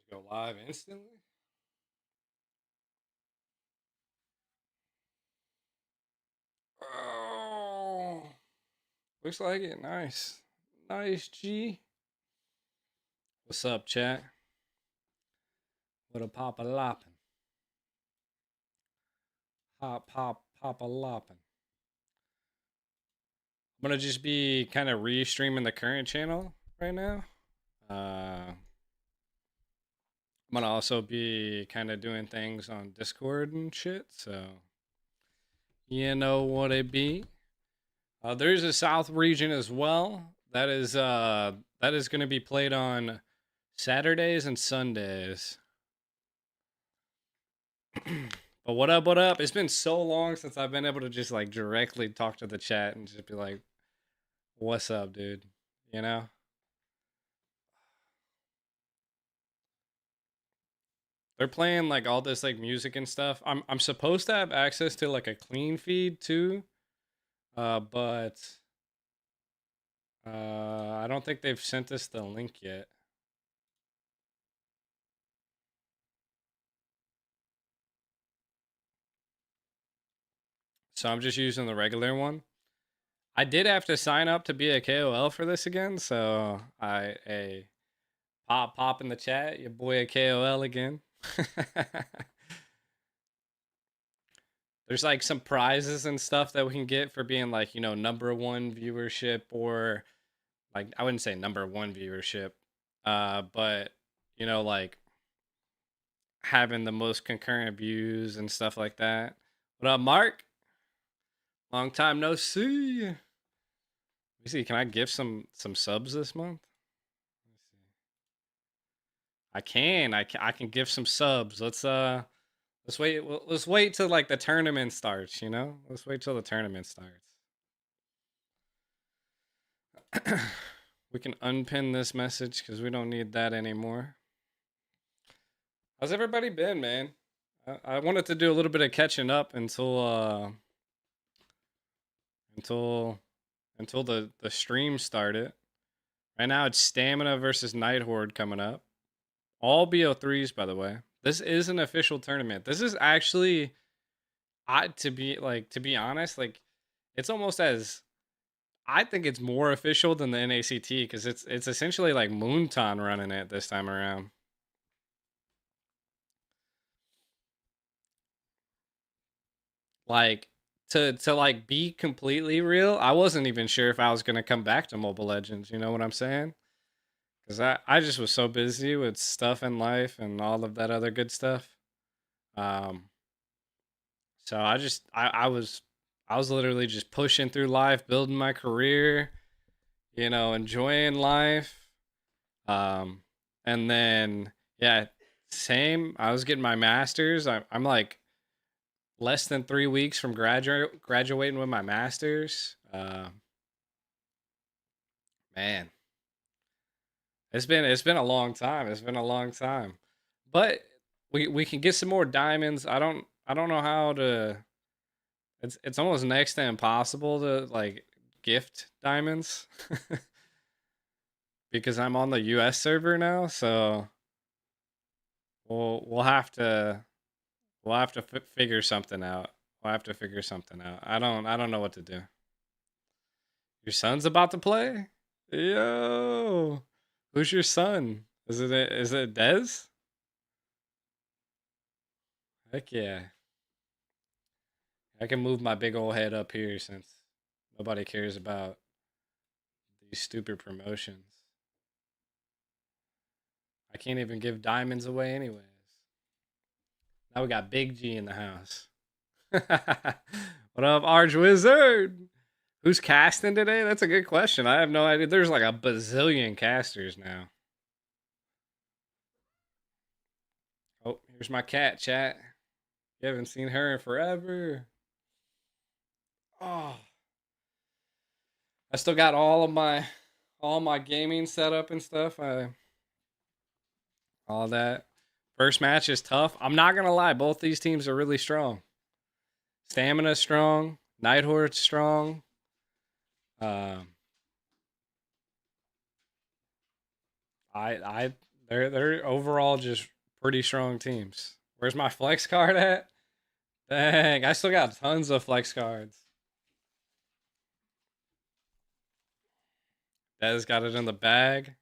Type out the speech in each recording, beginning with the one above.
Go live instantly. Oh, looks like it. Nice. Nice, G. What's up, chat? What a pop a loppin'. Pop a loppin'. I'm gonna just be kind of re-streaming the current channel right now. I'm gonna also be kind of doing things on Discord and shit, so you know what it be. There's a South region as well. That is gonna be played on Saturdays and Sundays. But what up, what up? It's been so long since I've been able to just like directly talk to the chat and just be like, what's up, dude? You know? They're playing like all this like music and stuff. I'm supposed to have access to like a clean feed too. But I don't think they've sent us the link yet. So I'm just using the regular one. I did have to sign up to be a KOL for this again, so a pop in the chat, your boy a KOL again. There's like some prizes and stuff that we can get for being like, you know, number one viewership, or like I wouldn't say number one viewership, but you know, like having the most concurrent views and stuff like that. What up, Mark? Long time no see. Let me see. Can I give some subs this month? I can give some subs. Let's wait. Let's wait till like the tournament starts. You know, let's wait till the tournament starts. We can unpin this message because we don't need that anymore. How's everybody been, man? I wanted to do a little bit of catching up until the stream started. Right now it's Stamina versus Night Horde coming up. All BO3s, by the way. This is an official tournament. This is actually, to be honest, like it's almost as, I think it's more official than the NACT because it's essentially like Moonton running it this time around. Like to like be completely real, I wasn't even sure if I was gonna come back to Mobile Legends. You know what I'm saying? Because I just was so busy with stuff in life and all of that other good stuff. Um, so I was literally just pushing through life, building my career, you know, enjoying life. Um, and then yeah, same. I was getting my master's. I'm like less than 3 weeks from graduating with my master's. Man, it's been a long time. It's been a long time, but we can get some more diamonds. I don't know how to. It's almost next to impossible to like gift diamonds because I'm on the U.S. server now. So we'll have to figure something out. We'll have to figure something out. I don't know what to do. Your son's about to play? Yo. Who's your son? Is it Dez? Heck yeah. I can move my big old head up here since nobody cares about these stupid promotions. I can't even give diamonds away anyways. Now we got Big G in the house. What up, Arch Wizard? Who's casting today? That's a good question. I have no idea. There's like a bazillion casters now. Oh, here's my cat, chat. You haven't seen her in forever. Oh, I still got all my gaming setup and stuff. All that. First match is tough. I'm not gonna lie, both these teams are really strong. Stamina strong, Night Horde strong. Um, I They're overall just pretty strong teams. Where's my flex card at? Dang, I still got tons of flex cards. Dez got it in the bag.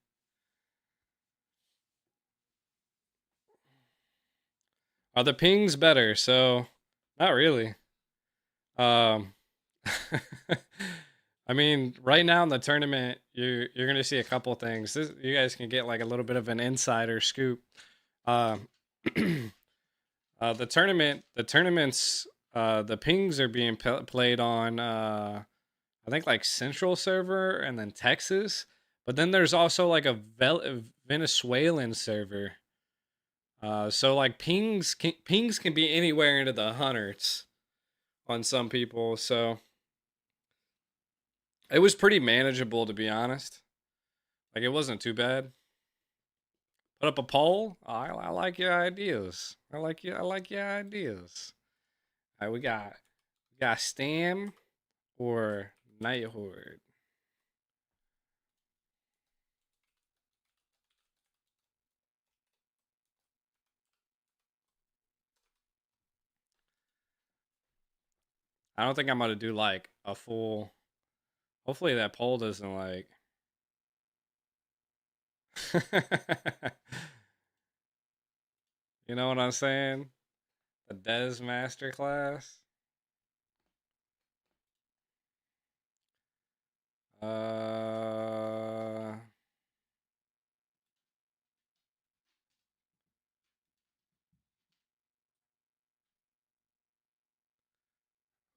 Are the pings better? So, not really. Um, I mean, right now in the tournament, you're gonna see a couple things. You guys can get like a little bit of an insider scoop. Um, the tournaments, the pings are being played on. I think like Central server and then Texas, but then there's also like a Venezuelan server. So like pings can be anywhere into the hundreds on some people. So it was pretty manageable, to be honest. Like it wasn't too bad. Put up a poll. I like your ideas. I like your ideas. All right, we got Stam or Night Horde. I don't think I'm gonna do like a full. Hopefully that poll doesn't like. You know what I'm saying? The Dez Masterclass. Uh,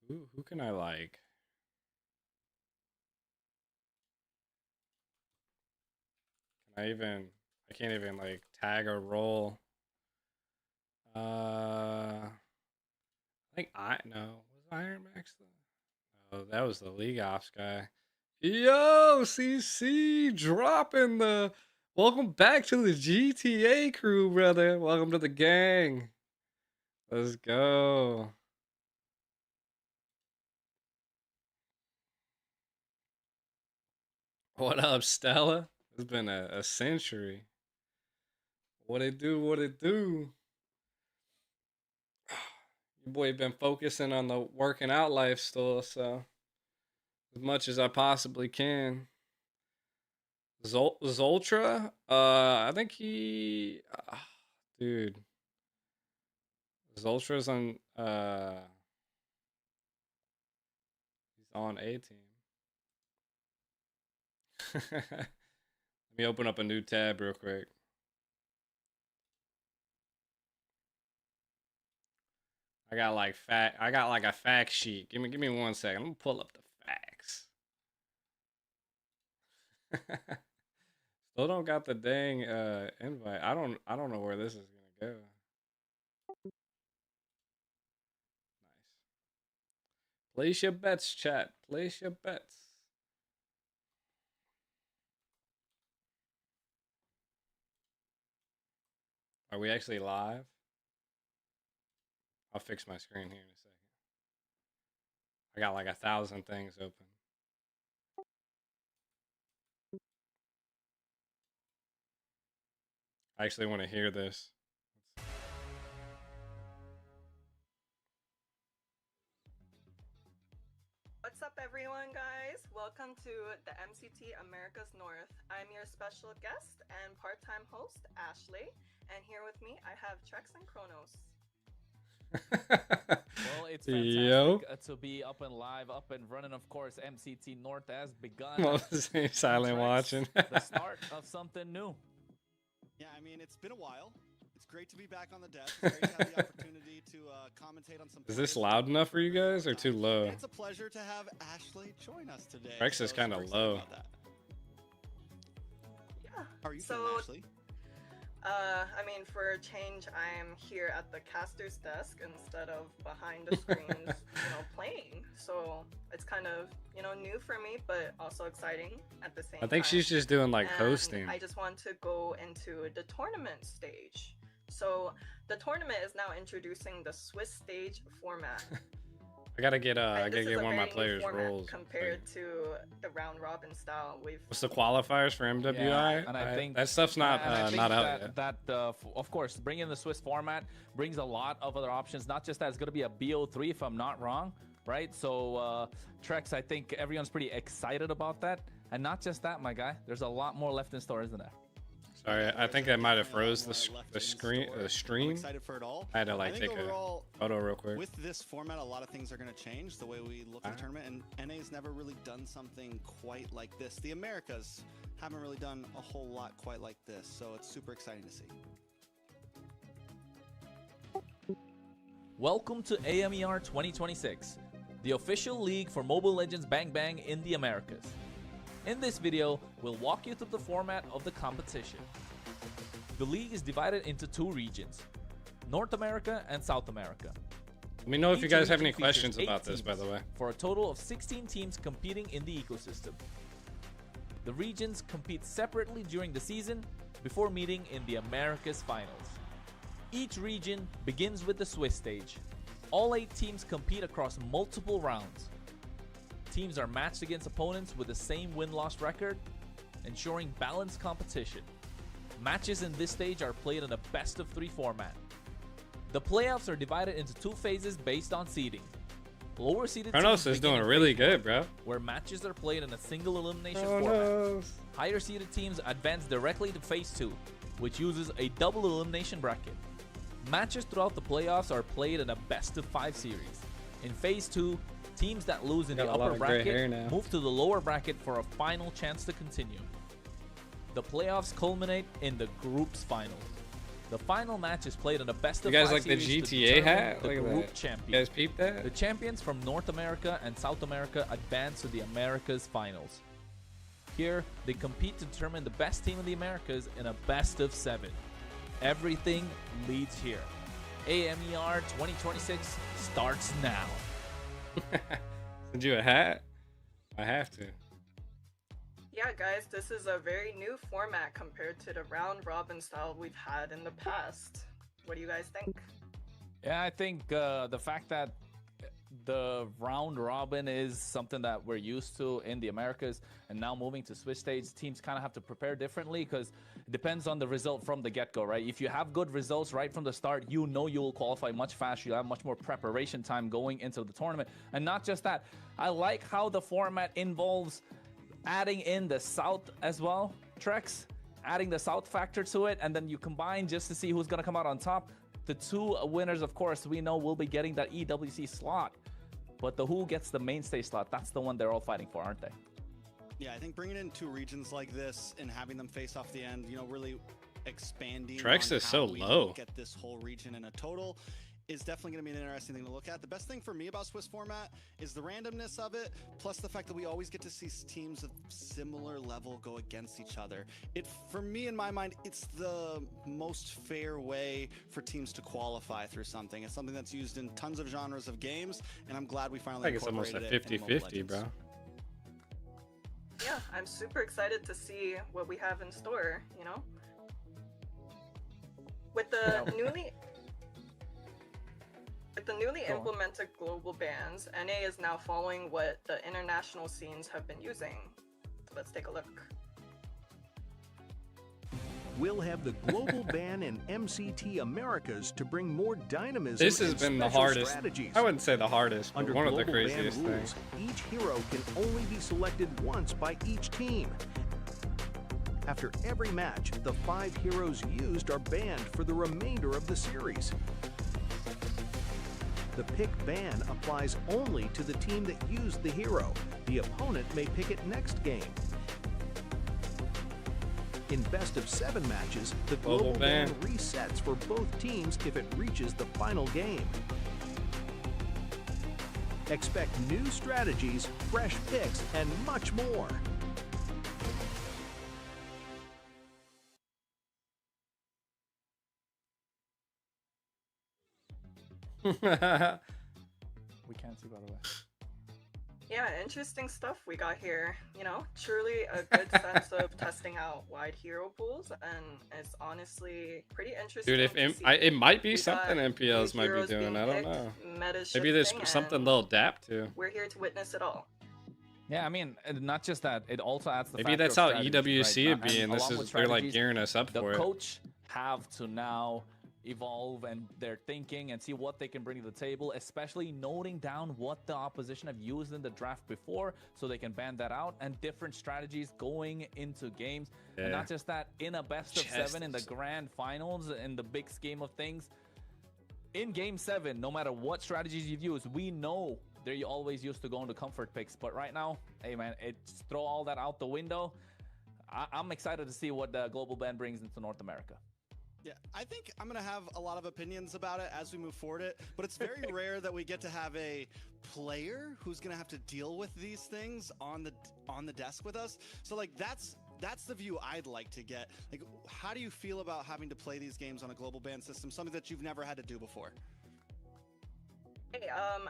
who can I like? Can I even? I can't even like tag or roll. I think I no was Iron Max though. Oh, that was the League Ops guy. Yo, CC dropping the. Welcome back to the GTA crew, brother. Welcome to the gang. Let's go. What up, Stella? It's been a century. What it do? What it do? Your boy been focusing on the working out life still, so as much as I possibly can. Zoltra? I think dude, Zoltra's on. He's on A team. Let me open up a new tab real quick. I got like a fact sheet. Give me 1 second. I'm gonna pull up the facts. Still don't got the dang invite. I don't know where this is gonna go. Nice. Place your bets, chat. Place your bets. Are we actually live? I'll fix my screen here in a second. I got like 1,000 things open. I actually want to hear this. What's up, everyone, guys? Welcome to the MCT America's North. I'm your special guest and part-time host, Ashley, and here with me I have Trex and Kronos. Well, it's fantastic to be up and live, up and running. Of course, MCT North has begun. Well, silent watching. The start of something new. Yeah, I mean, it's been a while. It's great to be back on the desk. It's great to have the opportunity to commentate on some. Is this loud enough for you guys or too low? And it's a pleasure to have Ashley join us today. Rex is kind of low. Yeah. How are you feeling, Ashley? I mean, for a change, I'm here at the caster's desk instead of behind the screens, playing. So it's kind of, new for me, but also exciting at the same time. I think she's just doing like hosting. I just want to go into the tournament stage. So the tournament is now introducing the Swiss stage format. I gotta get And this is a one of my very new players format roles. compared to the round robin style. What's the qualifiers for MWI? Yeah, and I think that stuff's not and I think not out yet. that of course, bringing the Swiss format brings a lot of other options. Not just that, it's going to be a BO3 if I'm not wrong, right? So Trex, I think everyone's pretty excited about that, and not just that, my guy. There's a lot more left in store, isn't there? Sorry, I think I might have froze the I'm stream. excited for it all. I had to like take a photo real quick. With this format, a lot of things are going to change the way we look at the tournament, and NA's never really done something quite like this. The Americas haven't really done a whole lot quite like this, so it's super exciting to see. Welcome to AMER 2026, the official league for Mobile Legends Bang Bang in the Americas. In this video, we'll walk you through the format of the competition. The league is divided into two regions, North America and South America. Let me know if you Each guys have region any features questions 8 about this, by teams, the way. for a total of 16 teams competing in the ecosystem. The regions compete separately during the season before meeting in the Americas finals. Each region begins with the Swiss stage. All 8 teams compete across multiple rounds. Teams are matched against opponents with the same win-loss record, ensuring balanced competition. Matches in this stage are played in a best-of-3 format. The playoffs are divided into 2 phases based on seeding. Lower seeded Kronos teams is begin doing in really phase good, 1, bro. where matches are played in a single elimination format. Higher seeded teams advance directly to phase 2, which uses a double elimination bracket. Matches throughout the playoffs are played in a best-of-5 series. In phase 2, teams that lose in the upper bracket move to the lower bracket for a final chance to continue. The playoffs culminate in the group's finals. The final match is played in a best-of-5 You guys like the series to GTA determine hat? the Look at group that. champion. You guys peep that? The champions from North America and South America advance to the Americas finals. Here, they compete to determine the best team in the Americas in a best-of-7. Everything leads here. AMER 2026 starts now. Send you a hat? I have to. Yeah, guys, this is a very new format compared to the round robin style we've had in the past. What do you guys think? Yeah, I think the fact that the round robin is something that we're used to in the Americas, and now moving to Swiss stage, teams kind of have to prepare differently because it depends on the result from the get-go, right? If you have good results right from the start, you know you will qualify much faster. You'll have much more preparation time going into the tournament. And not just that, I like how the format involves adding in the South as well, Trex, adding the South factor to it, and then you combine just to see who's going to come out on top. The 2 winners, of course, we know will be getting that EWC slot, but the who gets the mainstay slot, that's the one they're all fighting for, aren't they? Yeah, I think bringing in 2 regions like this and having them face off the end, you know, really expanding Trex on is how so we low. look at this whole region in a total is definitely going to be an interesting thing to look at. The best thing for me about Swiss format is the randomness of it, plus the fact that we always get to see teams of similar level go against each other. For me, in my mind, it's the most fair way for teams to qualify through something. It's something that's used in tons of genres of games, and I'm glad we I finally think it's almost a incorporated it in Mobile 50-50, Legends. bro. Yeah, I'm super excited to see what we have in store, you know? With the newly implemented global bans, NA is now following what the international scenes have been using. So let's take a look. We'll have the global ban in MCT Americas to bring more dynamism. This has and been the special hardest. strategies. I wouldn't say the hardest, but Under one of the global ban craziest rules, things. each hero can only be selected once by each team. After every match, the 5 heroes used are banned for the remainder of the series. The pick ban applies only to the team that used the hero. The opponent may pick it next game. In best-of-7 matches, the global ban resets for both teams if it reaches the final game. Expect new strategies, fresh picks, and much more. We can't see, by the way. Yeah, interesting stuff we got here. You know, truly a good sense of testing out wide hero pools, and it's honestly pretty interesting Dude, if to see. it might be We something got MPLs new might be heroes doing. being I don't picked, know. meta Maybe there's shifting, something and they'll adapt to. we're here to witness it all. Yeah, I mean, and not just that, it also adds the Maybe factor that's of how strategy, EWC right? would be, and this along is with they're like strategies, gearing us up the for it. coach have to now evolve and their thinking and see what they can bring to the table, especially noting down what the opposition have used in the draft before so they can ban that out, and different strategies going into games. And Yeah. not just that, in a best of 7 in the grand finals, in the big scheme of things, in game 7, no matter what strategies you've used, we know they're always used to going to comfort picks. But right now, hey man, it's throw all that out the window. I'm excited to see what the global ban brings into North America. Yeah, I think I'm gonna have a lot of opinions about it as we move forward it, but it's very rare that we get to have a player who's gonna have to deal with these things on the desk with us. So like that's the view I'd like to get. Like, how do you feel about having to play these games on a global ban system, something that you've never had to do before? Hey, I'm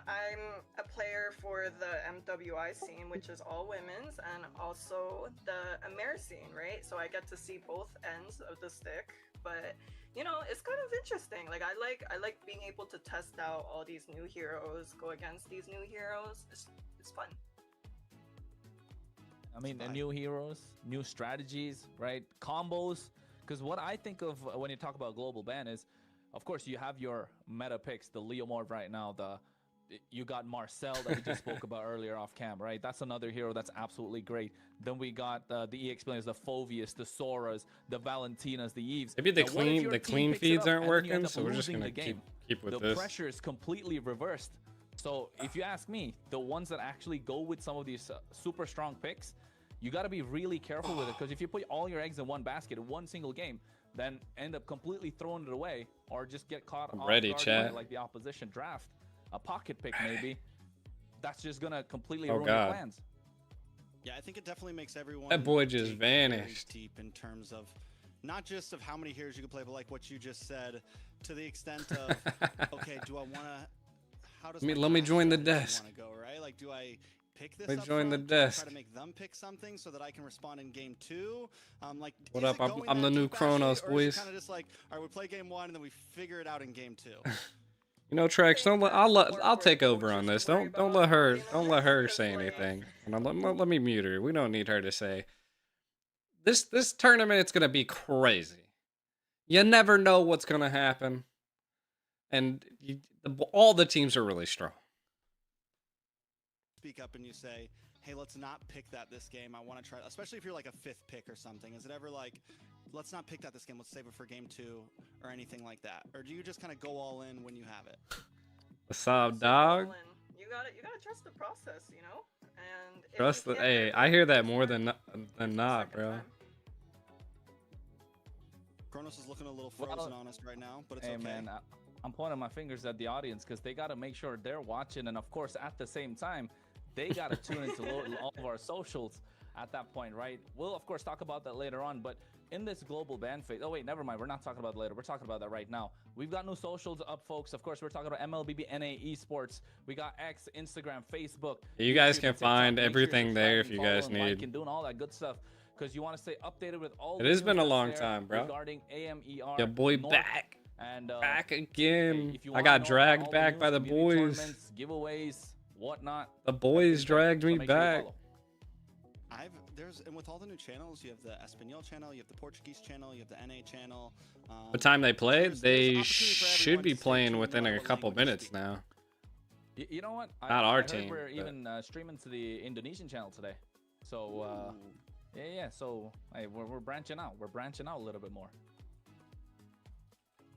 a player for the MWI scene, which is all women's, and also the Amer scene, right? So I get to see both ends of the stick, but you know, it's kind of interesting. Like I like being able to test out all these new heroes, go against these new heroes. It's fun. I mean, the new heroes, new strategies, right? Combos. Because what I think of when you talk about global ban is, of course, you have your meta picks, the Leomorph right now, you got Marcel that we just spoke about earlier off cam, right? That's another hero that's absolutely great. Then we got the EX players, the Phoveus, the Soras, the Valentinas, the Eves. Maybe the Now, what if your clean team picks it feeds up aren't and then you end working, up so we're just losing gonna the game? keep with The this. pressure is completely reversed. So if you ask me, the ones that actually go with some of these super strong picks, you got to be really careful with it, because if you put all your eggs in one basket in one single game, then end up completely throwing it away, or just get caught off Ready, guard chat. by like the opposition draft, a pocket pick maybe. That's just gonna completely Oh, ruin God. your plans. Yeah, I think it definitely makes everyone That boy just dig very vanished. deep in terms of not just of how many heroes you can play, but like what you just said, to the extent of okay, do I want to? How does Let me join the desk. Want to go right? Like, do I pick this? Let me up join the front? Do I desk. Try to make them pick something so that I can respond in game 2. Like, What is up? it going I'm that the new deep, actually, Kronos, or is it boys. kind of just like, all right, we play game 1 and then we figure it out in game 2. You know, Trex, don't let, I'll take over on this. Don't let her say anything. And let me mute her. We don't need her to say. This tournament's gonna be crazy. You never know what's gonna happen, and all the teams are really strong. Speak up and you say, hey, let's not pick that this game. I want to try, especially if you're like a 5th pick or something. Is it ever like, let's not pick that this game, let's save it for game 2 or anything like that? Or do you just kind of go all in when you have it? What's up, dog? You gotta trust the process, you know. And if Trust you the. can't Hey, predict I hear that what's more gonna than happen not, the bro. second time. Kronos is looking a little frozen on us right now, but it's Hey okay. man, I'm pointing my fingers at the audience because they got to make sure they're watching, and of course at the same time they got to tune into all of our socials at that point, right? We'll of course talk about that later on, but in this global ban phase, oh wait, never mind, we're not talking about it later, we're talking about that right now. We've got new socials up, folks. Of course, we're talking about MLBB NA Esports. We got X, Instagram, Facebook. You guys YouTube, can TikTok. find Make sure you're everything there if subscribing, you guys following, need. liking, doing all that good stuff, because you want to stay updated with all It the has news been a that's long there time, bro. regarding AMER. Your boy North. back. And Back hey, again. if you I wanna got know about dragged all back news, by the community boys. tournaments, giveaways, whatnot. The boys everything's there, dragged so me make sure you back. follow. And with all the new channels, you have the Espanol channel, you have the Portuguese channel, you have the NA channel. What time they played? there's They opportunity for should everyone be to stay playing tuned no within matter a what couple language you minutes speak. now. You know what? Not our I heard team, we're but- even streaming to the Indonesian channel today. So yeah. So hey, we're branching out. We're branching out a little bit more.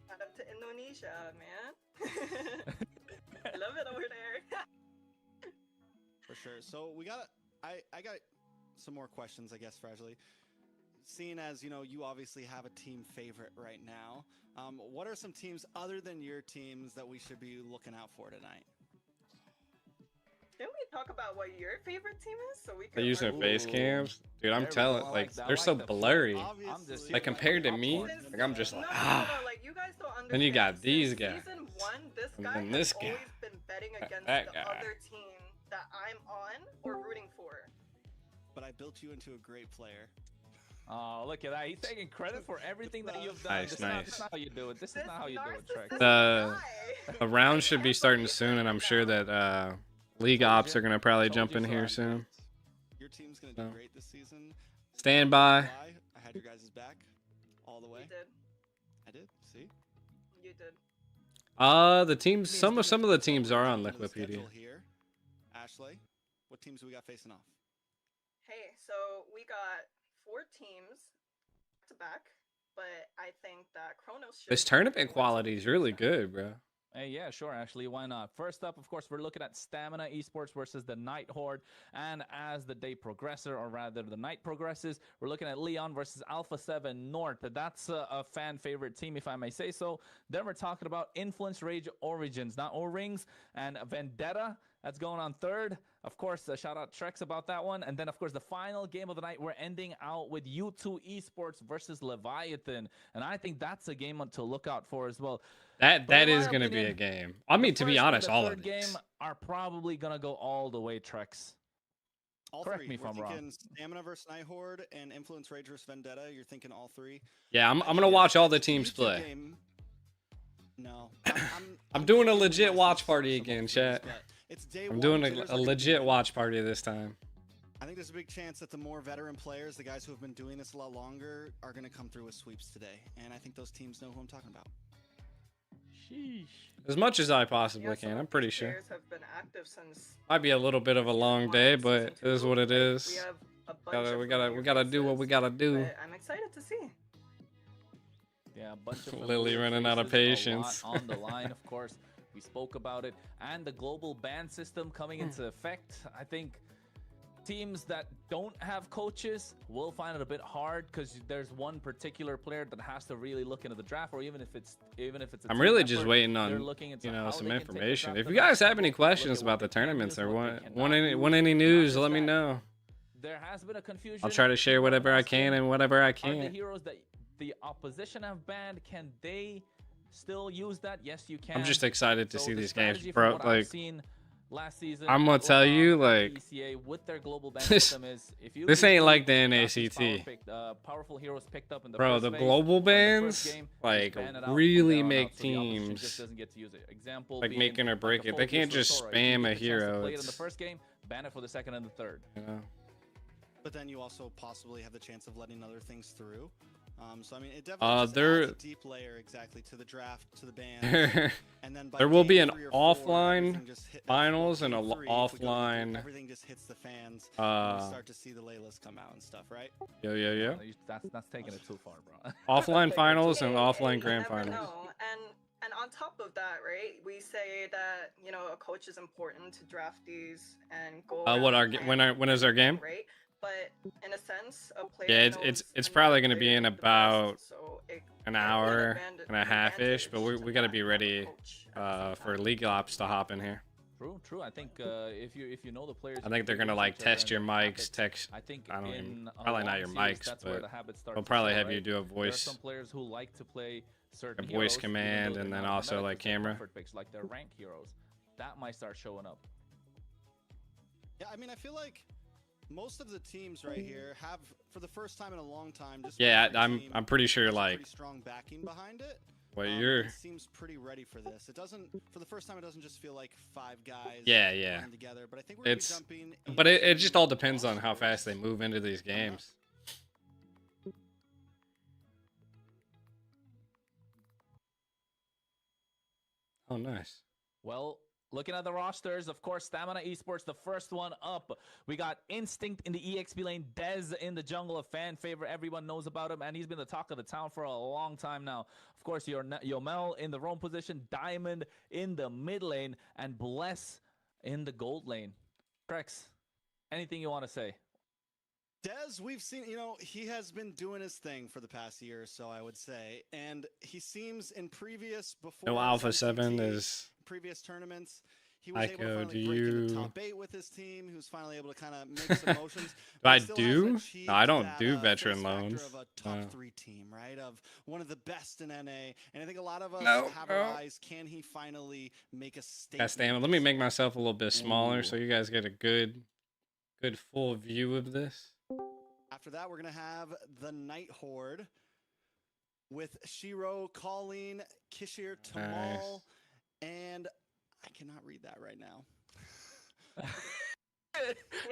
Shout out to Indonesia, man. I love it over there. For sure. So I got some more questions, I guess, for Ashley. Seeing as, you obviously have a team favorite right now, what are some teams other than your teams that we should be looking out for tonight? Can we talk about what your favorite team is so we can They're using learn? face Ooh. cams, dude. I'm There we telling, go. I like, like that. I they're like so the blurry. Obviously, Like compared to me, popcorn. like I'm just like, No, like you guys don't understand. Then you got these Since guys. Season 1, this And guy then has this guy. always been betting against That the guy. other team that I'm on or rooting for. But I built you into a great player. Oh, look at that. He's taking credit for everything that you've done. Nice, this nice. Is not how you do it. This is This not how you do it, Trex. narcissistic The guy. the round should I be can't starting believe soon, and I'm that sure now. that League Told Ops you. are gonna probably Told jump you in so. here soon. Your team's gonna do So. great this season. Stand by. I had your guys' back all the way. You did. I did. See. You did. The teams. Some of the teams are on Liquipedia. Here, Ashley, what teams do we got facing off? Hey, so we got 4 teams to back, but I think that Kronos should This be tournament once quality is again. really good, bro. Hey, yeah, sure, Ashley. Why not? First up, of course, we're looking at Stamina Esports versus the Night Horde. And as the day progresses, or rather the night progresses, we're looking at Leon versus Alpha 7 North. That's a fan favorite team, if I may say so. Then we're talking about Influence Rage Origins, not O-Rings, and Vendetta. That's going on third. Of course, shout out Trex about that one. And then, of course, the final game of the night, we're ending out with U2 Esports versus Leviathan. And I think that's a game to look out for as well. That But in is my going to be a opinion, game. I mean, the to be first and honest, the all third of these. game are probably going to go all the way, Trex. All Correct three. me if We're I'm wrong. thinking Stamina versus Night Horde and Influence Rage versus Vendetta. You're thinking all three. Yeah, I'm Actually, gonna watch all the the teams YouTube play. game- No, I'm doing a giving legit license watch for party some again, of these, chat. but it's day I'm one, doing jitters a are gonna be legit good. watch party this time. I think there's a big chance that the more veteran players, the guys who have been doing this a lot longer, are going to come through with sweeps today. And I think those teams know who I'm talking about. Sheesh. As much as I possibly Yeah, can, some I'm of pretty these sure. players have been active since Might be a little bit of a long season day, one, but it season is two. what it Like, is. We have a bunch We of gotta familiar do what we faces, gotta do. but I'm excited to see. Yeah, a bunch of Lily familiar running out of faces, a lot patience. on the line, of course. We spoke about it. And the global ban system coming into effect. I think teams that don't have coaches will find it a bit hard because there's one particular player that has to really look into the draft, or even if it's a I'm team really just effort, waiting they're on looking into you know how some they can take the information. draft If the you guys next have level, any look questions at about what the they can tournaments use, or what they want cannot want any use. news, Not let me just that, know. There has been a confusion. I'll try to share People are whatever I can asking, and whatever I are the can't. heroes that the opposition have banned, can they still use that? Yes, you can. I'm just excited to So see the these games, strategy from bro. what I've Like seen last season, I'm gonna at tell you, Latam, at like, ECA with their global ban this- system is if you this lose ain't two, like the you got these NACT. powerful heroes picked up in the Bro, first the phase, global or in the first bans, game, like, just ban it out from really there on make out, so the opposition teams, just doesn't get to use it. Example like, being, make it or break like, it. a They full can't use just for Sora. If you spam get a the chance to hero. play it in the It's, first game, ban it for the second and the third. you know. But then you also possibly have the chance of letting other things through. So I mean, it definitely just there- adds a deep layer exactly to the draft, to the ban. And then by There will be game an 3 or 4, offline everything just finals and a game 3, if we go to offline, everything just hits the fans. And we start to see the Laylas come out and stuff, right? Yeah. That's taking it too far, bro. Offline finals and Hey, offline you grand never finals. know. And on top of that, right? We say that a coach is important to draft these and go. What around and when is our game? right? But in a sense, a player Yeah, knows it's another probably gonna be player in the best, about so it an can be hour advan- and a half-ish, but advantage we to gotta not be have a ready coach at the same for time. League Ops to hop in here. True. I think if you know the players, I think they're gonna like test your mics, text. I think I don't in even a probably not long your series, mics, that's where but the habit starts they'll to probably show, have you right? do a There are voice. some players who like to play certain voice heroes, even command, though and they're then not also, meta, like, 'cause they're camera. comfort picks, like their rank heroes. That might start showing up. Yeah, I mean, I feel like most of the teams right here have, for the first time in a long time, just Yeah, about every team I'm pretty sure has like pretty strong backing behind it. what It you're. seems pretty ready for this. It doesn't, for the first time, it doesn't just feel like 5 guys Yeah. playing together. But I think we're gonna be It's, jumping. but it just all into depends on how fast they rosters. move into these games. Oh, nice. Well, looking at the rosters, of course, Stamina Esports, the first one up. We got Instinct in the EXP lane, Dez in the jungle, a fan favorite. Everyone knows about him, and he's been the talk of the town for a long time now. Of course, Yomel in the roam position, Diamond in the mid lane, and Bless in the gold lane. Trex, anything you want to say? Dez, we've seen, he has been doing his thing for the past year or so, I would say. And he seems in previous, before No Alpha MCT, 7 is. previous tournaments, He was able to Aiko, finally do break into you? top 8 with his team. He was finally able to kind of make some motions. Do but I he still do? hasn't No, achieved I don't that, do face veteran factor loans. of a top 3 team, right? Of one of the best in NA. And I think a lot of us No, have our no. eyes. Can he finally make a God statement? damn it. Let me make myself a little bit smaller Ooh. so you guys get a good full view of this. After that, we're going to have the Night Horde with Shiro, Colleen, Kishir, Tamal, and I cannot read that right now.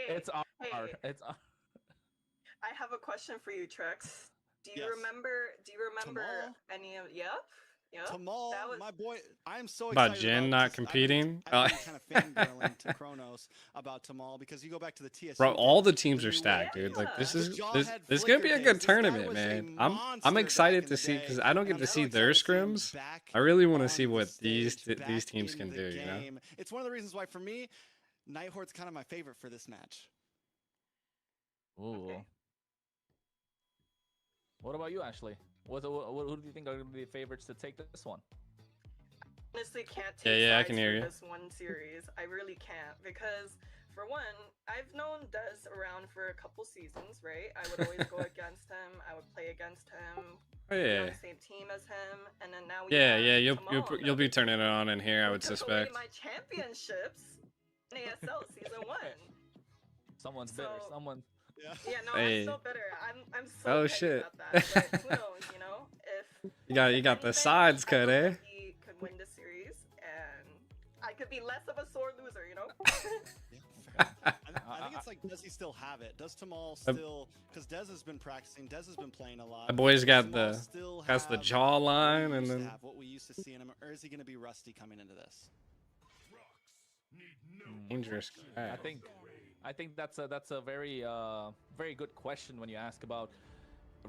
It's hard. Hey. It's I have a question for you, Trex. Do you Yes. remember? Do you remember Tamal? any of? Yep. Tamal, That was- my boy, I'm so About excited Jin about not just- competing? I've been kind of fangirling to Kronos about Tamal because you go back to the TSU. Bro, all the days, teams are new stacked, wave. dude. Like this Yeah. is The this Jawhead this gonna be a Flicker good days. This guy tournament, was a man. monster I'm back excited in to the see day, because I don't and get I'm to so see their excited to see him scrims. back I really want to on see the what these stage, these back teams in can the do. You know. game. It's one of the reasons why, for me, Night Horde's kind of my favorite for this match. Ooh. Okay. What about you, Ashley? Who do you think are going to be the favorites to take this one? Honestly can't take Yeah, I sides can hear for you. this one series. I really can't because, for one, I've known Dez around for a couple seasons, right? I would always go against him. I would play against him. Oh Be on yeah. the same team as him, and then now we Yeah, have yeah. You'll Tamal, you'll be the- turning it on in here, I who would took away suspect. my championships in ASL season 1. Someone's bitter. So- Someone. Yeah. Yeah, no, Hey. I'm so bitter. I'm so Oh, petty shit. about that. But who knows, you know? If You got if the anything, sides I cut, hope eh? that he could win the series, and I could be less of a sore loser, you know? Yeah, fair. I think it's like, does he still have it? Does Tamal still? Because Dez has been practicing. Dez has been playing a lot. The boy's Does got Tamal the still has the have jawline what we and used to then have, what we used to see in him, or is he going to be rusty coming into this? dangerous guy. I think that's a very very good question when you ask about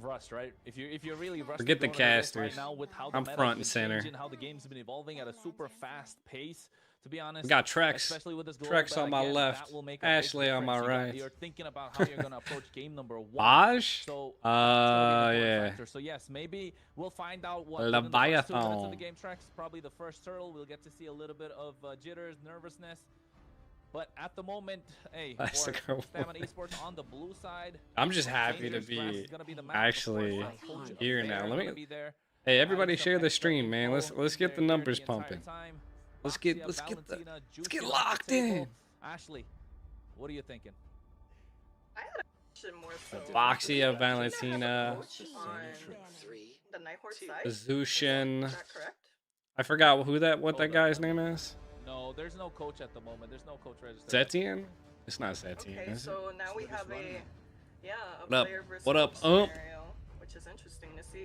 Rust, right? If you're really rusty Forget the going into this right casters. now with how the I'm meta's front been and center. changing, how the game's been evolving at a super fast pace. To be honest, We got Trex. especially with this global Trex beta on my again, left, that will make a big Ashley on my difference. right. You're thinking about how you're gonna approach game number 1. Bosch? So that's gonna be an important Yeah. factor. So yes, maybe we'll find out what within the first 2 minutes of the Leviathan. game. Trex, probably the first turtle. We'll get to see a little bit of jitters, nervousness. But at the moment, hey, That's for a good Stamina one. Esports on the blue side, I'm just happy to Dangerous Grass be is gonna be the map. Of course, actually Coach here Affair now. gonna Let me be there. Hey, Adding everybody some share the extra stream, man. info Let's in get the there numbers the entire pumping. time. Let's Foxia, get Valentina, let's Juicy get on the locked table. in. Ashley, what are you thinking? I had a question more so. Foxia, Did Valentina, have a coach on the Night Horde side? Zushin. Is that correct? I forgot what that Hold up. guy's name is. No, there's no coach at the moment. There's no coach registered. Zetian? It's not Zetian, Okay, is it? so now we They're just have running a it. a What up? player versus What up, coach ump? scenario, which is interesting to see.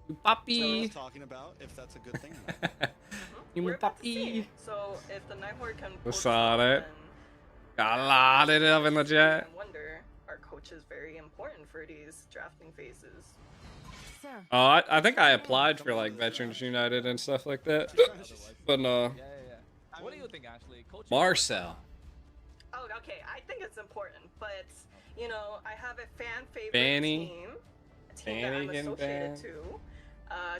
You So I puppy. was talking about if that's a good thing or not. You We're about to puppy. see. So if the Night Horde can pull saw this off, that. then Got a lot of it up in the chat. I wonder, are coaches very important for these drafting phases? Sir. Oh, I think I applied for like Veterans United and stuff like that. But Yeah. What do you think, Ashley? Coach Marcel. Oh, okay. I think it's important, but you know, I have a fan favorite Fanny. team, a team that I'm Fanny getting associated banned. to.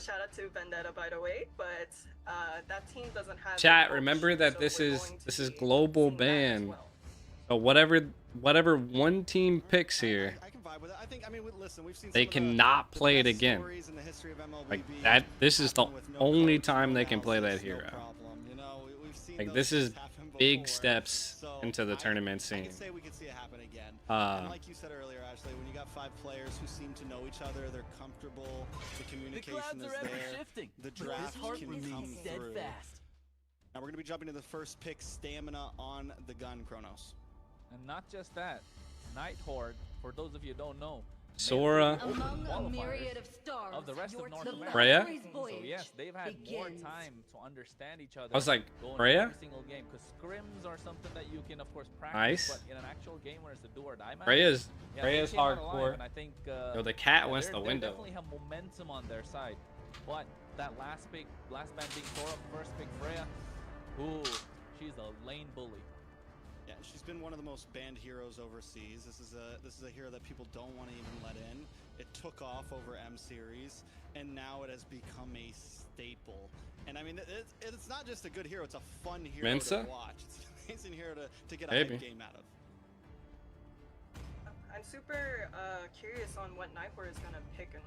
Shout out to Vendetta, by the way, but that team doesn't have. a Chat, coach, remember that so this we're is- going to this is be global seeing that as ban. well. So whatever one team picks here, I can vibe with it. I mean, listen, we've seen they some of the cannot play it best again. stories in the history of MLBB Like that. This is the happen with no only coach, time no they can play that analysis, no hero. problem. You know, we've seen Like those this is things happen big before. steps So into the tournament I scene. can say we could see it happen again. Uh, And like you said earlier, Ashley, when you got 5 players who seem to know each other, they're comfortable, the communication is there, the draft can come through. Now we're going to be jumping to the first pick, Stamina on the gun, Kronos. And not just that, Night Horde, for those of you who don't know, Sora. Among a qualifiers myriad of stars, of the rest of North the America. Freya? Valkyrie's So voyage yes, they've had more begins. time to understand each other. I was like, going Freya? every single game, because scrims are something that you can of course practice, Nice. but in an actual game where it's a do or die match, Freya's yeah, they Freya's came out alive, hardcore. and I think Yo, the cat yeah, wants they're- the they window. definitely have momentum on their side. But that last pick, last man being Sora, first pick Freya, ooh, she's a lane bully. Yeah, she's been one of the most banned heroes overseas. This is a hero that people don't want to even let in. It took off over M series, and now it has become a staple. And I mean, it's not just a good hero; it's a fun hero Mensa? to watch. It's an amazing hero to get a Maybe. hype game out of. I'm super curious on what Nightcore is gonna pick in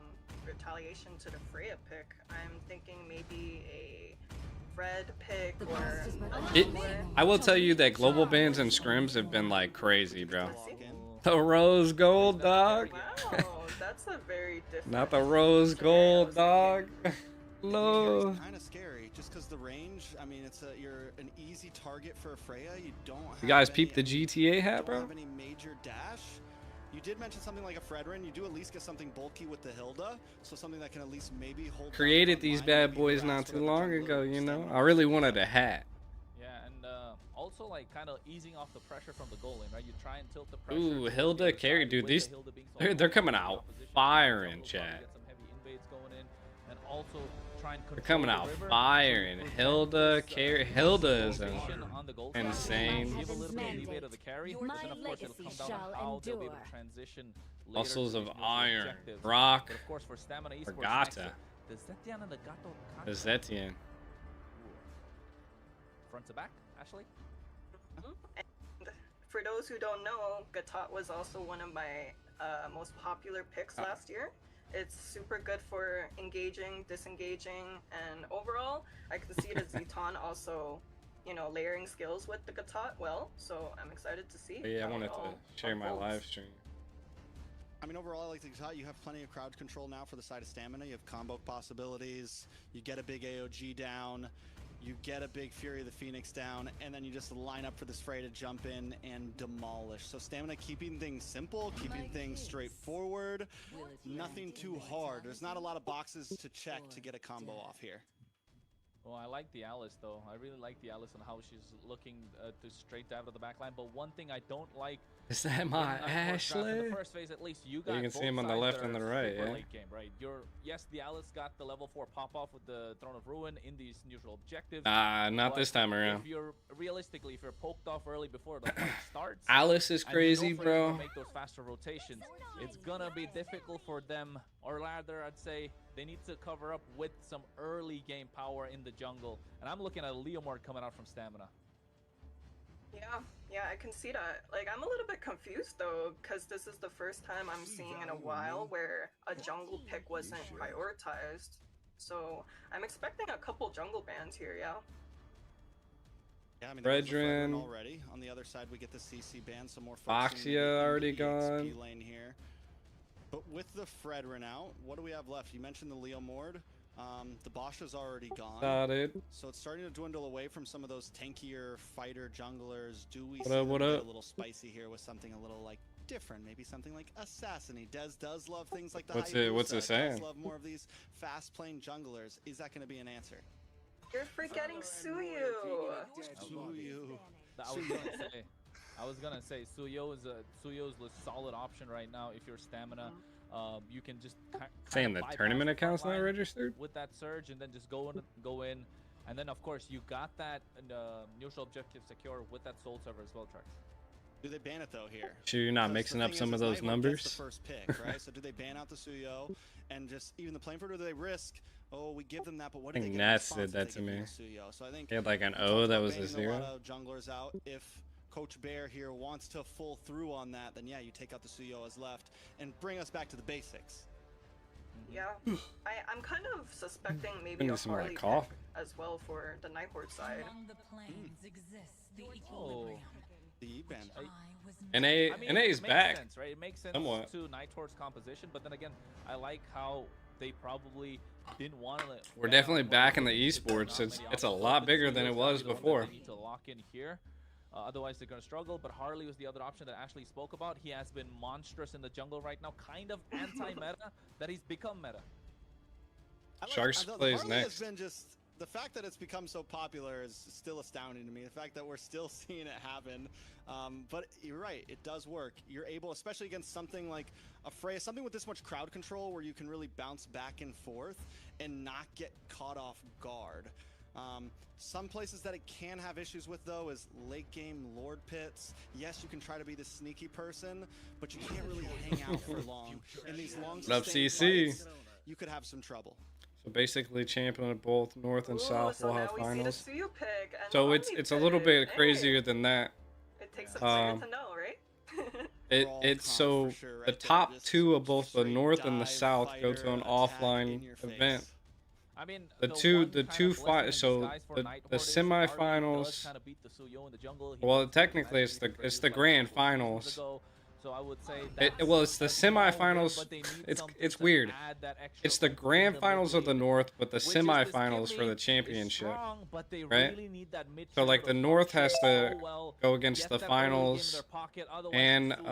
retaliation to the Freya pick. I'm thinking maybe a Fred pick or I will tell you that global bans and scrims have been like crazy, bro. Walk in. The rose gold, dog. Wow, that's a very different. Not the rose gold, dog. It's Low. kind of scary, just because the range. I mean, you're an easy target for Freya. You don't. Have You guys any, peep the GTA hat, don't bro? have any major dash. You did mention something like a Fredrin. You do at least get something bulky with the Hilda, so something that can at least maybe hold. down Created front these line, bad maybe boys harass not too whatever long jungler ago, you know? standing I really wanted a hat. Yeah, and also like kind of easing off the pressure from the goal lane, right? You try and tilt the pressure. Ooh, towards the Hilda other carry, side dude. with These the Hilda being so they're far coming away from out opposition. firing, Jungle chat. Get some heavy invades going in, and also try and They're control coming the out river firing. to prevent Hilda this, carry. Hilda is rotation on the goal side. insane. Give a little bit of leeway to the carry, but then of course it'll come down to how they'll be able to transition later Muscles to of these neutral iron. objectives. Rock. But of course for Stamina Esports Forgata. next, the Zetian and the Gato. The Zetian. Front to back, Ashley. And for those who don't know, Gatot was also one of my most popular picks last year. It's super good for engaging, disengaging, and overall, I can see the Zeton also, you know, layering skills with the Gatot well. So I'm excited to see. But yeah, I how it wanted to all share my unfolds. live stream. I mean, overall, I like the Gatot. You have plenty of crowd control now for the side of Stamina. You have combo possibilities. You get a big AOG down. You get a big Fury of the Phoenix down, and then you just line up for this Frey to jump in and demolish. So Stamina keeping things simple, keeping things straightforward, nothing too hard. There's not a lot of boxes to check to get a combo off here. Well, I like the Alice though. I really like the Alice and how she's looking to straight out of the back line. But one thing I don't like Is that my in Ashley? the first phase, at least you got can both see him on the sides left that and the are right, super yeah. late game, right? Yes, the Alice got the level 4 pop off with the Throne of Ruin in these neutral objectives. Not but this time around. If you're realistically, if you're poked off early before the fight starts, Alice is and crazy, you know Frey's gonna bro. make those faster rotations, it's gonna be difficult for them, or rather, I'd say they need to cover up with some early game power in the jungle. And I'm looking at Leomord coming out from Stamina. Yeah, I can see that. Like, I'm a little bit confused though, because this is the first time I'm seeing in a while where a jungle pick wasn't prioritized. So I'm expecting a couple jungle bans here, yeah. Yeah, I mean, there was the Fredrin Brethren. already. On the other side, we get the CC ban, some more Foxia already gone. EXP lane here. But with the Fredrin out, what do we have left? You mentioned the Leomord. The Bosch is already gone. Started. So it's starting to dwindle away from some of those tankier fighter junglers. Do we What see up, them what get up? a little spicy here with something a little like different? Maybe something like Assassiny. Dez does love things like the What's Hayabusa, it- what's it does saying? love more of these fast playing junglers. Is that going to be an answer? You're forgetting Suyu! Suyu. I was gonna say Suyo is a solid option right now if you're Stamina. You can just Saying the bypass tournament the front account's not line registered? with that surge, and then just go in, and then of course you got that neutral objective secure with that soul server as well, Trex. Do they ban it though here? Sure you're not Because mixing the up thing some is of those Nighthawk gets numbers? the first pick, right? So do they ban out the Suyo and just even the Plainford, or do they risk? Oh, we give them that, but what do I they think get in Nats response did if that they to give me. them the Suyo? So I think He had like an we talked O that about was a banning a lot 0. of junglers out. If Coach Bear here wants to full through on that, then yeah, you take out the Suyo as left and bring us back to the basics. Yeah, I'm kind of suspecting I maybe need a some more Harley cough. pick as well for the Night Horde side. Among the planes exists the Oh. equilibrium. The E-ban. I was NA, I mean, NA's it makes back. sense, right? It makes sense Somewhat. to Night Horde's composition, but then again, I like how they probably didn't want to. We're definitely back in the esports. It's a lot bigger than it was before. They need to lock in here. Otherwise, they're going to struggle. But Harley was the other option that Ashley spoke about. He has been monstrous in the jungle right now, kind of anti-meta, that he's become meta. Sharks the plays Harley next. has been just the fact that it's become so popular is still astounding to me. The fact that we're still seeing it happen. But you're right, it does work. You're able, especially against something like a Freya, something with this much crowd control where you can really bounce back and forth and not get caught off guard. Some places that it can have issues with, though, is late game Lord pits. Yes, you can try to be the sneaky person, but you can't really hang out for long. In these long What up, sustained CC? fights, you could have some trouble. So basically, champion of both North and Ooh, South so will now have we finals. see the Suyu pick and So the it's Omni a little pick. bit Hey, crazier than that. It takes a second to know, right? It's Brawl so comp for sure the right there. top Just two of both the straight North and the dive South go to fighter an attack offline in your face. event. I mean, The one two kind of fight blessing in so disguise for the Nighthorde is Arden semifinals. does kind of beat the Suyo in the jungle. He Well, won technically it's matches the produced like grand a couple seasons finals. ago. So I would say Well, it's the that's a small win, semifinals. but they need something It's to weird. add that extra It's the oomph in grand the finals of the mid-lane, North, but the which is this semifinals for Kimmy the is championship. strong, but they right? really need that mid So like the North has to go against get the that early game in finals, their pocket, otherwise and the Suyo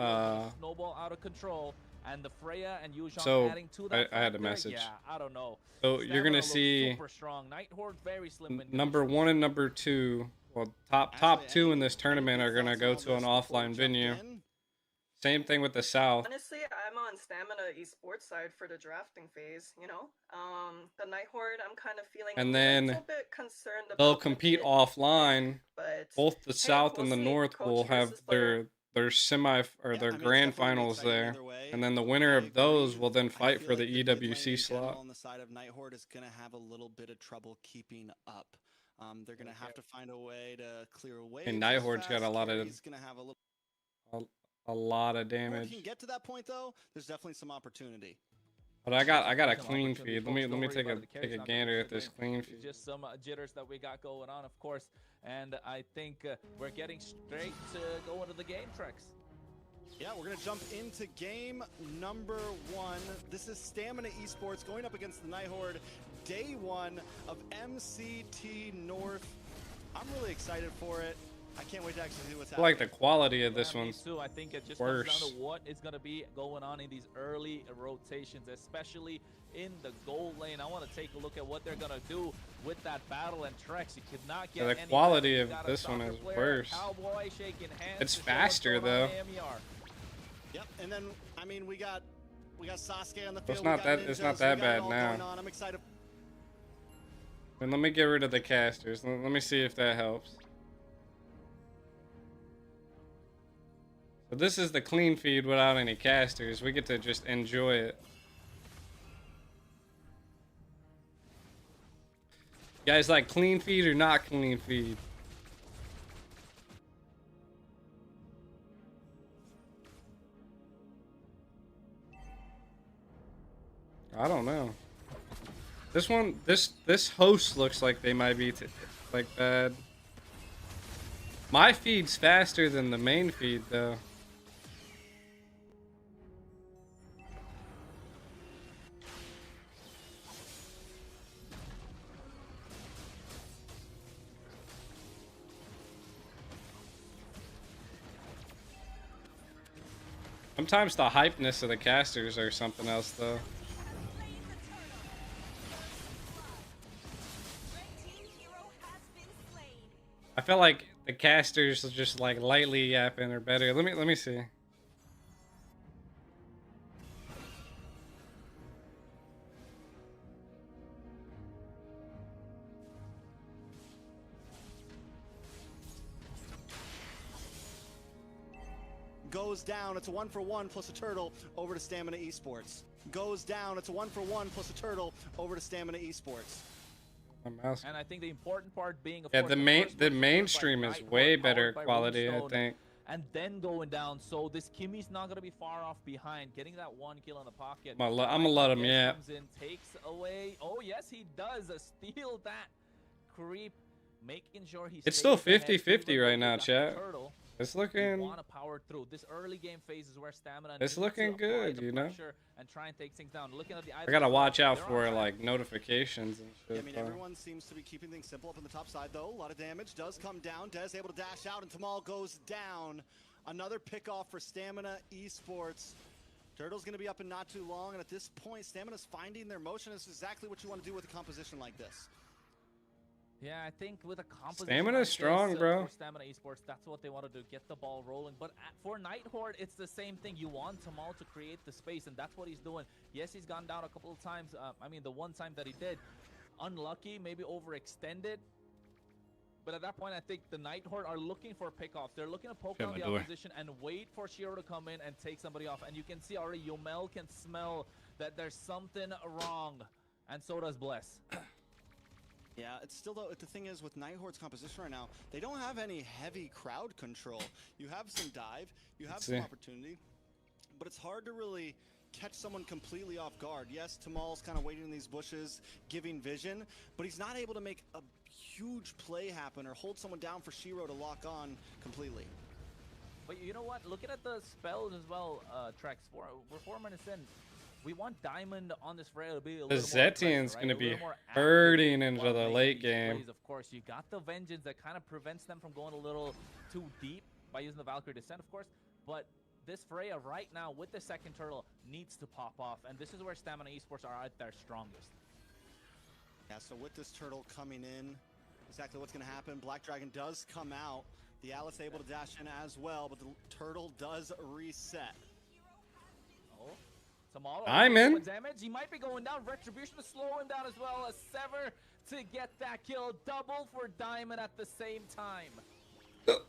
will snowball out of control. And the Freya and Yuzhong so adding to that I had a factor, message. Yeah, I don't know. So you're Stamina gonna looks see super strong. Nighthorde very slim in number conditions. 1 and number 2. Well, top Actually, 2 in this any tournament are gonna go thoughts to on an all this before we offline jump venue. in? Same thing with the South. Honestly, I'm on Stamina Esports side for the drafting phase, you know? The Night Horde, I'm kind of feeling And a then little bit concerned about they'll the compete mid, offline. but Both the hey, South we'll and the see. North Coach will have versus player. their semi or Yeah, their I mean, it's grand definitely gonna be finals exciting there, either way. and then the winner I of those agree. will then I fight feel for the like mid lane EWC in general slot. on the side of Nighthorde is going to have a little bit of trouble keeping up. They're going to have to find a way to clear away. And Nighthorde's got a lot of He's going to have a little. a lot of If he damage. can get to that point though, there's definitely some opportunity. But I got a Some clean opportunity, feed. folks. Let Don't me worry take about a it. The carry's not gander gonna at this win. clean It's feed. just some jitters that we got going on, of course. And I think we're getting straight to go into the game, Trex. Yeah, we're going to jump into game number 1. This is Stamina Esports going up against the Nighthorde. Day 1 of MCT North. I'm really excited for it. I can't wait to actually see what's I happening. like the quality of this Yeah, me one. too. I think it just worse. comes down to what is going to be going on in these early rotations, especially in the gold lane. I want to take a look at what they're going to do with that battle. And Trex, you could not get Yeah, the any quality better. of You got a this one soccer is player, worse. Cowboy shaking hands It's to show what's faster, going on though. in AMER. Yep, and then I mean we got Sasuke on the field. It's we not got that- it's Ninja, not so we that got it bad all now. going on. I'm excited. And let me get rid of the casters. Let me see if that helps. So this is the clean feed without any casters. We get to just enjoy it. You guys like clean feed or not clean feed? I don't know. This one, this host looks like they might be like bad. My feed's faster than the main feed though. Sometimes the hypeness of the casters or something else though. I feel like the casters just like lightly yapping are better. Let me see. Goes down. It's a 1-for-1 plus a turtle over to Stamina Esports. Goes down. It's a 1-for-1 plus a turtle over to Stamina Esports. My mouse. And I think the important part being, of Yeah, course, the first the was mainstream by is Nighthorde, way powered better by quality, I Runestone, think. and then going down. So this Kimmy's not going to be far off behind, getting that 1 kill in the pocket. I'm gonna let him yap. Comes in, takes away. Oh yes, he does. Steal that creep, making sure he's. It's still 50-50 right now, chat. It's looking. Want to power through this early game phase is where stamina. It's needs to looking apply good, the you know? pressure and try and take things down. Looking at the I gotta watch out they're on for track. like notifications and Yeah, shit. I mean, though. everyone seems to be keeping things simple up on the top side, though. A lot of damage does come down. Dez able to dash out, and Tamal goes down. Another pickoff for Stamina Esports. Turtle's going to be up in not too long, and at this point, Stamina's finding their motion. This is exactly what you want to do with a composition like this. Yeah, I think with a composition Stamina's like strong, this, bro. For Stamina Esports, that's what they want to do, get the ball rolling. But for Nighthorde, it's the same thing. You want Tamal to create the space, and that's what he's doing. Yes, he's gone down a couple of times. I mean, the one time that he did. unlucky, maybe overextended. But at that point, I think the Night Horde are looking for pickoffs. They're looking to poke Shut out my the door. opposition and wait for Shiro to come in and take somebody off. And you can see already Yomel can smell that there's something wrong. And so does Bless. Yeah, it's still the thing is with Night Horde's composition right now, they don't have any heavy crowd control. You have some dive, you have some opportunity, but it's hard to really catch someone completely off guard. Yes, Tamal's kind of waiting in these bushes, giving vision, but he's not able to make a huge play happen or hold someone down for Shiro to lock on completely. But you know what? Looking at the spells as well, Trex, we're 4 minutes in. We want Diamond on this Freya to be a little more Zetian's aggressive, gonna right? A be little more active hurting into while the making late these game. plays. Of course, you got the Vengeance that kind of prevents them from going a little too deep by using the Valkyrie Descent, of course. But this Freya right now with the second turtle needs to pop off, and this is where Stamina Esports are at their strongest. Yeah, so with this turtle coming in, exactly what's going to happen. Black Dragon does come out. The Alice able to dash in as well, but the turtle does reset. Oh, Tamal Diamond. damage. He might be going down. Retribution to slow him down as well. A Sever to get that kill. Double for Diamond at the same time.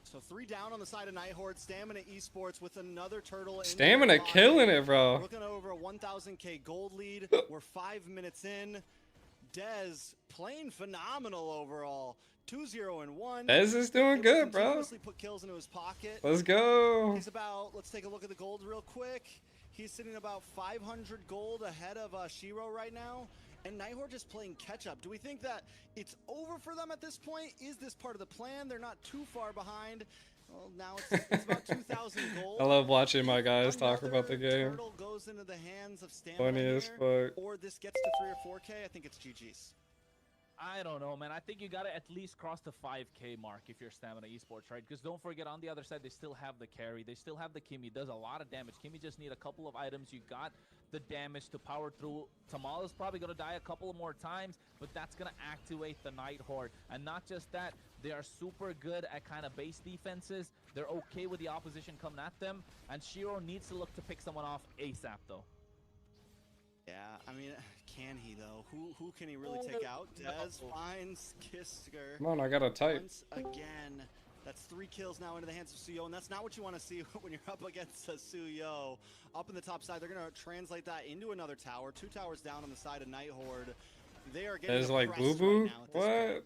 So 3 down on the side of Night Horde. Stamina Esports with another turtle. In Stamina their pocket. killing it, bro. Looking over a 1,000k gold lead. We're 5 minutes in. Dez playing phenomenal overall. 2-0-1. Dez is doing good, bro. Continuously put kills into his pocket. Let's go. He's about, let's take a look at the gold real quick. He's sitting about 500 gold ahead of Shiro right now. And Night Horde just playing catch up. Do we think that it's over for them at this point? Is this part of the plan? They're not too far behind. Well, now it's about 2,000 gold. I love watching my guys talk about the Another game. turtle goes into the hands of Stamina Funny as here, fuck. or this gets to 3 or 4k. I think it's GG's. I don't know, man. I think you got to at least cross the 5K mark if you're Stamina Esports, right? Because don't forget, on the other side, they still have the carry. They still have the Kimmy. Does a lot of damage. Kimmy just need a couple of items. You got the damage to power through. Tamal is probably going to die a couple of more times, but that's going to activate the Night Horde. And not just that, they are super good at kind of base defenses. They're okay with the opposition coming at them. And Shiro needs to look to pick someone off ASAP, though. Yeah, I mean, can he though? Who can he really take out? Dez finds Kisker. Come on, I got a type. Once again, that's 3 kills now into the hands of Suyo, and that's not what you want to see when you're up against a Suyo. Up in the top side, they're going to translate that into another tower. 2 towers down on the side of Night Horde. They are getting There's like oppressed boo boo. right now at this What? point.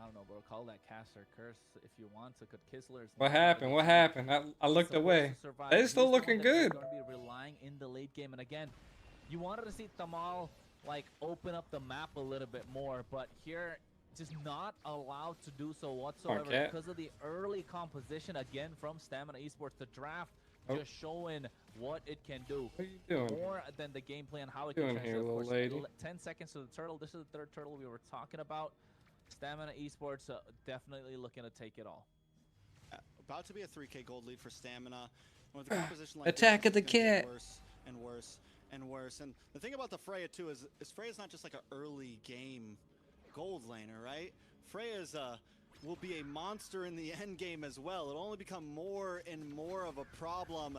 I don't know, bro. Call that caster curse if you want to. Could Kissler's What happened? What happened? I looked away. They're still looking good. Going to be relying in the late game, and again, you wanted to see Tamal like open up the map a little bit more, but here just not allowed to do so whatsoever because of the early composition again from Stamina Esports. The draft just showing what it can do. What are you doing? More than the gameplay and how it Doing can here, translate. Of little course, lady? 10 seconds to the turtle. This is the third turtle we were talking about. Stamina Esports definitely looking to take it all. About to be a 3k gold lead for Stamina. With the composition like Attack this, of the it's gonna get cat. Worse and worse and worse. And the thing about the Freya too is Freya's not just like an early game gold laner, right? Freya's will be a monster in the end game as well. It'll only become more and more of a problem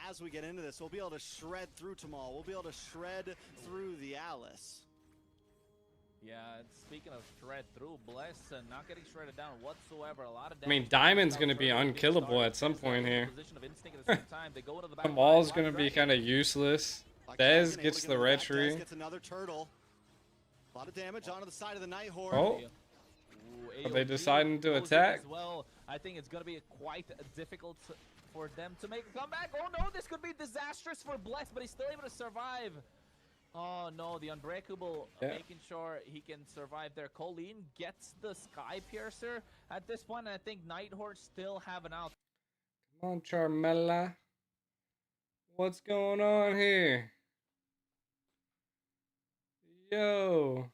as we get into this. We'll be able to shred through Tamal. We'll be able to shred through the Alice. Yeah, and speaking of shred through, Bless not getting shredded down whatsoever. A lot of I mean, damage Diamond's without gonna be turtle being unkillable started. at some Dez point in here. position of instinct at the same time. They go into the back The line. wall's Black gonna be Dragon. kind of useless. Black Dez Dragon able gets to the get red that. tree. Dez gets another turtle. A lot of damage onto the side of the Night Horde. Oh. Ooh, Are they AOG deciding to goes in attack? As well, I think it's going to be quite difficult for them to make a comeback. Oh no, this could be disastrous for Bless, but he's still able to survive. Oh no, the Unbreakable making sure he can survive there. Colleen gets the Sky Piercer at this point, and I think Night Horde still have an out. Come on, Charmella. What's going on here? Yo.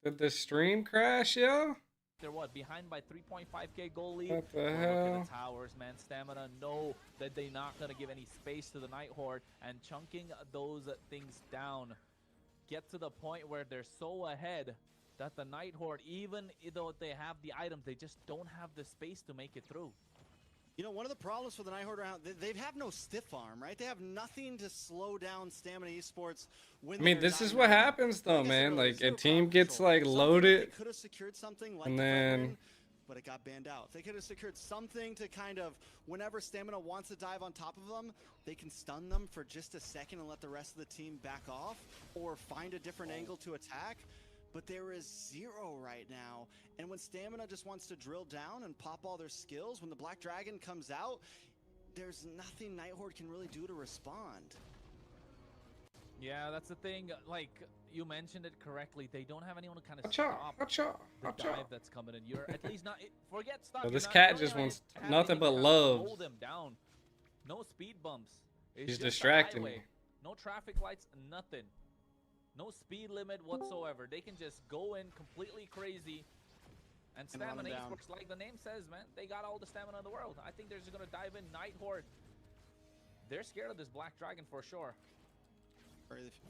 Did the stream crash, yo? They're what, behind by 3.5k goal lead? What the Well, look at hell? the towers, man. Stamina know that they're not going to give any space to the Night Horde, and chunking those things down get to the point where they're so ahead that the Night Horde, even though they have the items, they just don't have the space to make it through. You know, one of the problems for the Night Horde round, they have no stiff arm, right? They have nothing to slow down Stamina Esports when I mean, they're this is diving what on them. happens though, Like I said man. earlier, Like a zero team crowd gets control. like Something loaded, they could have secured something like and the then Fragment, but it got banned out. They could have secured something to kind of, whenever Stamina wants to dive on top of them, they can stun them for just a second and let the rest of the team back off, or find a different angle to attack. But there is zero right now. And when Stamina just wants to drill down and pop all their skills, when the Black Dragon comes out, there's nothing Night Horde can really do to respond. Yeah, that's the thing. Like you mentioned it correctly, they don't have anyone to kind of Acha, stop acha, the acha. dive that's coming in. You're at least not forget stuck. So You're this not- cat you don't just even wants have nothing anything but to kind of love. slow them down. No speed bumps. It's He's just a distracting highway. me. No traffic lights, nothing. No speed limit whatsoever. They can just go in completely crazy. And And run Stamina down. Esports, like the name says, man, they got all the stamina in the world. I think they're just gonna dive in. Night Horde, they're scared of this Black Dragon for sure.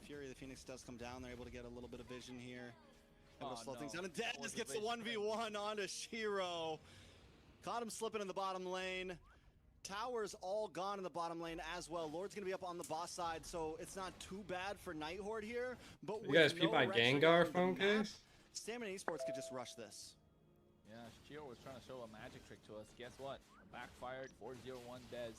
Fury of the Phoenix does come down. They're able to get a little bit of vision here. Able Oh, to slow things no. down. And Dead Force just gets the evasion. 1v1 onto Shiro. Caught him slipping in the bottom lane. Towers all gone in the bottom lane as well. Lord's going to be up on the boss side, so it's not too bad for Night Horde here. But You guys peep my Gengar phone case? Stamina Esports could just rush this. Yeah, Shiro was trying to show a magic trick to us. Guess what? Backfired. 401 Dez.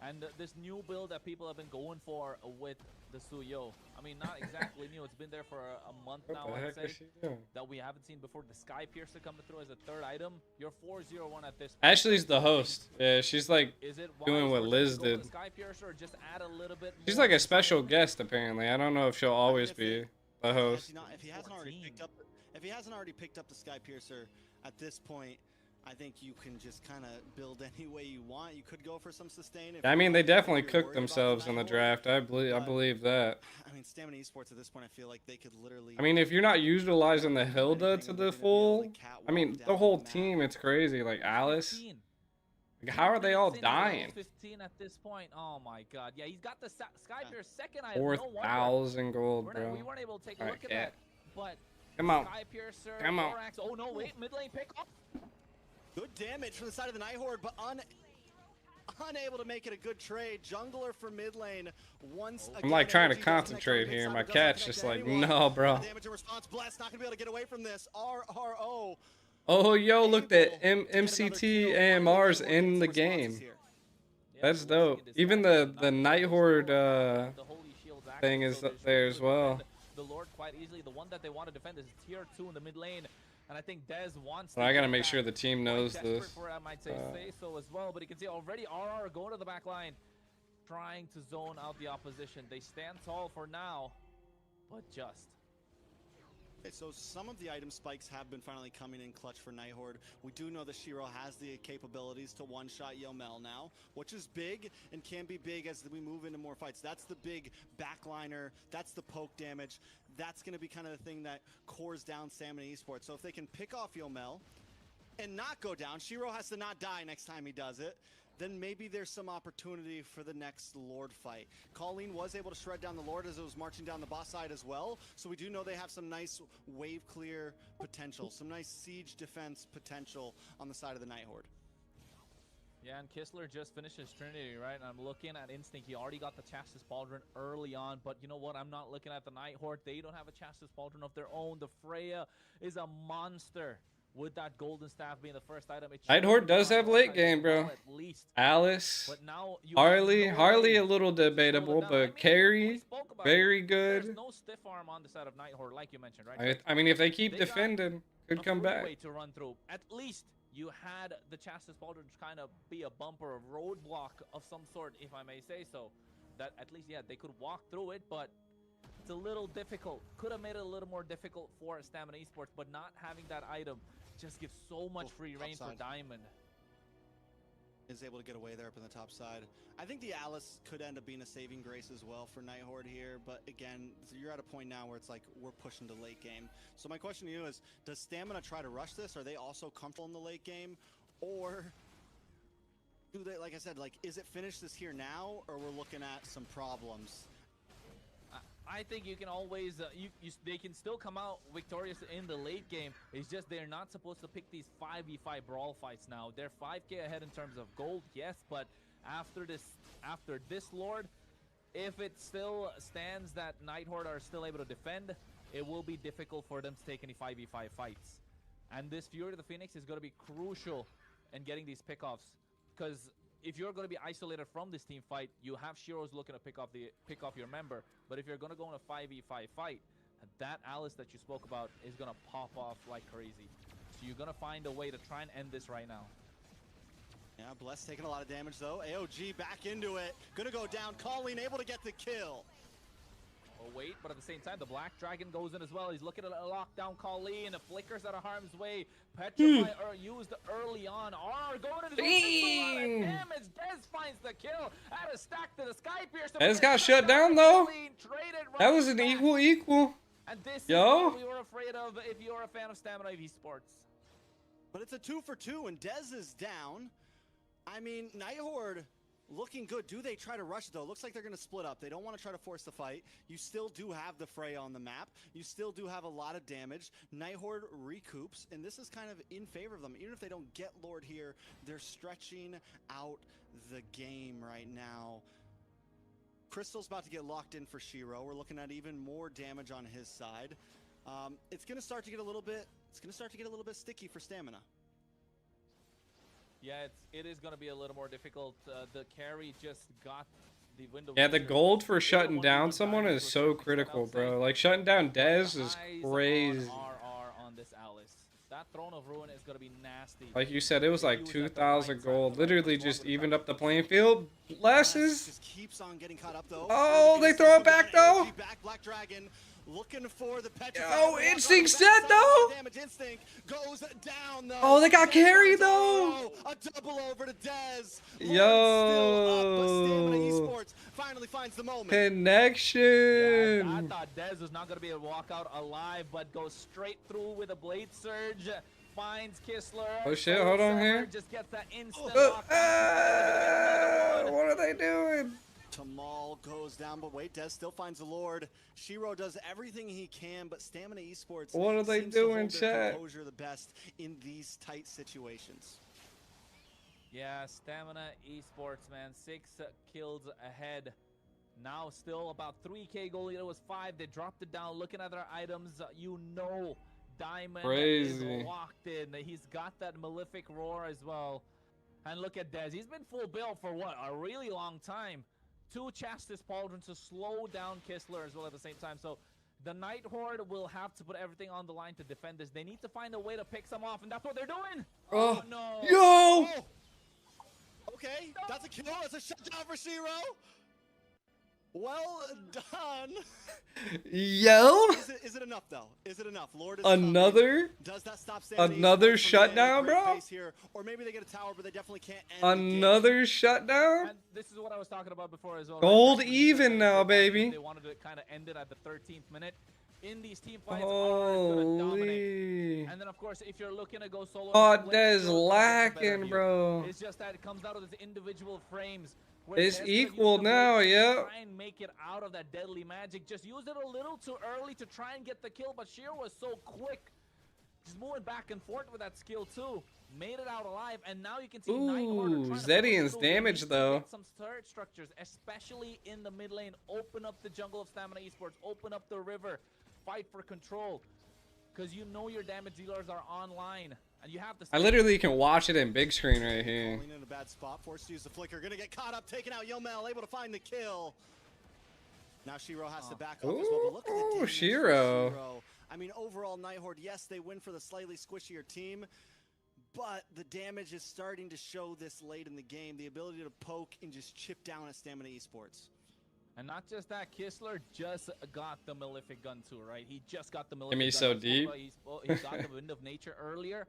And this new build that people have been going for with the Suyo. I mean, not exactly new. It's been there for a month What now, the I'd heck say. is she doing? That we haven't seen before. The Sky Piercer coming through as a third item. You're 401 at this point. Ashley's the host. Yeah, she's like Is it doing wise what for them Liz to go for did. the Sky Piercer or just add a little bit She's more like a to special something? guest apparently. I don't know if she'll always be the host. If he hasn't already 14. picked up, if he hasn't already picked up the Sky Piercer at this point, I think you can just kind of build any way you want. You could go for some sustain. If I mean, they you're definitely worried cooked about themselves in the Night Horde. draft. I believe that. I mean, Stamina Esports at this point, I feel like they could literally. I mean, if you're not utilizing the Hilda to the full, I mean, the whole team, it's crazy. Like Alice, 15. like, how are they all 15 dying? 15 at this point. Oh my god. Yeah, he's got the Sky Piercer second item. 4,000 gold, We bro. weren't able to take a Alright, look at yeah. that. But Come on. Sky Piercer, Come on. Thorax. Oh no, wait, mid lane pick up. Good damage from the side of the Night Horde, but unable to make it a good trade. Jungler for mid lane once again. I'm like trying to Energy doesn't concentrate connect on here. mid My side, doesn't cat's connect just to like, anyone. no, bro. Damage and response. Blast not gonna be able to get away from this. RRO. Oh, yo, look, the able to get another MCT kill. AMR's Night Horde in gets the responses game. here. Yeah, That's so dope. once again, Even Sky the Piercer, Night Horde the Holy Shield's active, thing is so they should there be as able to well. defend the Lord quite easily. The one that they want to defend is tier 2 in the mid lane. And I think Dez wants So to I gotta get make that. sure the team Quite knows desperate this. for it, I might say so as well, but you can see already RR going to the back line, trying to zone out the opposition. They stand tall for now, but just. Okay, so some of the item spikes have been finally coming in clutch for Night Horde. We do know that Shiro has the capabilities to one-shot Yomel now, which is big and can be big as we move into more fights. That's the big backliner. That's the poke damage. That's going to be kind of the thing that cores down Stamina Esports. So if they can pick off Yomel and not go down, Shiro has to not die next time he does it, then maybe there's some opportunity for the next Lord fight. Colleen was able to shred down the Lord as it was marching down the boss side as well, so we do know they have some nice wave clear potential, some nice siege defense potential on the side of the Night Horde. Yeah, and Kistler just finished his Trinity, right? And I'm looking at Instinct. He already got the Chassis Pauldron early on, but you know what? I'm not looking at the Night Horde. They don't have a Chassis Pauldron of their own. The Freya is a monster. With that golden staff being the first item, it Night should Horde be does on have one late side game, as bro. well, at least. Alice, But now you Harley, have no Harley way a little to slow debatable, them down. I but mean, Carrie, we spoke about very it. There's good. no stiff arm on the side of Night Horde, like you mentioned, right? I mean, if they keep They got defending, could a come back. freeway to run through. At least you had the Chassis Pauldron kind of be a bumper, a roadblock of some sort, if I may say so. That at least, yeah, they could walk through it, but it's a little difficult. Could have made it a little more difficult for Stamina Esports, but not having that item just gives so much free reign for upside. Diamond. Is able to get away there up in the top side. I think the Alice could end up being a saving grace as well for Night Horde here, but again, you're at a point now where it's like we're pushing to late game. So my question to you is, does Stamina try to rush this? Are they also comfortable in the late game? Or do they, like I said, like, is it finish this here now, or we're looking at some problems? I I think you can always they can still come out victorious in the late game. It's just they're not supposed to pick these 5v5 brawl fights now. They're 5k ahead in terms of gold, yes, but after this Lord, if it still stands that Night Horde are still able to defend, it will be difficult for them to take any 5v5 fights. And this Fury of the Phoenix is going to be crucial in getting these pickoffs, because if you're going to be isolated from this team fight, you have Shiro's looking to pick off your member. But if you're going to go in a 5v5 fight, that Alice that you spoke about is going to pop off like crazy. So you're going to find a way to try and end this right now. Yeah, Bless taking a lot of damage though. AOG back into it. Gonna go down. Colleen able to get the kill. Oh wait, but at the same time, the Black Dragon goes in as well. He's looking at a lockdown Colleen. The flickers out of harm's way. Petrify are used early on. R going into the damage. Dez finds the kill. Add a stack to the Sky Piercer. Dez got shut down though. That was an back. equal. And this is Yo. what we were afraid of if you're a fan of Stamina Esports. But it's a 2 for 2 and Dez is down. I mean, Night Horde looking good. Do they try to rush it though? Looks like they're going to split up. They don't want to try to force the fight. You still do have the fray on the map. You still do have a lot of damage. Night Horde recoups, and this is kind of in favor of them. Even if they don't get Lord here, they're stretching out the game right now. Crystal's about to get locked in for Shiro. We're looking at even more damage on his side. It's going to start to get a little bit. It's going to start to get a little bit sticky for Stamina. Yeah, it is going to be a little more difficult. The carry just got the window. Yeah, the gold for shutting down someone is so critical, bro. Like, shutting down Dez is crazy. RR on this Alice. That Throne of Ruin is going to be nasty. Like you said, it was like 2,000 gold. Literally just evened up the playing field. Blesses. Just keeps on getting caught up though. Oh, they throw it back though. Back, Black Dragon looking for the Petrify. Oh, Instinct's dead though. Damage. Instinct goes down though. Oh, they got carried though. A double over to Dez. Yo. Stamina Esports finally finds the moment. Connection. Yeah, I thought Dez was not going to be able to walk out alive, but goes straight through with a Blade Surge. Finds Kistler. Oh shit, hold on here. Just gets that instant lockdown. What are they doing? Tamal goes down, but wait, Dez still finds the Lord. Shiro does everything he can, but Stamina Esports What are they seems to doing, hold their chat? composure the best in these tight situations. Yeah, Stamina Esports, man. 6 kills ahead. Now still about 3k gold. It was 5. They dropped it down. Looking at their items, you know Diamond Crazy. is locked in. He's got that Malefic Roar as well. And look at Dez. He's been full build for what? A really long time. 2 Chastis Pauldrons to slow down Kistler as well at the same time. So the Night Horde will have to put everything on the line to defend this. They need to find a way to pick some off, and that's what they're doing. Oh, no. Yo. Oh. Okay, that's a kill. That's a shutdown for Shiro. Well done. Yo. Is it enough though? Is it enough? Lord is Another? coming. Does that stop Stamina Another Esports from shutdown, getting a great bro? pace here? Or maybe they get a tower, but they definitely can't end the game. Another shutdown? And this is what I was talking about before as well. Gold Right? even now, baby. They wanted to kind of end it at the 13th minute. In these team fights, R is gonna dominate. Holy. And then, of course, if you're looking to go solo, Oh, Blade Dez Surge is the better lacking, view. bro. It's just that it comes out of this individual frames. where It's Dez could use equal the now, Blade to yep. Try and make it out of that deadly magic. Just use it a little too early to try and get the kill, but Shiro was so quick. Just moving back and forth with that skill too. Made it out alive, and now you can see Night Horde Ooh, trying to Zedian's push through. They damage, need to though. get some turret structures, especially in the mid lane. Open up the jungle of Stamina Esports. Open up the river. Fight for control, because you know your damage dealers are online, and you have to. I literally can watch it in big screen right here. Falling in a bad spot, forced to use the flicker. Gonna get caught up, taken out. Yomel able to find the kill. Now Shiro has to back off as well. But look at the Ooh, damage for Shiro. Shiro. I mean, overall, Night Horde, yes, they win for the slightly squishier team, but the damage is starting to show this late in the game. The ability to poke and just chip down at Stamina Esports. And not just that, Kistler just got the Malefic Gun too, right? He just got the I Malefic mean, Gun. so I spoke deep. about he got the Wind of Nature earlier.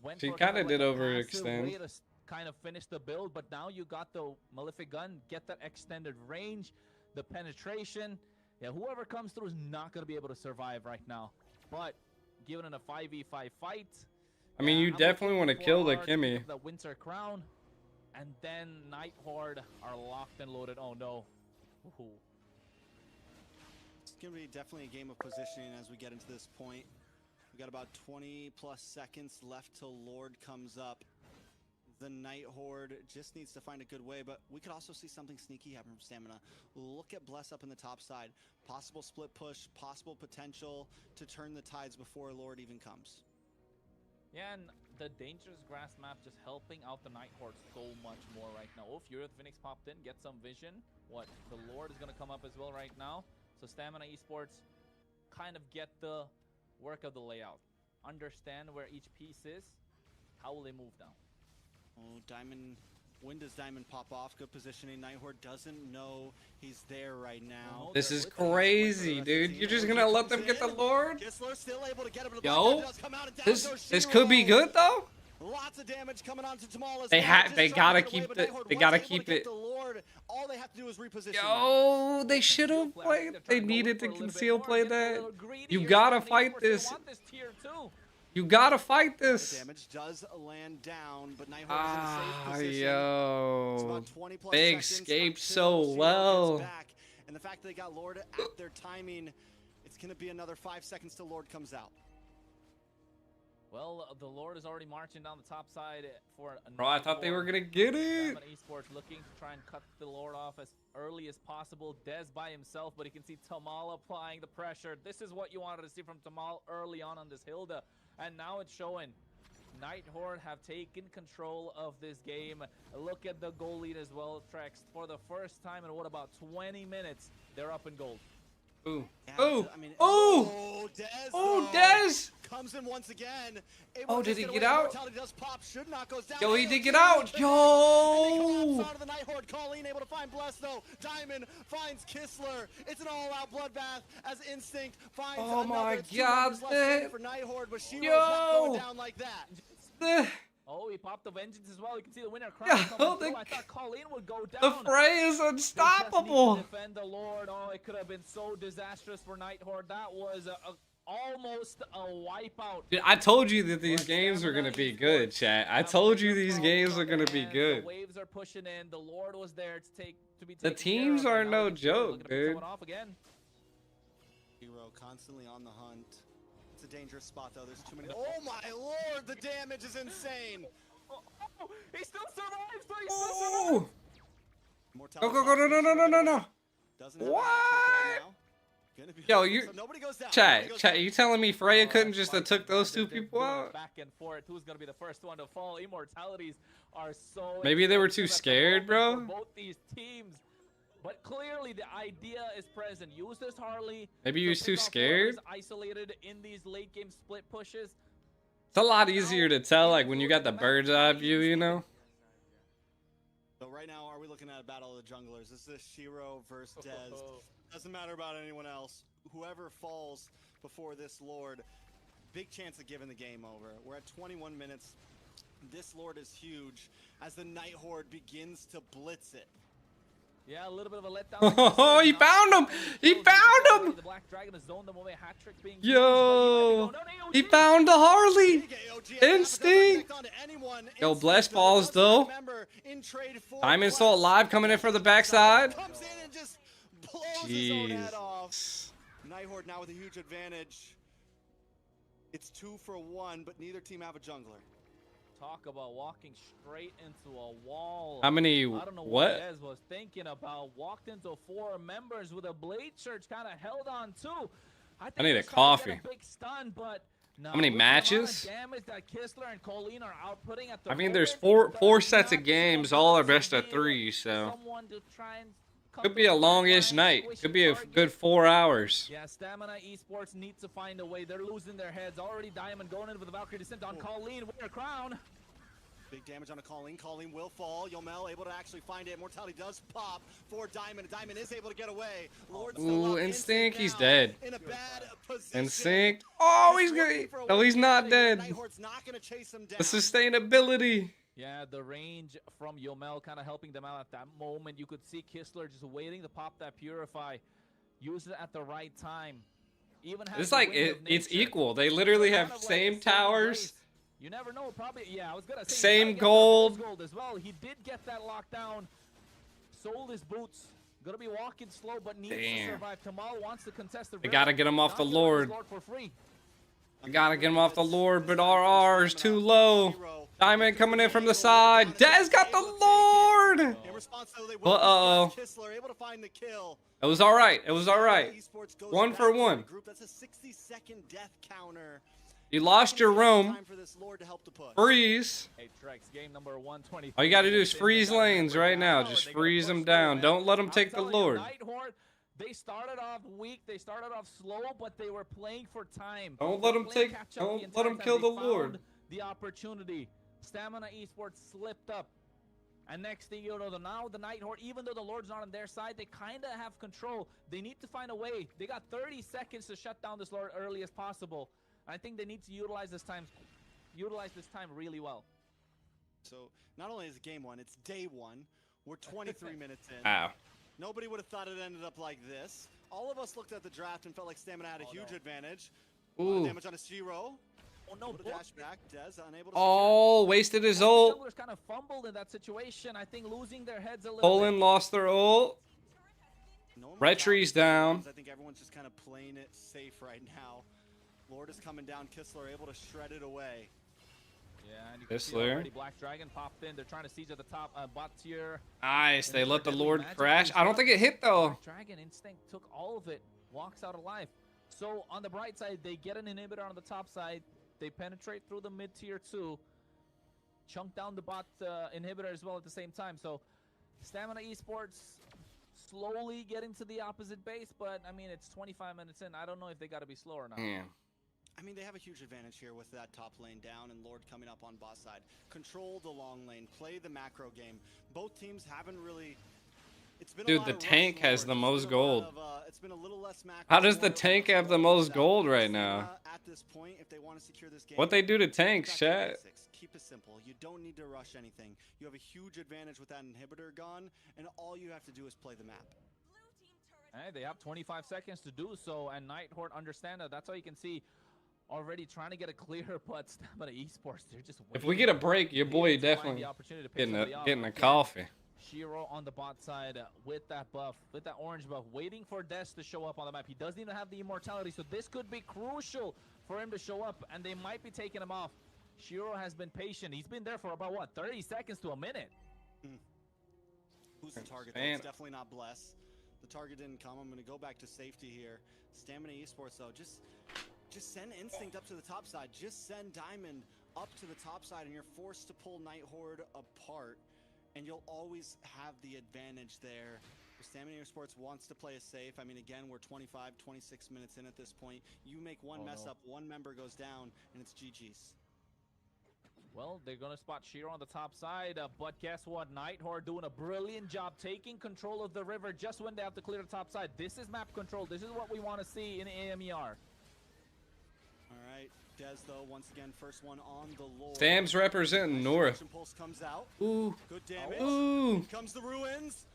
Went She for kinda kind of did like a passive overextend. way to kind of finish the build, but now you got the Malefic Gun, get that extended range, the penetration. Yeah, whoever comes through is not going to be able to survive right now. But given in a 5v5 fight, I mean, you I'm definitely looking want to for kill the Horde to Kimmy. get the Winter Crown, and then Night Horde are locked and loaded. Oh no. Ooh. going to be definitely a game of positioning as we get into this point. We got about 20 plus seconds left till Lord comes up. The Night Horde just needs to find a good way, but we could also see something sneaky happen from Stamina. Look at Bless up in the top side. Possible split push, possible potential to turn the tides before Lord even comes. Yeah, and the dangerous grass map just helping out the Night Horde so much more right now. Oh, Fury with Phoenix popped in, get some vision. What, the Lord is going to come up as well right now. So Stamina Esports kind of get the work of the layout. Understand where each piece is. How will they move now? Oh, Diamond. When does Diamond pop off? Good positioning. Night Horde doesn't know he's there right now. This is crazy, dude. You're just gonna let them get the Lord? Kistler still able to get him, but Yo, does come out and down this goes this could be Shiro. good though. Lots of damage coming onto Tamal as They well. had Just they trying to gotta get away, keep but the Night Horde they was gotta able to keep get it. the Lord. All they have to do is reposition. Yo, they should have played. They needed to conceal play that. You gotta fight this. You gotta fight this. Damage does land down, but Night Horde is in a safe position. It's Yo, about 20 plus they seconds escaped until so Shiro well. gets back. And the fact that they got Lord at their timing, it's going to be another 5 seconds till Lord comes out. Well, the Lord is already marching down the top side for a Bro, I thought they were gonna get it. Stamina Esports looking to try and cut the Lord off as early as possible. Dez by himself, but you can see Tamal applying the pressure. This is what you wanted to see from Tamal early on this Hilda. And now it's showing. Night Horde have taken control of this game. Look at the goal lead as well, Trex. For the first time in what, about 20 minutes, they're up in gold. Ooh. Yeah, Ooh. I mean, Ooh. Dez, Oh, though, Dez. comes in once again. Oh, did he get out? Does pop, should not goes down. Yo, he did get AOG out. with the Yo. and they collapse onto the Night Horde. Colleen able to find Bless though. Diamond finds Kistler. It's an all-out bloodbath as Instinct finds Oh my another 2 God, members left standing for Night Horde, but Shiro's Yo. not going down like that. Oh, he popped the Vengeance as well. You can see the winner crown Yeah, coming the- through. I thought Colleen would go down. The fray is They just need unstoppable. to defend the Lord. Oh, it could have been so disastrous for Night Horde. That was almost a wipeout. Dude, I told you that these games were gonna be good, chat. I told you these games are gonna be good. The waves are pushing in. The Lord was there to be The taken teams care of, are and now no we can see they're joke, looking to pick dude. someone off again. Shiro constantly on the hunt. It's a dangerous spot though. There's too many. Oh my lord, the damage is insane. Oh, he still survives. But he still Oh. Mortality Go, no. Doesn't have What? right now. Gonna be- Yo, you- so nobody goes down. Chat, Nobody goes chat, down. you telling me Freya couldn't just have took those two They're people doing out? Back and forth. Who's gonna be the first one to fall? Immortalities are so. Maybe they were too expensive at the scared, moment bro. for both these teams. But clearly the idea is present. Use this Harley. Maybe he to was pick too off scared. whoever's isolated in these late game split pushes. It's a lot easier to tell, like, when you got the bird's eye view, you know? So right now, are we looking at a battle of the junglers? This is Shiro versus Dez. Doesn't matter about anyone else. Whoever falls before this Lord, big chance of giving the game over. We're at 21 minutes. This Lord is huge as the Night Horde begins to blitz it. Yeah, a little bit of a letdown. Oh, he found him! He found him! The Black Dragon has zoned them away. Hat trick being Yo, used, he found the Harley! Big AOG attack, but Instinct! doesn't connect onto anyone. Yo, Instinct, Bless though, falls, does though. remember, in trade for Diamond Bless. Soul live coming in for the backside. Comes in and just blows his own head off. Night Horde now with a huge advantage. It's 2 for 1, but neither team have a jungler. Talk about walking straight into a wall. How many, I don't know what? Dez was thinking about. Walked into 4 members with a blade church, kind of held on too. think I need he a was trying to get coffee. a big stun, but no, How many with the amount of matches? damage that Kistler and Colleen are outputting at the I mean, there's moment, four does sets of not games, seem all are to best of be 3, so someone to try and come could to be a the longish line, night. squish Could be a target. good 4 hours. Yeah, Stamina Esports need to find a way. They're losing their heads. Already Diamond going in with the Valkyrie Descent on Colleen. Winner crown. Big damage on a Colleen. Colleen will fall. Yomel able to actually find it. Mortality does pop for Diamond. Diamond is able to get away. Lord's still Ooh, up. Instinct, he's now dead. In a bad position. Instinct. Oh, Just he's looking for gonna. a No, way he's to not get out of here. dead. Nighthorde's not gonna chase him down. The sustainability. Yeah, the range from Yomel kind of helping them out at that moment. You could see Kistler just waiting to pop that Purify. Use it at the right time. Even has It's the like Wind of it's Nature. equal. They literally Kind have of like a same saving towers. grace. You never know. Probably, yeah. I was gonna say Same he might get that gold. rose gold as well. He did get that lockdown. Sold his boots. Gonna be walking slow, but needs to Damn. survive. Tamal wants to contest the They river. gotta get him off the Not gonna let his Lord. for free. I gotta get him off the Lord, but RR's too low. Diamond coming in from the side. Dez got the Lord. In response, though, they will Uh-oh. Kistler able to find the kill. It was all right. It was all right. Esports goes 1 back for to the 1. group. That's a 60-second death counter. You lost your roam. Time for this Lord to help to push. Freeze. Hey, Trex, game number 120. All you gotta do is freeze lanes right now. Just freeze them down. Don't let them take the Lord. Night Horde, they started off weak. They started off slow, but they were playing for time. Don't They let were 'em playing take- catch up don't the let 'em entire kill time. the They Lord. found the opportunity. Stamina Esports slipped up. And next thing you know, now the Night Horde, even though the Lord's not on their side, they kind of have control. They need to find a way. They got 30 seconds to shut down this Lord early as possible. I think they need to utilize this time really well. So not only is it game 1, it's day 1. We're 23 minutes in. Ow. Nobody would have thought it ended up like this. All of us looked at the draft and felt like Stamina had a Oh, huge no. advantage. A lot of Ooh. damage on a zero. Oh no, Able to dash back. Dez unable to Oh, wasted his the ult. junglers kind of fumbled in that situation. I think losing their heads a little Poland bit. lost their ult. secure. No Red mortality tree's for the down. Lions. I think everyone's just kind of playing it safe right now. Lord is coming down. Kistler able to shred it away. Yeah, and you can see Kistler. already Black Dragon popped in. They're trying to siege at the top bot tier. Nice. They let the Deadly Lord Magic crash. comes I don't up. think it hit though. Black Dragon Instinct took all of it. Walks out alive. So on the bright side, they get an inhibitor on the top side. They penetrate through the mid tier too. Chunk down the bot inhibitor as well at the same time. So Stamina Esports slowly getting to the opposite base, but I mean it's 25 minutes in. I don't know if they got to be slow or not. Yeah. I mean, they have a huge advantage here with that top lane down and Lord coming up on bot side. Control the long lane, play the macro game. Both teams haven't really. It's been a Dude, lot the of rush tank has Lord. the It's most been a lot gold. of, it's been a little less macro. How does the more tank rush have the Lord. most So, gold right now? At this point, if they want to secure this game, What they do to go tanks, back to chat? basics. Keep it simple. You don't need to rush anything. You have a huge advantage with that inhibitor gone, and all you have to do is play the map. Hey, they have 25 seconds to do so, and Night Horde understand that. That's how you can see already trying to get a clear, but Stamina Esports, they're just If we waiting. get a break, your boy Waiting to find definitely the opportunity to pick getting somebody a off. getting a Again, coffee. Shiro on the bot side with that buff, with that orange buff, waiting for Des to show up on the map. He doesn't even have the immortality, so this could be crucial for him to show up, and they might be taking him off. Shiro has been patient. He's been there for about, what, 30 seconds to a minute? Who's the target? though? Man. It's definitely not Bless. The target didn't come. I'm going to go back to safety here. Stamina Esports, though, just send Instinct up to the top side. Just send Diamond up to the top side, and you're forced to pull Night Horde apart, and you'll always have the advantage there. Stamina Esports wants to play it safe. I mean, again, we're 25, 26 minutes in at this point. You make one mess up, one member goes down, and it's GG's. Well, they're going to spot Shiro on the top side, but guess what? Night Horde doing a brilliant job taking control of the river just when they have to clear the top side. This is map control. This is what we want to see in AMER. All right, Dez, though, once again, first one on the Lord. Sam's representing North. Destruction Pulse comes out. Ooh. Good damage. Ooh. Here comes the ruins.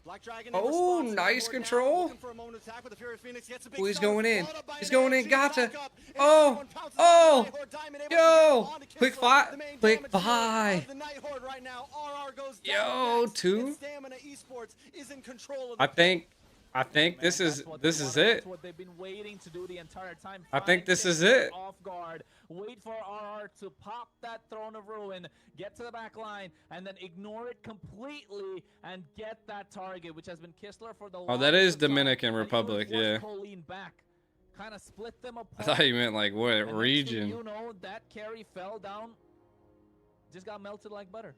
Black Dragon. in Oh, response. nice Night Horde control. Now, looking for a moment of attack, but the Furious Phoenix gets a big Oh, he's shot. going in. Followed up by He's an going in. energy Gotcha. backup, and Oh. everyone pounces Oh. on Night Horde. Diamond able to Yo. get onto Quick Kistler. fight. The main Quick damage dealer buy. of the Night Horde right now. RR goes down Yo, next, two. and Stamina Esports is in control of the I think Man, this is that's what they this is wanted. it. That's what they've been waiting to do the entire time. I think Find this is Kistler it. Off guard. Wait for RR to pop that Throne of Ruin, get to the back line, and then ignore it completely and get that target, which has been Kistler for the Oh, that is longest time, Dominican and it Republic, forced yeah. Colleen back. Kind of split them I apart. thought you meant like what And next thing region. You know, that carry fell down, just got melted like butter.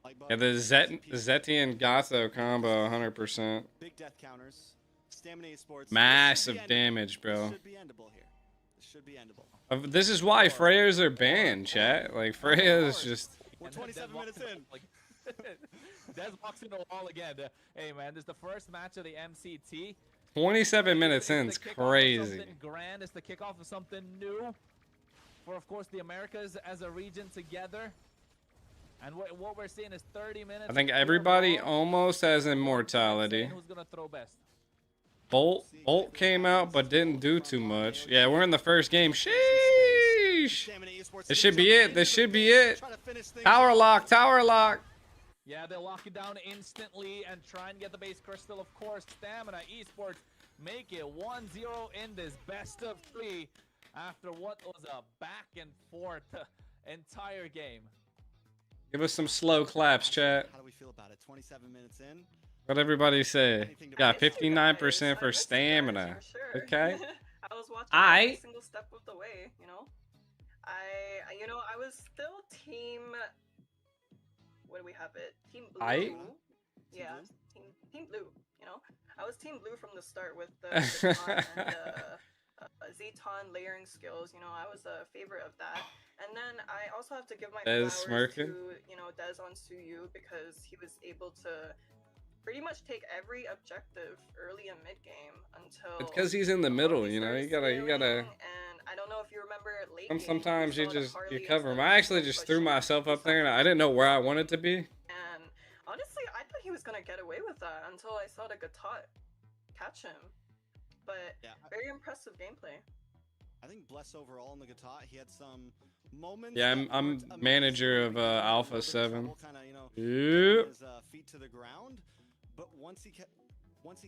Like Yeah, the Zetian Gato combo, 100%. big death counters. Stamina Esports. Massive This should be endable. damage, bro. This should be endable here. This should be endable. This is why Freyas are banned, chat. Like Freya is just. We're And then 27 Des walks minutes in. Like, Des walks into the wall again. Hey man, this is the first match of the MCT. 27 minutes It's in the is kickoff of crazy. something grand. It's the kickoff of something new for, of course, the Americas as a region together. And what we're seeing is 30 minutes. I think of pure everybody brawl. almost has immortality. Who's gonna throw best? Bolt came out but didn't do too much. Yeah, we're in the first game. Sheesh. Stamina Esports This should be gets it. up This into should the be base, it. trying to finish things Tower off. lock. Tower lock. Yeah, they lock it down instantly and try and get the base crystal. Of course, Stamina Esports make it 1-0 in this best of 3 after what was a back and forth entire game. Give us some slow claps, chat. How do we feel about it? 27 minutes in. What everybody say? Anything to Got I missed you 59% guys. for I missed you guys, stamina. for sure. Okay. I was watching I- every single step of the way, you know. I was still team. What do we have it? Team blue. Yeah, Blue? team blue. You know, I was team blue from the start with the Zeton and Zeton layering skills. You know, I was a favorite of that. And then I also have to give my Dez flowers smirking. to Dez on Suyu because he was able to pretty much take every objective early and mid game until. It's because he's in the middle, you know. You gotta. And I don't know if you remember late game, Sometimes we you saw the just Harley you cover him. instead I of actually Smoke just threw pushing. myself We up saw there, and him I didn't know where I wanted to be. and honestly, I thought he was gonna get away with that until I saw the Gatot catch him. But Yeah, very impressive gameplay. I think Bless overall in the Gatot, he had some moments. Yeah, that I'm weren't amazing, manager where of he got in a little Alpha bit of 7. trouble, kinda, you know, Yep. getting his feet to the ground. But once he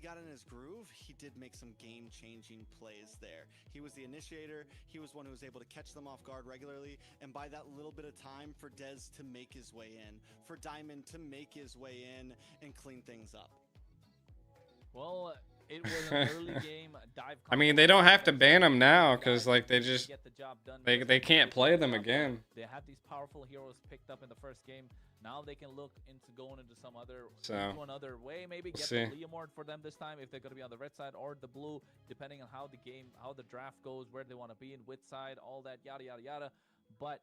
got in his groove, he did make some game-changing plays there. He was the initiator. He was one who was able to catch them off guard regularly. And by that little bit of time for Dez to make his way in, for Diamond to make his way in and clean things up. Well, it was an early game dive. I mean, they don't have to ban him now because like they just get the job done. they can't play them again. They had these powerful heroes picked up in the first game. Now they can look into going into some other So, into another way. Maybe get see. the Leomord for them this time if they're going to be on the red side or the blue, depending on how the draft goes, where they want to be in which side, all that yada yada yada. But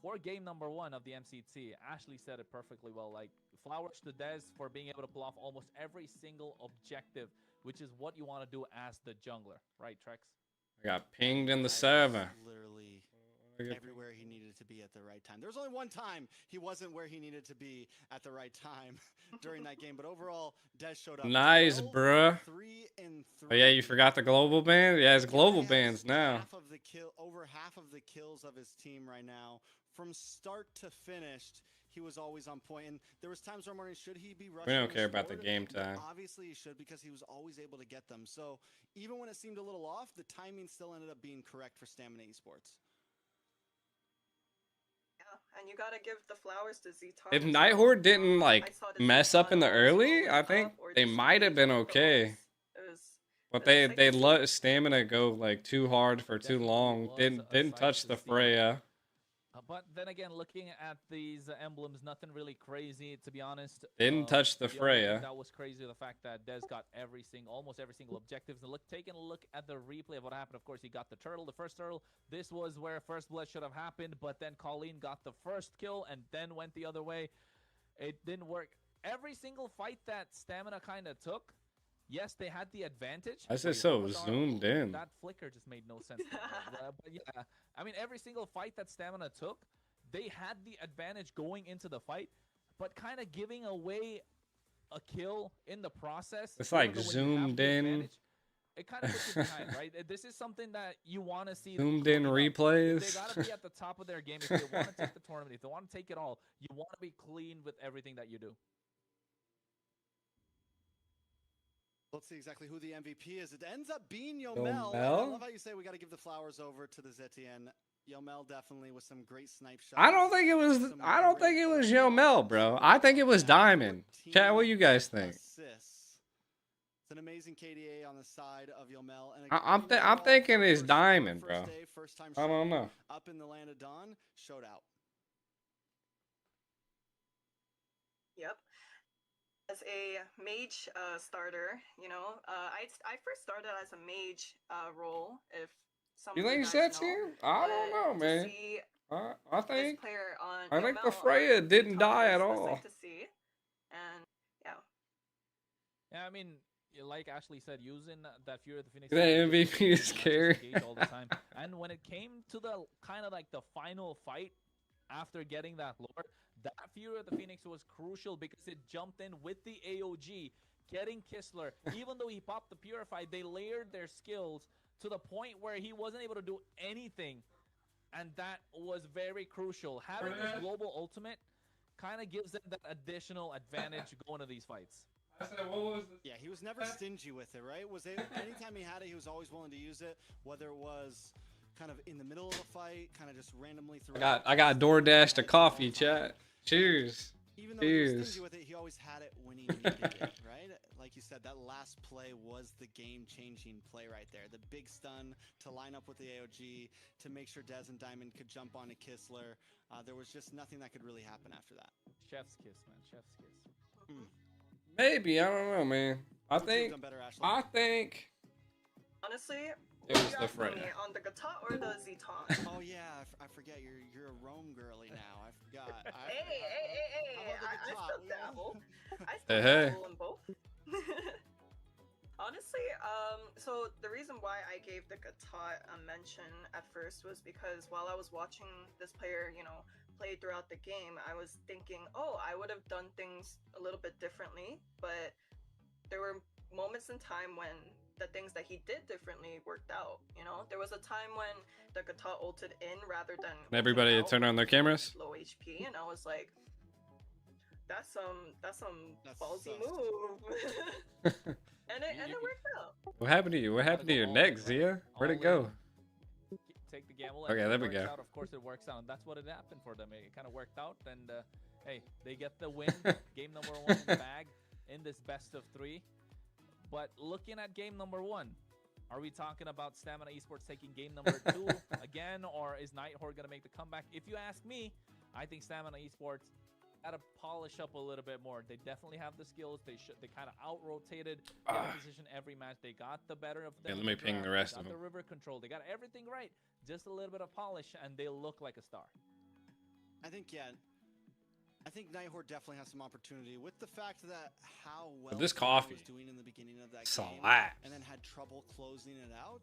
for game number 1 of the MCT, Ashley said it perfectly well. Like, flowers to Dez for being able to pull off almost every single objective, which is what you want to do as the jungler, right, Trex? I got pinged in the Guy was server. Literally everywhere he needed to be at the right time. There was only one time he wasn't where he needed to be at the right time during that game, but overall, Dez showed up. Nice, 12, bruh. 3 and 3. Oh yeah, you forgot the global ban? Yeah, it's global He has bans now. Over half of the kills of his team right now. From start to finish, he was always on point. And there was times where I'm wondering, should he be rushing? We don't the care about the sword? game But time. obviously he should, because he was always able to get them. So even when it seemed a little off, the timing still ended up being correct for Stamina Esports. Yeah, and you gotta give the flowers to Zeton. If as Night well. Horde didn't I like saw the mess up Zeton in the always early, going I think up or they just might have been engaging with okay. ults. It was But it was they sight to let stamina go like too hard for too Definitely long. was Didn't a didn't sight touch to the see. Freya. But then again, looking at these emblems, nothing really crazy, to be honest. Didn't touch the only thing Freya. that was crazy, the fact that Dez got almost every single objectives. And taking a look at the replay of what happened, of course, he got the turtle, the first turtle. This was where first blood should have happened, but then Colleen got the first kill and then went the other way. It didn't work. Every single fight that Stamina kind of took, yes, they had the advantage. I said Wait, so what was our- zoomed in. That flicker just made no sense. But yeah, I mean, every single fight that Stamina took, they had the advantage going into the fight, but kind of giving away a kill in the process. It's even like though when you have zoomed the in. advantage, it kind of puts you behind, right? This is something that you want to see. Zoomed in clean up. replays. They got to be at the top of their game if they want to take the tournament. If they want to take it all, you want to be clean with everything that you do. Let's see exactly who the MVP is. It ends up being Yomel. And I Yomel? love how you say we got to give the flowers over to the Zetian. Yomel definitely with some great snipe shots. I don't think it was Yomel, bro. I think it was Diamond. Chat, what you guys think? Assists. It's an amazing KDA on the side of Yomel. And I'm overall, thinking it's first- Diamond, first bro. day, first time I don't showing know. Up in the land of Dawn, showed out. Yep. As a mage starter, I first started as a mage role. If some You of think guys that's know. him? I don't But know, to man. see I this think player on I think the Yomel Freya on didn't Zeton die is at a all. sight to see. And yeah. Yeah, I mean, like Ashley said, using that Fury of the Phoenix. That MVP is not just scary. engage all the time. And when it came to the kind of like the final fight after getting that lord, that Fury of the Phoenix was crucial because it jumped in with the AOG, getting Kistler. Even though he popped the Purify, they layered their skills to the point where he wasn't able to do anything. And that was very crucial. Having this global ultimate kind of gives them that additional advantage going to these fights. I said, what was this? Yeah, he was never stingy with it, right? Anytime he had it, he was always willing to use it, whether it was kind of in the middle of a fight, kind of just randomly through. I got DoorDash to coffee, chat. Cheers. Even though he was Cheers. stingy with it, he always had it when he needed it, right? Like you said, that last play was the game-changing play right there. The big stun to line up with the AOG to make sure Dez and Diamond could jump onto Kistler. There was just nothing that could really happen after that. Chef's kiss, man. Chef's kiss. Maybe, I don't know, man. I Who could've think done better, Ashley? Honestly, It was you the asking Freya. me on the guitar or the Zeton? Oh yeah, I forget you're a Rome girly now. I forgot. Hey! How about the I guitar? still dabble. I Hey, still hey. dabble in both. Honestly, so the reason why I gave the guitar a mention at first was because while I was watching this player, play throughout the game, I was thinking, oh, I would have done things a little bit differently, but there were moments in time when the things that he did differently worked out. There was a time when the guitar ulted in rather than everybody ulting had out turned on their with cameras. low HP, and I was like, that's some That's ballsy sus. move. and it worked out. What happened to you? What happened to your neck, Zia? Where'd it go? Take the gamble. Okay, and if there it we works go. Out, of course, it works out, and that's what it happened for them. It kind of worked out, and hey, they get the win. Game number 1 in the bag in this best of 3. But looking at game number 1, are we talking about Stamina Esports taking game number 2 again, or is Nighthorde gonna make the comeback? If you ask me, I think Stamina Esports gotta polish up a little bit more. They definitely have the skills. They kind of out-rotated the opposition every match. They got the better of them. Yeah, let in me the ping draft. the rest They of got them. the river control. They got everything right. Just a little bit of polish, and they look like a star. I think Nighthorde definitely has some opportunity with the fact that how well this Stamina coffee was doing in the beginning of that slaps. game, and then had trouble closing it out.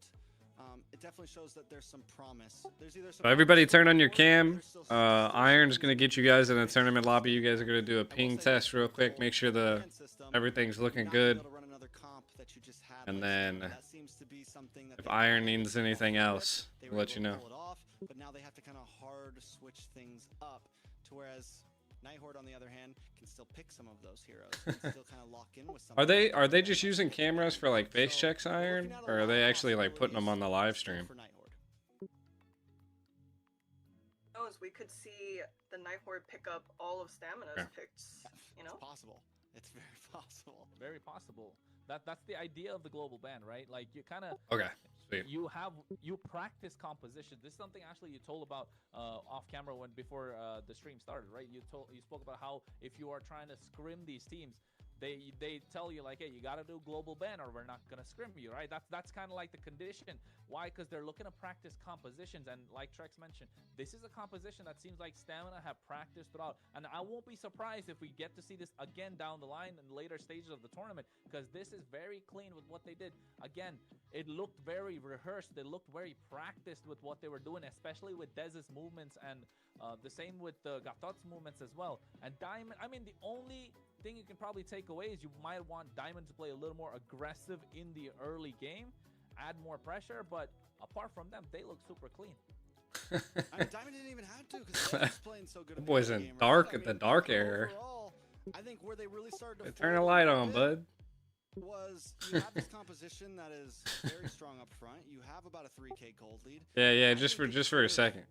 It definitely shows that there's some promise. There's either some So everybody promise turn on your or cam. there's still some Iron's things gonna that get you can guys in a fix tournament it. lobby. You guys are gonna do a I will ping say test this, real with quick. whole Make sure the command system, everything's looking not gonna be good. able to run another comp that you just had And like then Stamina. That seems to be something that if they Iron wanted needs off anything the rip. else, They we'll were let able you to know. pull it off, but now they have to kind of hard switch things up to whereas Nighthorde, on the other hand, can still pick some of those heroes and still kind of lock in with some. Are they just using cameras for like face checks, So, we're Iron, looking at a or are lot they of actually like putting them on the live possibilities stream? still for Nighthorde. Knows we could see the Nighthorde pick up all of Stamina's Yeah. picks. It's possible. It's very possible. Very possible. That's the idea of the global ban, right? Like you kind of Okay, sweet. you practice composition. This is something actually you told about off camera before the stream started, right? You spoke about how if you are trying to scrim these teams, they tell you like, hey, you got to do global ban or we're not gonna scrim you, right? That's kind of like the condition. Why? Because they're looking to practice compositions, and like Trex mentioned, this is a composition that seems like Stamina have practiced throughout, and I won't be surprised if we get to see this again down the line in later stages of the tournament, because this is very clean with what they did. Again, it looked very rehearsed. They looked very practiced with what they were doing, especially with Dez's movements, and the same with Gatot's movements as well. And Diamond, I mean, the only thing you can probably take away is you might want Diamond to play a little more aggressive in the early game, add more pressure, but apart from them, they look super clean. I mean, Diamond didn't even have to because Dez was playing so good. The at boy's the in game, dark right? at the dark but era. overall, I think where they really started to Turn a fold light little on, bit bud. was you have this composition that is very strong up front. You have about a 3K gold lead. Yeah, I just think for they a could've second.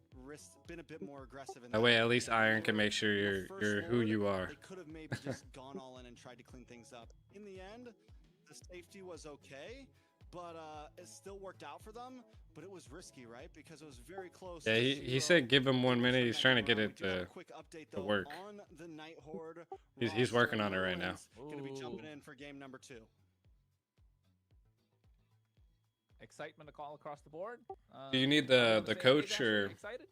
Been a bit more aggressive in That way, at game. least Yeah, Iron they can were- make sure in the you're first who Horde, you are. They could have maybe just gone all in and tried to clean things up. In the end, the safety was okay, but it still worked out for them. But it was risky, right? Because it was very close. Yeah, to he 0. said give him 1 It was minute. the He's next trying to get round. it We do have a to. quick update, to though, work. on the Nighthorde He's roster. working on it right now. Merlin's gonna be jumping Ooh. in for game number 2. Excitement to call across the board. Do you need are you on the same coach page, Ashley? or Excited?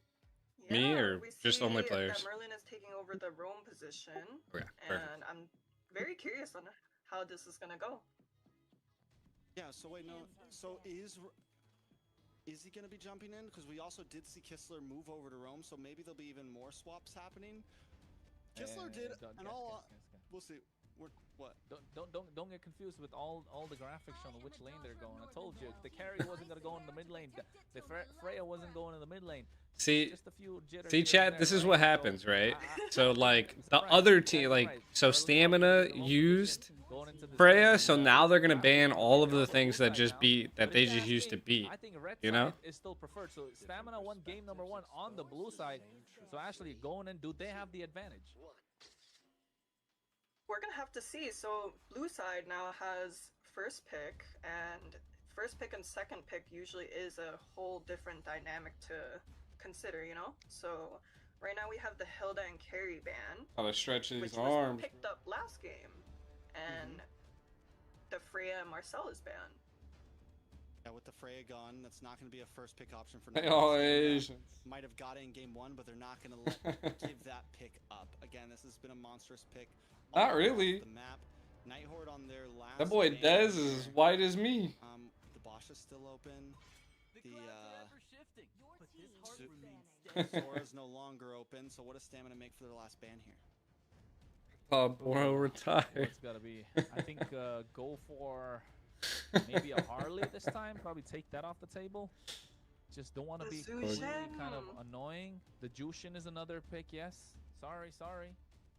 Me or we just see only players? That Merlin is taking over the roam position, Okay, perfect. and I'm very curious on how this is gonna go. Yeah. So wait, no. So is he gonna be jumping in? Because we also did see Kistler move over to Rome, so maybe there'll be even more swaps happening. Kistler did, and all. We'll see. What? Don't get confused with all the graphics showing which lane they're going. I told you the carry wasn't gonna go in the mid lane. The Freya wasn't going in the mid lane. See, Just a few jitters see, here and chat. there, This is right? what So, happens, right? I- So like He's the right. other That's team, like right. so Early Stamina game, the long used position going into this Freya, game, so and, now they're gonna Rapid ban is all of picking the up on things blue that side just now. beat But that they if you just ask used to me, beat. I think red You know? side is still preferred. So Stamina won game number 1 on the blue side. So actually going in, do they have the advantage? We're gonna have to see. So blue side now has first pick, and first pick and second pick usually is a whole different dynamic to consider, you know? So right now we have the Hilda and carry ban, Gotta stretch which his was arms. picked up last game, and the Freya and Marcellus ban. Yeah, with the Freya gone, that's not going to be a first pick option for They Nighthorse. all They, Asians. might have got it in game 1, but they're not going to give that pick up. Again, this has been a monstrous pick. all Not across really. The map. Nighthorde on their last. That boy ban Dez here. is white as me. The Bosch is still open. Your team Zora's no longer open. So what does Stamina make for their last ban here? Boro retired. It's gotta be. I think go for maybe a Harley this time. Probably take that off the table. Just don't want to The be Zushin. kind of annoying. The Jushin is another pick. Yes. Sorry.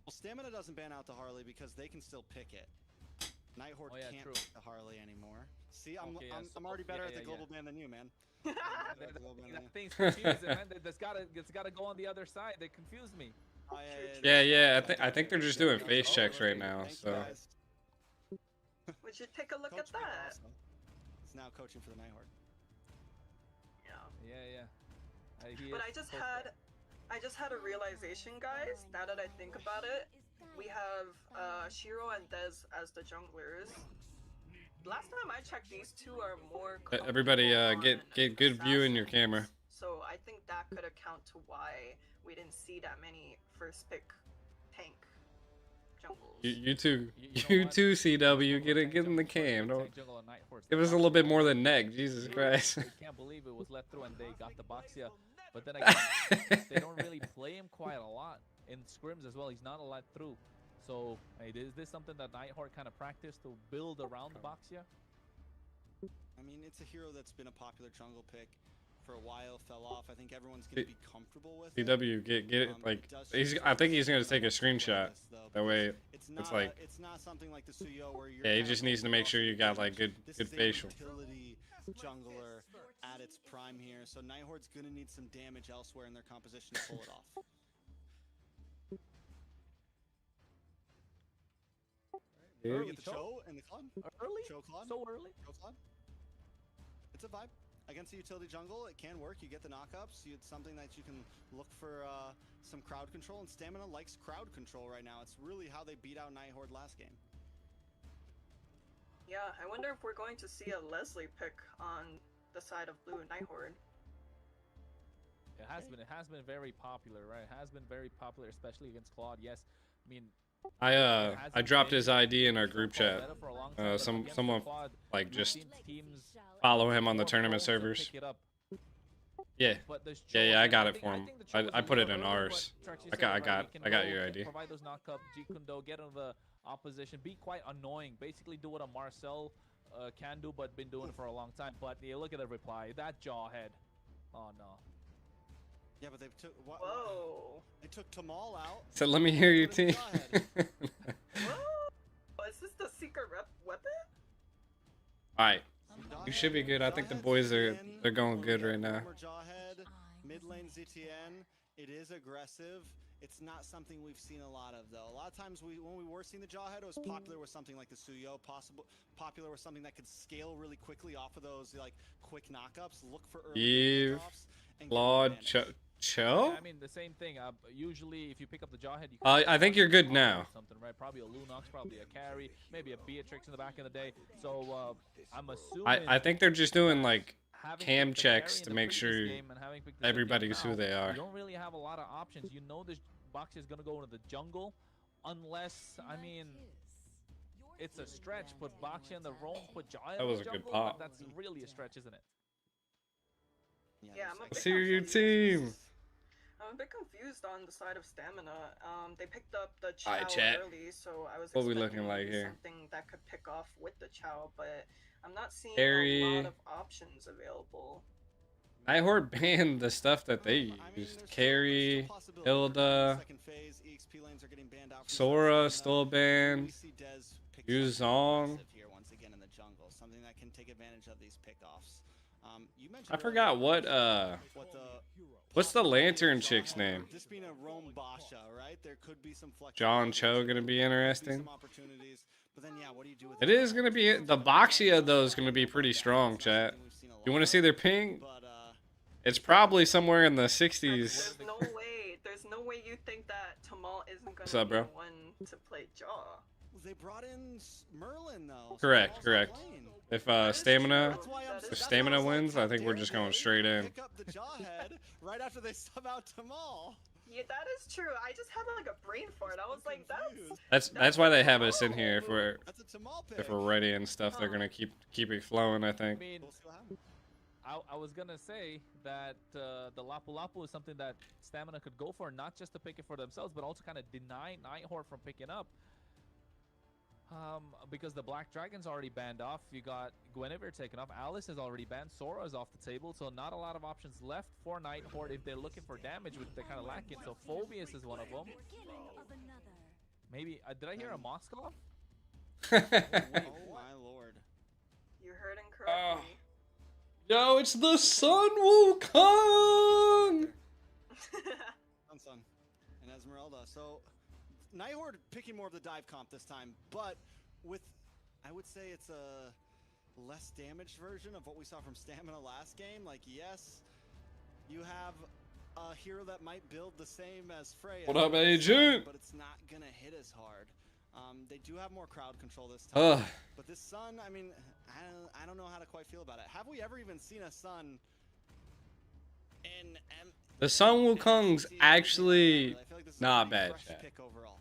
Well, Stamina doesn't ban out the Harley because they can still pick it. Nighthorde Oh, yeah, can't true. pick the Harley anymore. See, I'm Okay, yeah, I'm so- already better yeah, at the yeah, global yeah. ban than you, man. That thing's confusing, man. That's gotta go on the other side. They confused me. Oh, Yeah. I think they're just doing face Oh, checks right okay. now. Thank you, So guys. Would you take a look Coach at Mike that? also is now coaching for the Nighthorde. Yeah. Yeah. He But is coach- I just had a realization, guys. Now that I think about it, we have Shiro and Dez as the junglers. Last time I checked, these two are more. Everybody, comfortable get on good view in your assassins. camera. So I think that could account to why we didn't see that many first pick tank jungles. You too, You know you what? too, CW. Get Tank in the jungle, cam. Don't tank jungle and Nighthorse, give they us a got little bit the more box. than neck. Jesus Christ. I can't believe it was let through and they got the Boxia. But then again, they don't really play him quite a lot in scrims as well. He's not a lot through. So, hey, is this something that Nighthorde kind of practiced to build around the Boxia? I mean, it's a hero that's been a popular jungle pick for a while, fell off. I think everyone's going to be comfortable with it. CW, get it. Like It does he's. show I think he's some gonna take a play screenshot. this, though, That way, it's like- it's not something like the Suyo where you're yeah, he kind just of needs to make sure you got like good This good is a facial. utility jungler at its prime here, so Nighthorde's gonna need some damage elsewhere in their composition to pull it off. Dude. You get the Cho and the Claude. Early? Cho Claude. So early? Cho Claude. It's a vibe. Against the utility jungle, it can work. You get the knockups. It's something that you can look for some crowd control, and Stamina likes crowd control right now. It's really how they beat out Nighthorde last game. Yeah, I wonder if we're going to see a Leslie pick on the side of blue Nighthorde. It has been very popular, right? It has been very popular, especially against Claude. Yes, I mean, I dropped his ID in our group chat. for a long time, but against Someone Claude, like we've just seen teams follow him on the more tournament prone to servers. pick it up. Yeah. But there's Yeah, Cho, I got I it think- for I him. think the Cho is I a put it little in early, ours. but Trixie I said, got right, we can your go ID. Provide those knockups, Jikundo, get on the opposition, be quite annoying. Basically, do what a Marcel can do, but been doing it for a long time. But yeah, look at the reply. That jawhead. Oh no. Yeah, but they took Whoa! they took Tamal out. So let me hear your Put in team. Jawhead. Whoa! Is this the secret weapon? All right, Jawhead- you should be good. I think the Jawhead, boys are ZTN, they're going good right now. former Jawhead, mid lane ZTN. It is aggressive. It's not something we've seen a lot of though. A lot of times when we were seeing the Jawhead, it was popular with something like the Suyo, popular with something that could scale really quickly off of those like quick knockups. Look for early Eve, pickoffs and get Claude, advantage. Cho. Yeah, I mean the same thing. Usually, if you pick up the jawhead, you I think you're good now. Something, right? Probably a Lunox, probably a carry, maybe a Beatrix in the back of the day. So I'm assuming. I think they're just doing like having cam picked the carry checks in to the make previous sure game and having picked the everybody's ZTN who now, they are. You don't really have a lot of options. You know this box is gonna go into the jungle, unless I mean. It's a stretch. Put Boxia in the roam. Put Jaya That in was the a good jungle, pop. but that's really a stretch, isn't it? Yeah, there's I'm a like- bit See your confused. team. I'm a bit confused on the side of stamina. They picked up the Alright, Chow chat. early, so I was What we expecting looking like maybe here? something that could pick off with the Chow, but I'm not seeing a lot Carry. of options available. Nighthorde banned the stuff that they I mean, used. there's Carry, possibility. Hilda, Second phase, EXP lanes are getting banned out from Sora side still stamina. Maybe we banned. see Dez pick Yu something Zong. aggressive here once again in the jungle, something that can take advantage of these pickoffs. You mentioned I forgot earlier what the what's the possibility of lantern Jaw chick's Head. name? This being a Rome Basha, right? There could be some flexibility. John Cho gonna be There could interesting. some opportunities, but then yeah, what do you do with It is gonna be the Boxia though is gonna be pretty strong, chat. You want to see their ping? But It's probably somewhere in the 60s. There's no way. There's no way you think that Tamal isn't gonna What's up, be bro? one to play Jaw. they brought in Merlin though. so Correct, Tamal's not correct. playing. If That is stamina, true. Why That is if true. stamina why I was wins, like, I think how we're dare just going they straight in. Pick up the Jawhead right after they sub out Tamal. Yeah, that is true. I just had like a brain fart. I was like, confused. That's why they have us in here if we're That's a Tamal pick. ready and stuff. They're gonna keep it flowing. I I think. mean, We'll see what happens. I was gonna say that the Lapu Lapu is something that Stamina could go for, not just to pick it for themselves, but also kind of deny Nighthorde from picking up. Because the Black Dragon's already banned off. You got Guinevere taken off. Alice is already banned. Sora is off the table. So not a lot of options left for Nighthorde if they're looking for damage, which they're kind of lacking. So Phobius is one of them. Maybe, did I hear a Moskov? Oh my lord. you heard incorrectly. Yo, it's the Sun Wukong. Sun and Esmeralda. So Nighthorde picking more of the dive comp this time, but with, I would say it's a less damaged version of what we saw from Stamina last game. Like, yes, you have a hero that might build the same as Freya. What up, Agent? But it's not gonna hit as hard. They do have more crowd control this time. Ugh. But this Sun, I mean, I don't know how to quite feel about it. Have we ever even seen a Sun in The Sun Wukong's MCT? actually I feel like this is a not pretty bad, fresh chat. pick overall.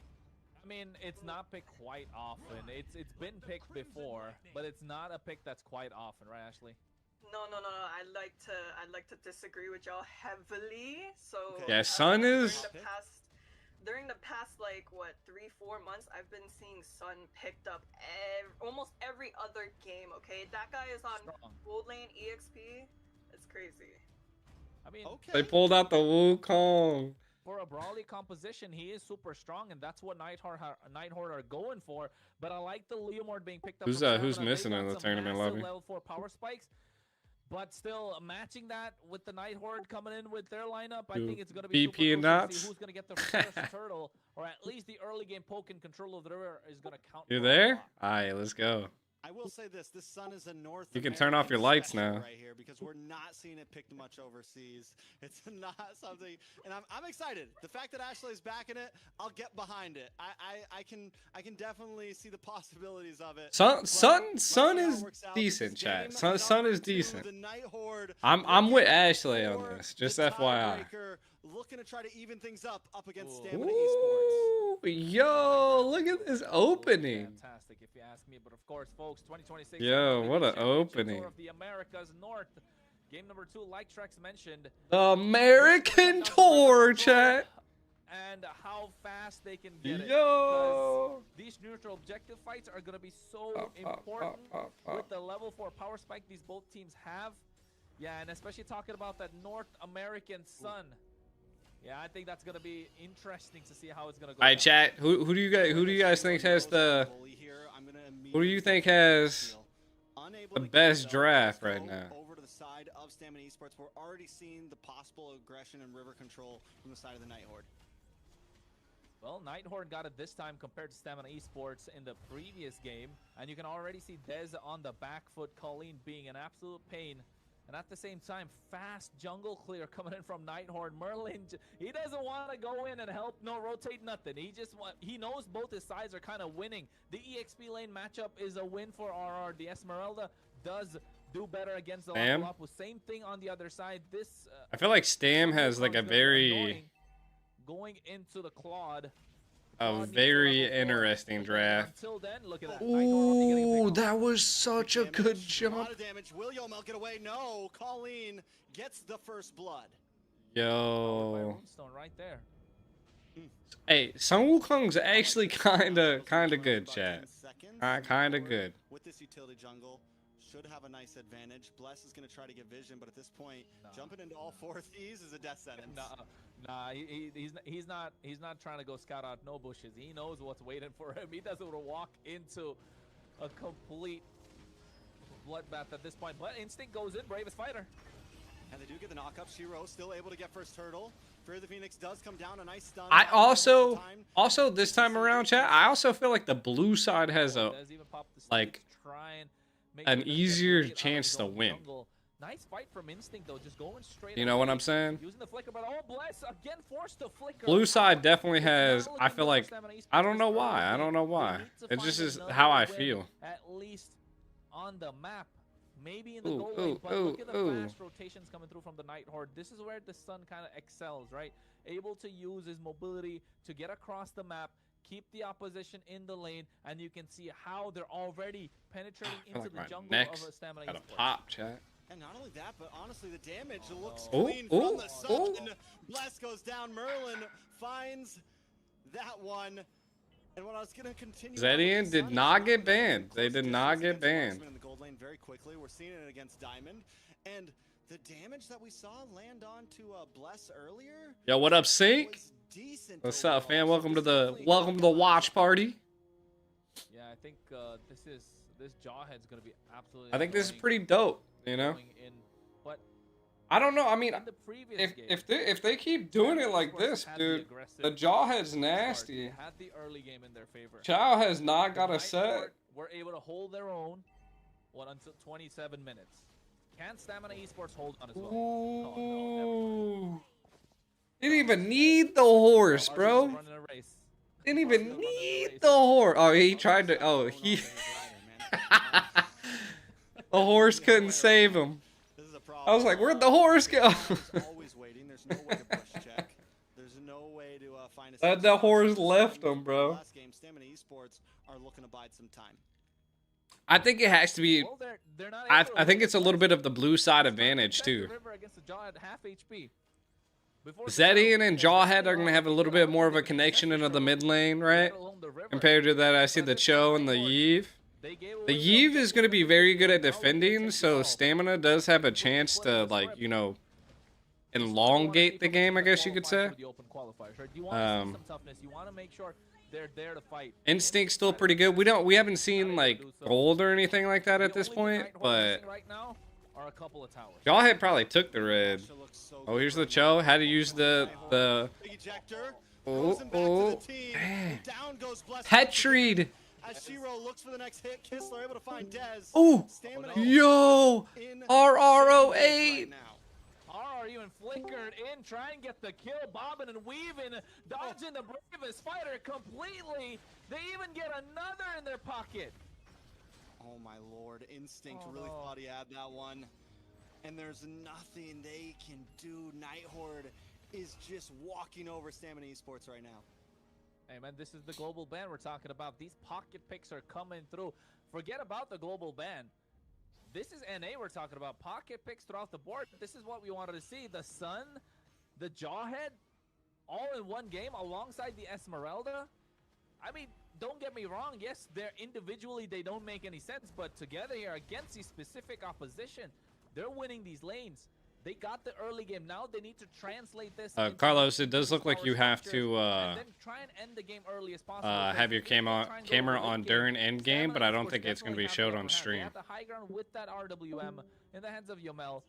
I mean, it's not picked quite often. It's been picked before, but it's not a pick that's quite often, right, Ashley? No. I'd like to disagree with y'all heavily. So Okay. Yeah, Sun is. during the past like what 3-4 months, I've been seeing Sun picked up almost every other game. Okay, that guy is on Strong. Gold Lane EXP. It's crazy. I mean, Okay. They pulled out the Wukong. for a brawly composition, he is super strong, and that's what Nighthorde are going for. But I like the Leomord being picked up. Who's, from who's Stamina. They missing got in the some tournament massive lobby? level 4 power spikes. But still, matching that with the Nighthorde coming in with their lineup, I think it's going to be BP super and crucial to Knots? see who's going to get the first turtle, or at least the early game poke and control of the river is going to count. You for a there? lot. Alright, let's go. I will say this Sun is a North You can turn off your American lights special now. right here, because we're not seeing it picked much overseas. It's not something, and I'm excited. The fact that Ashley's backing it, I'll get behind it. I can definitely see the possibilities of it. Sun But Sun let's Sun see how it is works out. decent, This chat. game, Sun number is 2, decent. the Nighthorde I'm with looking Ashley on for this, just the FYI. tiebreaker, looking to try to even things up against Ooh. Stamina Esports. Ooh, yo, look at this opening. Fantastic, if you ask me. But of course, folks, 2026. Yo, what a Championship opening. Tour of the Americas North. Game number 2, like Trex mentioned. The American Tour, chat. And how fast they can get it. Yo. Because these neutral objective fights are going to be so Pop, pop, important pop, pop, with pop. the level 4 power spike these both teams have. Yeah, and especially talking about that North American Sun. Yeah, I think that's going to be interesting to see how it's going to go. All right, down. chat. Who do you guys think has the who do you think has the best draft right now? Over to the side of Stamina Esports, we're already seeing the possible aggression and river control from the side of the Nighthorde. Well, Nighthorde got it this time compared to Stamina Esports in the previous game. And you can already see Dez on the back foot, Colleen being an absolute pain. And at the same time, fast jungle clear coming in from Nighthorde. Merlin, he doesn't want to go in and help, no rotate, nothing. He knows both his sides are kind of winning. The EXP lane matchup is a win for RR. The Esmeralda does do better against the Stam? Lapu. Same thing on the other side. This I feel like Stam has like a Wukong's gonna be very annoying. Going into the Claude. interesting draft. Until then, look at that. Nighthorde only getting a Ooh, pick off. that was such a Big good damage, a lot jump. of damage. Will Yo milk it away? No. Colleen gets the first blood. Yo. Runestone right there. Hey, Sun Wukong's actually kinda About good, 10 chat. seconds. Kinda Horde good. With this utility jungle, should have a nice advantage. Bless is going to try to get vision, but at this point, jumping into all 4 of these is a death sentence. Nah, he's not trying to go scout out no bushes. He knows what's waiting for him. He doesn't want to walk into a complete bloodbath at this point. But Instinct goes in, bravest fighter. And they do get the knock up. Shiro still able to get first hurdle. Fear the Phoenix does come down, a nice stun. I also this time around, chat, I also feel like the blue side has a like an easier chance to win. Nice fight from Instinct though, just going straight. You know what I'm saying? Using the flicker, but oh Bless again forced to flicker. Blue side definitely has, I feel like, I don't know why. It just is how I feel. At least on the map. Maybe in the goal lane, but look at the fast rotations coming through from the Night Horde. This is where the Sun kind of excels, right? Able to use his mobility to get across the map, keep the opposition in the lane, and you can see how they're already penetrating into the jungle of a Stamina Got a Esports. pop, chat. And not only that, but honestly, the damage looks clean from the Sun. Bless goes down. Merlin finds that one. And what I was gonna continue. Zedian did not get banned. They did not get banned. In the gold lane very quickly. We're seeing it against Diamond, and the damage that we saw land on to Bless earlier. Yo, what up, Sync? Was decent What's overall. up, fam? So Welcome to this the watch party. Yeah, I think this Jawhead's gonna be absolutely. I think this is annoying pretty dope. You know. going in, but I don't know. I mean, in the previous game, if they keep doing it like Esports this, had dude, aggressive the Jawhead's start. nasty. They had the early game in their favor. Chow has not got The a Night set. Horde were able to hold their own until 27 minutes. Can Stamina Esports hold on as well? Oh, no, never mind. Ooh. Didn't even need the horse, Arsenal's bro. running a race. Didn't even Arsenal running a need race. the horse. Oh, he tried to. Oh, he. The horse couldn't save him. This is a problem. I was like, where'd the horse go? Always waiting. There's no way to push check. There's no way to find a. That safe horse spot. left him, bro. Last game, Stamina Esports are looking to bide some time. I think it has to be. Well, they're not I able to think it's a win. little bit of the blue side It's trying to advantage protect the too. River against the Jawhead half HP. Before Zedian and Jawhead are gonna have a little bit more of a connection into the mid lane, right? Compared to that, I see the Cho and the Yeve. The Yeve is gonna be very good at defending, so Stamina does have a chance to, like, you know, elongate the game, I guess you could say. They're there to fight. Instinct's still pretty good. We haven't seen like gold or anything like that at this point, but right now are a couple of towers. Jawhead probably took the red. Oh, here's the Cho. Had to use the Big ejector. oh, Goes him back oh, to the team. dang. Down goes Bless. Petried. As Shiro looks for the next hit, Kistler able to find Dez. Oh, Stamina yo, in RRO8. right now. RR even flickered in, trying to get the kill, bobbing and weaving, dodging the bravest fighter completely. They even get another in their pocket. Oh my lord, Instinct Oh, really no. thought he had that one. And there's nothing they can do. Night Horde is just walking over Stamina Esports right now. Hey man, this is the global ban we're talking about. These pocket picks are coming through. Forget about the global ban. This is NA we're talking about. Pocket picks throughout the board. This is what we wanted to see. The Sun, the Jawhead, all in one game alongside the Esmeralda. I mean, don't get me wrong. Yes, they're individually, they don't make any sense. But together here against the specific opposition, they're winning these lanes. They got the early game. Now they need to translate this. into Carlos, it does look like you have structures to and then try and end the game early as possible. have your camera on during end game, but I don't think it's gonna be showed on They stream. have the high ground with that RWM in the hands of Yomel.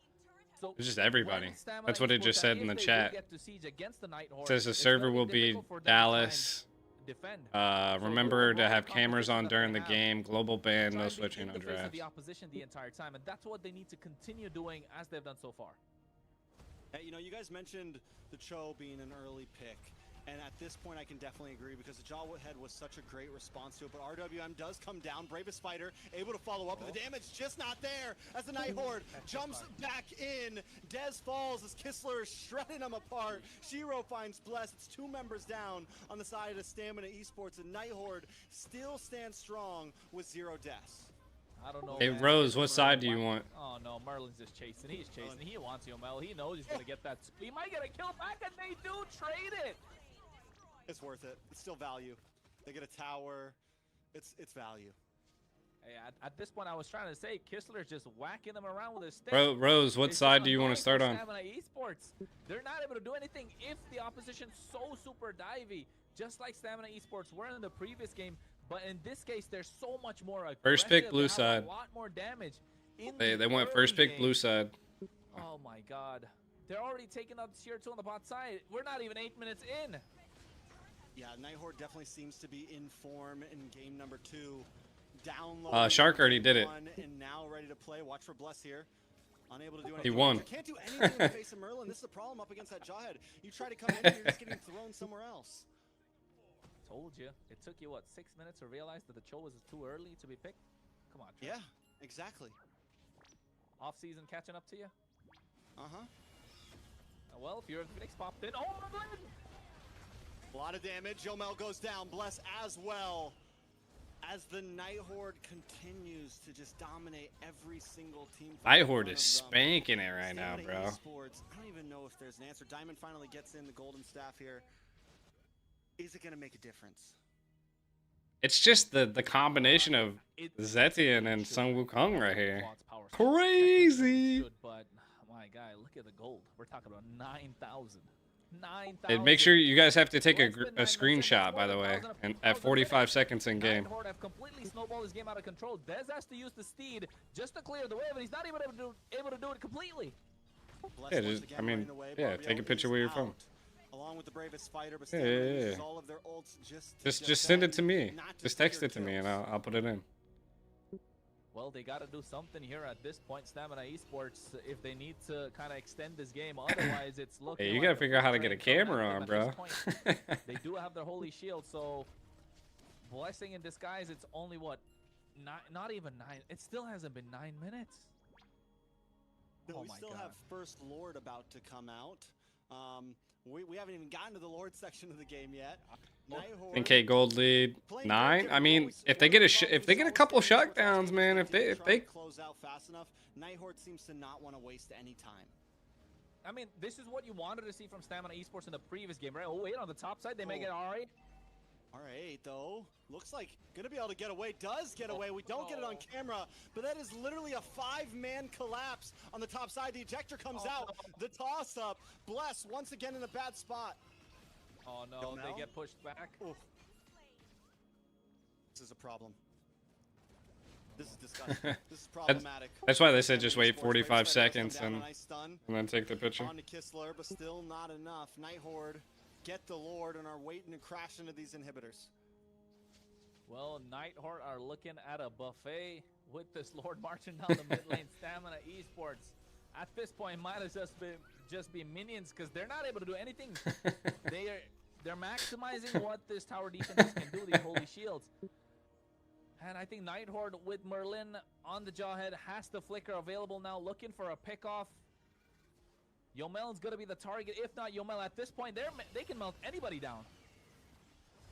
So It's just everybody. when Stamina That's what it Esports, just that said in if the they do chat. get to siege against the Night Horde, It says the it's server gonna will be difficult for them to try and Dallas. defend. Remember to overall have cameras on competition that during they the have, game. Global ban, try no and be switching, in no the face of drafts. the opposition the entire time, and that's what they need to continue doing as they've done so far. Hey, you know, you guys mentioned the Cho being an early pick. And at this point, I can definitely agree because the Jawhead was such a great response to it. But RWM does come down. Bravest fighter able to follow up. But the damage just not there as the Night Horde jumps back in. Dez falls as Kistler is shredding him apart. Shiro finds Bless. It's 2 members down on the side of Stamina Esports. And Night Horde still stands strong with 0 deaths. I don't know. Hey, man. Rose, what Merlin side do you might- want? Oh no, Merlin's just chasing. He's chasing. He wants Yomel. He knows he's gonna get that. He might get a kill back, and they do trade it. It's worth it. It's still value. They get a tower. It's value. Hey, at this point, I was trying to say Kistler's just whacking them around with his stick. Rose, what It's side just do you want annoying to start for on? Stamina Esports. They're not able to do anything if the opposition's so super divey, just like Stamina Esports were in the previous game. But in this case, they're so much more aggressive. First pick, blue They have side. A lot more damage. In They the went early first pick, game. blue side. Oh my god. They're already taking out tier 2 on the bot side. We're not even 8 minutes in. Yeah, Night Horde definitely seems to be in form in game number 2. Down low. Shark already did it. And now ready to play. Watch for Bless here. Unable to do anything. He won. You can't do anything in the face of Merlin. This is the problem up against that Jawhead. You try to come in, you're just getting thrown somewhere else. Told you. It took you, what, 6 minutes to realize that the Cho was too early to be picked? Come on, Trey. Yeah, exactly. Off-season catching up to you? Uh-huh. Well, if you're a Phoenix popped in. Oh, Merlin! A lot of damage. Yomel goes down. Bless as well. As the Night Horde continues to just dominate every single team. Night Horde is spanking it right now, Stamina bro. Esports, I don't even know if there's an answer. Diamond finally gets in the golden staff here. Is it going to make a difference? It's just the combination of Zetian and Sun Wukong right here. Crazy. But my guy, look at the gold. We're talking about 9,000. 9,000. And make sure you guys have to take a screenshot, by the way, and at 45 seconds in game. Horde have completely snowballed this game out of control. Dez has to use the steed just to clear the way, but he's not even able to do it completely. Bless Yeah, once just, again I mean, running away. yeah, Barbiel take a picture is where you're from. out, along with the bravest fighter, but Yeah, Stamina yeah, uses yeah. all of their ults just Just send it to me. not to Just text secure it to me, and kills. I'll put it in. Well, they got to do something here at this point, Stamina Esports, if they need to kind of extend this game. Otherwise, it's looking Hey, you like gotta the figure out how to full get a train camera coming on, at bro. this point. They do have their holy shield, so blessing in disguise. It's only what, not even 9. It still hasn't been 9 minutes. No, Oh we my still God. have First Lord about to come out. We haven't even gotten to the Lord section of the game yet. Night Horde 10K gold lead, playing 9. very I mean, different. if they get a couple shutdowns, man, if try they to close out fast enough, Night Horde seems to not want to waste any time. I mean, this is what you wanted to see from Stamina Esports in the previous game, right? Oh, wait, on the top side, they make it all right. Alright, though. Looks like gonna be able to get away. Does get away. We don't get it on camera, but that is literally a 5-man collapse on the top side. The ejector comes out. The toss up. Bless once again in a bad spot. Oh, no, Go they now? get pushed back. Oof. This is a problem. This is disgusting. This is problematic. That's why they said just wait Sports 45 Braves Fed does come seconds down, a and nice stun then take the picture. on to Kistler, but still not enough. Night Horde get the Lord and are waiting to crash into these inhibitors. Well, Night Horde are looking at a buffet with this Lord marching down the mid lane. Stamina Esports at this point might have just be minions because they're not able to do anything. They're maximizing what this tower defense can do. These holy shields. And I think Night Horde with Merlin on the Jawhead has the flicker available now, looking for a pickoff. Yomel's gonna be the target. If not Yomel, at this point, they can melt anybody down.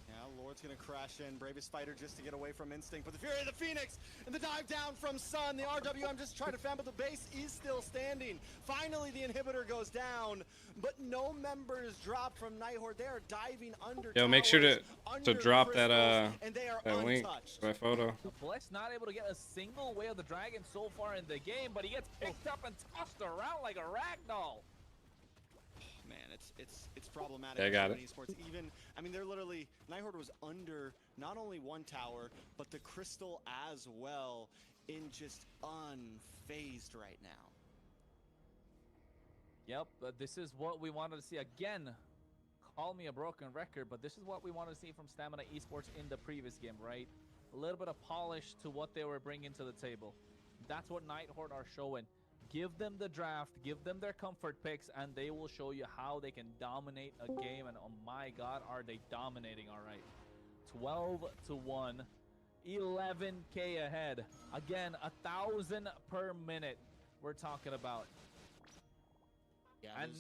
Yeah, Lord's gonna crash in. Bravest fighter just to get away from Instinct. But the Fury of the Phoenix and the dive down from Sun. The RWM just trying to fan, but the base is still standing. Finally, the inhibitor goes down, but no members drop from Night Horde. They are diving under. Yo, make sure to under drop that crystals, and they are that link, untouched. that photo. Bless not able to get a single way of the dragon so far in the game, but he gets picked up and tossed around like a ragdoll. Man, it's problematic. Yeah, I for got Sony it. Esports. Even, I mean, they're literally Night Horde was under not only one tower, but the crystal as well, in just unfazed right now. Yep, but this is what we wanted to see again. Call me a broken record, but this is what we wanted to see from Stamina Esports in the previous game, right? A little bit of polish to what they were bringing to the table. That's what Night Horde are showing. Give them the draft, give them their comfort picks, and they will show you how they can dominate a game. And oh my God, are they dominating? All right, 12-1, 11K ahead. Again, 1,000 per minute. We're talking about. Yeah, And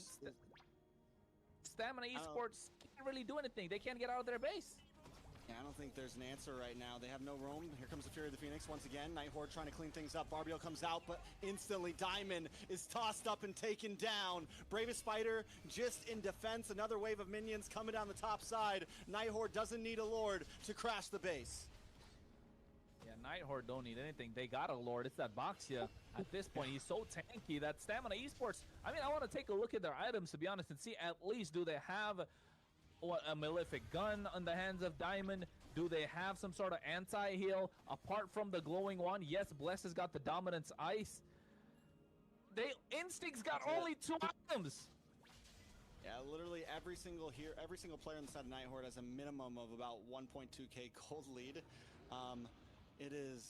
Stamina Esports can't really do anything. They can't get out of their base. Yeah, I don't think there's an answer right now. They have no room. Here comes the Fury of the Phoenix once again. Night Horde trying to clean things up. Barbio comes out, but instantly Diamond is tossed up and taken down. Bravest Spider just in defense. Another wave of minions coming down the top side. Night Horde doesn't need a Lord to crash the base. Yeah, Night Horde don't need anything. They got a Lord. It's that Boxia. At this point, he's so tanky that Stamina Esports, I mean, I want to take a look at their items, to be honest, and see at least do they have what, a Malefic gun on the hands of Diamond? Do they have some sort of anti-heal apart from the glowing one? Yes, Bless has got the Dominance Ice. Instinct's got only 2 items. Yeah, literally every single player on the side of Night Horde has a minimum of about 1.2k gold lead. It is,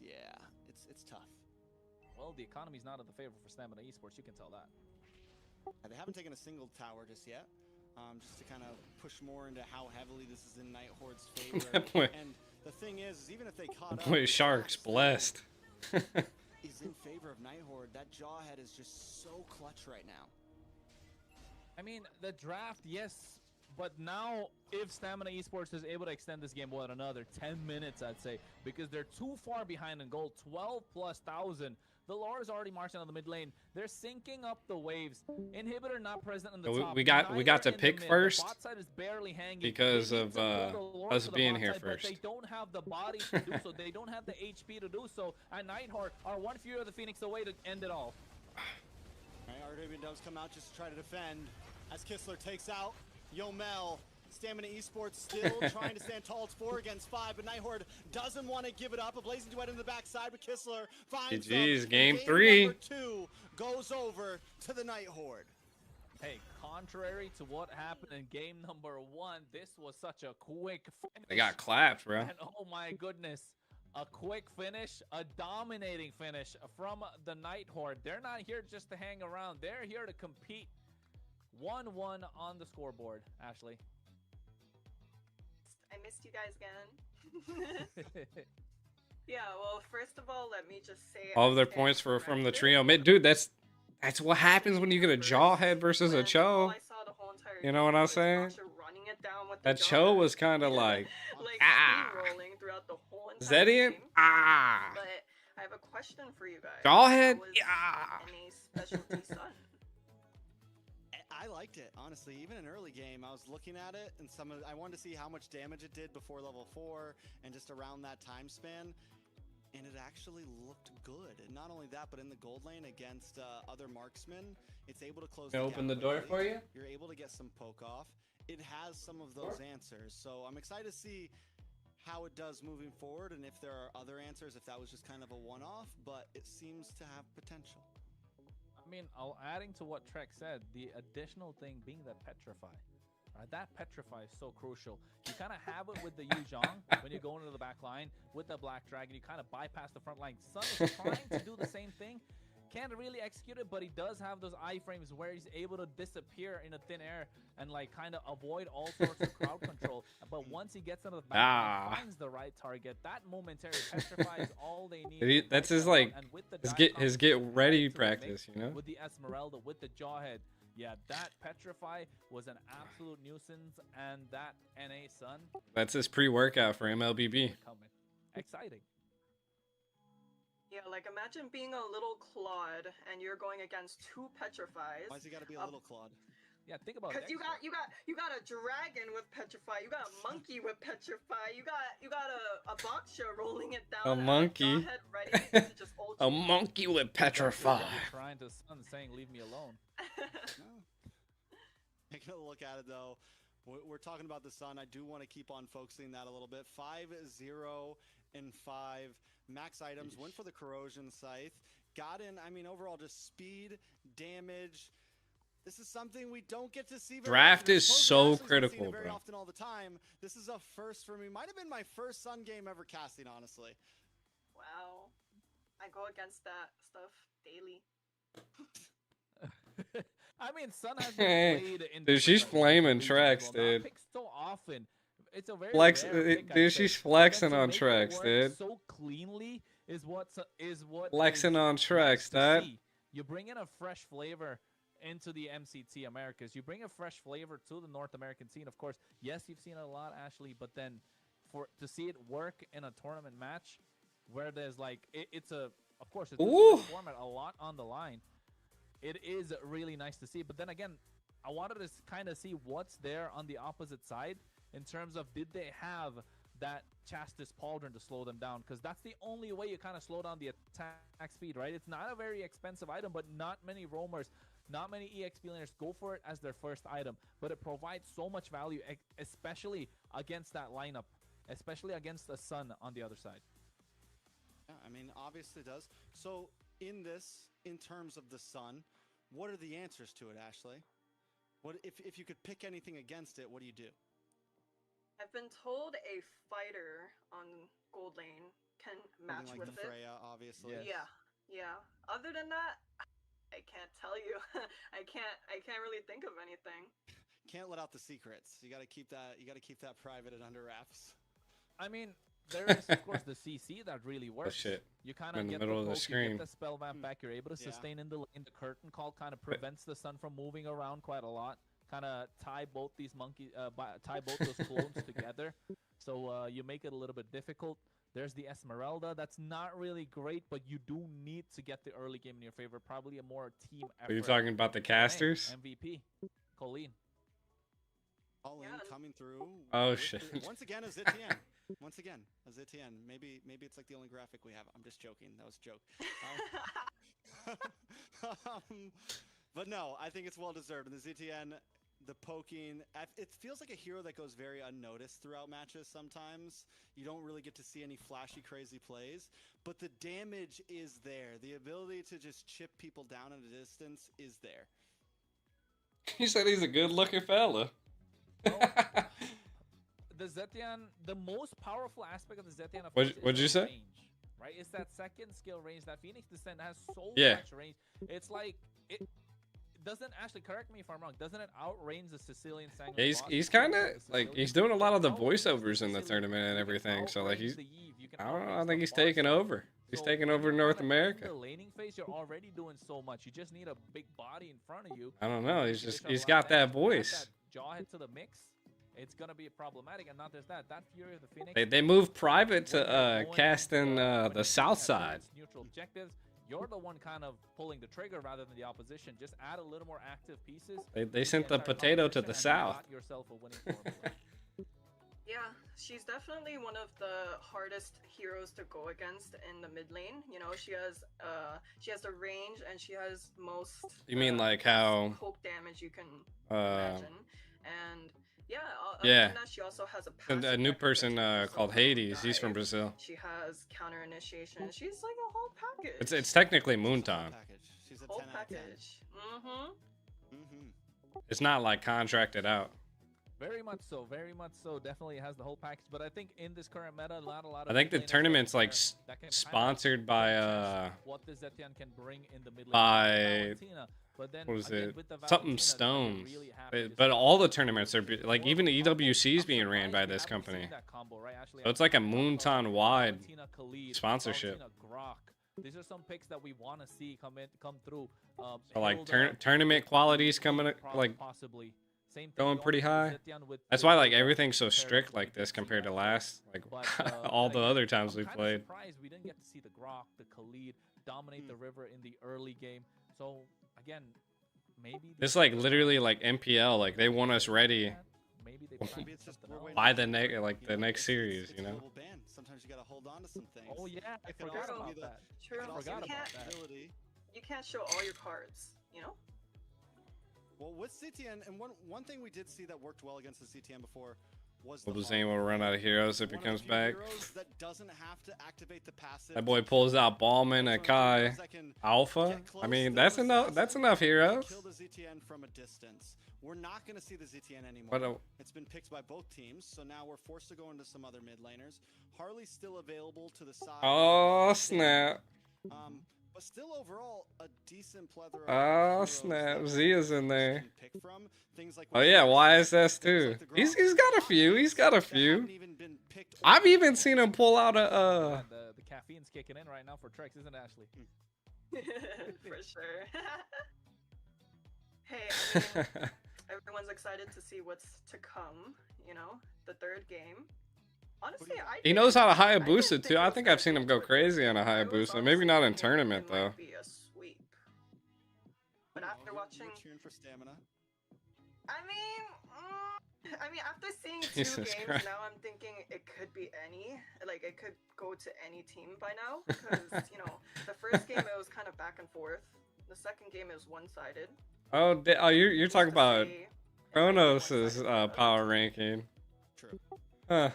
yeah, it's tough. Well, the economy's not in the favor for Stamina Esports, you can tell that. They haven't taken a single tower just yet. Just to kind of push more into how heavily this is in Night Horde's favor. Boy. And the thing is even if they caught up, Boy, Shark's blessed. is in favor of Night Horde. That Jawhead is just so clutch right now. I mean, the draft, yes, but now if Stamina Esports is able to extend this game, what, another 10 minutes, I'd say, because they're too far behind in gold, 12,000+. The Lord is already marching on the mid lane. They're syncing up the waves. Inhibitor not present in the top. We got to pick first The bot side is barely hanging. because They need of to pull the Lord us to the being bot here side, but first. they don't have the body to do so. They don't have the HP to do so. And Night Horde are one Fury of the Phoenix away to end it all. Right, Ardabian does come out just to try to defend as Kistler takes out Yomel. Stamina Esports still trying to stand tall. It's 4 against 5, but Night Horde doesn't want to give it up. A blazing duet in the backside, but Kistler finds GG's, them. game Game 3. number 2 goes over to the Night Horde. Hey, contrary to what happened in game number 1, this was such a quick finish. They got clapped, bro. And oh my goodness, a quick finish, a dominating finish from the Night Horde. They're not here just to hang around. They're here to compete. 1-1 on the scoreboard, Ashley. I missed you guys again. Yeah, well, first of all, let me just say All of their I stand points were from the corrected. trio mid. Dude, that's what happens when you get a Jawhead versus a When Cho. all I saw the whole entire You know game what I'm was saying? Sasha running it down with the That Cho Jawhead. was kind of like, like ah. steamrolling throughout the whole entire Zedian? game. Ah. But I have a question for you guys. Jawhead? How was Yeah. any specialty sun? I liked it, honestly. Even in early game, I was looking at it, and I wanted to see how much damage it did before level 4, and just around that time span, and it actually looked good. And not only that, but in the gold lane against other marksmen, it's able to close. Open the door for you? You're able to get some poke off. It has some of those answers, so I'm excited to see how it does moving forward, and if there are other answers, if that was just kind of a one-off, but it seems to have potential. I mean, adding to what Trek said, the additional thing being the Petrify. Right, that Petrify is so crucial. You kind of have it with the Yu Zhang when you go into the back line with the Black Dragon. You kind of bypass the front line. Sun is trying to do the same thing. Can't really execute it, but he does have those iframes where he's able to disappear in a thin air and like kind of avoid all sorts of crowd control. But once he gets into the back line, finds the right target, that momentary Petrify is all they need. That's his like and with the his get ready practice, you know. With the Esmeralda, with the Jawhead. Yeah, that Petrify was an absolute nuisance, and that NA Sun. That's his pre-workout for MLBB. Coming. Exciting. Yeah, like imagine being a little Claude and you're going against 2 Petrifies. Why's he got to be a little Claude? Yeah, think about it. Because you got a dragon with Petrify, you got a monkey with Petrify, you got a Boxer rolling it down. A and monkey. Jawhead ready to just ult A you. monkey with Petrify. Trying to Sun saying, "Leave me alone." No. Taking a look at it though, we're talking about the Sun. I do want to keep on focusing that a little bit. 5-0 and 5 max items. Went for the corrosion scythe. Got in. I mean, overall, just speed, damage. This is something we don't get to see very Draft often. is Opposed to so Ashley's been seeing critical, it very bro. often all the time. This is a first for me. Might have been my first Sun game ever casting, honestly. Wow. I go against that stuff daily. I mean, Sun has been played in. Dude, she's different flaming regions, tracks, well, not dude. picked so often. It's a very Flex, rare pick, I'd dude, say. she's But flexing then to on make it tracks, work dude. So cleanly is what Flexing is on nice tracks, to dad. see. You bring in a fresh flavor into the MCT Americas. You bring a fresh flavor to the North American scene. Of course, yes, you've seen it a lot, Ashley, but then to see it work in a tournament match where there's like it's a, of course, it's a Ooh. format, a lot on the line. It is really nice to see. But then again, I wanted to kind of see what's there on the opposite side in terms of, did they have that Chastis Pauldron to slow them down? Because that's the only way you kind of slow down the attack speed, right? It's not a very expensive item, but not many roamers, not many EXP laners go for it as their first item. But it provides so much value, especially against that lineup, especially against the Sun on the other side. Yeah, I mean, obviously it does. So in this, in terms of the Sun, what are the answers to it, Ashley? What if you could pick anything against it, what do you do? I've been told a fighter on gold lane can match Something like with the it. Freya, obviously. Yes. Yeah. Other than that, I can't tell you. I can't really think of anything. Can't let out the secrets. You gotta keep that private and under wraps. I mean, there is of course the CC that really works. shit. You kind In of the get middle of the poke, you screen. get the spell vamp back. You're able to Yeah. sustain in the lane. The curtain call kind of prevents the Sun from moving around quite a lot. Kind of tie both these tie both those clones together. So you make it a little bit difficult. There's the Esmeralda. That's not really great, but you do need to get the early game in your favor. Probably a more team effort. Are you talking about the Hey, casters? MVP, Colleen. Colleen Yeah. coming through. Oh, with shit. Once again, a ZTN. Once again, a ZTN. Maybe it's like the only graphic we have. I'm just joking. That was a joke. But no, I think it's well deserved. And the ZTN, the poking, it feels like a hero that goes very unnoticed throughout matches sometimes. You don't really get to see any flashy, crazy plays, but the damage is there. The ability to just chip people down at a distance is there. He said he's a good-looking fella. The Zetian, the most powerful aspect of the Zetian, of What'd- course, is what'd you the say? range, right? It's that second skill range. That Phoenix Descent has so Yeah. much range. It's like it doesn't actually, correct me if I'm wrong, doesn't it outrange the Sicilian Sanguine? Yeah, boss? he's The kind of Sicilian- like he's doing a lot of the It outranges voiceovers in the Sicilian. tournament and You can everything. So like outrange he's, the Eve, you can I don't know. I outrange think the he's taking Barca. over. He's So taking when over you're North kinda in America. the laning phase, you're already doing so much. You just need a big body in front of you. I don't know. He's You just dish out a he's lot got of that damage. Add voice. that Jawhead to the mix, it's gonna be problematic. And not just that, that Fury of the Phoenix. They moved private when you're to going cast in when you're the south looking at side. various neutral objectives, you're the one kind of pulling the trigger rather than the opposition. Just add a little more active pieces. They to sent the entire potato to composition the and you south. got yourself a winning formula. Yeah, she's definitely one of the hardest heroes to go against in the mid lane. You know, she has the range and she has most. You mean like most how, poke damage you can Uh, imagine, and yeah, other yeah. than that, she also has a and passive a new that person prevents you called from Hades. He's from dive. Brazil. She has counter initiation. She's like a whole package. It's technically She's a full Moonton. package. She's a whole 10 out of 10. package. Mm-hmm. Mm-hmm. It's not like contracted out. Very much so, very much so. Definitely has the whole package. But I think in this current meta, not a lot of. I think the mid laners tournament's out like there that can kinda sponsored by catch what the Zetian can bring in the mid lane. by- Valentina, but then what was again, it? with the Something Valentina, Stones. really happy But, just but to all the see tournaments are like more even the combo. EWC is I'm being ran surprised by we this haven't seen company. that combo, right, Ashley? So it's like a Valentina Moonton-wide Khalid, sponsorship. Valentina Grok. These are some picks that we want to see come through. So like Hilda, tournament qualities coming like possibly. Same thing going going pretty with high. Zetian with that's the why like Hilda everything's so compared to strict the like this EWC compared to matchup. last like But, all the again, other times I'm we kinda played. surprised we didn't get to see the Grok, the Khalid dominate the river in the early game. So again, maybe It's like literally like MPL, like they want us ready Maybe they Well, practice Maybe it's just something we're else. waiting by for the the next break, like you the know? next series, It's you know. global ban. Sometimes you gotta hold on to some things. Oh yeah, I It could forgot also about be the- that. True. It could also forgot be the about that. possibility. You can't show all your cards. You know. Well, with CTN, and one thing we did see that worked well against the CTN before was Well, the Zane Horde. will run out of heroes if he One of the comes few back. heroes that doesn't have to activate the passive. That boy pulls out Ballman, One of the Akai, heroes that can Alpha. get I close mean, to that's the enough. That's assassin enough and heroes. kill the ZTN from a distance. We're not going to see the ZTN anymore. But It's been picked by both teams, so now we're forced to go into some other mid laners. Harley's still available to the side. oh of snap! But still overall a decent plethora. of Oh heroes snap! that Zia's in teams there. can pick from. Things like Oh yeah, YSS things too. like the He's Grok. got a few. He's got a that few. haven't even been picked or I've even picked. seen him pull out a Man, the caffeine's kicking in right now for Trex, isn't it, Ashley? For sure. everyone's excited to see what's to come. You know, the third game. Honestly, He knows how to I Hayabusa didn't too. think it I was think gonna I've seen go him go quickly. crazy on a I was Hayabusa. Maybe honestly not in thinking tournament it though. might be a sweep. But after We're watching, cheering for stamina. I mean, after seeing Jesus 2 games, Christ. now I'm thinking it could be any. Like, it could go to any team by now. Because, you know, the first game it was kind of back and forth. The second game is one-sided. Oh, you're Who's talking to about say it might be Kronos' one-sided for the other power team? ranking. True. Huh.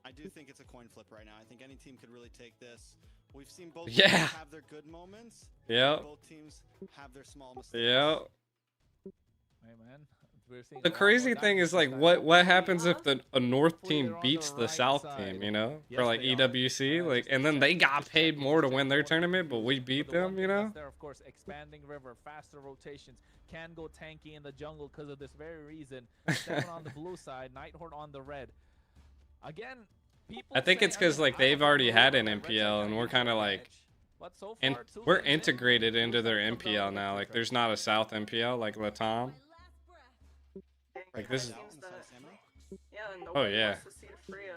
I do think it's a coin flip right now. I think any team could really take this. We've seen both Yeah. teams have their good moments. Yep. Both teams have their small mistakes. Yep. Hey man, we're seeing The a lot crazy more thing is like, dynamism what hopefully- happens if a North hopefully team they're on beats the the right South side. team, you know, Yes, for like they are. EWC, like, Just and then check- they got just paid checking, more to just win checking their what tournament, but we But beat the one them, you thing that's know. there, of course, expanding river, faster rotations, can go tanky in the jungle because of this very reason. 7 on the blue side, Night Horde on the red. Again, people I think say, it's because mean, like I they've don't already know had an the red side MPL, and kinda we're gives kind of them the like, edge, but so and far, 2 we're games in, integrated blue into side their comes out MPL with now. victory Like, right there's not a South MPL like Latam. My last breath. Like, It this kinda is- seems On the side that, of stamina. yeah, nobody yeah. wants to see the Freya.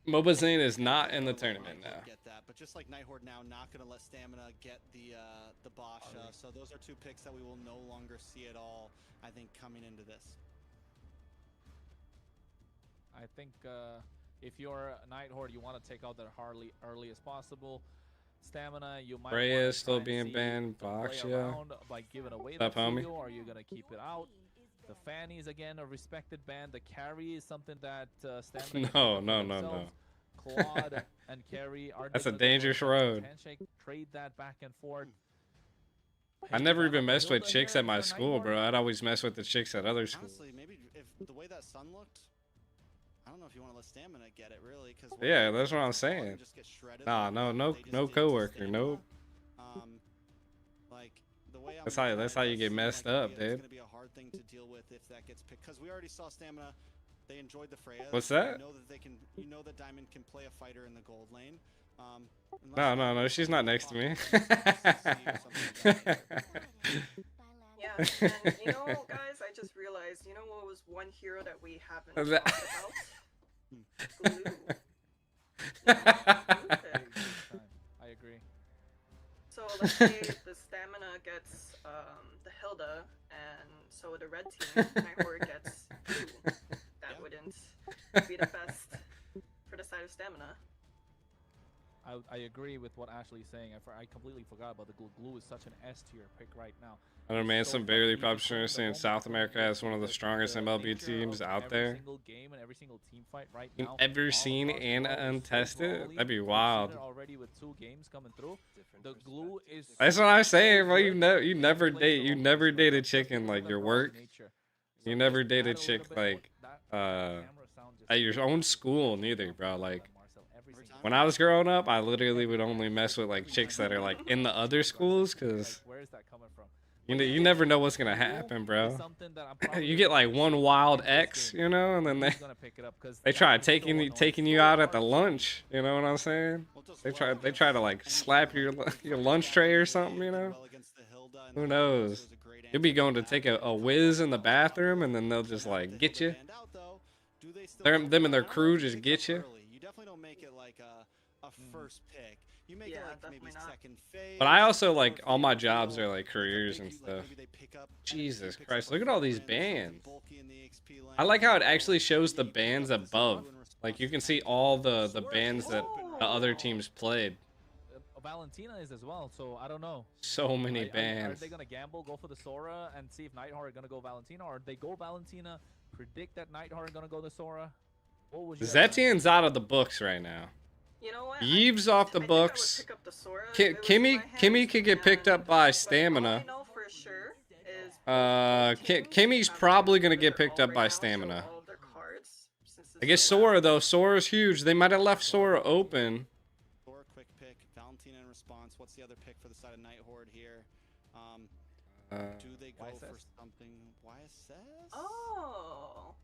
Mobazane is not in the Nighthorde tournament might now. Get that, but just like Nighthorde now, not gonna let stamina get the Basha. So those are 2 picks that we will no longer see at all. I think coming into this. I think if you're a Night Horde, you want to take out their Harley early as possible. Stamina, you might Freya wanna is still try and being see banned. the play Boxia. around by giving away What's the up, homie? Fuyo, or are you gonna keep it out? The Fanny's again a respected band. The carry is something that Stamina can pick No, up for no, no, themselves. no. Claude and carry are That's they a gonna go for dangerous the road. handshake, trade that back and forth. I Pick never down even the messed with Hilda chicks here at my for school, Nighthorde. bro. I'd always mess with the chicks at other schools. Honestly, maybe if the way that Sun looked, I don't know if you want to let stamina get it really, because Yeah, that's what I'm saying. Nah, no coworker, nope. Like the way I'm That's how- looking at that's it, how you does get seem messed like up, it's dude. gonna be a hard thing to deal with if that gets picked, because we already saw stamina. They enjoyed the Freya. What's They that? know that they can. You know that Diamond can play a fighter in the gold lane. No, she's not next to me. Yeah, and you know, guys, I just realized, you know what was one hero that we haven't That- talked about? Glue. Glue pick. I agree. So let's say the stamina gets the Hilda, and so the red team, Nighthorde gets Glue. That Yeah. wouldn't be the best for the side of stamina. I agree with what Ashley's saying. I completely forgot about the glue. Glue is such an S tier pick right now. I don't know, man. Some barely popular saying South America has one of the strongest MLB teams out there. Every single game and every single team fight right You've now. ever all seen across the and world is so untested? brawly. That'd be We've seen wild. it already with 2 games coming through. The glue is. That's what I'm saying, bro. You good. know, you never Plays date, the you role never plays date a the chick in role, like the your brawly work. nature. You So never just date a add little chick, bit like, more- that uh, camera sound just at your goes own up. school, neither, bro. Like, Marcel, every Every single time. when I was growing up, I literally would only mess with like chicks that are like in the other schools, cause Like, where is that coming from? you never know what's gonna happen, bro. Something that I'm probably You get like gonna one see wild in this X, game. you know, and then Who's gonna pick it up? 'Cause they that try is so taking annoying, you so out at the hard to lunch. You know what I'm saying? Well, it does They well try against to like any slap hero. your Like, your for lunch tray or example, something, you did know? well against the Hilda, and Who the Horde knows? was a great You'll be answer going to that. take a They took whiz the in the Hilda bathroom, out. and then they'll So just now with like the get you. Hilda banned out, though, do they still Them go and for it? their I don't know crew if you just pick get up you. early. You definitely don't make it like a first pick. You make Yeah, it like maybe definitely not. second phase. But I also or like if all you my don't jobs feel are like it's a careers big and like, stuff. maybe they pick up Jesus NXT picks Christ, up look a at all these veteran, something bands. bulky in the XP lane. I like how it Or actually shows the maybe you pick bands up this above. Glue in response Like you to can see something. all the Sora bands is that open right the other now. teams played. Valentina is as well, so I don't know. So many Are bands. they gonna gamble, go for the Sora, and see if Nighthorde are gonna go Valentina, or they go Valentina, predict that Nighthorde are gonna go the Sora? What would you? Zetian's out of the books right now. You know what? Yves off the I think I would books. pick up the Sora Ki- if it was in Kimmy my Kimmy hands, could get picked up and- by but Stamina. All I know for sure is Kimmy's probably gonna get picked up by Stamina. I guess Sora though. Sora's huge. They might have left Sora open. Sora, quick pick. Valentina in response. What's the other pick for the side of Nighthorde here? Do they go YSS? for something? YSS? Oh.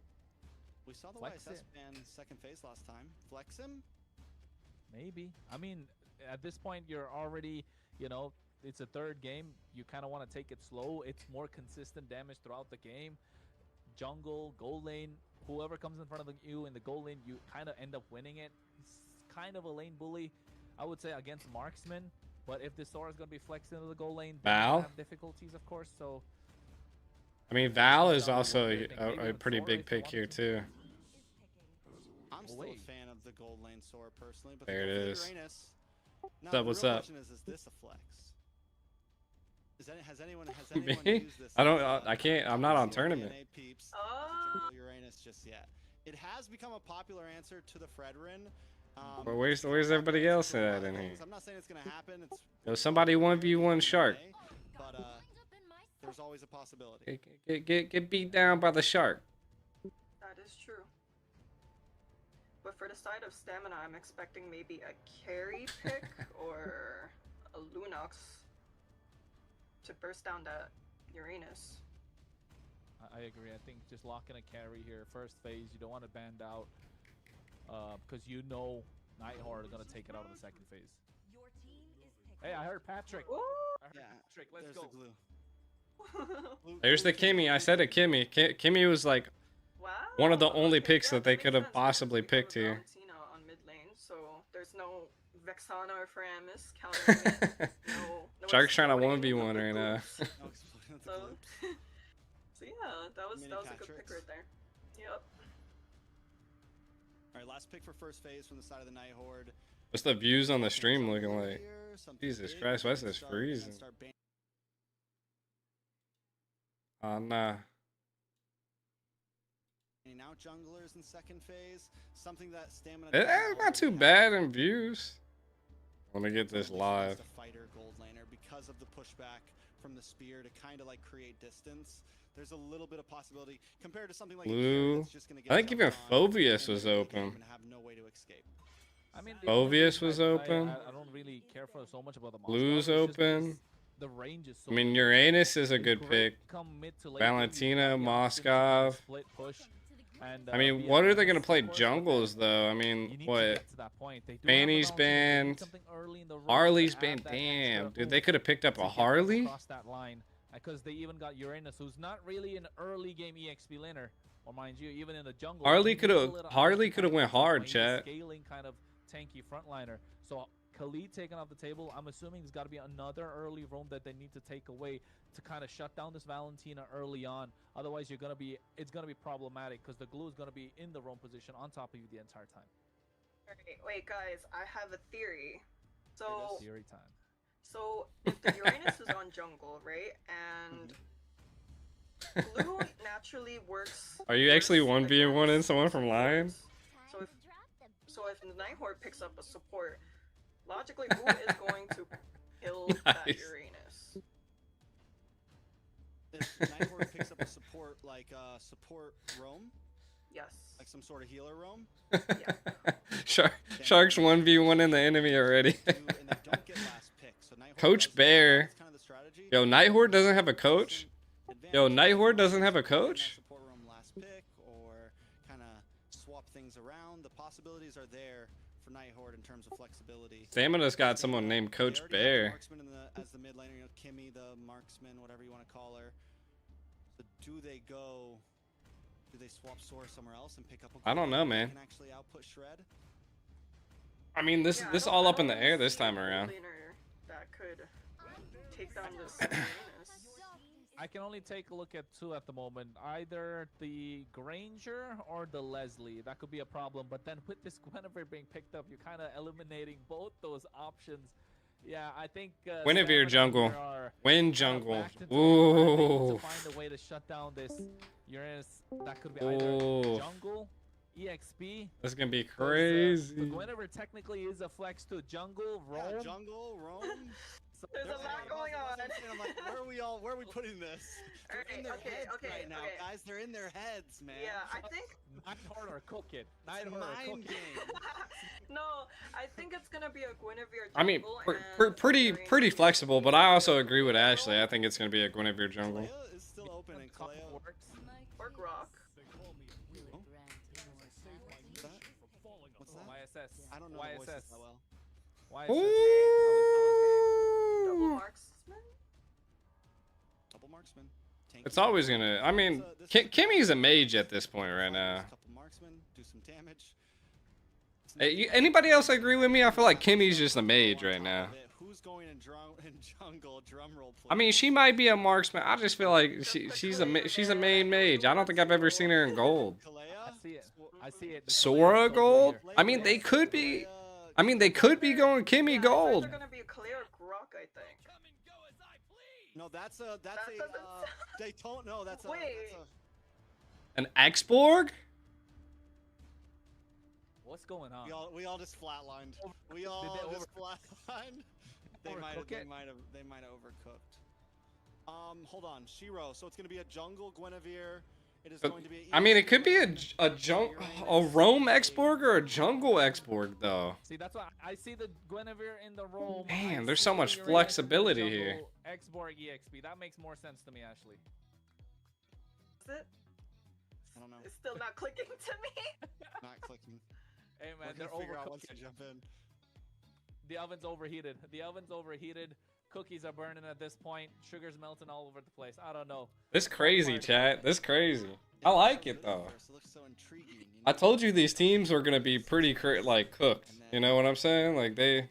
We saw the Flex YSS it. ban second phase last time. Flex him? Maybe. I mean, at this point, you're already, it's a third game. You kind of want to take it slow. It's more consistent damage throughout the game. Jungle, gold lane, whoever comes in front of you in the gold lane, you kind of end up winning it. It's kind of a lane bully, I would say, against marksman. But if the Sora is going to be flexed into the goal lane, they Val? have difficulties, of course. So I mean, Val is also a pretty big pick here too. I'm still wait. a fan of the gold lane Sora personally, but There the it gold lane is. Uranus. Now, What's up, the what's real up? question is this a flex? Has anyone Me? used this? I don't. as, I can't. I'm not on CLDNA tournament. peeps to Oh. jungle Uranus just yet? It has become a popular answer to the Fredrin. But where's everybody else at in here? I'm not saying it's gonna happen. It's Yo, somebody 1v1 shark. but there's always a possibility. Get beat down by the shark. That is true. But for the side of stamina, I'm expecting maybe a carry pick or a Lunox to burst down that Uranus. I agree. I think just locking a carry here, first phase, you don't want to band out, because you know Nighthorde are gonna take it out of the second phase. Your team is picking. Hey, I heard Patrick. Ooh! I heard Yeah, Patrick. Let's there's go. the glue. There's the Kimmy. I said it, Kimmy. Kimmy was like Wow. one of the only Okay, picks yeah, that they makes could have sense, possibly because we have picked here. Valentina on mid lane, so there's no Vexana or Framis countering it. No Shark's trying to exploding 1v1 of the right now. groups. No exploding at the So, glue. so yeah, that was Mini a good pick Patricks. right there. Yep. All right, last pick for first phase from the side of the Night Horde. What's the views on the stream looking Jungle like? here, something Jesus big Christ, that what's can this start- and then freezing? start banning Oh nah. out junglers in second phase. Something that stamina. It, doesn't not too already bad have. in views. Let me get this At least live. against a fighter gold laner because of the pushback from the spear to kind of like create distance. There's a little bit of possibility compared to something like a carry Blue. that's just gonna I think get even jumped on Phobius in was the early open. game and have no way to escape. I mean, the Phobius only reason was I open. I don't really care for so much about the Blue's Moscow, it's just open. because the range is so I mean, good. Uranus is a It's good great pick. come mid to late game, you Valentina, got the option to Moskov. split push, and, I mean, be what are they aggressive, gonna play of course, but jungles though? I you mean, need to what? get to that point. They do have the Fanny's Valentina, they need banned. something early in the run to Harley's add banned. that Damn, extra dude, they oomph could have picked up to a get them Harley. across that line, because they even got Uranus, who's not really an early game EXP laner, or mind you, even in the jungle. Harley he's could a have. little Harley option could have kind went of player, hard, he's a chat. scaling kind of tanky frontliner. So Khalid taken off the table. I'm assuming there's got to be another early roam that they need to take away to kind of shut down this Valentina early on. Otherwise, it's gonna be problematic because the glue is gonna be in the roam position on top of you the entire time. Alright, wait guys, I have a theory. So, Theory time. if the Uranus is on jungle, right, and blue naturally works. Are you actually worse 1v1 in against someone from Lion? supports. So if the Nighthorde picks up a support, logically, who is going to kill that Nice. Uranus? If Night Horde picks up a support like support roam, Yes. like some sort of healer roam, Sharks 1v1 in the enemy already. and they don't get last pick. So Night Horde Coach does Bear. that's kind of the strategy. Yo, Nighthorde doesn't have a coach. Yo, Advantage Nighthorde on doesn't have a getting that coach? Support room last pick, or kind of swap things around. The possibilities are there for Nighthorde in terms of flexibility. Stamina's got someone named They Coach already have the Bear. marksman as the mid laner, you know, Kimmy, the marksman, whatever you want to call her. So do they swap Sora somewhere else and pick up a I don't know, that man. Can actually output Shred? I mean, this Yeah, I this don't- all I up in the don't air this see a time gold around. laner that could take down this Uranus. I can only take a look at two at the moment. Either the Granger or the Leslie. That could be a problem. But then with this Guinevere being picked up, you're kind of eliminating both those options. Yeah, I think Guinevere Stamina jungle. here are Win kind of jungle. backed into the corner. They need Ooh. to find a way to shut down this Uranus. That could be either Ooh. jungle, EXP. This is gonna be 'cause, crazy. the Guinevere technically is a flex to jungle, roam. Yeah, jungle, roam. So There's a They're- lot going that's what on. I'm saying. I'm like, where are we putting this? They're in Alright, their okay, heads okay, right now, okay. guys. They're in their heads, man. Yeah, I think. Nighthorde or cook it. It's a Nighthorde or mind cook it. game. No, I think it's gonna be a Guinevere jungle. I mean, and pretty Uranus. pretty flexible, but I also agree with Ashley. I think it's gonna be a Guinevere jungle. Kaleo is still open, and Top Kaleo. works. Or Grok. What's that? YSS. I don't know the voices YSS. that well. YSS. Double Ooh. marks. marksmen. It's always gonna. I mean, Kimmy's a mage at this point right now. Couple marksmen, do some damage. Hey, anybody else agree with me? I feel like Kimmy's just a mage right now. Who's going in jungle? Drum roll, please. I mean, she might be a marksman. I just feel like she's a main mage. I don't think I've ever seen her in gold. I see it. I see it. The Sora Kalea's gold? over here. I mean, they could be. I mean, they could be going Kimmy gold. They're gonna be Kalea Grok, I think. No, that's a Daytona. No, that's a. Wait. An Exborg? What's going on? We all just flatlined. We all they just flatlined. They might have overcooked. Hold on, Shiro. So it's gonna be a jungle Guinevere. It is going to be. I mean, it could be a roam Exborg or a jungle Exborg though. See, that's why I see the Guinevere in the role. Man, there's so much flexibility here. Exborg EXP. That makes more sense to me, Ashley. Is it? I don't know. It's still not clicking to me. Not clicking. Hey man, We're they're gonna figure out once I overcooking. jump in. The oven's overheated. The oven's overheated. Cookies are burning at this point. Sugar's melting all over the place. I don't know. This crazy, chat. This crazy. I like it though. It looks so intriguing. You I know? told you these teams were gonna be pretty like cooked. You know what I'm saying? Like they're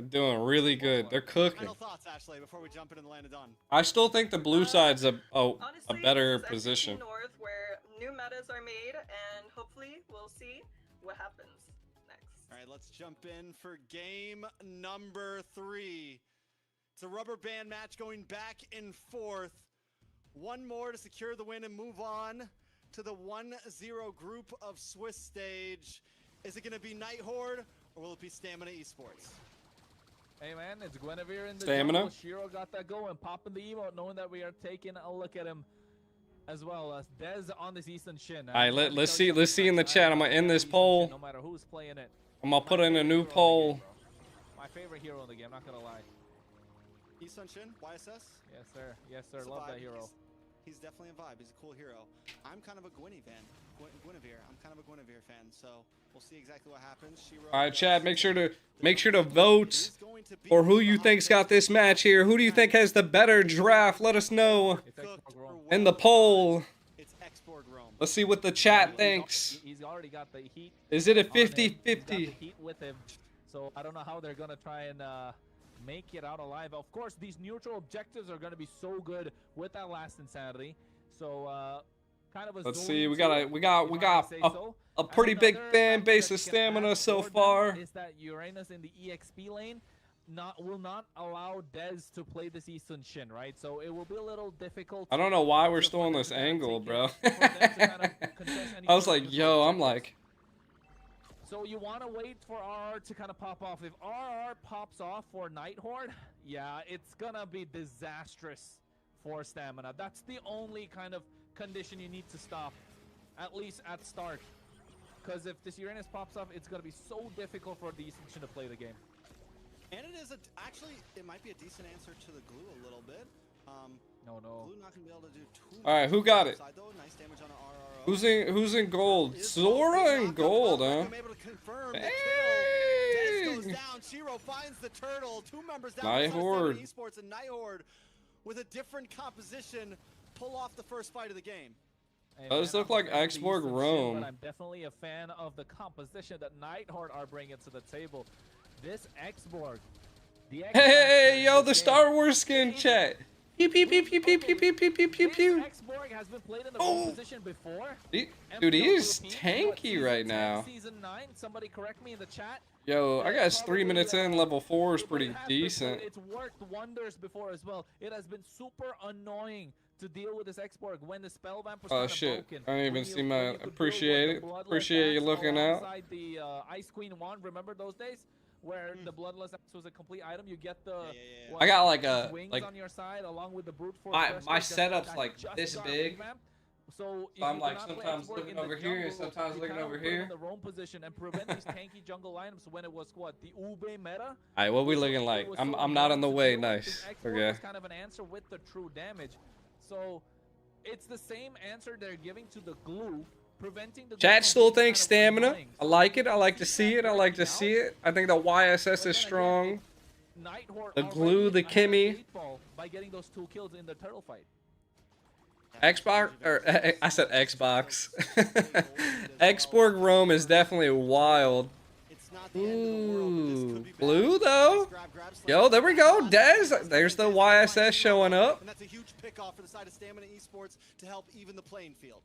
doing really good. They're cooking. Final thoughts, Ashley, before we jump into the land of dawn. I still think the blue side's a Honestly, better this is position. MCT North, where new metas are made, and hopefully we'll see what happens next. All right, let's jump in for game number 3. It's a rubber band match going back and forth. One more to secure the win and move on to the 1-0 group of Swiss stage. Is it going to be Night Horde or will it be Stamina Esports? Hey man, it's Guinevere in the Stamina. jungle. Shiro got that going, popping the emote, knowing that we are taking a look at him as well as Dez on this Eastern Shin. All right, let's see in the chat. I'm gonna end this poll. No matter who's playing it. I'm gonna put in a new poll. My favorite hero in the game, not gonna lie. Isun Shin, YSS? Yes sir, yes sir, He's a love that vibe. hero. He's definitely a vibe. He's a cool hero. I'm kind of a Guinevere. I'm kind of a Guinevere fan, so we'll see exactly what happens. Shiro All right, does- Chad, make sure to It vote is going to be for who you the think's got this match here. Who do you think has the better draft? Let us know It's Exborg Rome. in the poll. It's Exborg Rome. Let's see what the chat thinks. He's already got the heat. Is it a on him. He's got the 50-50? heat with him. So I don't know how they're gonna try and make it out alive. Of course, these neutral objectives are gonna be so good with that last insanity. So kind of a Let's zone see. We two, got if I say so. a pretty And big another fan factor base that of can Stamina add so more damage far. Is that Uranus in the EXP lane will not allow Dez to play this Eastern Shin, right? So it will be a little difficult. I don't know why we're to still on for this them to angle, take bro. it, for them to kind of contest any I was further like, yo, I'm objectives. like, So you want to wait for RR to kind of pop off. If RR pops off for Night Horde, yeah, it's gonna be disastrous for Stamina. That's the only kind of condition you need to stop, at least at start. Because if this Uranus pops off, it's gonna be so difficult for the Eastern Shin to play the game. And it is actually, it might be a decent answer to the glue a little bit. No. Glue not gonna be able to do too all right, who got it? Side, though. Nice damage on an RRO. Who's in gold? Is Sora in knocked gold, up, huh? I'm able to confirm the kill. Dez goes Hey! down. Shiro finds the turtle. 2 members down. Night besides Stamina Horde. Esports and Night Horde with a different composition pull off the first fight of the game. Hey, Does man, look I'm a like fan of the Exborg Eastern Shin, Rome. but I'm definitely a fan of the composition that Night Horde are bringing to the table. This Exborg. The X Hey, Factor yo, in the this Star game. Wars skin chat. Pew pew pew pew pew pew pew pew pew pew This pew. Exborg has been played in the Oh. wrong position before. Dude, he MPL is Philippines, tanky what, season right 10, now. Season 9, somebody correct me in the chat. Yo, I guess 3 minutes in, level 4 is But pretty it has been played, decent. It's worked wonders before as well. It has been super annoying to deal with this Exborg when the spell vamp was Oh kinda shit, broken. I didn't even When see when my you could deal with appreciate the it. Bloodless Appreciate you Axe looking out. alongside the Ice Queen wand. Remember those days where the Bloodless Axe was a complete item? You get the Yeah. what, I got like a wings like on your side along with the brute force. my breastplate setup's that like just this got big. revamped. So if I'm you like cannot play sometimes Exborg looking in the over here and jungle, sometimes you looking cannot over put him here. in the wrong position and prevent these tanky jungle lineups when it was what the Ube meta. Alright, what we So looking it like? was I'm so not hard in the to way. deal with. This Nice. Exborg Okay. was kind of an answer with the true damage. So it's the same answer they're giving to the glue, preventing the glue Chat from still being thinks kind of stamina. annoying. I So like it. I like to see see that it. I like to working see out, it. I think the YSS but is then again, strong. Nighthorde The glue, the already ahead of Kimmy. 8-Ball by getting those 2 kills in the turtle fight. Xbox, or I said Xbox. Xborg Rome is definitely wild. It's not the end of the world, but this could be bad. Blue though. Nice grab, Yo, there we go. Dez. There's There's the YSS showing up. And that's a huge pickoff for the side of Stamina Esports to help even the playing field.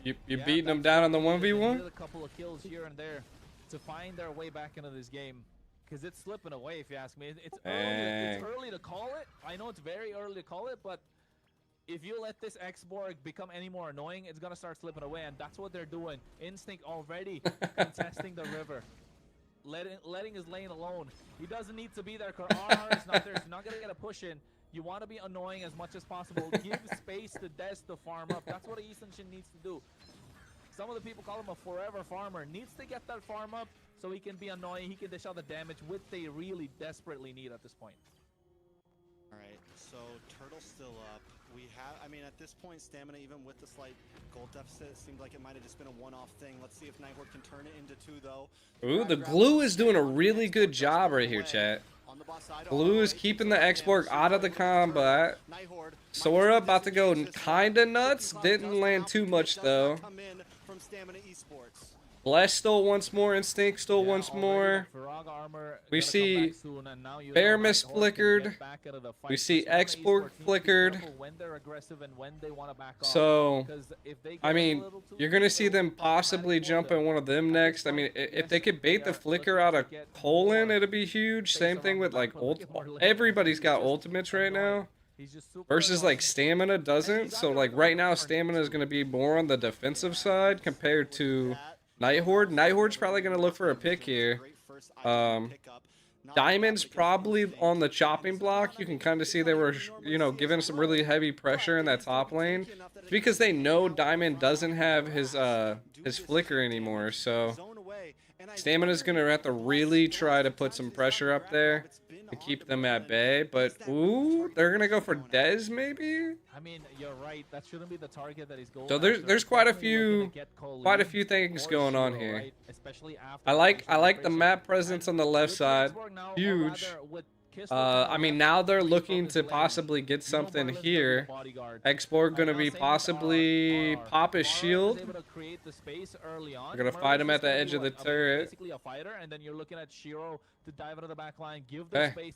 You Yeah, beating them that's down on the what they did. They 1v1? needed a couple of kills here and there to find their way back into this game. Because it's slipping away, if you ask me. It's Dang. early to call it. I know it's very early to call it, but if you let this Xborg become any more annoying, it's going to start slipping away, and that's what they're doing. Instinct already contesting the river. Letting his lane alone. He doesn't need to be there. RR is not there. He's not going to get a push in. You want to be annoying as much as possible. Give space to Des to farm up. That's what Easton needs to do. Some of the people call him a forever farmer. Needs to get that farm up so he can be annoying. He can dish out the damage, which they really desperately need at this point. All right, so Turtle's still up. We have, I mean, at this point, Stamina, even with the slight gold deficit, it seemed like it might have just been a one-off thing. Let's see if Nighthorde can turn it into 2, though. Ooh, the glue is doing a really good job right here, chat. On the bot side, Blue is keeping the Xborg out of the combat. Sora about to go kinda nuts. Didn't land too much though. From Stamina Esports. Bless stole once more. Instinct stole once more. We see Bearmus flickered. We see Xborg flickered. So, I mean, you're going to see them possibly jump in one of them next. I mean, if they could bait the flicker out of Colin, it'd be huge. Same thing with, like, everybody's got ultimates right now. Versus, like, Stamina doesn't. So, like, right now, Stamina is going to be more on the defensive side compared to Nighthorde. Nighthorde's probably going to look for a pick here. Diamond's probably on the chopping block. You can kind of see they were, you know, giving some really heavy pressure in that top lane. It's because they know Diamond doesn't have his flicker anymore. So Stamina's going to have to really try to put some pressure up there to keep them at bay. But, ooh, they're going to go for Dez, maybe? I mean, you're right. That shouldn't be the target that he's going So after. there's quite a Definitely looking to few get things or going on Shiro, here. right? Especially after I like punching the map presence on the left With side. Xborg now, or Huge. rather with Kistler I mean, now they're looking to possibly get something here. Xborg gonna be possibly pop his shield. We're gonna fight him at the edge of the turret. Basically a fighter, and then you're looking at Shiro to dive into the back line, give the Okay. space.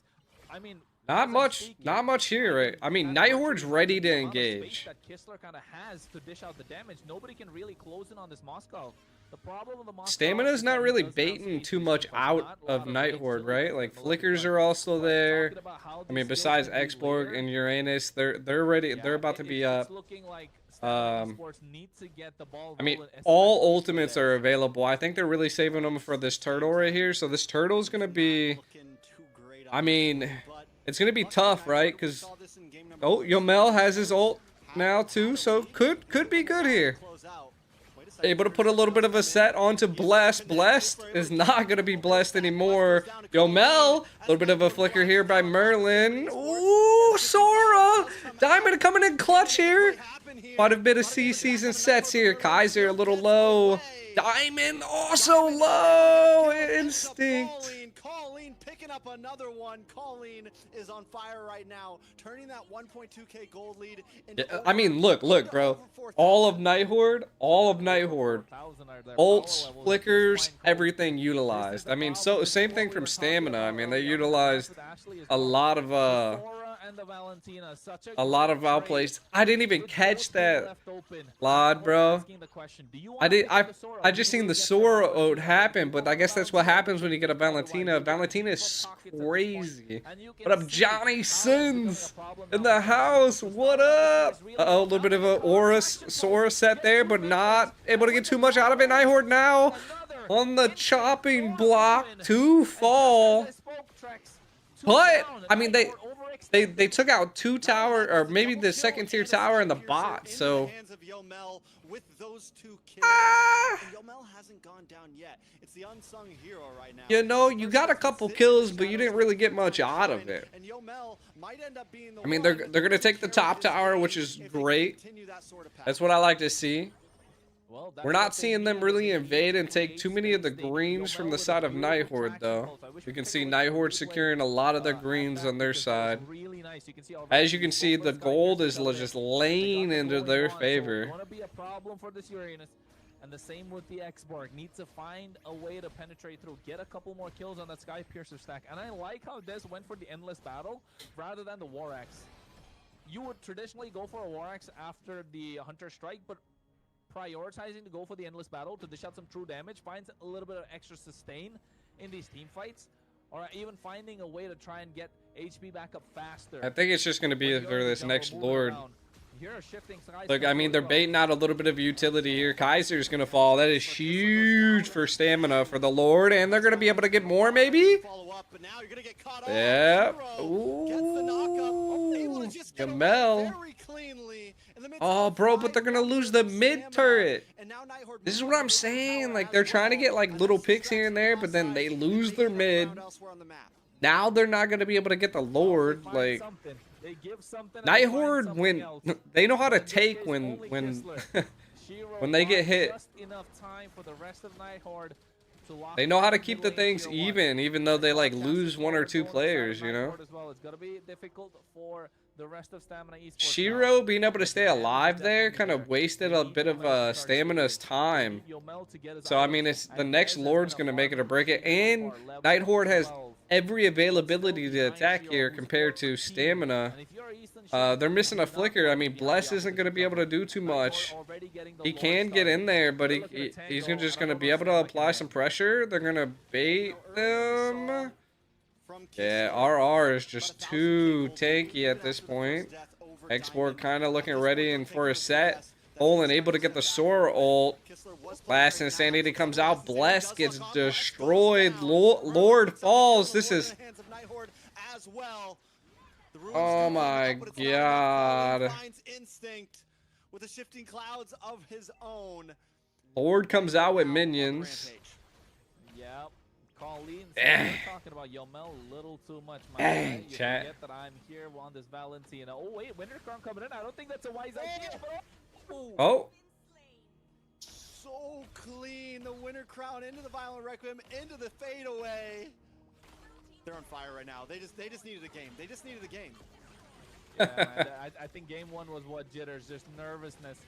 I mean, Not much here, right? I mean, Nighthorde's ready to engage. That Kistler kind of has to dish out the damage. Nobody can really close in on this Moskov. The problem with the Moskov Stamina's is not that he really does have baiting speed, too but much not out a lot of big Nighthorde, kills right? on Like the flickers front. are also But there. talking about how I these mean, skills besides can be Xborg layered, and Uranus, they're ready. They're about to be up. It's looking like Stamina Esports need to get the ball I mean, rolling, all especially ultimates there. are available. I think they're really saving them for this turtle right here. So this turtle's gonna be, I mean, it's gonna be tough, right? Because Yomel has his ult now too, so could be good here. Able to put a little bit of a set onto Blessed. Blessed is not gonna be blessed anymore. Yomel, a little bit of a flicker here by Merlin. Ooh, Sora! Diamond coming in clutch here. Quite a bit of season sets here. Kaiser a little low. Diamond also low. Instinct. Colleen picking up another one. Colleen is on fire right now, turning that 1.2k gold lead into I mean, look, bro. All of Nighthorde, ults, flickers, everything utilized. I mean, so same thing from Stamina. I mean, they utilized a lot of outplays. I didn't even catch that, Lod, bro. I just seen the Sora ult happen, but I guess that's what happens when you get a Valentina. Valentina is crazy. What up, Johnny Sins in the house? What up? Uh-oh, a little bit of a Sora set there, but not able to get too much out of it. Nighthorde now on the chopping block to fall. But, I mean, they took out 2 tower, or maybe the second tier tower and the bot, so. With those 2 kills, Yomel hasn't gone down yet. It's the unsung hero right now. You know, you got a couple kills, but you didn't really get much out of it. And Yomel might end up being the I mean, they're gonna take the top tower, which is great. That's what I like to see. Well, that's We're what not they seeing them need. really They invade need and to take create too many of the space. They need greens from Yomel the with a side of beautiful Nighthorde, traction though. pulse. I wish You we can could see take a look at the Nighthorde replay, securing a lot of their at greens that on their because that was side. really nice. You can see As you already can see, both the of Sky gold Piercers is got in. just They laying got the into goal their in one, so favor. gonna be a problem for this Uranus. And the same with the X-Borg. Needs to find a way to penetrate through, get a couple more kills on that Sky Piercer stack. And I like how Des went for the Endless Battle rather than the War Axe. You would traditionally go for a War Axe after the Hunter Strike, but prioritizing to go for the Endless Battle to dish out some true damage finds a little bit of extra sustain in these team fights, or even finding a way to try and get HP back up faster. I think it's just going to be When you're for in the this jungle, next moving Lord. around. Here are shifting skies Look, I coming mean, as they're well. baiting out a little bit of utility here. Kaiser's going to fall. That is huge for stamina for the Lord, and they're going to be able to get more, maybe? Follow up, but now you're gonna get caught off. Yeah. Hero gets the knockup, able to just get away Yamel. very cleanly in the midst Oh, of bro, but they're five going to lose the rounds of mid stamina. turret. And now Nighthorde This is moves what on I'm to the saying. tower Like, as they're trying to well. get, like, A little nice picks here distraction and there, on but then they side, lose and their taking up the mid. ground elsewhere on the map. Now they're not going to be able to get the Lord. They find Like, something. They give something and they find Nighthorde, something when else. they know how to In this take case, when only Kistler. Shiro when they get bought hit. just enough time for the rest of Nighthorde to lock They know how to down keep middle the lane things tier one. even though they like Broadcast lose is one or already two going on the side of players, you know. Nighthorde as well. It's gonna be difficult for the rest of Stamina Esports. Shiro now. being able to The stay damage is alive there definitely kind of there. wasted They a need bit of Yomel to start stamina's shooting. They time. need Yomel to get his So I items. mean, it's the And next Dez has Lord's been a gonna make it or bargain break for it, Shiro and so far, level Nighthorde has 12. every But still availability to behind attack Shiro, here who's compared to 14. stamina. And if you're Eastern Shiro, They're missing a you're not flicker. I going mean, behind Bless the isn't opposite gonna be able to jungle. do too Nighthorde much. already getting the He Lord can get in started. there, but They're looking to he's tango, just and I gonna don't be know if able to Stamina can apply handle some it. pressure. They're gonna bait Now, earlier we saw them. from Yeah, Kistler, RR is about just 1,000 too kills, even tanky at this after the point. first death over X-Borg Diamond. kind of looking Kistler ready will and take for a him to set. CS. That's Olin his able to second get the step Sora back, but ult. Kistler was playing Blast great now, Insanity so comes Blast out. Insanity Bless does gets lock on. Blast goes destroyed. down. Lord Merlin picks up the falls. kill, This the Lord is... in the hands of Nighthorde as well. The runes Oh do my open up, but it's not enough. Colin god. finds instinct with the shifting clouds of his own. Lord comes out with Now on the minions. rampage. Yep. Colleen, Eh. we're talking about Yomel a little too much, my Dang, guy. You chat. forget that I'm here on this Valentina. Oh, wait, Winter Crown coming in. I don't think that's a wise idea, but... Oh, So clean, the Winter Crown into the Violent Requiem, into the fadeaway. They're on fire right now. They just needed a game. They just needed a game. Yeah, man, I think game one was what jitters, just nervousness.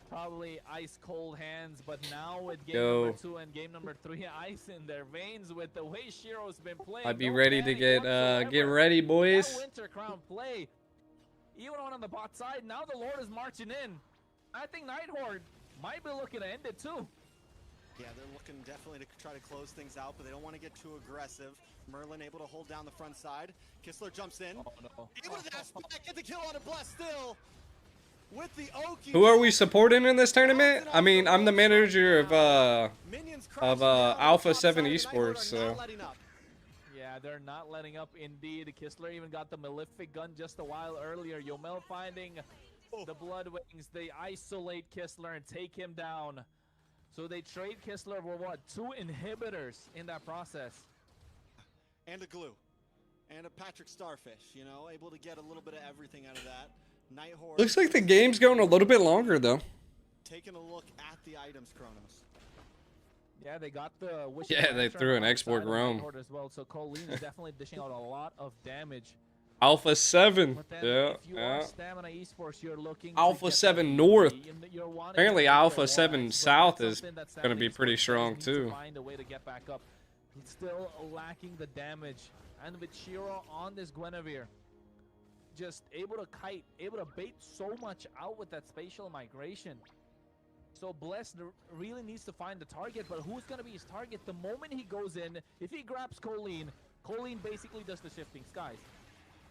Probably ice cold hands, but now with game Yo. number 2 and game number 3, ice in their veins with the way Shiro's been playing. I'd be No ready to panic get whatsoever. ready, That boys. Winter Crown play, even on the bot side, now the Lord is marching in. I think Nighthorde might be looking to end it too. Yeah, they're looking definitely to try to close things out, but they don't want to get too aggressive. Merlin able to hold down the front side. Kistler jumps in. Oh no. Able to dash back, get the kill on a Bless still. With the Oki. Who are we supporting in this tournament? I mean, I'm the manager of Minions of, crashing down on the Alpha top 7 side, and Nighthorde Esports, are so- not letting up. Yeah, they're not letting up indeed. Kistler even got the Malefic gun just a while earlier. Yomel finding the Blood Wings. They isolate Kistler and take him down. So they trade Kistler for what? 2 inhibitors in that process. And a glue. And a Patrick Starfish, you know, able to get a little bit of everything out of that. Nighthorde Looks like the game's going a little bit longer though. taking a look at the items, Kronos. Yeah, they got the wish. Yeah, they threw an export roam. as well. So Colleen is definitely dishing out a lot of damage. Alpha 7. But then Yeah, if you yeah. are Stamina Esports, you're looking to Alpha get 7 that North. you're wanting Apparently to get Alpha the 7 warrants, but South that's is something that gonna Stamina be pretty Esports strong, needs to too. Find a way to get back up. Still lacking the damage, and with Shiro on this Guinevere, just able to kite, able to bait so much out with that spatial migration. So Blessed really needs to find the target, but who's going to be his target? The moment he goes in, if he grabs Colleen, Colleen basically does the shifting skies.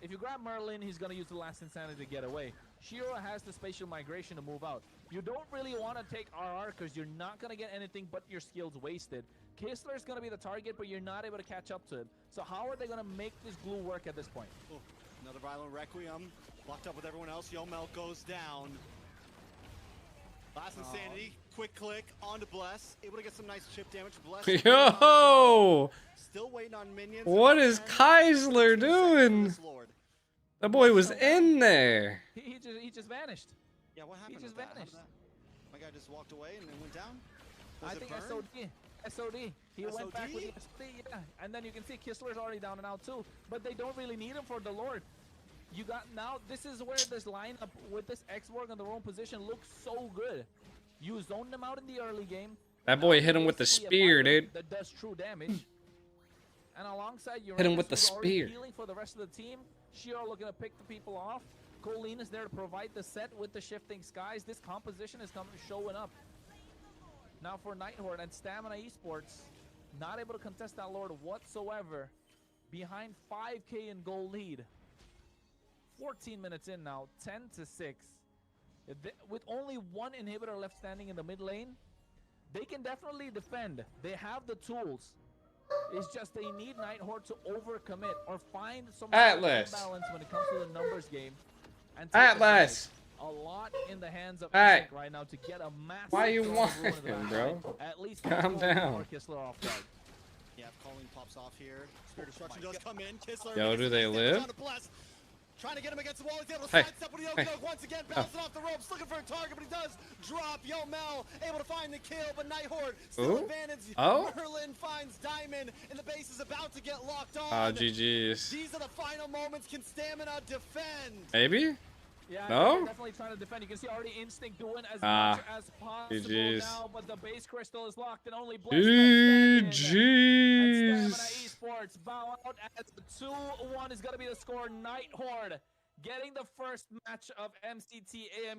If you grab Merlin, he's going to use the last insanity to get away. Shiro has the spatial migration to move out. You don't really want to take RR because you're not going to get anything but your skills wasted. Kistler is going to be the target, but you're not able to catch up to it. So how are they going to make this glue work at this point? Ooh, another Violent Requiem. Locked up with everyone else. Yomel goes down. Last Insanity. Quick click onto Bless. Able to get some nice chip damage. Bless. Yo! Still waiting on minions. What is Keisler doing? This Lord. That boy was in there. He just vanished. Yeah, what happened? just with that? How vanished. did that- My guy just walked away and then went down. Was I it think burn? SOD. He went back with SOD? the SOD, yeah. And then you can see Kistler's already down and out too. But they don't really need him for the Lord. You got now. This is where this lineup with this X-Borg in the wrong position looks so good. You zoned them out in the early game. That boy Now hit him with the basically a spear, fighter dude. That does true damage. And alongside you, Hit him with the spear. Healing for the rest of the team. Shiro looking to pick the people off. Colleen is there to provide the set with the shifting skies. This composition is showing up. Now for Nighthorde and Stamina Esports, not able to contest that Lord whatsoever. Behind 5K in goal lead. 14 minutes in now, 10-6. With only one inhibitor left standing in the mid lane, they can definitely defend. They have the tools. It's just they need Nighthorde to overcommit or find some Atlas. balance when it comes to the numbers game. And take Atlas. a lot in the hands of Hey. Instinct right now to get a massive. Why you throw of Ruin in the whining, back bro? line. At least Calm down. Kistler off guard. Yeah, if Colleen pops off here. Spirit Destruction does come in. Kistler. Yo, do they live? Trying to get him against the wall. He's able to Hey. sidestep with the Hey. Okidok once again. Bouncing off the ropes, looking for a target, but he does drop. Yo, Mel able to find the kill, but Nighthorde still Ooh. advantage. Oh. Merlin finds Diamond, and the base is about to get locked on. Ah, GG's. These are the final moments. Can Stamina defend? Maybe? Yeah, No? they're definitely trying to defend. You can see already Instinct doing as Ah, much as possible GG's. now, but the base crystal is locked and only Bless left standing. And Stamina GG's. Esports bow out as 2-1 is going to be the score. Nighthorde getting the first match of MCT AME.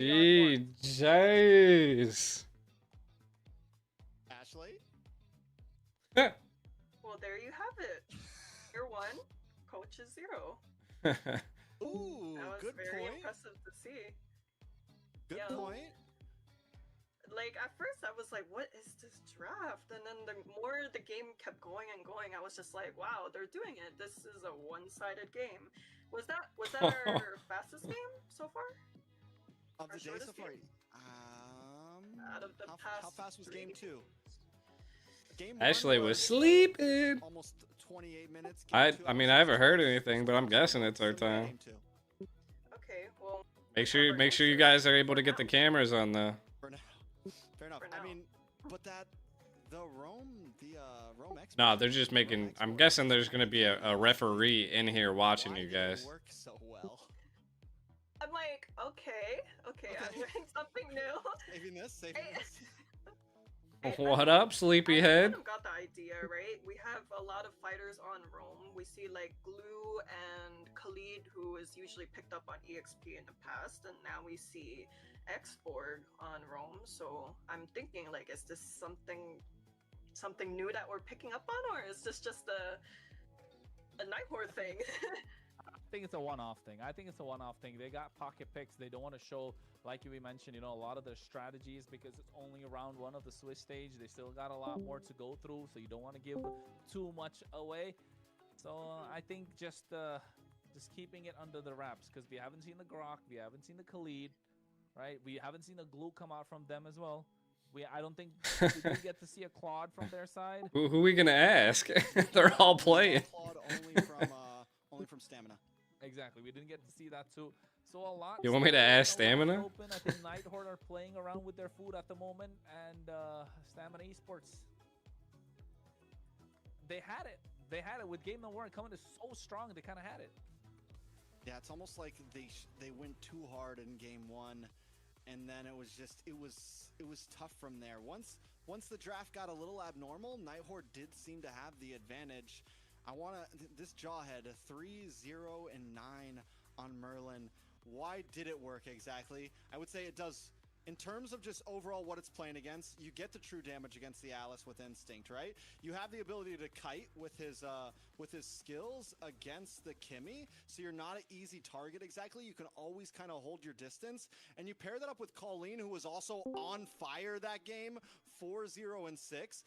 GG's. Ashley? Well, there you have it. Year 1, coach is 0. Ooh, That was good very point. impressive to see. Good Yeah. point. Like, at first I was like, what is this draft? And then the more the game kept going and going, I was just like, wow, they're doing it. This is a one-sided game. Was that our fastest game so far? Of Our the day so shortest far. game? Out of the how past fast was game 3? 2? Game 1 Ashley was sleeping. almost 28 minutes. Game I 2, mean, I almost haven't heard 26 anything, but I'm guessing it's our similar to time. game 2. Okay, well, Make sure you guys are able to get the cameras on though. For now. Fair enough. For I now. mean, but the Rome X. No, they're just making. I'm guessing there's gonna be a referee in here watching you guys. Work so well. I'm like, okay, I'm Okay. doing something new. Saving Hey. this. What up, I sleepyhead? kind of got the idea, right? We have a lot of fighters on Rome. We see like Glue and Khalid, who is usually picked up on EXP in the past, and now we see X-Borg on Rome. So I'm thinking, like, is this something new that we're picking up on, or is this just a Nighthorde thing? I think it's a one-off thing. They got pocket picks. They don't want to show, like we mentioned, a lot of their strategies because it's only round 1 of the Swiss stage. They still got a lot more to go through, so you don't want to give too much away. So I think just keeping it under the wraps because we haven't seen the Grok, we haven't seen the Khalid, right? We haven't seen the Glue come out from them as well. I don't think we did get to see a Claude from their side. Who we gonna ask? They're all playing. Claude only from Stamina. Exactly, we didn't get to see that too. So a lot. You want me to still, ask a lot Stamina? Open. I think Nighthorde are playing around with their food at the moment, and Stamina Esports. They had it. They had it with game number 1 coming in so strong. They kind of had it. Yeah, it's almost like they went too hard in game 1, and then it was tough from there. Once the draft got a little abnormal, Nighthorde did seem to have the advantage. This Jawhead, 3-0 and 9 on Merlin. Why did it work exactly? I would say it does. In terms of just overall what it's playing against, you get the true damage against the Alice with Instinct, right? You have the ability to kite with his skills against the Kimmy, so you're not an easy target exactly. You can always kind of hold your distance, and you pair that up with Colleen, who was also on fire that game, 4-0 and 6.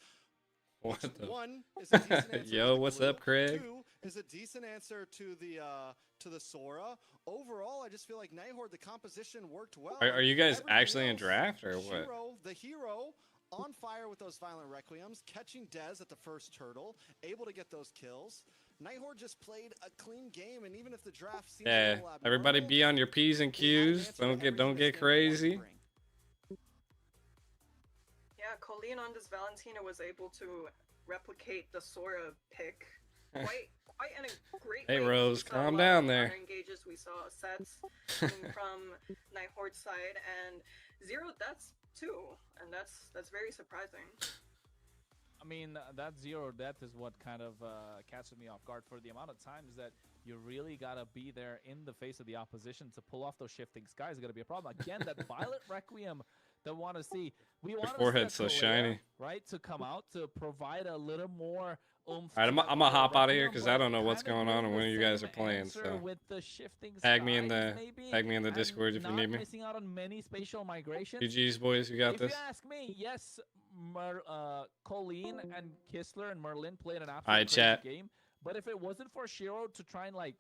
What the? One is a decent answer Yo, to the what's Glue. up, Craig? 2 is a decent answer to the Sora. Overall, I just feel like Nighthorde, the composition worked well. Are you guys Everything actually in else, draft or what? The hero on fire with those violent requiems, catching Dez at the first turtle, able to get those kills. Nighthorde just played a clean game, and even if the draft seems a Yeah, little abnormal, everybody be on your P's and they had an Q's. answer to Don't everything get this game wanted to crazy. bring. Colleen on this Valentina was able to replicate the Sora pick quite in a great Hey, way. Rose, We saw a calm lot down of there. honor engages, we saw sets coming from Night Horde side, and 0 deaths too, and that's very surprising. I mean, that 0 death is what kind of catches me off guard for the amount of times that you really gotta be there in the face of the opposition to pull off those shifting skies. Is gonna be a problem again. That Violet Requiem that want to see, we want to see forehead's so a shiny. right, to come out to provide a little more oomph. All right, to I'm the gonna hop out of here Requiem, because but I don't know what's kinda going on doing and the when you guys are same playing. answer So with the shifting tag me in skies, the maybe, tag me in the and Discord if you not need me. missing out on many spatial migrations. GG's, boys, you got If this. you ask me, yes, Colleen and Kistler and Merlin played an absolute Alright, crazy chat. game. But if it wasn't for Shiro to try and like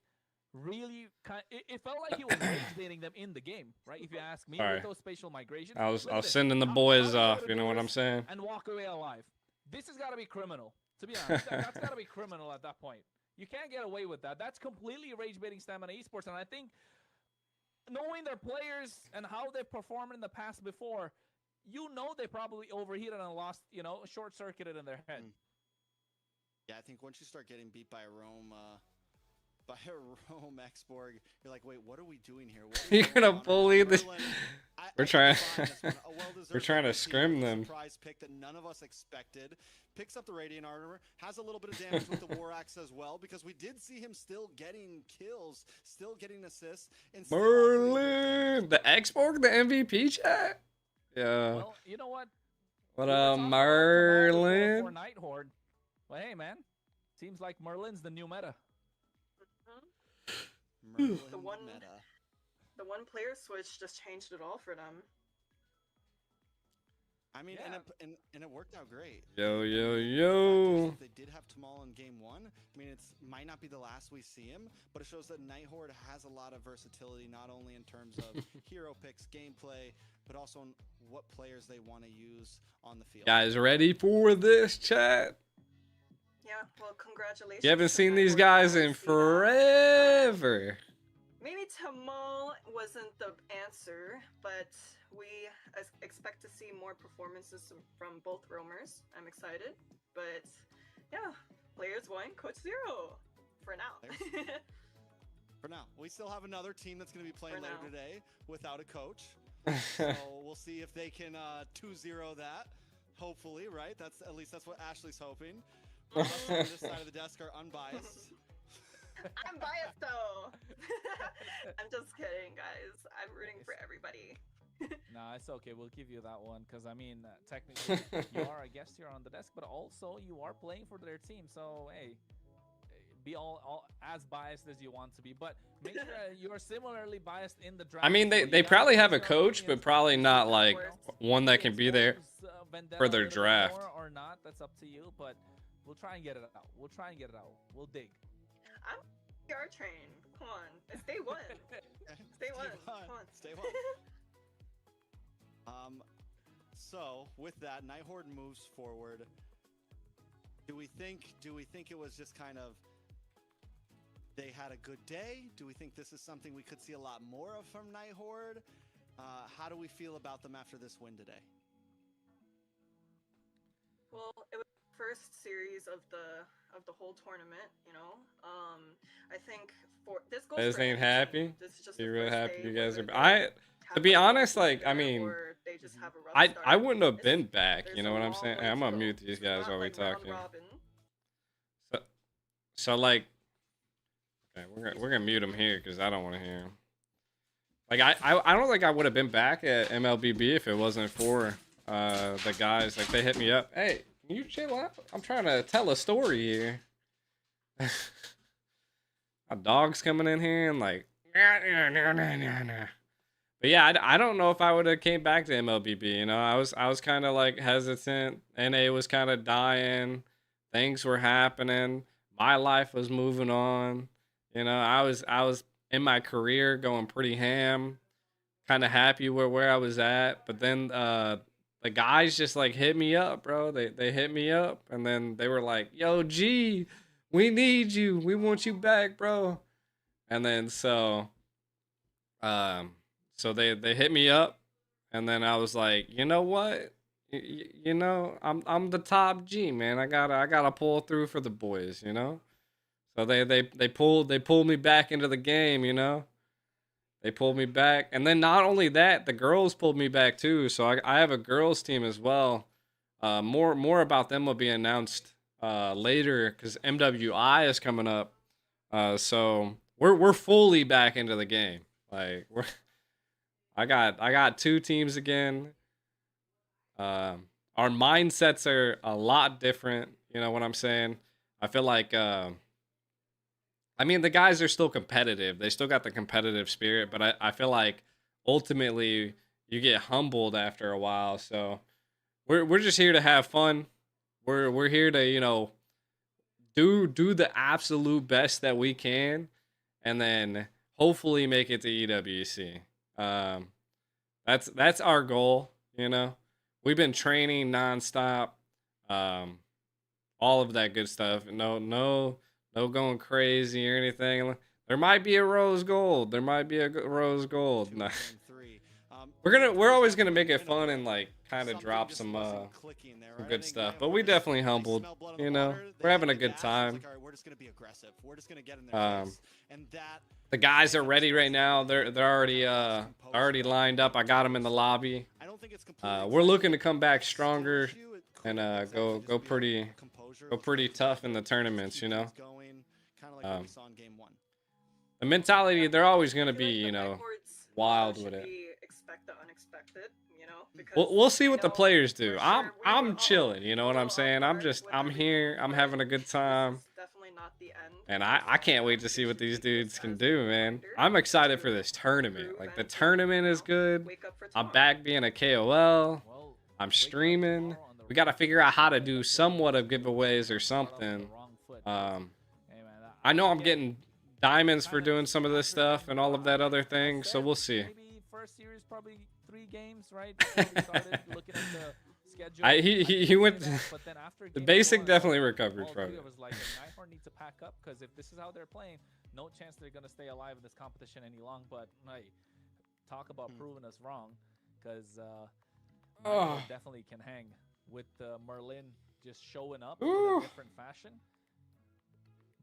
really it felt like he was rage baiting them in the game, right? If you ask me, Alright. with those spatial migrations. I was listen, sending the how boys you off. gonna You know do what I'm this saying? and walk away alive? This has got to be criminal. To be honest, that's got to be criminal at that point. You can't get away with that. That's completely rage baiting Stamina Esports, and I think knowing their players and how they've performed in the past before, you know they probably overheated and lost, you know, short-circuited in their head. Yeah, I think once you start getting beat by a Rome Exborg, you're like, wait, what are we doing here? What is You're going gonna on? bully the. Merlin, We're I trying. find this one a well-deserved We're trying to MVP, scrim them. Surprise pick that none of us expected. Picks up the Radiant Armor, has a little bit of damage with the War Axe as well, because we did see him still getting kills, still getting assists, and still doing good damage. Merlin, the Xborg, the MVP chat. Yeah. Well, you know what? What We were talking about Tamal before Merlin? for Night Horde. Well, hey, man. Seems like Merlin's the new meta. Merlin The one- meta. The one player switch just changed it all for them. I mean, Yeah. and it worked out great. Yo, yo, The yo. fact is, they did have Tamal in game 1. I mean, it's might not be the last we see him, but it shows that Night Horde has a lot of versatility, not only in terms of hero picks, gameplay, but also in what players they want to use on the field. Guys, ready for this chat? Yeah, well, congratulations. You haven't to seen Night these Horde guys for in seeing that. forever. Maybe Tamal wasn't the answer, but we expect to see more performances from both roamers. I'm excited, but yeah, players 1, coach 0 for now. For now, we still have another team that's going to be playing For later now. today without a coach. So we'll see if they can 2-0 that. Hopefully, right? That's at least that's what Ashley's hoping. Us on this side of the desk are unbiased. I'm biased though. I'm just kidding, guys. I'm rooting for everybody. Nah, it's okay. We'll give you that one because I mean, technically, you are a guest here on the desk, but also you are playing for their team. So hey, be all as biased as you want to be, but make sure you are similarly biased in the draft. I mean, So they you probably gotta have a voice your coach, but opinions. probably not Of like course. one that can be there. Expose, Vendetta for a their little bit draft. more or not. That's up to you, but we'll try and get it out. We'll try and get it out. We'll dig. I'm PR train. Come on, it's day 1. Stay one. Come on. Stay one. So with that, Night Horde moves forward. Do we think it was just kind of they had a good day? Do we think this is something we could see a lot more of from Night Horde? How do we feel about them after this win today? Well, it was the first series of the whole tournament, you know. I think for this goes Guys for ain't any team. happy? This is just You the really first happy day, you guys whether are? they To have be a honest, good like, I start mean, or they just have a rough I start. wouldn't have It's- been back. You there's know a what I'm long saying? way I'm to gonna go. mute these It's guys not while we like round talking. robin. So like, okay, we're gonna mute him here because I don't want to hear him. Like I don't think I would have been back at MLBB if it wasn't for the guys. Like they hit me up. Hey, can you chill out? I'm trying to tell a story here. A dog's coming in here and like. But yeah, I don't know if I would have came back to MLBB. You know, I was kind of like hesitant. NA was kind of dying. Things were happening. My life was moving on. You know, I was in my career going pretty ham. Kind of happy where I was at. But then the guys just like hit me up, bro. They hit me up and then they were like, "Yo, G, we need you. We want you back, bro." And then so they hit me up and then I was like, "You know what? You know, I'm the top G, man. I gotta pull through for the boys, you know. So they pulled me back into the game, you know. They pulled me back, and then not only that, the girls pulled me back too. So I have a girls team as well. More about them will be announced later because MWI is coming up. So we're fully back into the game. Like I got two teams again. Our mindsets are a lot different. You know what I'm saying? I feel like I mean the guys are still competitive. They still got the competitive spirit, but I feel like ultimately you get humbled after a while. So we're just here to have fun. We're here to, you know, do the absolute best that we can, and then hopefully make it to EWC. Um, that's our goal. You know, we've been training nonstop, um, all of that good stuff. No going crazy or anything. There might be a rose gold. There might be a rose gold. Nah. We're always gonna make it fun and like kind of drop some good stuff, but we definitely humbled. You know, we're having a good time. We're just gonna be aggressive. We're just gonna get in their Um, face, and that the guys are ready right now. They're already lined up. I got them in the lobby. I don't think it's completely We're looking to come back stronger issue. It could and be go just be pretty composure, go pretty tough in the tournaments. You know, going kind of like what um, we saw in game one. the mentality they're always gonna I feel be, like you the know, backwards wild should with it. be expect the unexpected, you know, because We'll see I what the know players for do. sure I'm we were I'm all chilling. You know what a I'm little saying? off guard with I'm everything, here. I'm but having a good this time. is definitely not the end. And of I the can't wait road. to see It what should these be dudes used can as a do, man. reminder I'm excited to for this tournament. improve Like the and to, tournament you is know, good. wake up for I'm tomorrow. back being a KOL. Well, I'm waking up streaming. tomorrow on the We got to wrong figure foot, out how to man. do That's what somewhat it of is. You giveaways or start off with the something. wrong foot. Um, Hey, man, I know I'm again, getting diamonds for kind of doing some of this after stuff game and all of that other I thing, so said we'll see. maybe first series probably 3 games, right? Before we started looking at the schedule. He did went. say that, but then after The game basic one, definitely recovered all from three it. of us like, hey, Nighthorn needs to pack up because if this is how they're playing, no chance they're gonna stay alive in this competition any long. But hey, talk about proving us wrong, because Nighthorn definitely can hang with Merlin just showing up in Ooh. a different fashion.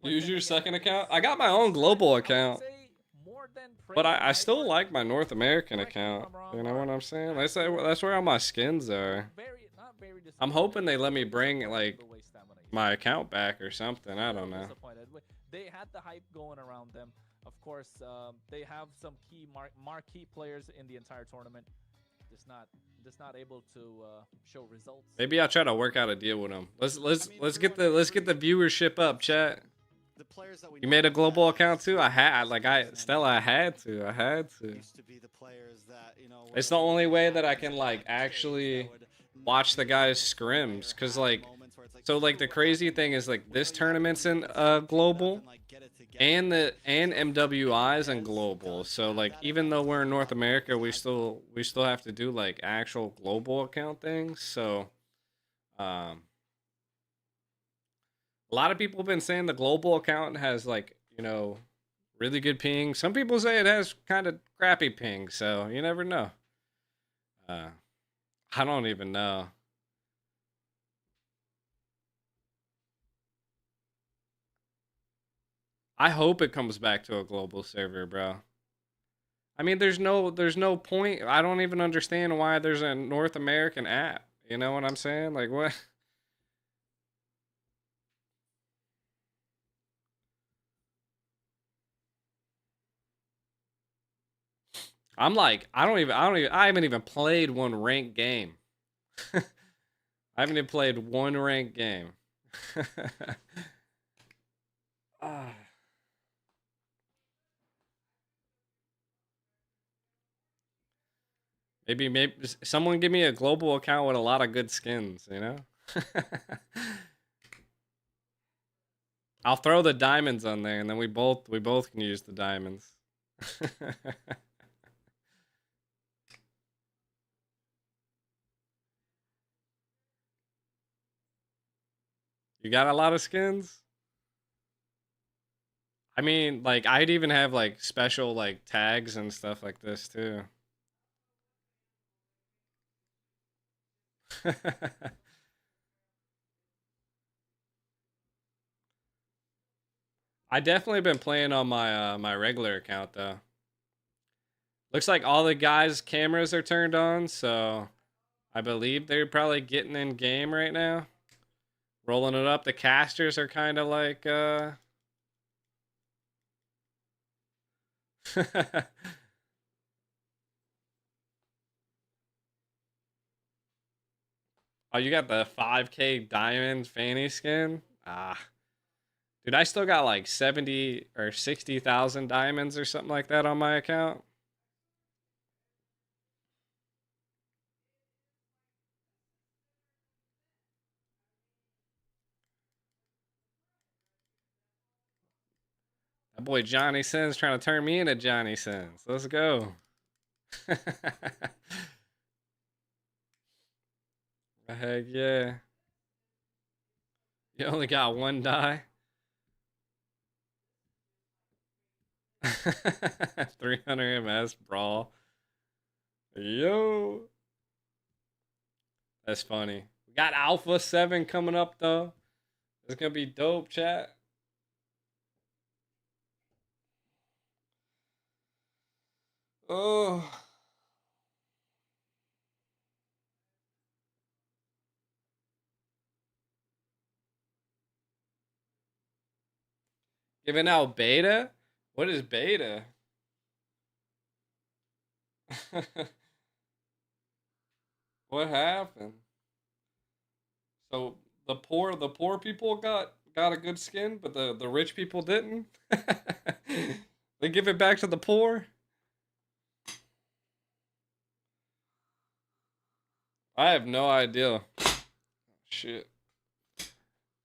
But Use then your again, second account. it's- I got my own global I would account, say more than but praising I still Nighthorn, like my North American correct me if account. I'm wrong, You know what I'm saying? that's That's where all my skins are. not very I'm hoping they let me bring disappointed like the way Stamina used my to. account back or something. I don't Little know. disappointed. They had the hype going around them. Of course, they have some key marquee players in the entire tournament. Just not able to show results. Maybe I'll try to work out a deal with them. Let's get the everyone viewership up, chat. The players that we You know made a in global that account too? I had Stella, I had to. used to be the players that, you know, It's the only way that I can like actually watch the guys scrims, cause like, so like the crazy thing is like this tournament's in global, and MWI's in global. So like even though we're in North America, we still have to do like actual global account things. So, a lot of people have been saying the global account has like, you know, really good ping. Some people say it has kind of crappy ping, so you never know. I don't even know. I hope it comes back to a global server, bro. I mean, there's no point. I don't even understand why there's a North American app. You know what I'm saying? Like what? I'm like, I haven't even played one ranked game. I haven't even played one ranked game. Ah. Maybe someone give me a global account with a lot of good skins, you know? I'll throw the diamonds on there and then we both can use the diamonds. You got a lot of skins? I mean, like I'd even have like special like tags and stuff like this too. I definitely been playing on my my regular account though. Looks like all the guys' cameras are turned on, so I believe they're probably getting in game right now. Rolling it up. The casters are kind of like Oh, you got the 5K diamond fanny skin? Ah. Dude, I still got like 70 or 60,000 diamonds or something like that on my account. That boy Johnny Sins trying to turn me into Johnny Sins. Let's go. Heck yeah. You only got one die? 300 MS brawl. Yo. That's funny. We got Alpha 7 coming up though. It's gonna be dope, chat. Oh. Giving out beta? What is beta? What happened? So the poor people got a good skin, but the rich people didn't. They give it back to the poor. I have no idea. Shit.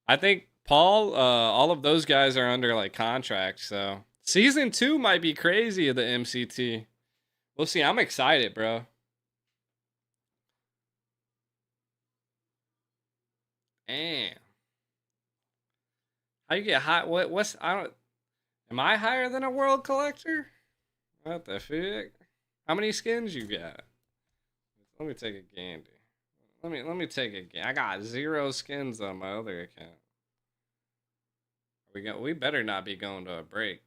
I think Paul, all of those guys are under like contract, so season 2 might be crazy of the MCT. We'll see. I'm excited, bro. Damn. How you get high? What's I don't. Am I higher than a world collector? What the fuck? How many skins you got? Let me take a gander. Let me take a gander. I got 0 skins on my other account. We better not be going to a break.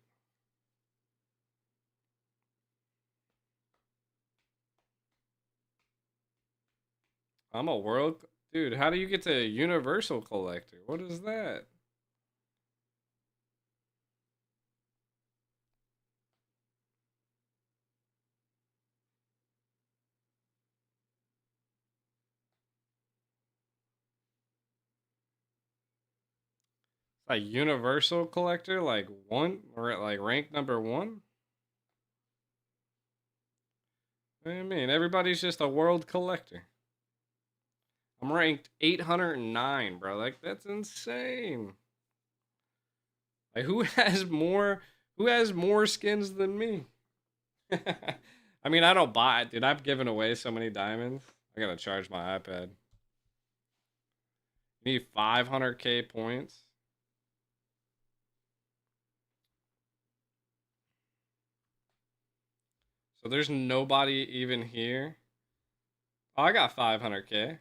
I'm a world dude. How do you get to universal collector? What is that? A universal collector, like one or like rank number 1? What do you mean? Everybody's just a world collector. I'm ranked 809, bro. Like that's insane. Like who has more skins than me? I mean, I don't buy it, dude. I've given away so many diamonds. I gotta charge my iPad. You need 500k points. So there's nobody even here. Oh, I got 500k.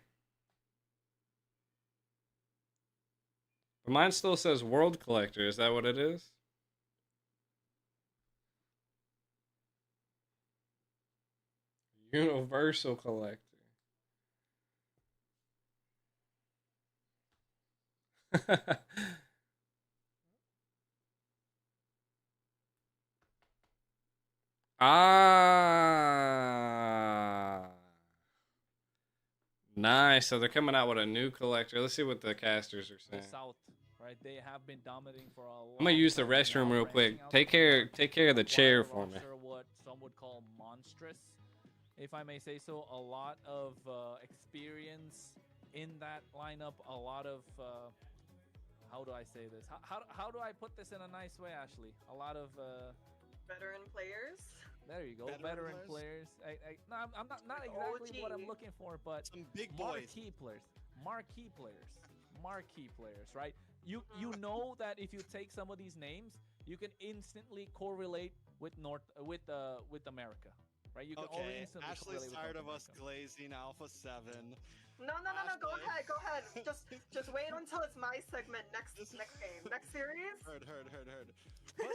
But mine still says world collector. Is that what it is? Universal collector. Ah. Nice. So they're coming out with a new collector. Let's see what the casters are The saying. South, right? They have been dominating for a long I'm gonna use the time restroom now, real quick. branching out Take from care there. of the Acquired chair a for me. roster what some would call monstrous, if I may say so. A lot of experience in that lineup. A lot of how do I say this? How do I put this in a nice way, Ashley? A lot of Veteran players. there you go, Veteran veteran players. No, I'm not Like exactly what I'm OG. looking for, but Some big boys. marquee players, right? You know that if you take some of these names, you can instantly correlate with with America, right? You can only Okay, instantly Ashley's correlate with tired of Duncan us Duncan. glazing Alpha 7. No, no, no, no. Go Ashley. ahead. Go ahead. Just wait until it's my segment next This- game, next series. Heard. But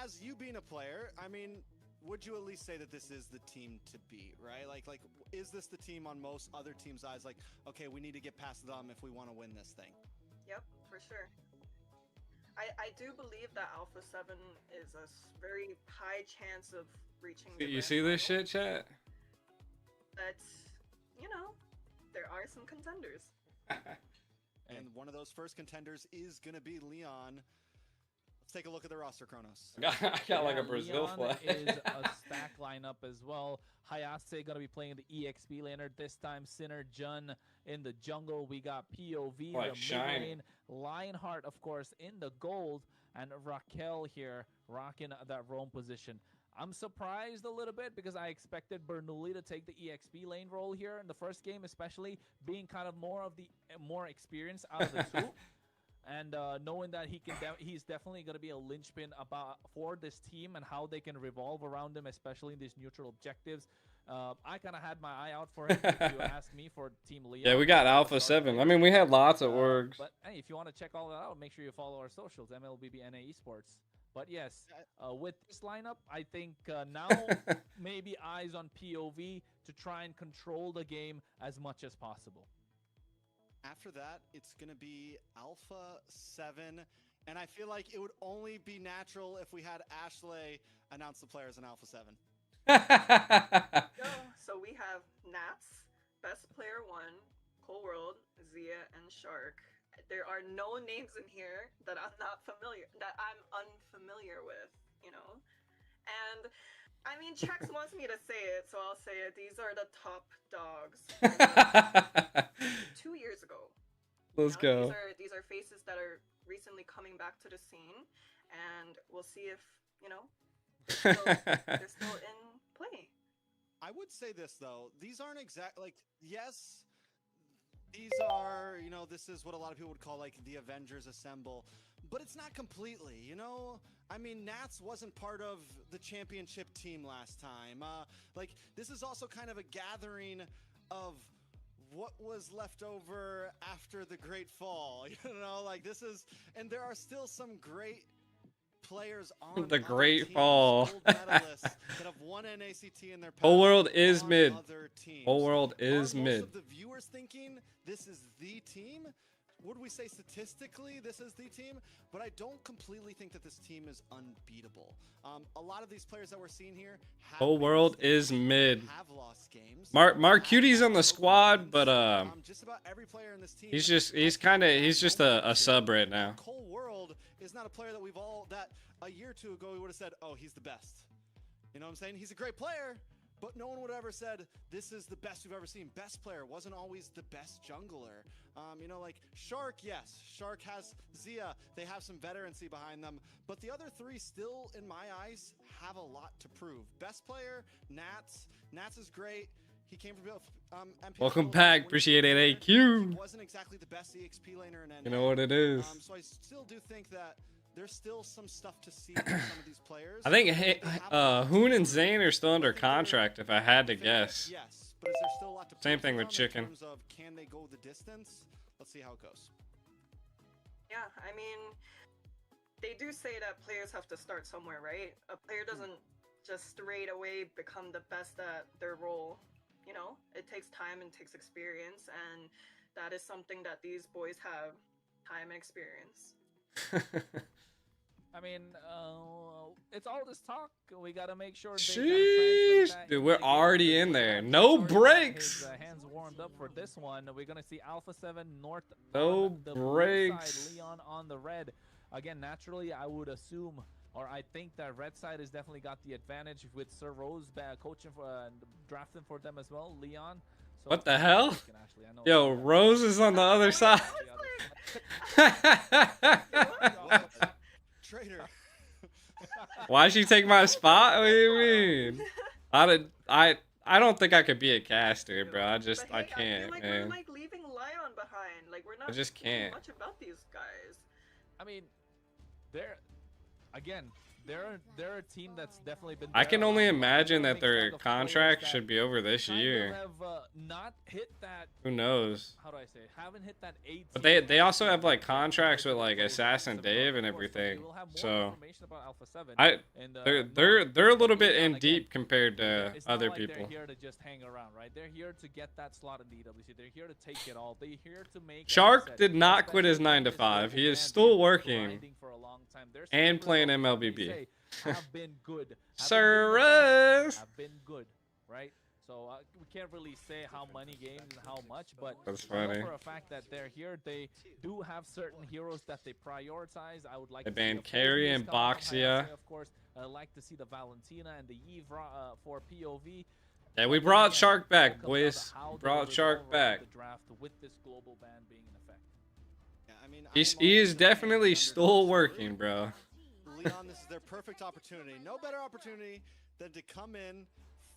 as you being a player, I mean, would you at least say that this is the team to beat, right? Like, is this the team on most other teams' eyes? Like, okay, we need to get past them if we want to win this thing. Yep, for sure. I do believe that Alpha 7 is a very high chance of reaching the You grand see this final, shit, chat? but, you know, there are some contenders. And one of those first contenders is going to be Leon. Let's take a look at the roster, Kronos. I got like a Yeah, Brazil Leon flag. is a stack lineup as well. Hayase gonna be playing the EXP laner this time. Sinner Jun in the jungle. We got POV Like the shiny. mid lane. Lionheart, of course, in the gold, and Raquel here rocking that roam position. I'm surprised a little bit because I expected Bernoulli to take the EXP lane role here in the first game, especially being kind of more of the more experience out of the two. And knowing that he's definitely going to be a linchpin for this team and how they can revolve around him, especially in these neutral objectives. I kind of had my eye out for him, if you ask me, for Team Leon. Yeah, we got Alpha 7. I mean, we had lots of orgs. But hey, if you want to check all that out, make sure you follow our socials, MLBBNA Esports. But yes, with this lineup, I think now maybe eyes on POV to try and control the game as much as possible. After that, it's going to be Alpha 7. And I feel like it would only be natural if we had Ashley announce the players in Alpha 7. Go. So we have Nats, Best Player 1, Cold World, Zia, and Shark. There are no names in here that I'm unfamiliar with, you know? And I mean, Chex wants me to say it, so I'll say it. These are the top dogs. 2 years ago. Let's go. These are faces that are recently coming back to the scene, and we'll see if, you know, they're still in play. I would say this, though. These aren't exact, like, yes, these are, you know, this is what a lot of people would call, like, the Avengers Assemble, but it's not completely, you know? I mean, Nats wasn't part of the championship team last time. Like, this is also kind of a gathering of what was left over after the Great Fall, you know? Like, this is, and there are still some great players on The other Great teams, Fall. gold medalists that have won NACT in their past. Whole world is on mid. other teams. Whole world Are is most mid. of the viewers thinking this is the team? Would we say statistically this is the team? But I don't completely think that this team is unbeatable. A lot of these players that we're seeing here have Whole made world mistakes, is mid. have lost games. Mark Cutie's on the have squad, wins. but Just about every player in this team. he's has just a sub right now. Cole World is not a player that that a year or two ago we would have said, oh, he's the best. You know what I'm saying? He's a great player, but no one would have ever said this is the best we've ever seen. Best player wasn't always the best jungler. You know, like Shark, yes, Shark has Zia. They have some veterancy behind them, but the other three still, in my eyes, have a lot to prove. Best player, Nats. Nats is great. He came from MP. Welcome back. Appreciate it, AQ. He wasn't exactly the best EXP laner in NA. You know what it is. So I still do think that there's still some stuff to see from some of these players. I think They have a lot to Hoon and prove. Zane are still under I think they're- contract, if I had to I think that- guess. Yes, but is there still a lot to Same prove thing for with them Chicken. in terms of can they go the distance? Let's see how it goes. Yeah, I mean, they do say that players have to start somewhere, right? A player doesn't just straight away become the best at their role. You know, it takes time and takes experience, and that is something that these boys have, time and experience. I mean, it's all this talk. We gotta make sure. Sheesh, dude, we're already in there. No breaks. His hands warmed up for this one. We're gonna see Alpha 7 North. No on the blue breaks. side, Leon on the red. Again, naturally, I would assume, or I think that red side has definitely got the advantage with Sir Rose coaching for drafting for them as well. Leon. So What the hell? Actually, I know Yo, Rose is on the other side. Traitor. Why'd she take my spot? What do you mean? I don't think I could be a caster, bro. I But hey, I can't, feel like man. we're like leaving Lion behind. Like we're not just thinking can't. much about these guys. I mean, they're again, they're a team that's definitely been. I there can a only lot imagine longer. that Mixed their bag of contract players should that be over this kind of year. have not hit that. Who knows? How do I say? Haven't hit that 18. But they also have like contracts with like Assassin Dave and everything. We'll have more So information about Alpha 7. I And, they're a little bit Leon, in again, deep compared to it's not other like people. They're here to just hang around, right? They're here to get that slot in the EWC. They're here to take it all. They're here to make. Like I Shark said, did not quit his especially 9 to this 5. global He is band still being working grinding for a long time. Their and sprint playing results, let me MLBB. say, have been good. Cyrus! Have been good, right? So we can't really say how many games and how much, but That's I know funny. for a fact that they're here. They do have certain heroes that they prioritize. I would like They to see banned the Carry Phobias and come out from Boxia. Hayase, of course. I like to see the Valentina and the Eve for POV. Yeah, we But then brought again, Shark it back, all comes down to boys. how We they brought will Shark revolve back. around the draft with this global ban being in effect. Yeah, I mean, He is definitely still working, bro. Leon, this is their perfect opportunity. No better opportunity than to come in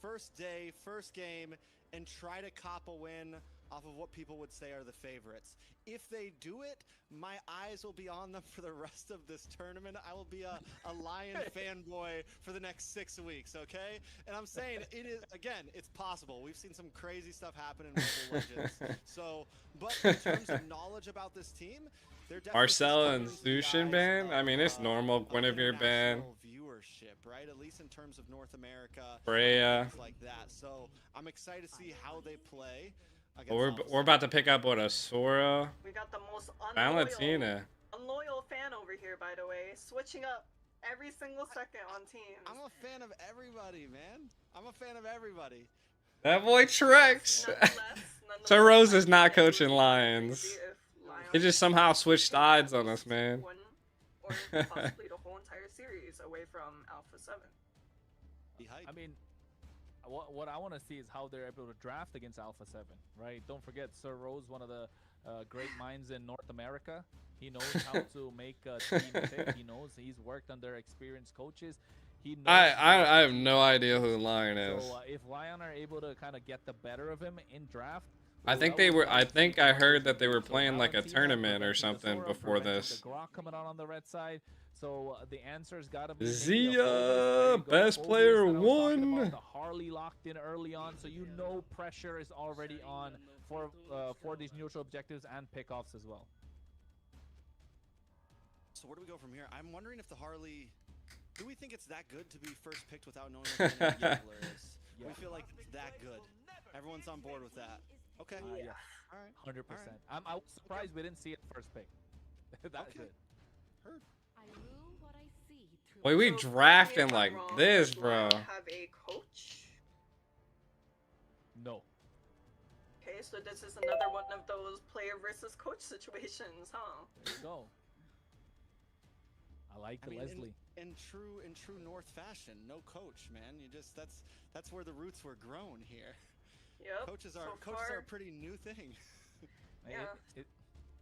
first day, first game, and try to cop a win off of what people would say are the favorites. If they do it, my eyes will be on them for the rest of this tournament. I will be a Lion fanboy for the next 6 weeks, okay? And I'm saying it is, again, it's possible. We've seen some crazy stuff happen in Mobile Legends. So, but in terms of knowledge about this team, they're definitely Marcel and just coming to Sushin guys ban? I mean, it's of, normal. of Guinevere ban. international viewership, right? At least in terms of North America, Freya. things like that. So I'm excited to see how they play. We're about to pick up what, a Sora? We got the most Valentina. unloyal fan over here, by the way, switching up every single second on teams. I'm a fan of everybody, man. I'm a fan of everybody. That boy Trex. Nonetheless, So Rose is I not think it would coaching be Lions. crazy if Lions He just somehow switched sides on us, man. One, or possibly the whole entire series away from Alpha 7. Be hyped. I mean, what I want to see is how they're able to draft against Alpha 7, right? Don't forget, Sir Rose, one of the great minds in North America. He knows how to make a team pick. He knows he's worked under experienced coaches. He knows I have no idea who the Lion is. So if Lion are able to kind of get the better of him in draft, I think they were. I think I heard that they were playing like a tournament or something before this. The Grok coming out on the red side. So the answer's got to be Zia, best player one. The Harley locked in early on, so you know pressure is already on for these neutral objectives and pickoffs as well. So where do we go from here? I'm wondering if the Harley. Do we think it's that good to be first picked without knowing what the Yangler is? Yeah. We feel like it's that good. Everyone's on board with that. Okay. Yeah, All right. 100%. I was surprised we didn't see it first pick. That's Okay. it. Heard. I rule what I see through Boy, we So, correct me drafting if I'm like wrong, this, does bro. Lion have a coach? No. Okay, so this is another one of those player versus coach situations, huh? There you go. I like the Leslie. In true North fashion, no coach, man. You just that's where the roots were grown here. Yep. Coaches so are far, a pretty new thing. Yeah.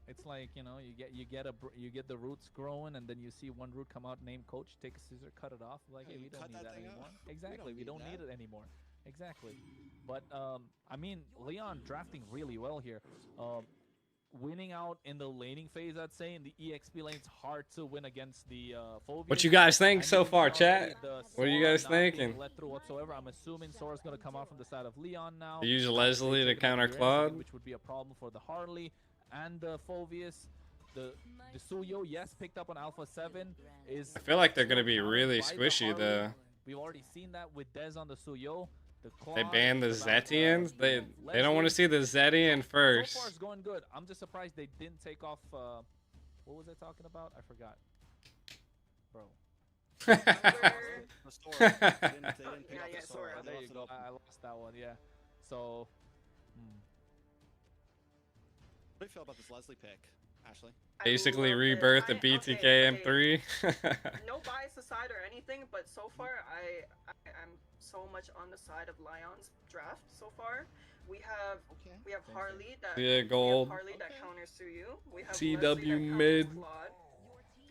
It's like, you know, you get the roots growing, and then you see one root come out named coach, take a scissor, cut it off. Like, hey, we don't Cut need that that thing anymore. off. Exactly, we don't need that. it anymore. Exactly. But I mean, Leon drafting really well here. Winning out in the laning phase, I'd say, in the EXP lane, it's hard to win against the Phobias. What you guys think I so mean, far, already chat? the What are you Sora guys not being thinking? Let through whatsoever. I'm assuming Sora's going to come out from the side of Leon now. You use They've Leslie to taken out counter the Claude? Which would be a problem for the Harley and the Phobius. The Suyo, yes, picked up on Alpha 7 is. I feel like they're gonna be countered really by the squishy, Harley. though. We've already seen that with Dez on the Suyo. The They Claude, banned the Zetians. They Leslie. don't want to see the Zetian So far, it's first. going good. I'm just surprised they didn't take off. What was I talking about? I forgot. Bro. The store. They didn't pick Yeah, up yeah, the store. Sora. They There you left it go. open. I lost that one. Yeah. So. What do you feel about this Leslie pick, Ashley? I Basically love it. rebirth the I- BTK okay, M3. No bias aside or anything, but so far I'm so much on the side of Lion's draft so far. We have Okay. Harley that Yeah, we have gold. Harley that Okay. counters Suyu. We have CW Leslie that counters mid. Claude,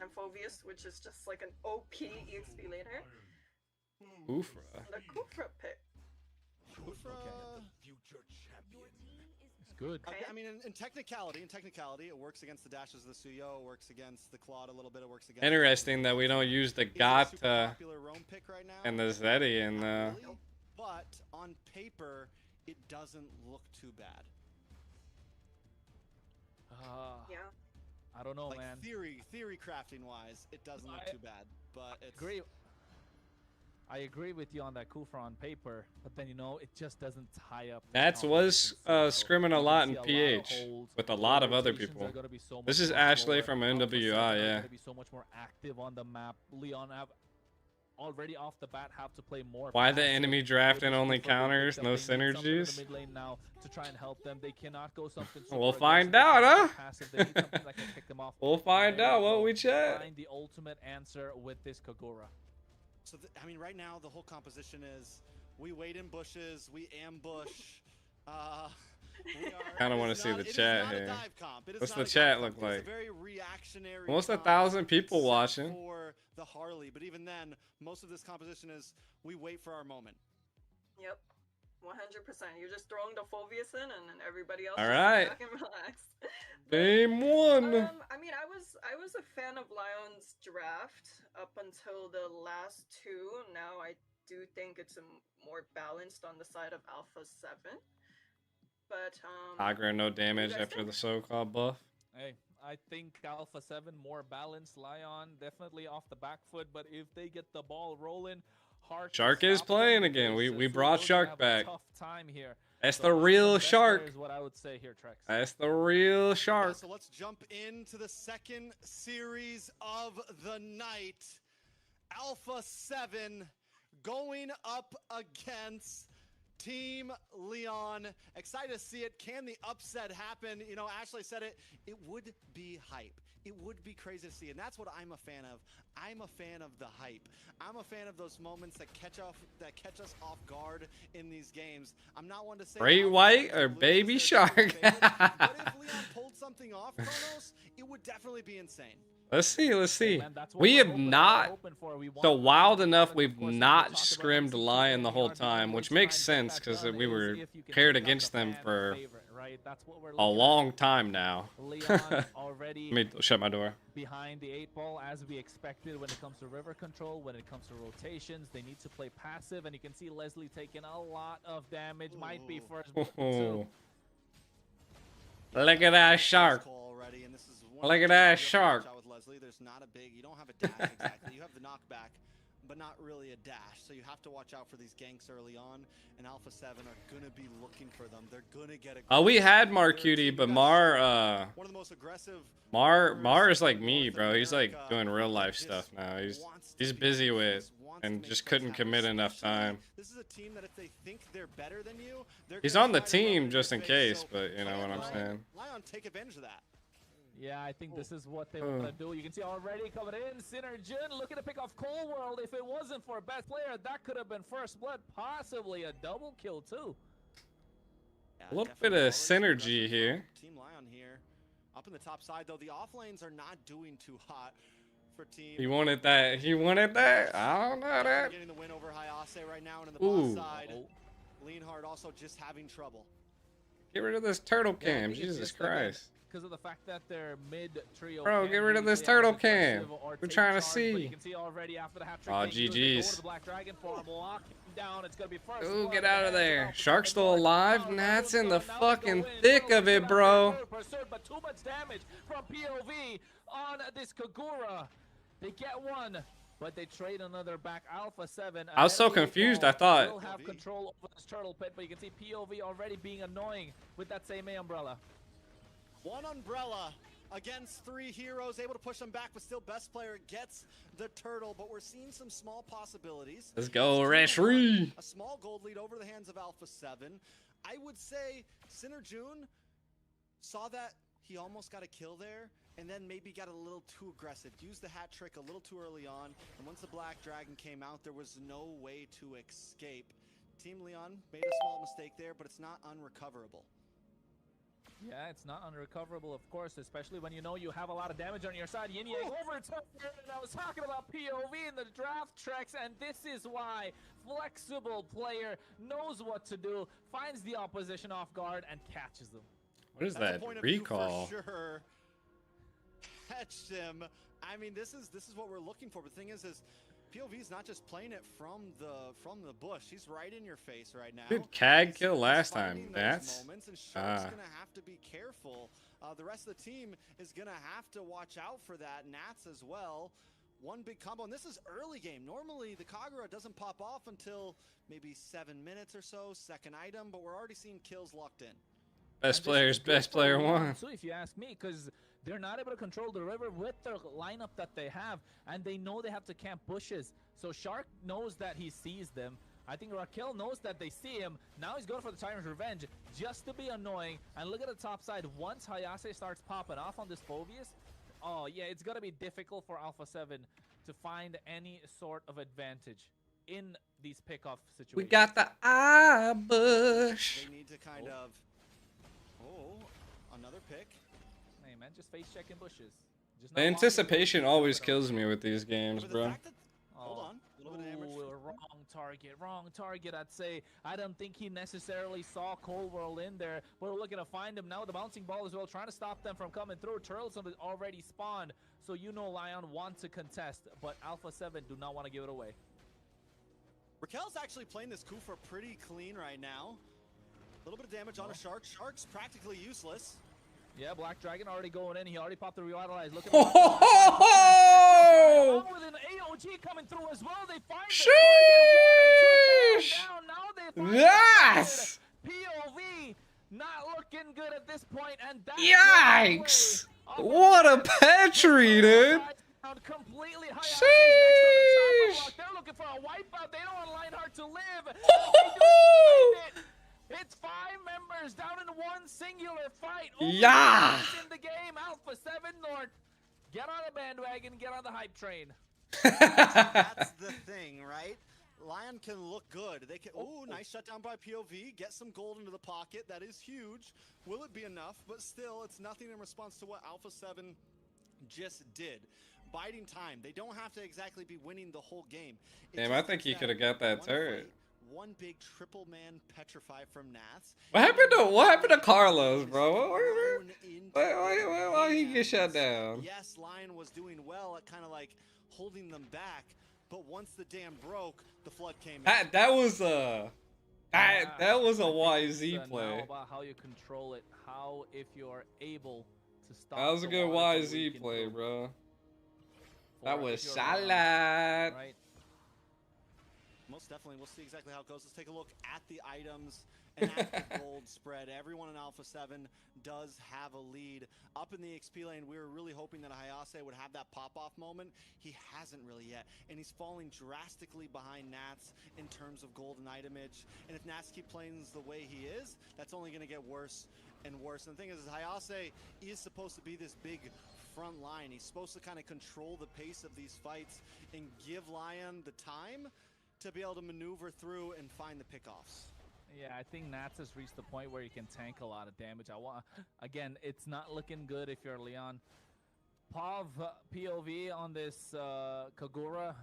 and Phobius, which is just like an OP EXP laner. Oofra. The Kufra pick. Kufra. It's good. Okay. I mean, in technicality, it works against the dashes of the Suyo, it works against the Claude a little bit, it works against... Interesting that we don't use the Is it a super Gata popular roam pick right now? and the Zeddy and Not really, but on paper, it doesn't look too bad. Yeah. I don't know, Like man. theory crafting wise, it doesn't look too bad, but it's... I agree with you on that Kufra on paper, but then it just doesn't tie up. Nats was scrimming a lot in PH with a lot of other people. This is Ashley from NWI, yeah. Gonna be so much more active on the map. Leon already off the bat have to play more. Why the passive, enemy drafting maybe only for the counters, victim. no They need something in the synergies? mid lane now to try and help them. They cannot go something super We'll aggressive. find They out, cannot huh? go passive. They need something that can pick them off. We'll find There out, you won't go. we, chat? Find the ultimate answer with this Kagura. So, I mean, right now, the whole composition is we wait in bushes, we ambush. Kinda wanna see the chat here. What's the What's chat look like? It's a very reactionary Almost comp 1,000 people except watching. for the Harley, but even then, most of this composition is we wait for our moment. Yep. 100%. You're just throwing the Phobius in, and then everybody else All just right. sit back and relax. Game 1. I mean, I was a fan of Lion's draft up until the last two. Now I do think it's more balanced on the side of Alpha 7. But Aggro no damage guys after think? the so-called buff. Hey, I think Alpha 7 more balanced. Lion definitely off the back foot, but if they get the ball rolling, hard to Shark is stop them playing again. because, We Suyo's brought gonna Shark have a back. tough time here. That's So the one of real best Shark. players, what I would say here, Trex. That's the real Yeah, Shark. so let's jump into the second series of the night. Alpha 7 going up against Team Leon. Excited to see it. Can the upset happen? You know, Ashley said it. It would be hype. It would be crazy to see, and that's what I'm a fan of. I'm a fan of the hype. I'm a fan of those moments that catch us off guard in these games. I'm not one to say Great Alpha White 7 or loses Baby their Shark? favorite, but if Leon pulled something off, Kronos, it would definitely be insane. Let's see. Let's Hey, see. man, that's what We we're have hoping- not. hoping for. We So want wild the enough, product, we've of course, not we talked about scrimmed MCT Lion the whole and time, we're which trying makes to get sense that because done we is were if you can paired pick up against the them fan for favorite, right? That's what we're a looking long time now. at. Leon already Let me shut my door. behind the 8 ball as we expected when it comes to river control, when it comes to rotations. They need to play passive, and you can see Leslie taking a lot of damage. Might be first blood too. Look at that Shark. Already, and this is one Look of at the that things you have to watch Shark. out with Leslie. There's not a big, you don't have a dash exactly. You have the knockback, but not really a dash. So you have to watch out for these ganks early on. And Alpha 7 are gonna be looking for them. They're gonna get Oh, we aggressive. had Mar They're a Cutie, team but that's Mar one of the most aggressive. Mar players is like in me, North bro. He's like America doing real life just stuff now. He's wants to he's be busy the with best, wants to and make just plays couldn't happen, commit enough especially, time. This is a team that if they think they're better than you, they're He's gonna on the try to rub it team in just your in face. case, So but you know what I'm Lion- saying. Lion, take advantage of that. Yeah, I think this is what they want to do. You can see already coming in, Synergen looking to pick off Cold World. If it wasn't for a best player, that could have been first blood, possibly a double kill too. Yeah, A little definitely bit of already some synergy aggressive here. from Team Lion here. Up in the top side though, the off lanes are not doing too hot for Team. He wanted that. He wanted that. I don't know Definitely that. getting the win over Hayase right now, and in the Ooh. bot side, Leonhard also just having trouble. Get rid of this turtle Yeah, I cam. think it's Jesus just, again, Christ. because of the fact that their mid trio. Bro, can get rid of this be turtle as cam. aggressive or We're take trying to charge, but see. You can see already after the hat trick. Aw, they use it, they go GG's. to the Black Dragon farm, lock him down. It's gonna be first. Ooh, blood get at out the of hands there. Alpha Shark's 7 still North. alive. Now Nat's in the now they go fucking in. thick of it, bro. Pursued, but too much damage from POV on this Kagura. They get one, but they trade another back. Alpha 7. I was so ahead of the confused, ball, I thought- Will have control over this turtle pit, but you can see POV already being annoying with that same A umbrella. One umbrella against 3 heroes, able to push them back, but still best player gets the turtle. But we're seeing some small possibilities. Let's go, Team Rashri. Lion, a small gold lead over the hands of Alpha 7. I would say Synerjun saw that he almost got a kill there, and then maybe got a little too aggressive. Used the hat trick a little too early on, and once the Black Dragon came out, there was no way to escape. Team Leon made a small mistake there, but it's not unrecoverable. Yeah, it's not unrecoverable, of course, especially when you know you have a lot of damage on your side. Yin Yang overtook it, and I was talking about POV in the draft tracks, and this is why flexible player knows what to do, finds the opposition off guard, and catches them. What is That's a that point of view for recall? sure. Catch him. I mean, this is what we're looking for. But the thing is POV's not just playing it from the bush. He's right in your face right now. Dude, CAG He's- kill he's last finding time. those That's moments, and Shark's ah. gonna have to be careful. The rest of the team is gonna have to watch out for that. Nats as well. One big combo, and this is early game. Normally, the Kagura doesn't pop off until maybe 7 minutes or so. Second item, but we're already seeing kills locked in. Best And this player's is good best for player Leon won. too, if you ask me, because they're not able to control the river with the lineup that they have, and they know they have to camp bushes. So Shark knows that he sees them. I think Raquel knows that they see him. Now he's going for the Tyrant's Revenge just to be annoying. And look at the top side. Once Hayase starts popping off on this Phobius, oh yeah, it's going to be difficult for Alpha 7 to find any sort of advantage in these pickoff situations. We got the eye bush. They need to kind of. Oh, another pick. Hey man, just face checking bushes. Just The not walking anticipation bushes. always kills me with these games, But the bro. fact that- hold on, a little bit of damage. Ooh, wrong target, I'd say. I don't think he necessarily saw Cold World in there. We're looking to find him now. The bouncing ball as well, trying to stop them from coming through. Turtles have already spawned, so you know Lion wants to contest, but Alpha 7 do not want to give it away. Raquel's actually playing this Kufa pretty clean right now. A little bit of damage on a Shark. Shark's practically useless. Yeah, Black Dragon already going in. He already popped the Revitalize. Look at Ho ho ho ho! with an AOG coming through as well. They find Sheesh! the target, 1 and 2 down. Now they find Yes! the POV not looking good at this point, and that's Yikes! What a Petri, dude! Completely high Sheesh! They're looking for a wipeout. They don't want Lionheart to live. They do Ho-ho-ho! find it. It's 5 members down in one singular fight. Yeah! In the game, Alpha 7 North. Get on the bandwagon, get on the hype train. That's the thing, right? Lion can look good. They can. Ooh, nice shutdown by POV. Get some gold into the pocket. That is huge. Will it be enough? But still, it's nothing in response to what Alpha 7 just did. Biding time. They don't have to exactly be winning the whole game. It Damn, just I think takes he could have got that one turret. fight, one big triple man petrify from Nats. What happened to Carlos, bro? Thrown into Why he get hands. shut down? Yes, Lion was doing well at kind of like holding them back, but once the dam broke, the flood came in. That was a that was a I think YZ it's, play. now about how you control it, how if you're able to stop. That was a the good water from YZ leaking play, through. bro. For That if was you're, solid. right? Most definitely, we'll see exactly how it goes. Let's take a look at the items and at the gold spread. Everyone in Alpha 7 does have a lead. Up in the XP lane, we were really hoping that Hayase would have that pop-off moment. He hasn't really yet, and he's falling drastically behind Nats in terms of gold and itemage. And if Nats keep playing the way he is, that's only going to get worse and worse. And the thing is Hayase is supposed to be this big front line. He's supposed to kind of control the pace of these fights and give Lion the time to be able to maneuver through and find the pickoffs. Yeah, I think Nats has reached the point where he can tank a lot of damage. Again, it's not looking good if you're Leon. POV on this Kagura.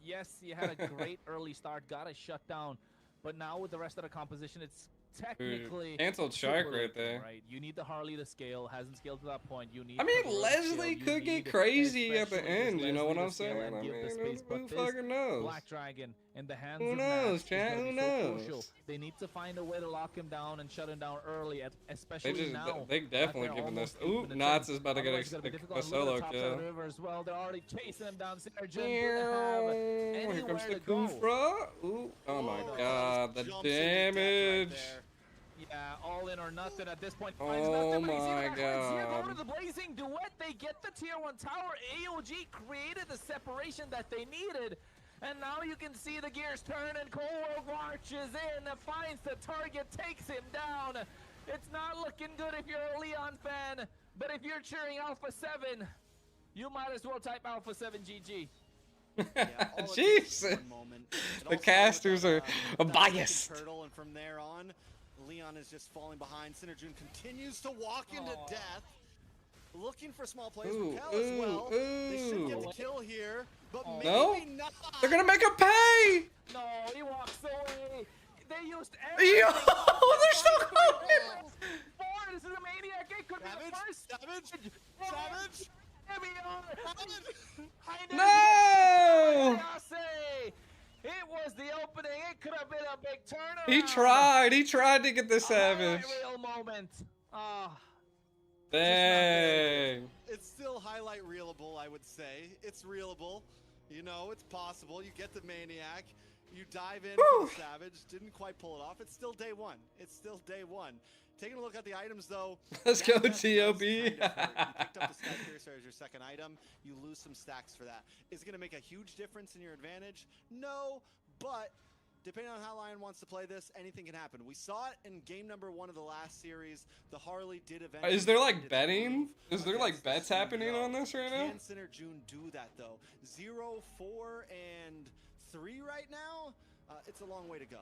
Yes, he had a great early start, got a shutdown, but now with the rest of the composition, it's technically Canceled super Shark right late, there. Right, you need the Harley to scale. Hasn't scaled to that point. You need. I mean, Kagura to Leslie scale. You could need get crazy at the especially this end. You know what Leslie I'm to scale saying? and I give the mean, space, who but this fucking knows? Black Dragon in the hands Who of knows, Nats is chat? gonna Who be so knows? crucial. They need to find a way to lock him down and shut him down early, especially They just now. they definitely they're giving this. almost 8 Ooh, minutes Knots in. is about to get Otherwise it's gonna be a difficult. Look at solo the top side of kill. the river as well. They're already chasing him down. Synergen Here didn't have comes the anywhere to go. Kufra. Ooh, oh my Whoa, god, the jumps into death right damage. there. Yeah, all in or nothing at this point. Finds Oh nothing, but he's my here going god. to the blazing duet. They get the tier 1 tower. AOG created the separation that they needed. And now you can see the gears turn and Cold marches in, finds the target, takes him down. It's not looking good if you're a Leon fan, but if you're cheering Alpha 7, you might as well type Alpha 7 GG. Yeah, all it takes is Jeez. one moment. It The also goes casters on, are that second biased. Turtle, and from there on, Leon is just falling behind. Synergen continues to walk into Aw. death. Looking for small plays. Ooh, Raquel as well. They should get ooh. the kill here, but Oh. No? maybe not. They're gonna make a pay. No, he walks away. They used Yo, everything. they're still going. Ford is the maniac. be the first. Savage! Savage! No! It was the opening. It could have been a big turnaround. He tried. He tried to get the A Savage. highlight reel moment. Ah. Dang. It's still highlight reelable, I would say. It's reelable. You know, it's possible. You get the Maniac. You dive in for the Savage. Didn't quite pull it off. It's still day one. It's still day one. Taking a look at the items, though. Let's go, that does TOB. kind of hurt. You picked up the Sky Piercer as your second item. You lose some stacks for that. Is it going to make a huge difference in your advantage? No, but depending on how Lion wants to play this, anything can happen. We saw it in game number 1 of the last series. The Harley did eventually. Is there find like its betting? groove Is there like against bets the happening CEO. on this right now? Can Center June do that though? 0, 4, and 3 right now. It's a long way to go.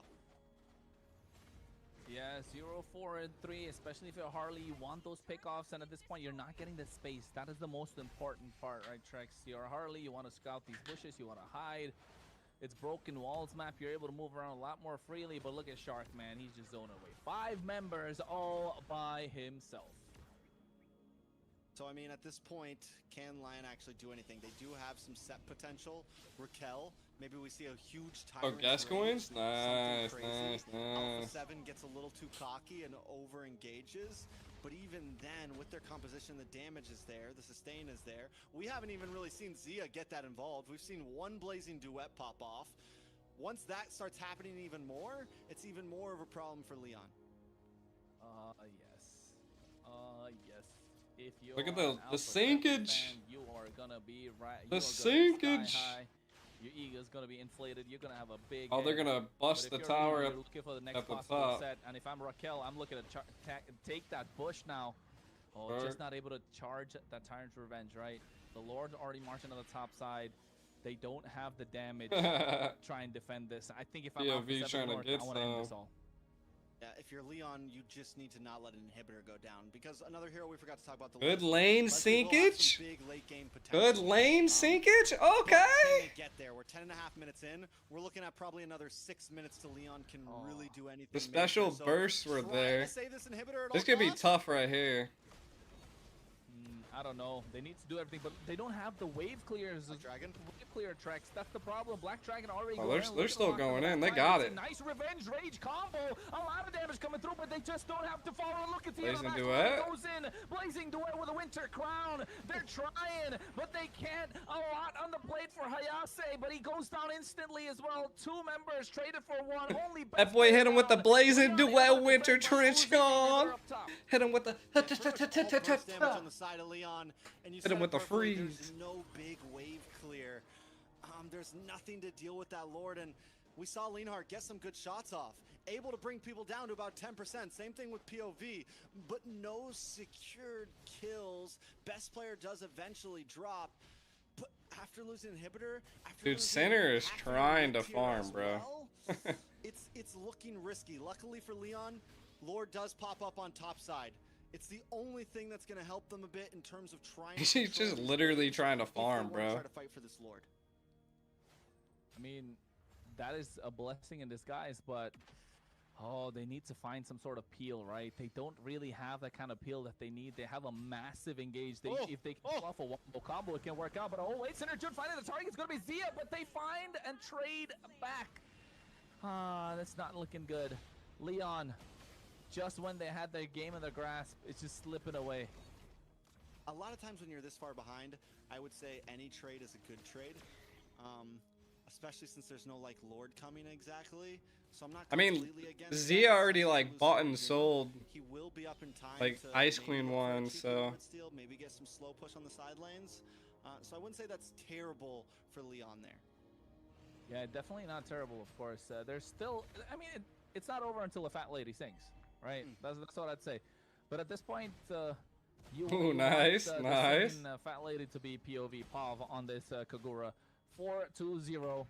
Yeah, 0, 4, and 3, especially if you're Harley, you want those pickoffs, and at this point, you're not getting the space. That is the most important part, right, Trex? You're a Harley, you want to scout these bushes, you want to hide. It's broken walls map, you're able to move around a lot more freely, but look at Shark, man, he's just zoning away. 5 members all by himself. So, I mean, at this point, can Lion actually do anything? They do have some set potential. Raquel, maybe we see a huge Oh, Tyrant's Gascoigne's? Rage, something Nice, crazy. nice, Alpha nice. 7 gets a little too cocky and over-engages. But even then, with their composition, the damage is there, the sustain is there. We haven't even really seen Zia get that involved. We've seen one Blazing Duet pop off. Once that starts happening even more, it's even more of a problem for Leon. Yes. If you Look at are an the Alpha sinkage. fan, you are gonna be right. The you are gonna be sinkage. sky high. Your ego is gonna be inflated. You're gonna have a big. Oh, they're head. gonna bust But the if you're tower Leon, at, you're looking for the next at the possible top. set, and if I'm Raquel, I'm looking to take that bush now. Oh, Sure. just not able to charge that Tyrant's Revenge, right? The Lord already marching on the top side. They don't have the damage to try and defend this. I think if I'm Alpha POV 7 trying to North, get I want to end this some. all. Yeah, if you're Leon, you just need to not let an inhibitor go down. Because another hero we forgot to talk about. The Good list. lane Leslie will have some sinkage. big late game potential. Good lane sinkage. But can Okay. they get there? We're 10.5 minutes in. We're looking at probably another 6 minutes till Leon can really do anything. The special major. So bursts were trying there. to save this inhibitor at This all could be costs? tough right here. I don't know. They need to do everything, but they don't have the wave clears. Black Dragon. Wave clear tracks. That's the problem. Black Dragon already Oh, going they're in. Look at still the lock on going the in. back They line. got It's it. a nice revenge rage combo. A lot of damage coming through, but they just don't have to follow. Look at the Blazing other Duet. goes in. Blazing Duet with a Winter Crown. They're trying, but they can't. A lot on the plate for Hayase, but he goes down instantly as well. 2 members traded for 1. Only That boy hit him with the down. Blazing Leon able Duet to winter defend by trench losing, and on. they're up top. Hit him with the. First, all burst damage on the side of Leon, and you Hit him said with it the perfectly, freeze. There's no big wave clear. There's nothing to deal with that Lord, and we saw Leonhardt get some good shots off. Able to bring people down to about 10%. Same thing with POV, but no secured kills. Best player does eventually drop, but after losing inhibitor, after Dude, losing Center is half trying your to tier farm, as bro. well, it's looking risky. Luckily for Leon, Lord does pop up on top side. It's the only thing that's going to help them a bit in terms of trying to He's control just these literally waves trying to if they farm, wanna bro. Try to fight for this Lord. I mean, that is a blessing in disguise, but oh, they need to find some sort of peel, right? They don't really have that kind of peel that they need. They have a massive engage. If they can pull off a wombo combo, it can work out. But oh wait, Center June finding the target. It's going to be Zia, but they find and trade back. That's not looking good. Leon, just when they had their game in their grasp, it's just slipping away. A lot of times when you're this far behind, I would say any trade is a good trade. Especially since there's no like Lord coming exactly. So I'm not I mean, completely against Zia that. already Since like he loses bought Lord and here, sold. He will be up in time like, to Ice maybe Queen look for a one, cheeky so- Lord steal, maybe get some slow push on the side lanes. So I wouldn't say that's terrible for Leon there. Yeah, definitely not terrible, of course. There's still, I mean, it's not over until a fat lady sings, right? That's what I'd say. But at this point, you Ooh, want, nice, the nice. singing, fat lady to be POV POV on this Kagura. 4-2-0.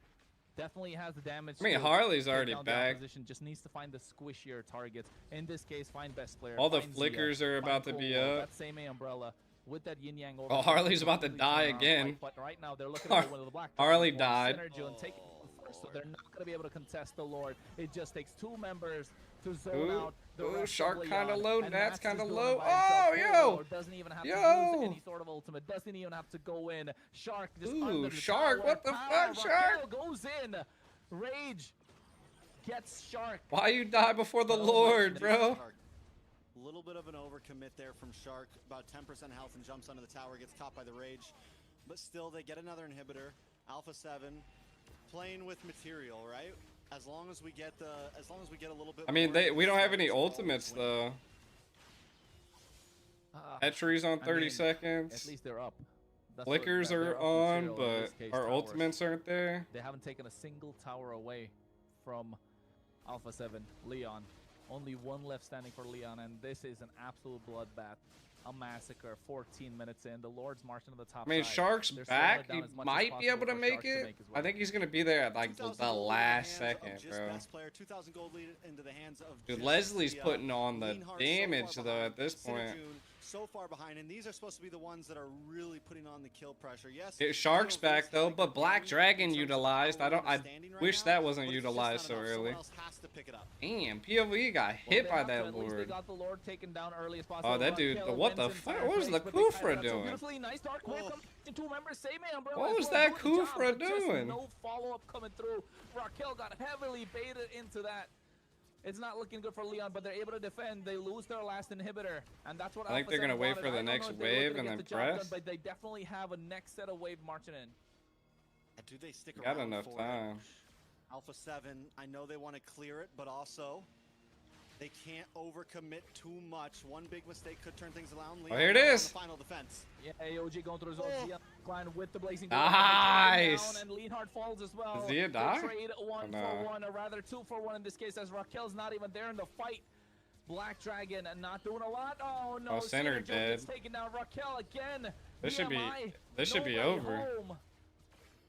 Definitely has the damage. I mean, to Harley's take already down the back. opposition, just needs to find the squishier targets. In this case, find best player. All the find flickers Zia, are find about to be Cole, up. That same umbrella with that yin yang over. Oh, Harley's about to completely die turn around again. fight, but right now they're looking at one of the black. Harley Dragons, died. Synergy and taking so Lord. they're not going to be able to contest the Lord. It just takes 2 members to zone Ooh, out the ooh, rest of Shark kinda Leon, low, and Nat's is kinda doing it low. by himself. Oh, Poor yo! Lord doesn't even have to Yo! use any sort of ultimate, doesn't even have to go in. Shark just Ooh, under the Shark, tower. what the Pow, fuck, Shark? Raquel goes in. Rage gets Shark. Why you die before the Oh, Lord, my bro? Shark. A little bit of an overcommit there from Shark. About 10% health and jumps onto the tower, gets caught by the Rage. But still, they get another inhibitor. Alpha 7 playing with material, right? As long as we get a little bit. I mean, more we don't have damage, any we're always ultimates winning. though. Ah, Etchery's on I 30 mean, At seconds. least they're up. Flickers They're are up on, material, in this but case, our towers. ultimates aren't there. They haven't taken a single tower away from Alpha 7, Leon. Only 1 left standing for Leon, and this is an absolute bloodbath. A massacre. 14 minutes in. The Lord's marching to the top I mean, side. Shark's They're slowing back. it down He as much as might be possible able to for make Shark to it. make his I way. think he's gonna be there at like 2,000 the gold into the last hands of second, just bro. best player, 2,000 gold lead into the hands of Dude, just Leslie's the, putting on the Lean Heart damage so far though behind. at this point. Sinajun so far behind, and these are supposed to be the ones that are really putting on the kill pressure. Yes, Shark's POV's back had though, a but good Black game Dragon in terms of utilized. power and standing right Wish now, that wasn't but it's just utilized not so enough. early. Someone else has to pick it up. Damn, POV got Well, hit they by have to. that At least they Lord. got the Lord taken down early as possible. Oh, that dude, Raquel what the wins in fuck? What was fireplace, the but they tied Kufra it up so doing? beautifully. Nice dark wave Oh. coming in 2 members. Same man, bro. What as was well, that doing the job, Kufra but just doing? no follow-up coming through. Raquel got heavily baited into that. It's not looking good for Leon, but they're able to defend. They lose their last inhibitor, and that's what I think Alpha they're gonna 7 wait wanted. for the I don't know next if they were wave gonna and get then the job done, press. but they definitely have a next set of wave marching in. Do they stick Got around enough for it? time. Alpha 7, I know they want to clear it, but also they can't overcommit too much. One big mistake could turn things around. Oh, here it Leon on is. the final defense. Yeah, AOG going through his own Oh. Zia line with the blazing Nice. down, and Leonhard falls as well. Does Zia They die? trade 1 Or no? for 1, or rather 2 for 1 in this case, as Raquel's not even there in the fight. Black Dragon not doing a lot. Oh no, Oh, Sinner Synergy dead. gets taken down. Raquel again. This should be- BMI, this should be nobody over. home.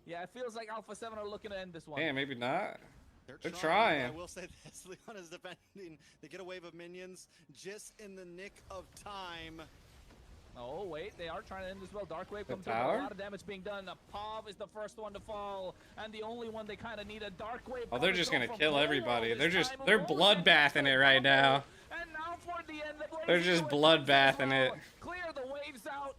Yeah, it feels like Alpha 7 are looking to end this one. Damn, maybe not. They're But trying. I will say this, Leon is defending. They get a wave of minions just in the nick of time. Oh wait, they are trying to end as well. Dark Wave The comes through, but tower? a lot of damage being done. Pav is the first one to fall, and the only one they kind of need. A Dark Wave. Oh, they're coming just through gonna from kill Polo everybody. this They're time. they're Polo bloodbathing it right now. And now for the end, the They're Blazing just Wave comes bloodbathing as well. it. Clear the waves out.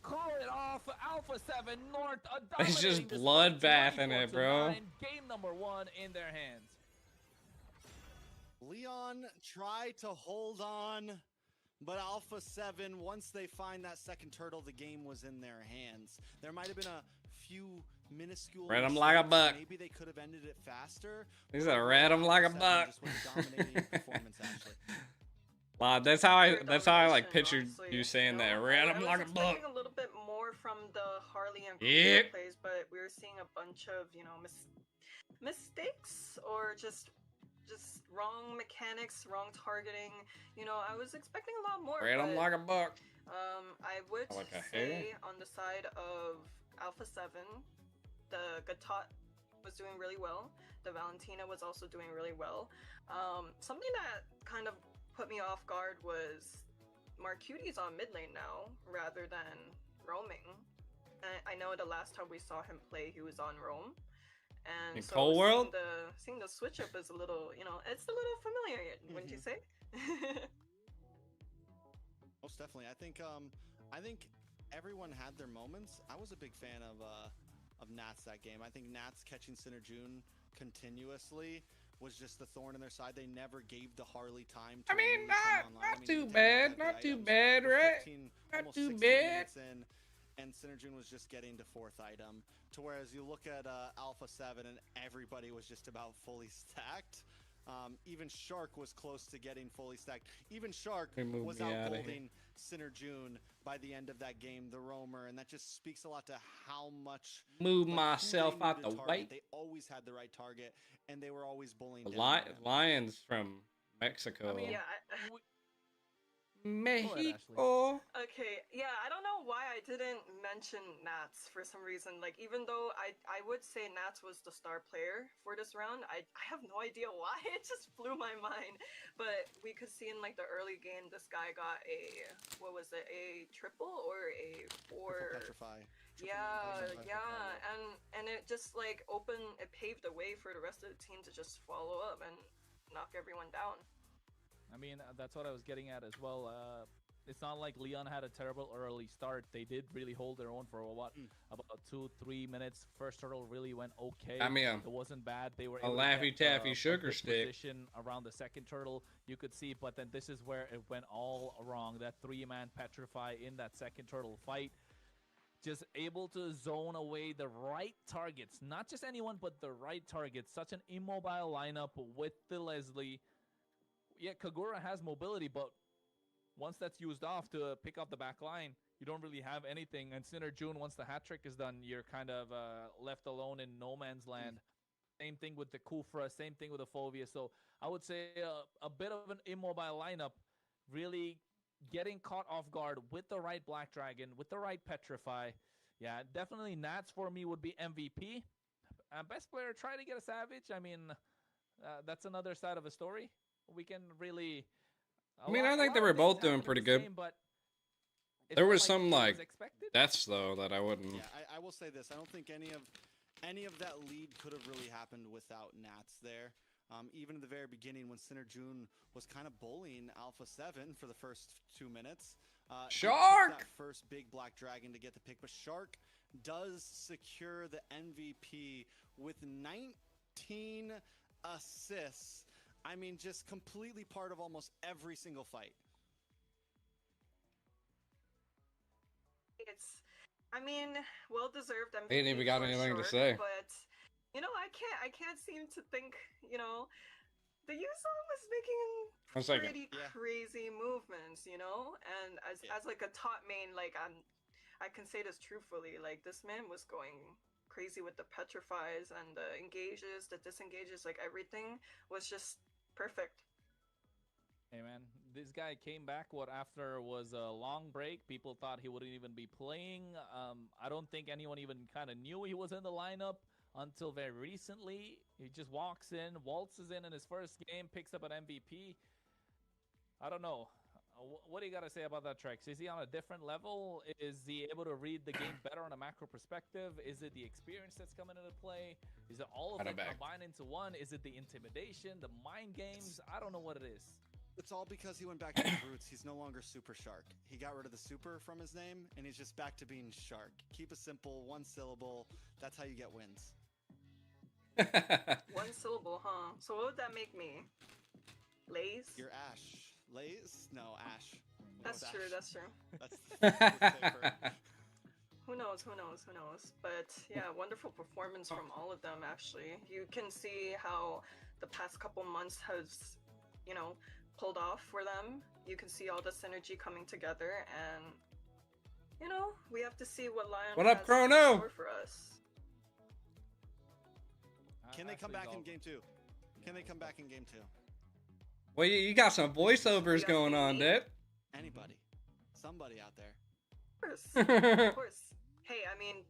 Call it off. Alpha 7 North. It's just dominating this bloodbathing one, it, bro. 24-9. Game number 1 in their hands. Leon tried to hold on, but Alpha 7, once they find that second turtle, the game was in their hands. There might have been a few minuscule Read 'em like a mistakes. buck. Maybe they could have ended it faster. He but said, overall, "Read 'em like a Alpha 7 buck." just was a dominating performance, actually. Wow, that's how I like pictured honestly, you saying that. I Read was him like a book. expecting a little bit more from the Harley and Yep. Kruger plays, but we were seeing a bunch of mistakes or just wrong mechanics, wrong targeting. I was expecting a lot more. Read him but, like a book. I would Like a say hair? on the side of Alpha 7, the Gatot was doing really well. The Valentina was also doing really well. Something that kind of put me off guard was Marcuti's on mid lane now rather than roaming. I know the last time we saw him play, he was on roam. And In so Cold World? seeing the switch up is a little, it's a little familiar, wouldn't you say? Most definitely. I think everyone had their moments. I was a big fan of Nats that game. I think Nats catching Sinajun continuously was just the thorn in their side. They never gave the Harley time to I mean, really come online. not too they bad, had not the too items bad, for right? 15, Not almost too 16 bad. minutes in, and Sinajun was just getting to 4th item. To whereas you look at Alpha 7 and everybody was just about fully stacked. Even Shark was close to getting fully stacked. Even Shark They moved was me out outta here. golding Sinajun by the end of that game, the roamer, and that just speaks a lot to how much Move like, who myself they out needed the to target. way. They always had the right target, and they were always bullying. The down on him. Lions from Mexico. I mean, Yeah, Mexico. Okay, yeah, I don't know why I didn't mention Nats for some reason. Like, even though I would say Nats was the star player for this round, I have no idea why. It just blew my mind. But we could see in, like, the early game, this guy got a triple or a Triple petrify. And it just like it paved the way for the rest of the team to just follow up and knock everyone down. I mean, that's what I was getting at as well. It's not like Leon had a terrible early start. They did really hold their own for what, about 2-3 minutes. First turtle really went okay. I mean, it wasn't bad. They were a able to Laffy get, Taffy a sugar good stick. position around the second turtle. You could see, but then this is where it went all wrong. That 3-man petrify in that second turtle fight. Just able to zone away the right targets. Not just anyone, but the right targets. Such an immobile lineup with the Leslie. Yeah, Kagura has mobility, but once that's used off to pick up the back line, you don't really have anything. And Sinner June, once the hat trick is done, you're kind of left alone in no man's land. Same thing with the Kufra, same thing with the Fovea. So I would say a bit of an immobile lineup, really getting caught off guard with the right Black Dragon, with the right Petrify. Yeah, definitely Nats for me would be MVP. Best player, try to get a Savage. I mean, that's another side of a story. We can really... I mean, I think they were both doing pretty good. Game, but there was some like deaths though that I wouldn't. Yeah, I will say this: I don't think any of that lead could have really happened without Nats there. Even in the very beginning, when Sinner June was kind of bullying Alpha 7 for the first 2 minutes. Shark! That first big Black Dragon to get the pick, but Shark does secure the MVP with 19 assists. I mean, just completely part of almost every single fight. It's, I mean, well deserved. They ain't even got anything to say. But you know, I can't seem to think. You know, the Yusong was making pretty crazy movements. You know, and as like a top main, like I can say this truthfully. Like this man was going crazy with the petrifies and the engages, the disengages. Like everything was just perfect. Hey man, this guy came back after was a long break. People thought he wouldn't even be playing. I don't think anyone even kind of knew he was in the lineup until very recently. He just walks in, waltzes in his first game, picks up an MVP. I don't know. What do you got to say about that, Trex? Is he on a different level? Is he able to read the game better on a macro perspective? Is it the experience that's coming into play? Is it all of it combined into one? Is it the intimidation, the mind games? I don't know what it is. It's all because he went back to his roots. He's no longer Super Shark. He got rid of the super from his name, and he's just back to being Shark. Keep it simple, one syllable. That's how you get wins. One syllable, huh? So what would that make me? Lays? You're Ash. Lays? No, Ash. That's true, Ash. that's true. That's Who knows? But yeah, wonderful performance from all of them, actually. You can see how the past couple months has, you know, pulled off for them. You can see all the synergy coming together, and, you know, we have to see what Lion has in store for us. Can they come back in game 2? Can they come back in game 2? Well, you got some voiceovers going on, dude. Anybody. Somebody out there. Of course. Of course. Hey, I mean,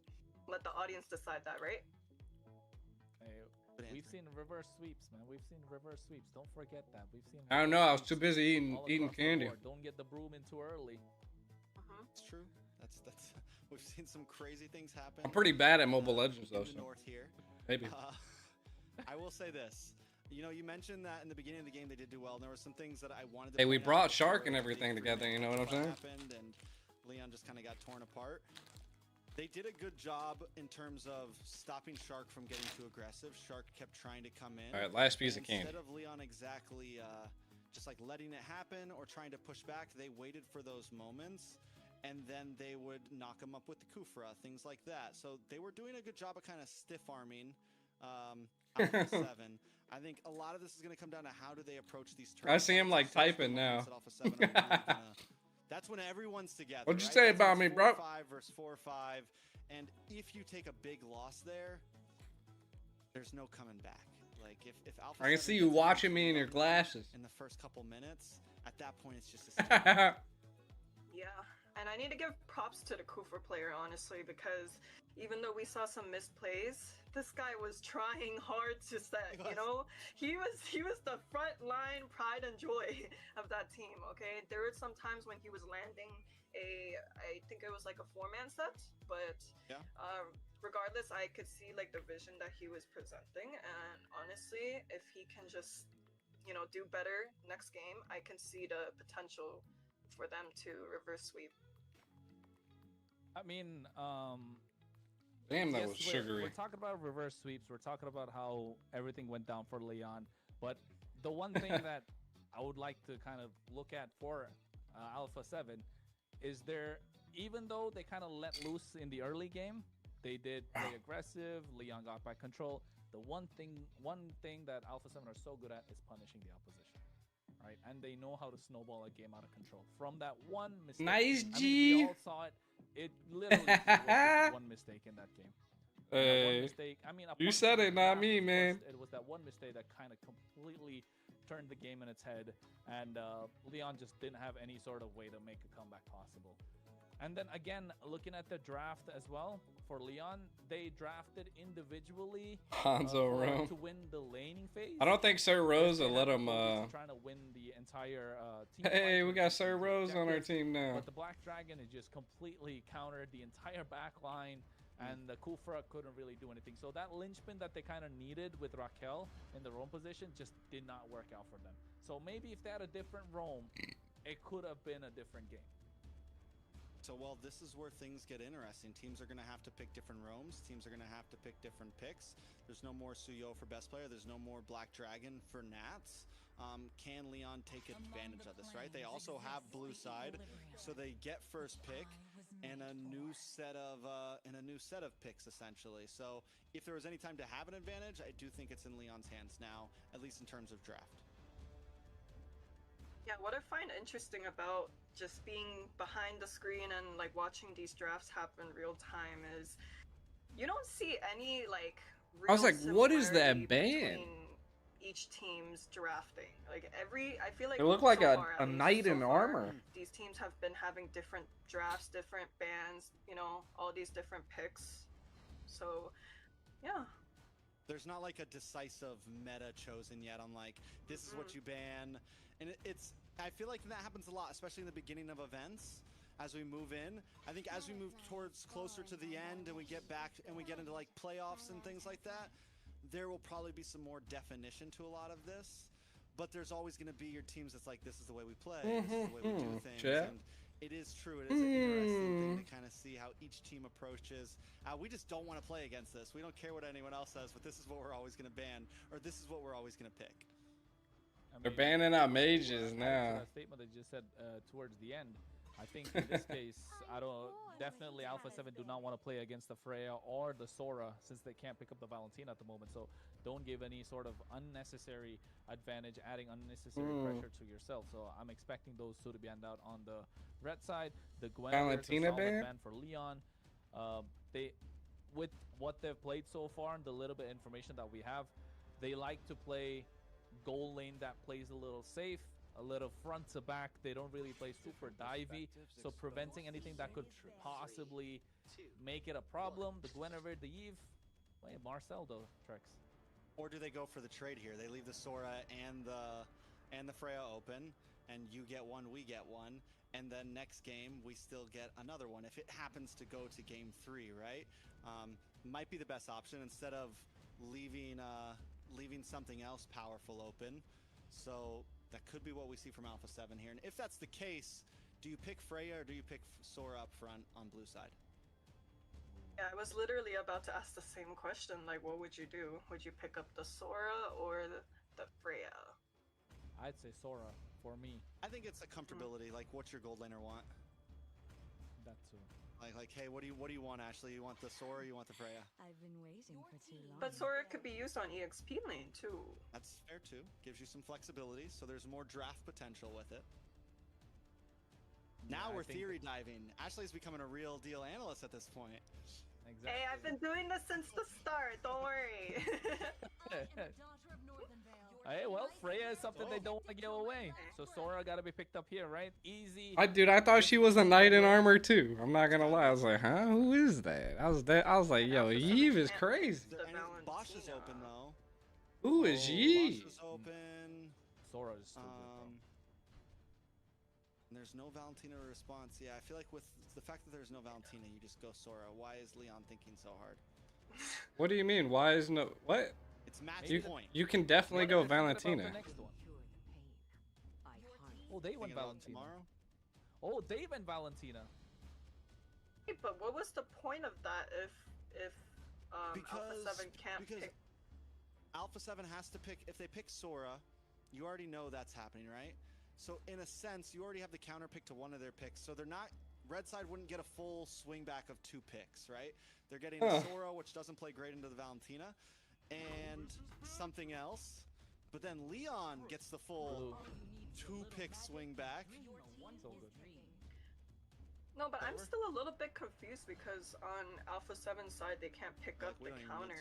let the audience decide that, right? Hey, we've seen reverse sweeps, man. We've seen reverse sweeps. Don't forget that. We've seen. I don't know. I was too busy eating candy. Don't get the broom in too early. It's true. That's. We've seen some crazy things happen. I'm pretty bad at Mobile Legends, though. In the north here. Maybe. I will say this. You know, you mentioned that in the beginning of the game they did do well, and there were some things that I wanted to. Hey, we brought Shark and everything together. You know what I'm saying? Happened, and Leon just kind of got torn apart. They did a good job in terms of stopping Shark from getting too aggressive. Shark kept trying to come in. All right, last piece of candy. Instead of Leon exactly just like letting it happen or trying to push back, they waited for those moments, and then they would knock him up with the Kufra, things like that. So they were doing a good job of kind of stiff arming. Alpha 7. I think a lot of this is going to come down to how do they approach these turns. I see him like typing now. That's when everyone's together. What'd you say about me, bro? 4-5 versus 4-5, and if you take a big loss there, there's no coming back. Like if Alpha. I can see you watching me in your glasses. In the first couple minutes, at that point, it's just a Yeah, and I need to give props to the Kufra player, honestly, because even though we saw some misplays, this guy was trying hard to set, you know? He was the front line pride and joy of that team, okay? There were some times when he was landing I think it was like a 4-man set, but Yeah. regardless, I could see like the vision that he was presenting, and honestly, if he can just do better next game, I can see the potential for them to reverse sweep. I mean, Damn, that yes, was we're sugary. talking about reverse sweeps. We're talking about how everything went down for Leon. But the one thing that I would like to kind of look at for Alpha 7 is even though they kind of let loose in the early game, they did play aggressive. Leon got back control. The one thing that Alpha 7 are so good at is punishing the opposition. Right? And they know how to snowball a game out of control. From that one mistake. Nice, I mean, G. we all saw it. It literally was just one mistake in that game. And that one Hey, mistake, I mean, you apart said from it, the not draft, me, of man. course, it was that one mistake that kind of completely turned the game in its head. And Leon just didn't have any sort of way to make a comeback possible. And then again, looking at the draft as well, for Leon, they drafted individually Hanzo Rome. to win the laning phase. I don't think Sir Rose They will let have him. Kobe trying to win the entire team Hey, fight we to got achieve Sir these Rose on our objectives. team now. But the Black Dragon has just completely countered the entire back line, and the Kufra couldn't really do anything. So that linchpin that they kind of needed with Raquel in the roam position just did not work out for them. So maybe if they had a different roam, it could have been a different game. So, well, this is where things get interesting. Teams are going to have to pick different roams. Teams are going to have to pick different picks. There's no more Suyo for best player. There's no more Black Dragon for Nats. Can Leon take advantage of this, right? They also have blue side, so they get first pick and a new set of picks essentially. So if there was any time to have an advantage, I do think it's in Leon's hands now, at least in terms of draft. Yeah, what I find interesting about just being behind the screen and like watching these drafts happen real time is you don't see any like I was real like, what is that similarity band? between each team's drafting. Like I feel like It looked like so a far, at a least, knight so in far, armor. these teams have been having different drafts, different bands, all these different picks. So, yeah. There's not like a decisive meta chosen yet on like, this is what you ban. And I feel like that happens a lot, especially in the beginning of events. As we move in, I think as we move towards closer to the end and we get back and we get into like playoffs and things like that, there will probably be some more definition to a lot of this. But there's always going to be your teams that's like, this is the way we play, this is the way we do things. Chat. And it is true. It is an interesting thing to kind of see how each team approaches. We just don't want to play against this. We don't care what anyone else says, but this is what we're always going to ban, or this is what we're always going to pick. They're banning out mages To now. that statement they just said towards the end, I think in this case, definitely Alpha 7 do not want to play against the Freya or the Sora since they can't pick up the Valentina at the moment. So don't give any sort of unnecessary advantage, adding unnecessary pressure to yourself. So I'm expecting those two to be banned out on the red side. The Gwen Valentina ban? for Leon. With what they've played so far and the little bit of information that we have, they like to play goal lane that plays a little safe, a little front to back. They don't really play super divey, so preventing anything that could possibly make it a problem. The Guinevere, the Eve, wait, Marcel though, Trex. Or do they go for the trade here? They leave the Sora and the Freya open, and you get one, we get one, and then next game we still get another one. If it happens to go to game 3, right? Might be the best option instead of leaving something else powerful open. So that could be what we see from Alpha 7 here. And if that's the case, do you pick Freya or do you pick Sora up front on blue side? Yeah, I was literally about to ask the same question. Like, what would you do? Would you pick up the Sora or the Freya? I'd say Sora for me. I think it's a comfortability. Like, what's your gold laner want? That too. Like, hey, what do you want, Ashley? You want the Sora or you want the Freya? I've been waiting for too long. But Sora could be used on EXP lane too. That's fair too. Gives you some flexibility, so there's more draft potential with it. Now Yeah, I we're think theory diving. Ashley's becoming a real deal analyst at this point. Exactly. Hey, I've been doing this since the start. Don't worry. Hey, well, Freya is something they don't want to give away. So Sora got to be picked up here, right? Easy. Dude, I thought she was a knight in armor too. I'm not gonna lie. I was like, huh? Who is that? I was like, yo, Eve is crazy. The Bosch is Valentina. open though. Who is Yi? Bosch is open. Sora is still good, bro. And there's no Valentina response. Yeah, I feel like with the fact that there's no Valentina, you just go Sora. Why is Leon thinking so hard? What do you mean? Why is no what? It's match You point. you can definitely What go are they thinking about Valentina. the next one? Cure the pain. I hunt. Oh, they went Thinking about Valentina. tomorrow? Oh, they went Valentina. Hey, but what was the point of that if Alpha Because 7 can't pick? Alpha 7 has to pick. If they pick Sora, you already know that's happening, right? So in a sense, you already have the counter pick to one of their picks. So they're not. Red side wouldn't get a full swing back of 2 picks, right? They're getting a Sora, which doesn't play great into the Valentina, and something else. But then Leon gets the full 2-pick swing back. So good. No, but I'm still a little bit confused because on Alpha 7's side they can't pick up we the don't even need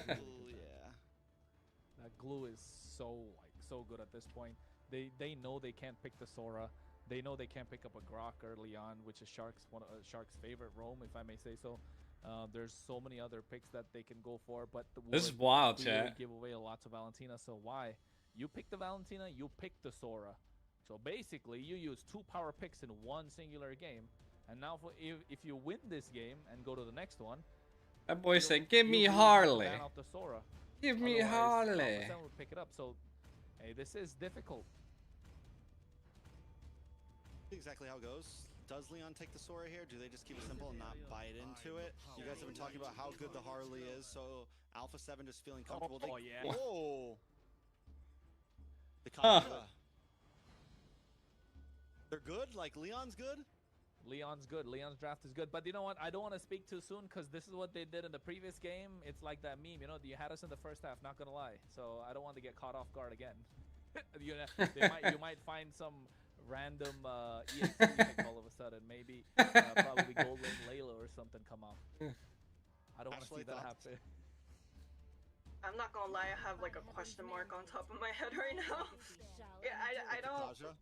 counter. Ooh, yeah. That glue is so good at this point. They know they can't pick the Sora. They know they can't pick up a Grok early on, which is Shark's Shark's favorite roam, if I may say so. There's so many other picks that they can go for, but the This is would wild, clearly chat. give away a lot to Valentina. So why? You pick the Valentina, you pick the Sora. So basically, you use 2 power picks in one singular game. And now, if you win this game and go to the next one, That boy you said, don't- "Give you me really Harley. ban out the Sora. Give me Otherwise, Harley." Alpha 7 would pick it up. So, hey, this is difficult. Exactly how it goes. Does Leon take the Sora here? Do they just keep it simple and not bite into it? You guys have been talking about how good the Harley is, so Alpha 7 just feeling comfortable. Oh, yeah. Whoa! The Huh. Kaja. They're good? Like, Leon's good? Leon's good. Leon's draft is good. But you know what? I don't want to speak too soon because this is what they did in the previous game. It's like that meme, you know, you had us in the first half, not going to lie. So I don't want to get caught off guard again. You might find some random EXP pick all of a sudden. Maybe probably Gold Lane Layla or something come out. I don't want to see that happen. I'm not gonna lie, I have like a question mark on top of my head right now. Yeah, I don't Kaja?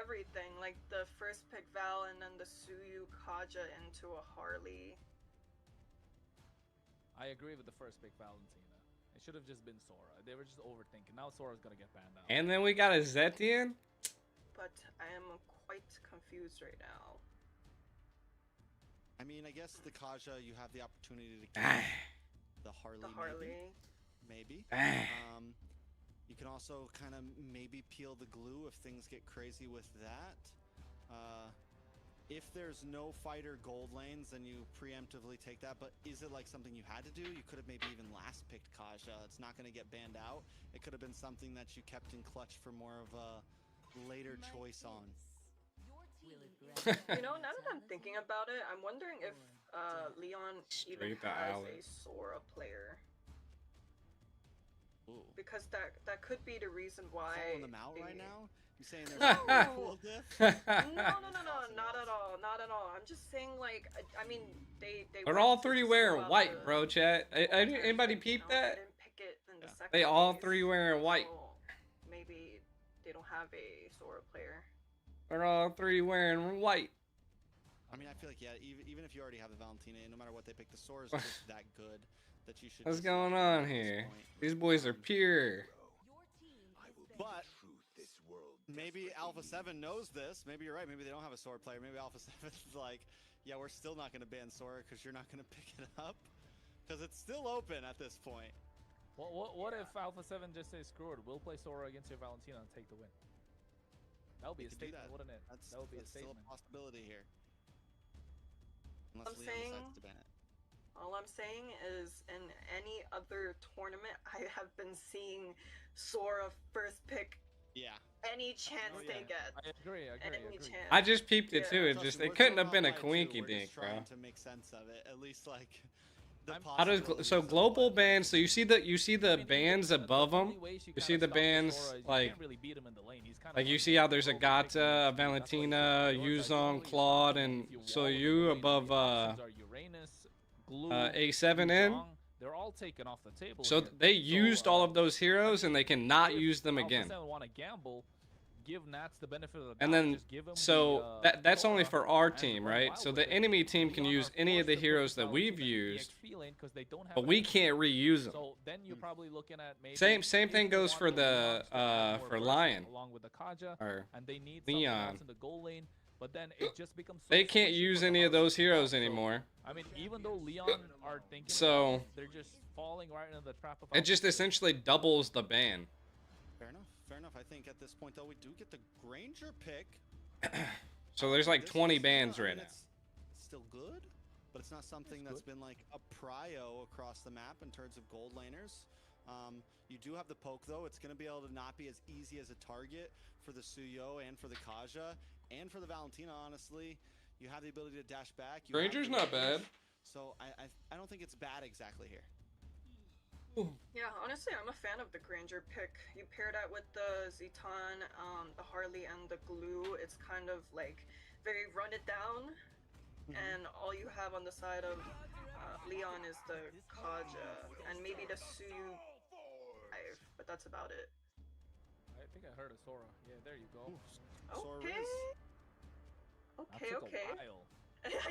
everything like the first pick Val and then the Suyu Kaja into a Harley. I agree with the first pick, Valentina. It should have just been Sora. They were just overthinking. Now Sora's going to get banned out. And then we got a Zetian. But I am quite confused right now. I mean, I guess the Kaja, you have the opportunity to Ah. keep the Harley. The Harley. Maybe. Ah. You can also kind of maybe peel the glue if things get crazy with that. If there's no fighter gold lanes, then you preemptively take that. But is it like something you had to do? You could have maybe even last picked Kaja. It's not going to get banned out. It could have been something that you kept in clutch for more of a later choice on. You know, now that I'm thinking about it, I'm wondering if Leon even Straight to has a Alice. Sora player. Ooh. Because that could be the reason why. Calling them out they- right now? You saying there's a cool diff? No, not at all, not at all. I'm just saying, like, I mean, they. They're went all to three the wearing Sora, white, the bro, chat. Anybody you peep know, that? They didn't pick it in the Yeah. second They all place, three wearing white. so maybe they don't have a Sora player. They're all three wearing white. I mean, I feel like, yeah, even if you already have the Valentina, no matter what they pick, the Sora is just that good that you should. What's just going let it on at this here? point. These boys are pure. But maybe Alpha 7 knows this. Maybe you're right. Maybe they don't have a Sora player. Maybe Alpha 7's like, yeah, we're still not going to ban Sora because you're not going to pick it up. Because it's still open at this point. What if Alpha 7 just says, screw it, we'll play Sora against your Valentina and take the win? That would be They a could do statement, that. wouldn't it? That's That would be a still statement. a possibility here. Unless I'm Leon saying- decides to ban it. All I'm saying is, in any other tournament, I have been seeing Sora first pick Yeah. any chance Oh, they yeah. get. I agree. Any chance. I just peeped it Yeah. too. It Trust just me, it we're couldn't still have been a not blind, too. coinky We're dink, just trying bro. to make sense of it. At least like the How does so global bans? So you see the I mean, bands the above only them. ways You kinda see the stop bands, Sora is you like- can't really beat him in the lane. He's kinda Like you like see how there's a global picking Gata, his speed. That's why Valentina, he's Yuzong, really Claude, unstoppable. and If you so wall him in you the lane, above the options are Uranus, Glue, A7 in. Yuzong, they're all taken off the table. So here. they used all of those heroes and they cannot if use them Alpha again. 7 want to gamble, give Nats the benefit of the doubt. And then, just give him so the, that's only Aura for our and team, run right? wild So with the it. enemy team can Leon use are any of forced the to put heroes the that we've Valentina and used, EXP lane 'cause they don't have but an we answer. can't reuse them. So then you're probably looking at maybe Same if thing they goes want for the Leons to add more for burst Lion along with the Kaja, or and they need something Leon. else in the goal lane. But then it just becomes so They can't squishy use for the any of Harley those to pick heroes up. So, anymore. I mean, even though Leon are thinking So- about it, they're just falling right into the trap of It just Alpha. essentially doubles the ban. Fair enough. Fair enough. I think at this point, though, we do get the Granger pick. So there's like This 20 is, bans I right mean, now. It's still good, but it's not something It's that's good. been like a prio across the map in terms of gold laners. You do have the poke, though. It's going to be able to not be as easy as a target for the Suyo and for the Kaja and for the Valentina, honestly. You have the ability to dash back. You have Granger's the not range. bad. So I don't think it's bad exactly here. Yeah, honestly, I'm a fan of the Granger pick. You pair that with the Zeton, the Harley, and the Glue. It's kind of like very run it down, and all you have on the side of Leon is the Kaja and maybe the Suyu, but that's about it. I think I heard a Sora. Yeah, there you go. Sora Okay. Riz. That Okay, took okay. a while.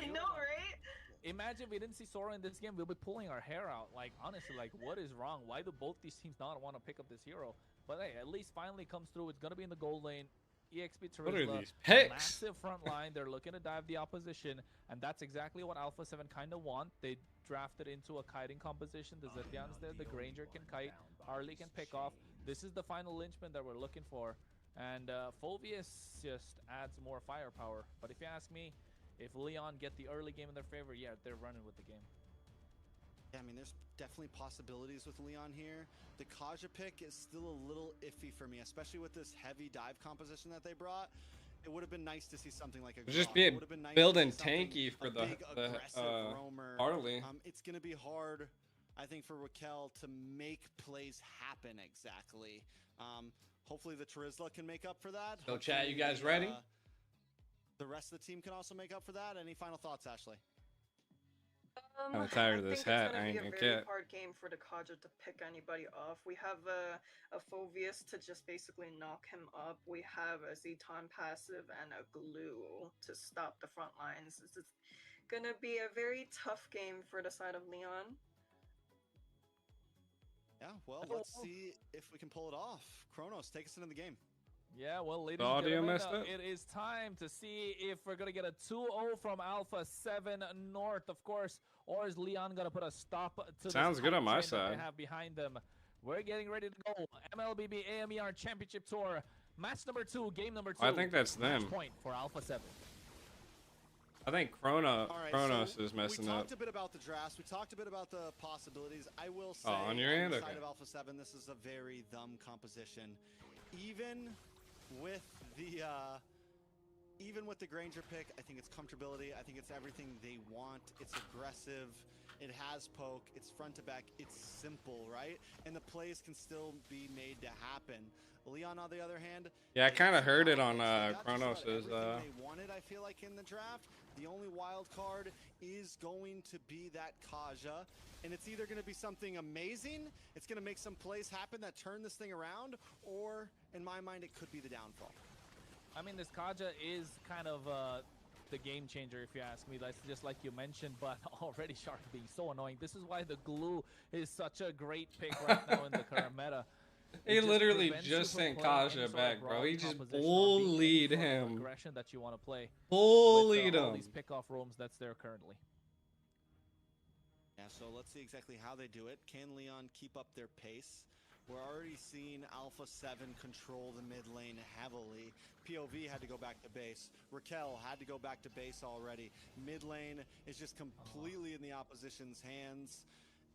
I know, right? Imagine if we didn't see Sora in this game, we'll be pulling our hair out. Like, honestly, like, what is wrong? Why do both these teams not want to pick up this hero? But hey, at least finally comes through. It's going to be in the gold lane. EXP Terizla, What are these picks? massive front line. They're looking to dive the opposition, and that's exactly what Alpha 7 kind of want. They drafted into a kiting composition. The Zetian's there, the Granger can kite, Harley can pick off. This is the final linchpin that we're looking for. And Phoveus just adds more firepower. But if you ask me, if Leon get the early game in their favor, yeah, they're running with the game. Yeah, I mean, there's definitely possibilities with Leon here. The Kaja pick is still a little iffy for me, especially with this heavy dive composition that they brought. It would have been nice to see something like a Just Grok. be It would have been nice to building see something- tanky for a the big, aggressive roamer. Harley. It's going to be hard, I think, for Raquel to make plays happen exactly. Hopefully the Terizla can make up for that. So chat, you Hopefully, guys ready? The rest of the team can also make up for that. Any final thoughts, Ashley? Kinda tired of this hat, I ain't I think it's gonna gonna be a very cap. hard game for the Kaja to pick anybody off. We have a Phoveus to just basically knock him up. We have a Zeton passive and a Glue to stop the front lines. This is gonna be a very tough game for the side of Leon. Yeah, well, let's see if we can pull it off. Kronos, take us into the game. Yeah, well, ladies The and audio gentlemen, messed up? it is time to see if we're going to get a 2-0 from Alpha 7 North, of course, or is Leon going to put a stop to Sounds this good on my hype train that side. they have behind them? We're getting ready to go. MLBB AMER Championship Tour, match number 2, game number 2. I think that's Match them. point for Alpha 7. I think All right, Kronos so is messing we up. talked a bit about the drafts. We talked a bit about the possibilities. I will say, on your end? the Okay. side of Alpha 7, this is a very dumb composition. Even with the Granger pick, I think it's comfortability. I think it's everything they want. It's aggressive. It has poke. It's front to back. It's simple, right? And the plays can still be made to happen. Leon, on the other hand, Yeah, I kinda heard it on, they got just about Kronos's, everything they wanted, I feel like, in the draft. The only wild card is going to be that Kaja, and it's either going to be something amazing, it's going to make some plays happen that turn this thing around, or, in my mind, it could be the downfall. I mean, this Kaja is kind of the game changer, if you ask me. That's just like you mentioned, but already Shark being so annoying. This is why the Glue is such a great pick right now in the current meta. He It just literally prevents just you from sent playing any Kaja sort of back, bro. broad He just composition or being any bullied sort of him. aggression that you want to play Bullied with all him. these pick-off roams that's there currently. Yeah, so let's see exactly how they do it. Can Leon keep up their pace? We're already seeing Alpha 7 control the mid lane heavily. POV had to go back to base. Raquel had to go back to base already. Mid lane is just completely in the opposition's hands.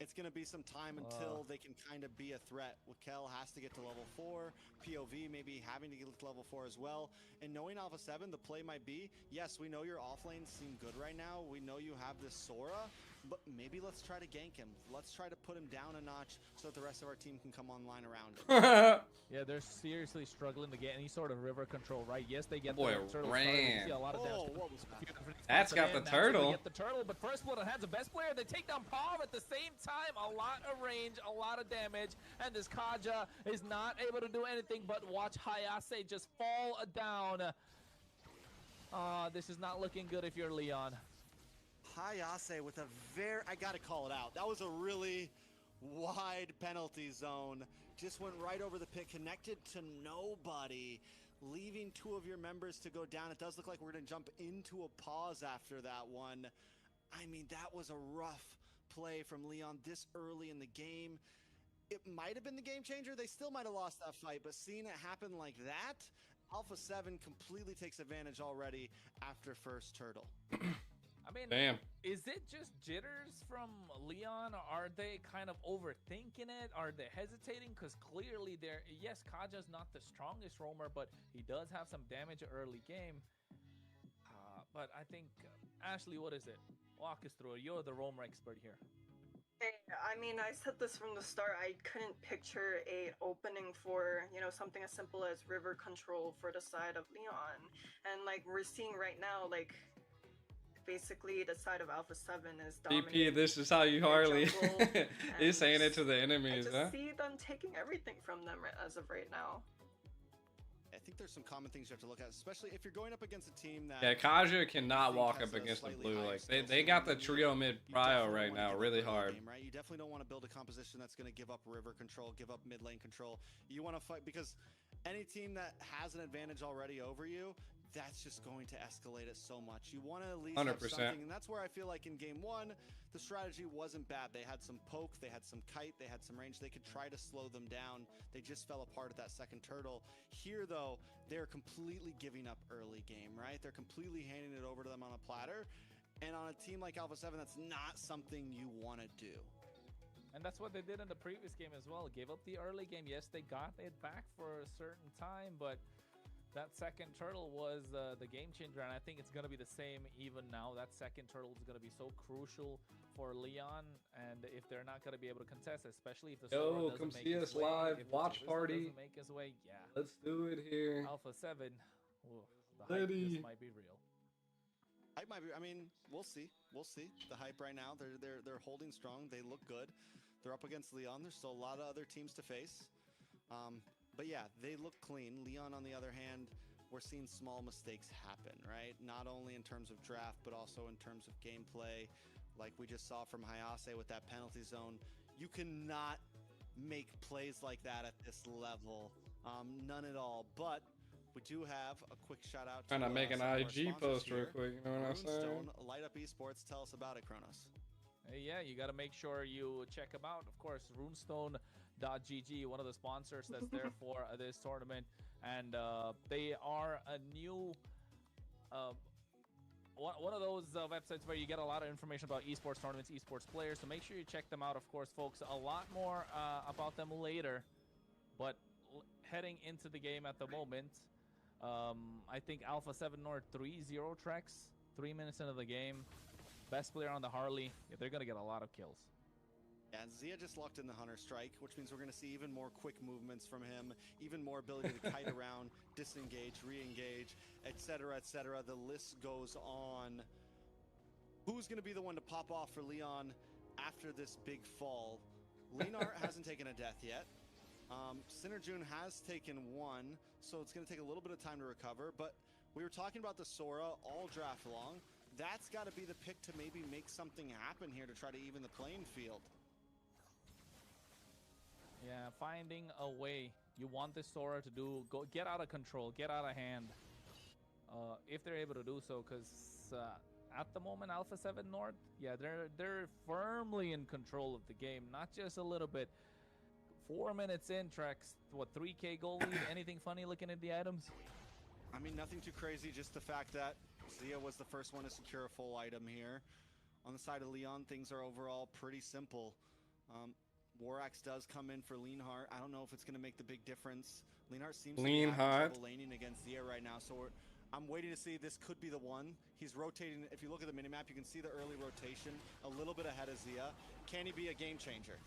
It's going to be some time until they can kind of be a threat. Raquel has to get to level 4. POV maybe having to get to level 4 as well. And knowing Alpha 7, the play might be, yes, we know your offlanes seem good right now. We know you have this Sora, but maybe let's try to gank him. Let's try to put him down a notch so that the rest of our team can come online around him. Yeah, they're seriously struggling to get any sort of river control, right? Yes, they get Boy, the turtle ran. started. You see a lot of damage. Oh, what was that? That's got the turtle. Get the turtle, but first blood has the best player. They take down Pav at the same time. A lot of range, a lot of damage, and this Kaja is not able to do anything but watch Hayase just fall down. This is not looking good if you're Leon. Hayase with a I gotta call it out. That was a really wide penalty zone. Just went right over the pit, connected to nobody, leaving 2 of your members to go down. It does look like we're gonna jump into a pause after that one. I mean, that was a rough play from Leon this early in the game. It might have been the game changer. They still might have lost that fight, but seeing it happen like that, Alpha 7 completely takes advantage already after first turtle. I mean, Damn. Is it just jitters from Leon? Are they kind of overthinking it? Are they hesitating? Because clearly yes, Kaja's not the strongest roamer, but he does have some damage early game. But I think, Ashley, what is it? Walk us through it. You're the roamer expert here. Hey, I mean, I said this from the start. I couldn't picture a opening for, something as simple as river control for the side of Leon. And like we're seeing right now, like basically the side of Alpha 7 is dominating. PP, this is how you Harley. He's saying it to the I enemies, just huh? see them taking everything from them as of right now. I think there's some common things you have to look at, especially if you're going up against a team that... Yeah, Kaja cannot think walk has up a against the slightly blue. higher Like skill they set got the than you. trio mid You prio definitely right don't wanna now, give up really early hard. game, right? You definitely don't want to build a composition that's going to give up river control, give up mid lane control. You want to fight, because any team that has an advantage already over you, that's just going to escalate it so much. You want to at least 100%. have something, and that's where I feel like in game 1, the strategy wasn't bad. They had some poke, they had some kite, they had some range. They could try to slow them down. They just fell apart at that second turtle. Here, though, they're completely giving up early game, right? They're completely handing it over to them on a platter. And on a team like Alpha 7, that's not something you want to do. And that's what they did in the previous game as well. Gave up the early game. Yes, they got it back for a certain time, but that second turtle was the game changer, and I think it's going to be the same even now. That second turtle is going to be so crucial for Leon, and if they're not going to be able to contest, especially if the Sora doesn't come make see his us way, live, if the watch Tavista party. doesn't make his way, yeah. Let's do it here. Alpha 7, ooh, the hype, Ready. this might be real. I mean, we'll see. We'll see. The hype right now, they're holding strong. They look good. They're up against Leon. There's still a lot of other teams to face. But yeah, they look clean. Leon, on the other hand, we're seeing small mistakes happen, right? Not only in terms of draft, but also in terms of gameplay. Like we just saw from Hayase with that penalty zone. You cannot make plays like that at this level. None at all. But we do have a quick shout out Trying to make an some of our IG sponsors post real here. quick, you know what I'm saying? Runestone, Light Up Esports. Tell us about it, Kronos. Hey, yeah, you got to make sure you check them out. Of course, runestone.gg, one of the sponsors that's there for this tournament. And they are a new one of those websites where you get a lot of information about esports tournaments, esports players. So make sure you check them out, of course, folks. A lot more about them later. But heading into the game at the moment, I think Alpha 7 North 3-0 tracks, 3 minutes into the game. Best player on the Harley. Yeah, they're going to get a lot of kills. Yeah, Zia just locked in the Hunter Strike, which means we're going to see even more quick movements from him, even more ability to kite around, disengage, re-engage, etc., etc. The list goes on. Who's going to be the one to pop off for Leon after this big fall? Leonart hasn't taken a death yet. Synerjun has taken one, so it's going to take a little bit of time to recover, but we were talking about the Sora all draft long. That's got to be the pick to maybe make something happen here to try to even the playing field. Yeah, finding a way. You want this Sora to get out of control, get out of hand. If they're able to do so, because at the moment, Alpha 7 North, yeah, they're firmly in control of the game, not just a little bit. 4 minutes in, Trex, what, 3K goal lead? Anything funny looking at the items? I mean, nothing too crazy, just the fact that Zia was the first one to secure a full item here. On the side of Leon, things are overall pretty simple. Warax does come in for Leonhart. I don't know if it's going to make the big difference. Leonhart seems to be having trouble laning against Zia right now, so I'm waiting to see. This could be the one. He's rotating. If you look at the minimap, you can see the early rotation a little bit ahead of Zia. Can he be a game changer?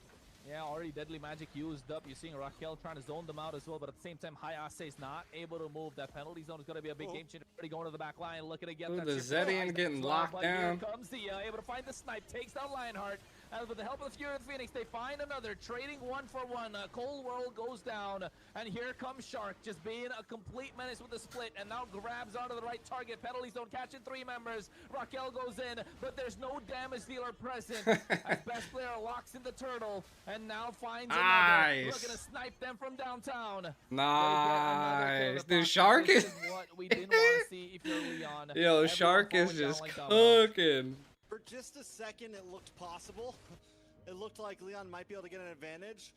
Yeah, already Deadly Magic used up. You're seeing Raquel trying to zone them out as well, but at the same time, Hayase is not able to move. That penalty zone is going to be a big game changer. Already going to the back line, looking to get Ooh, that. the ship Zedian as getting well, locked but down. Here comes the able to find the snipe, takes down Lionheart. And with the help of the Fury of the Phoenix, they find another, trading 1-for-1. Cold World goes down, and here comes Shark, just being a complete menace with the split, and now grabs onto the right target. Penalty zone catching 3 members. Raquel goes in, but there's no damage dealer present. As best player locks in the turtle, and now finds another. Nice. Looking to snipe them from downtown. Nice. Dude, Shark This is... is what we didn't want to see if you're Leon. Yo, Everyone Shark is falling down just like dominoes. cooking. For just a second, it looked possible. It looked like Leon might be able to get an advantage.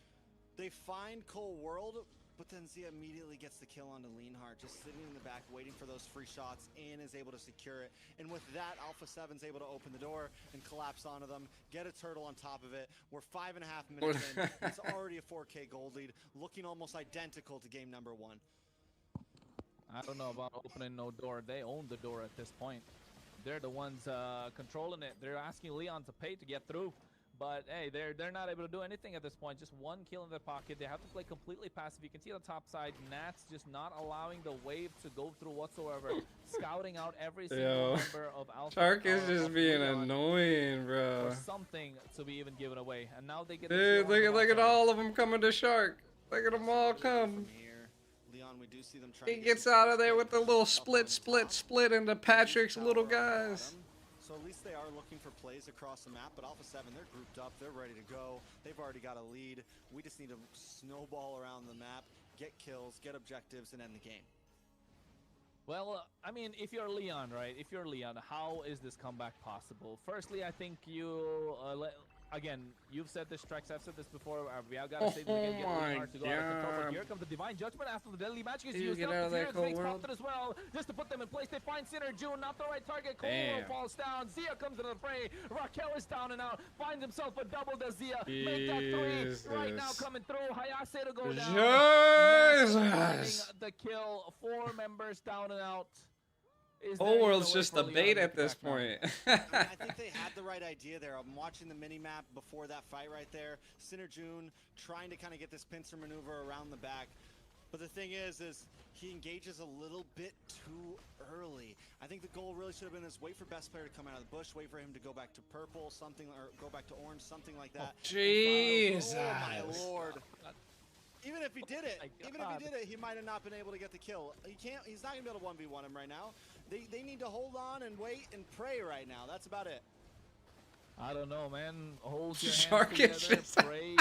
They find Cole World, but then Zia immediately gets the kill onto Leonhardt, just sitting in the back, waiting for those free shots, and is able to secure it. And with that, Alpha 7's able to open the door and collapse onto them, get a turtle on top of it. We're 5.5 minutes in. It's already a 4K gold lead, looking almost identical to game number 1. I don't know about opening no door. They own the door at this point. They're the ones controlling it. They're asking Leon to pay to get through. But hey, they're not able to do anything at this point. Just 1 kill in their pocket. They have to play completely passive. You can see on the top side, Nats just not allowing the wave to go through whatsoever. Scouting out every single member of Alpha. Shark is just being Leon annoying, bro. for something to be even given away. And now they get Dude, look at all of them coming to Shark. Look at them all come. From here, Leon, we do see them trying He to gets some out of kills there with the there. little Up split, on split, top. split into Patrick's Tower little on the guys. bottom. So at least they are looking for plays across the map, but Alpha 7, they're grouped up, they're ready to go. They've already got a lead. We just need to snowball around the map, get kills, get objectives, and end the game. Well, I mean, if you're Leon, right? If you're Leon, how is this comeback possible? Firstly, I think you, again, you've said this, Trex, I've said this before. We have got to say this again, get Leonhardt to go out of control. But here comes the Divine Judgment after the Deadly Magic is Dude, used get up. out of The there, Fury Cold stopped it as well, just to put them in place. They find Sinner June, not the right target. Cole Damn. falls down. Zia comes into the fray. Raquel is down and out. Finds himself a double. Does Zia make that 3 right now Jesus. coming through? Hayase to go down. Jesus. Finding the kill. 4 members down and out. Is there Whole even world's way just for a Leon bait to at make it this back now? point. I think they had the right idea there. I'm watching the mini-map before that fight right there. Sinner June trying to kind of get this pincer maneuver around the back. But the thing is he engages a little bit too early. I think the goal really should have been is wait for best player to come out of the bush, wait for him to go back to purple, something, or go back to orange, something like that. Jesus. Oh my lord. Even if he did it, God. he might have not been able to get the kill. He's not gonna be able to 1v1 him right now. They need to hold on and wait and pray right now. That's about it. I don't know, man. Hold your Shark hands is together, just- pray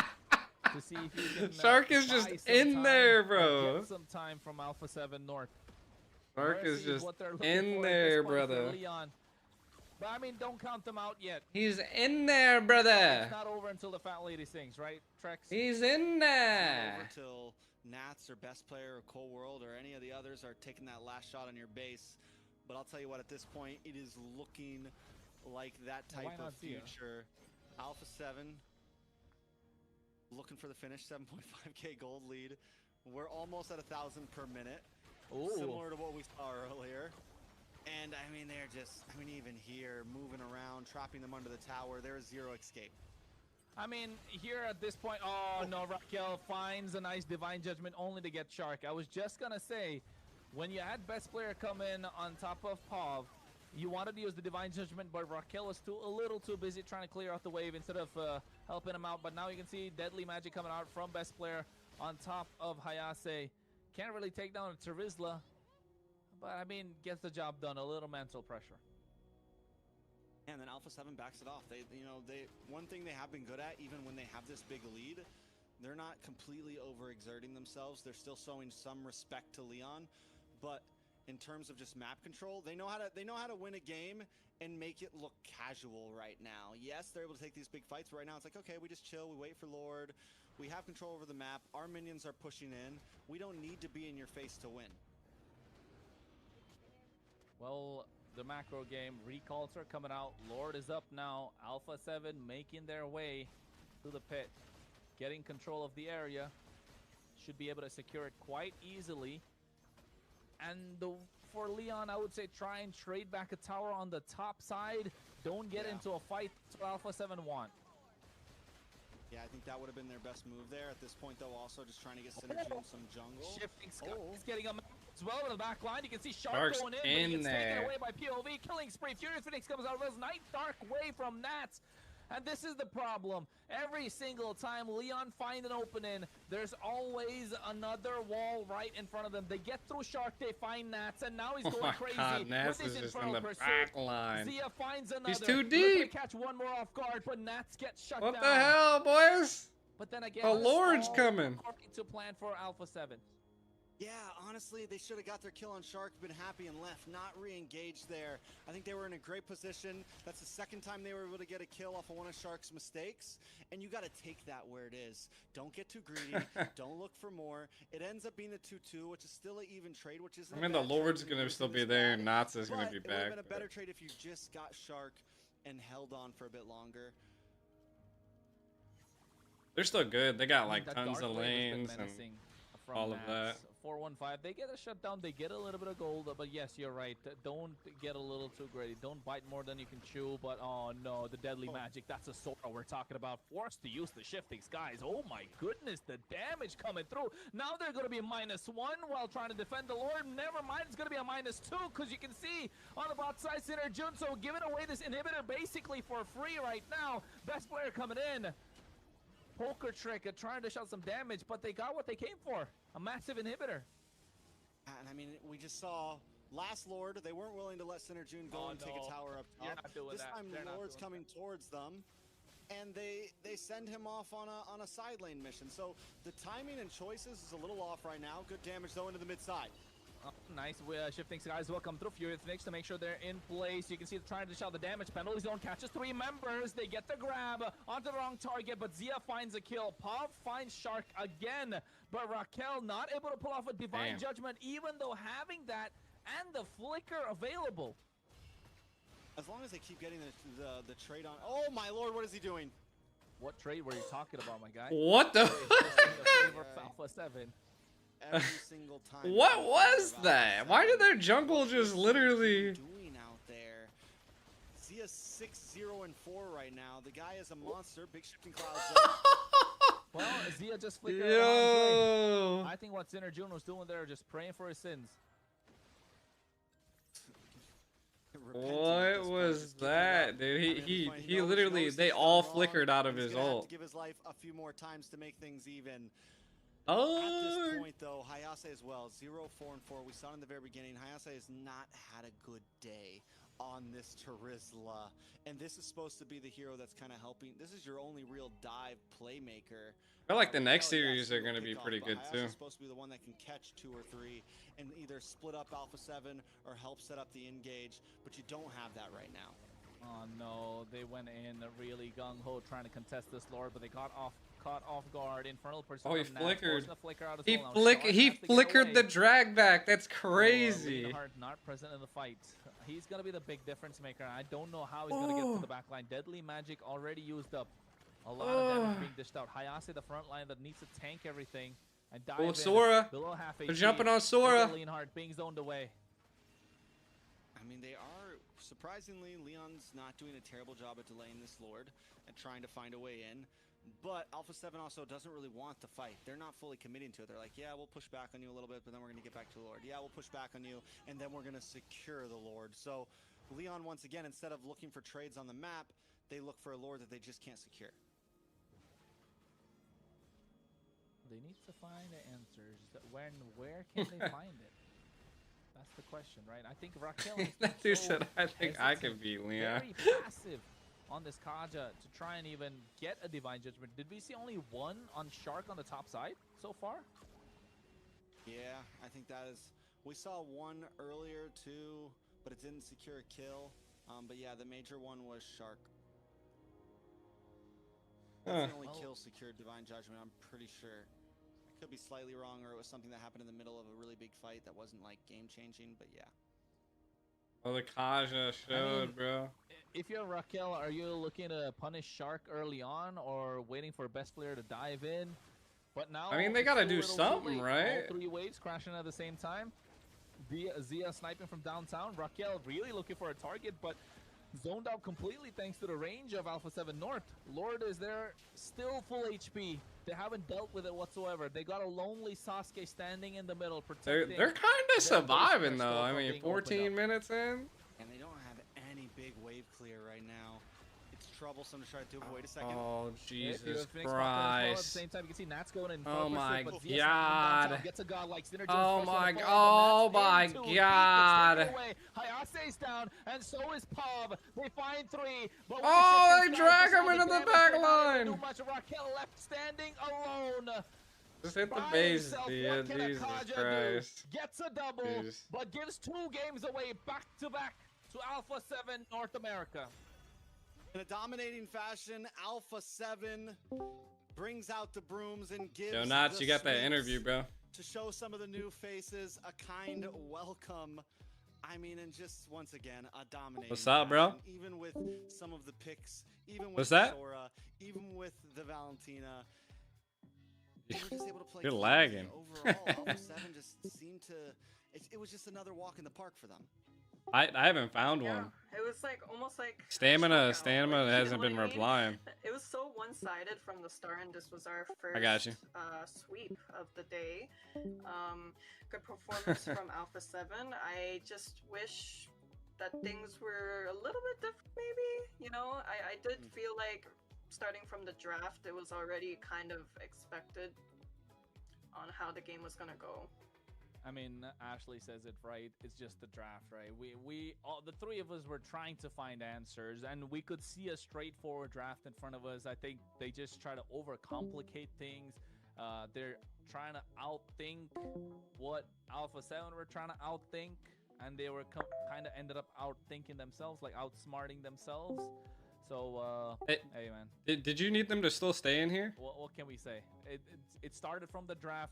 to see if you can Shark is buy just some in time there, or bro. Get some time from Alpha 7 North. Shark is Mercy just what they're looking in for at there, this point for brother. Leon. But I mean, don't count them out yet. He's in there, brother. It's not over until the fat lady sings, right, Trex? He's in It's not there. over till Nats or best player or Cole World or any of the others are taking that last shot on your base. But I'll tell you what, at this point, it is looking like that Why type not of Zia? future. Alpha 7 looking for the finish, 7.5k gold lead. We're almost at 1,000 per minute, Ooh. similar to what we saw earlier. And I mean, they're just, I mean, even here, moving around, trapping them under the tower. There is zero escape. I mean, here at this point, oh no, Raquel finds a nice Divine Judgment only to get Shark. I was just gonna say, when you had best player come in on top of Pav, you wanted to use the Divine Judgment, but Raquel was a little too busy trying to clear out the wave instead of helping him out. But now you can see Deadly Magic coming out from best player on top of Hayase. Can't really take down Terizla, but I mean, gets the job done. A little mental pressure. And then Alpha 7 backs it off. One thing they have been good at, even when they have this big lead, they're not completely overexerting themselves. They're still showing some respect to Leon, but in terms of just map control, they know how to win a game and make it look casual right now. Yes, they're able to take these big fights, but right now it's like, okay, we just chill, we wait for Lord, we have control over the map, our minions are pushing in, we don't need to be in your face to win. Well, the macro game, recalls are coming out. Lord is up now. Alpha 7 making their way to the pit. Getting control of the area. Should be able to secure it quite easily. And for Leon, I would say try and trade back a tower on the top side. Don't get into a fight to Alpha 7 want. Yeah, I think that would have been their best move there. At this point, though, also just trying to get synergy in some jungle. Shifting Sky is getting him as well in the back line. You can see Shark Shark's going in, but in he gets taken there. away by POV. Killing spree. Furious Phoenix comes out of his night dark way from Nats. And this is the problem. Every single time Leon finds an opening, there's always another wall right in front of them. They get through Shark, they find Nats, and now he's Oh going my crazy. God, Nats with is his just in Infernal the Pursuit. back line. Zia finds another. He's too Looking deep. to catch one more off guard, but Nats gets shut What down. the hell, boys? But then again, A Lord's all coming. according to plan for Alpha 7. Yeah, honestly, they should have got their kill on Shark, been happy and left, not re-engaged there. I think they were in a great position. That's the second time they were able to get a kill off of one of Shark's mistakes, and you got to take that where it is. Don't get too greedy. Don't look for more. It ends up being a 2-2, which is still an even trade, which isn't I mean, a the bad Lord's trade. gonna Losing still be is there, bad, and Nats is gonna but be it would have back. been a better but- trade if you just got Shark and held on for a bit longer. They're still good. They got like That tons dark of wave has been lanes and menacing from all of Nats. that. 4-1-5. They get a shutdown. They get a little bit of gold, but yes, you're right. Don't get a little too greedy. Don't bite more than you can chew. But oh no, the deadly magic. That's a Sora we're talking about. Forced to use the shifting skies. Oh my goodness, the damage coming through. Now they're going to be -1 while trying to defend the Lord. Never mind, it's going to be a -2 because you can see on the bot side, Sinner Junso giving away this inhibitor basically for free right now. Best player coming in. Poker trick at trying to shut some damage, but they got what they came for. A massive inhibitor. And I mean, we just saw last Lord, they weren't willing to let Synerjun go and take a tower up top. You're not doing this that. time They're not Lord's doing coming towards them, and they send him off on a side lane mission. So the timing and choices is a little off right now. Good damage though into the mid side. Nice shifting skies will come through. Furious Phoenix to make sure they're in place. You can see they're trying to shout the damage. Penalty zone catches 3 members. They get the grab onto the wrong target, but Zia finds a kill. Pop finds Shark again, but Raquel not able to pull off a divine Damn. judgment, even though having that and the flicker available. As long as they keep getting the trade on. Oh my lord, what is he doing? What trade were you talking about, my guy? What the? Alpha 7. Every single time. What was that? Why did their jungle just literally? Doing out there? Zia's 6-0-4 right now. The guy is a monster. Big shifting clouds. Well, Zia just flickered out of his way. Yo. I think what Sinner June was doing there, just praying for his sins. What was that, dude? He literally, they all flickered out of his ult. Give his life a few more times to make things even. At Oh, this point, though, Hayase as well, 0-4-4. We saw it in the very beginning. Hayase has not had a good day on this Terizla. And this is supposed to be the hero that's kind of helping. This is your only real dive playmaker. I feel like the next Raquel, series are single gonna be kickoff, pretty but good Hayase too. is supposed to be the one that can catch 2 or 3 and either split up Alpha 7 or help set up the engage. But you don't have that right now. Oh no, they went in really gung-ho trying to contest this Lord, but they caught off guard. Infernal Pursuit. Oh, he from Nats, flickered. forcing the flicker out as He well. Now Shark has to get flickered the away. drag back. That's crazy. Leonhardt not present in the fight. He's gonna be the big difference maker. I don't know how he's gonna get to the back line. Deadly magic already used up. A lot of damage being dished out. Hayase, the front line that needs to tank everything and dive in Sora. below half They're HP. jumping on Look Sora. at Leonhardt being zoned away. I mean, they are, surprisingly, Leon's not doing a terrible job at delaying this Lord and trying to find a way in. But Alpha 7 also doesn't really want the fight. They're not fully committing to it. They're like, yeah, we'll push back on you a little bit, but then we're going to get back to the Lord. Yeah, we'll push back on you, and then we're going to secure the Lord. So Leon, once again, instead of looking for trades on the map, they look for a Lord that they just can't secure. They need to find the answers. Where can they find it? That's the question, right? I think Raquel is That dude so said, "I think I hesitant, can beat Leon." very passive on this Kaja to try and even get a divine judgment. Did we see only one on Shark on the top side so far? Yeah, I think that is... We saw one earlier, too, but it didn't secure a kill. But yeah, the major one was Shark. That's the only Oh. kill secured Divine Judgment, I'm pretty sure. I could be slightly wrong, or it was something that happened in the middle of a really big fight that wasn't, like, game-changing, but yeah. Oh, the Kaja showed, bro. If you're Raquel, are you looking to punish Shark early on or waiting for best player to dive in? But now, I mean, they it's gotta too do little too something, late. right? All 3 waves crashing at the same time. Zia sniping from downtown. Raquel really looking for a target, but zoned out completely thanks to the range of Alpha 7 North. Lord is there, still full HP. They haven't dealt with it whatsoever. They got a lonely Sasuke standing in the middle, protecting. They're kind of surviving though. I mean, being opened 14 up. minutes in. And they don't have any big wave clear right now. It's troublesome to try to do. Wait a second. Oh If you have Jesus Phoenix Walker as well, at the Christ! same time, you can see Nat's going in. Oh full my pursuit, but Zia's God. downtown, gets a godlike synergy. Oh first on my the g- fall, but oh Nat's my into beat, God. gets taken away. Hayase's down, and so is Pav. They find 3. But with Oh, the they 16 drag stars him into the damage, back they're not able to line. do much. Raquel left standing alone. Just hit the By base, himself, Zia. what can a Jesus Kaja do? Christ. Gets a double, Jeez. but gives 2 games away back to back to Alpha 7 North America. In a dominating fashion, Alpha 7 brings out the brooms and gives Yo, Knots, the you got that sweeps interview, bro. to show some of the new faces a kind welcome. I mean, and just once again, a dominating What's up, bro? fashion, even with some of the picks, even with What's that? Sora, even with the Valentina. They were just able to play You're cleanly. lagging. Overall, Alpha 7 just seemed to... It was just another walk in the park for them. I haven't found Yeah, one. it was like almost like Stamina Stamina hasn't been replying. It was so one-sided from the start, and this was our first got you. sweep of the day. Good performance from Alpha 7. I just wish that things were a little bit different, maybe. You know, I did feel like starting from the draft, it was already kind of expected on how the game was gonna go. I mean, Ashley says it right. It's just the draft, right? We all, the 3 of us were trying to find answers, and we could see a straightforward draft in front of us. I think they just try to overcomplicate things. They're trying to outthink what Alpha 7 were trying to outthink, and they were kind of ended up outthinking themselves, like outsmarting themselves. So, Hey. hey, man, Did you need them to still stay in here? what can we say? It started from the draft.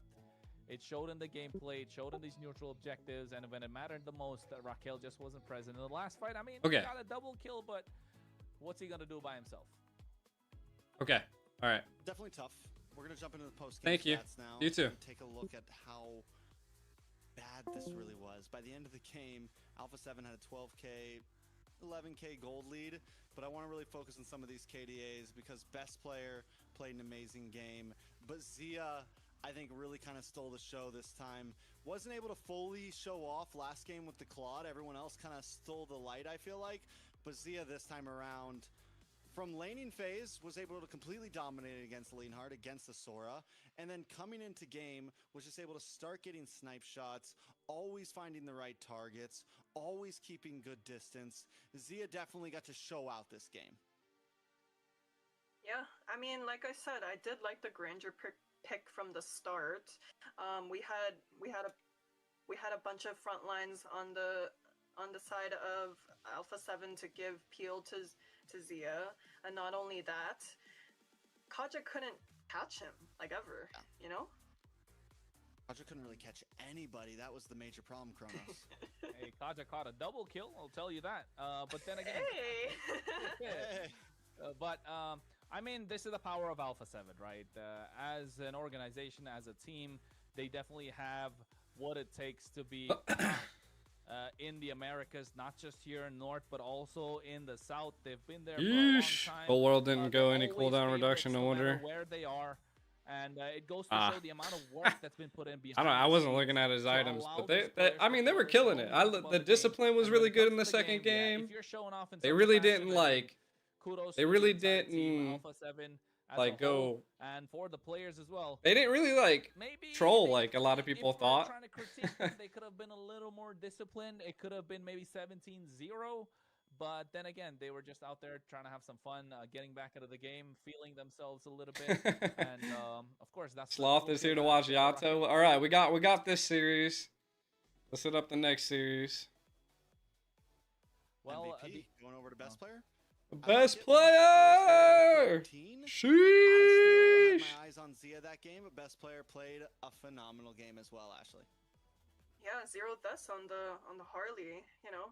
It showed in the gameplay, it showed in these neutral objectives, and when it mattered the most, Raquel just wasn't present. In the last fight, I mean, Okay. he got a double kill, but what's he going to do by himself? Okay. All right. Definitely tough. We're going to jump into the post-game Thank you. stats now. You too. And take a look at how bad this really was. By the end of the game, Alpha 7 had a 12K, 11K gold lead, but I want to really focus on some of these KDAs because best player played an amazing game, but Zia, I think, really kind of stole the show this time. Wasn't able to fully show off last game with the Claude. Everyone else kind of stole the light, I feel like. But Zia this time around, from laning phase, was able to completely dominate against Leonhard, against the Sora. And then coming into game, was just able to start getting snipe shots, always finding the right targets, always keeping good distance. Zia definitely got to show out this game. Yeah, I mean, like I said, I did like the Granger pick from the start. We had a bunch of front lines on the side of Alpha 7 to give peel to Zia, and not only that, Kaja couldn't catch him like ever. You know. Roger couldn't really catch anybody. That was the major problem, Kronos. Hey, Kaja caught a double kill, I'll tell you that. But then again, Hey. Hey. I mean, this is the power of Alpha 7, right? As an organization, as a team, they definitely have what it takes to be in the Americas, not just here in North, but also in the South. They've been there for a long Yeesh. time. Whole world didn't go They're any always cooldown reduction, favorites, no matter wonder. where they are. And it goes to show the amount of work that's been put in behind I don't. I the wasn't scenes looking at his to items, allow but these they players I to mean, they were flourish killing and it. move above The game. discipline was And when really it good comes in the to second yeah, game. if you're showing off in They such really fashion, didn't then like. kudos They to the really entire team, didn't Alpha 7 as like a whole, go. and for the players as well. They didn't really like Maybe troll they like a lot of if people we're thought. trying to critique them, they could have been a little more disciplined. It could have been maybe 17-0, but then again, they were just out there trying to have some fun, getting back into the game, feeling themselves a little bit, and of course that's Sloth is here to watch Yato. All right, we got this series. Let's set up the next series. Well, MVP, going over to best player. Best It was player. 13. I still Sheesh. had my eyes on Zia that game, but best player played a phenomenal game as well, Ashley. Yeah, 0 deaths on the Harley, you know.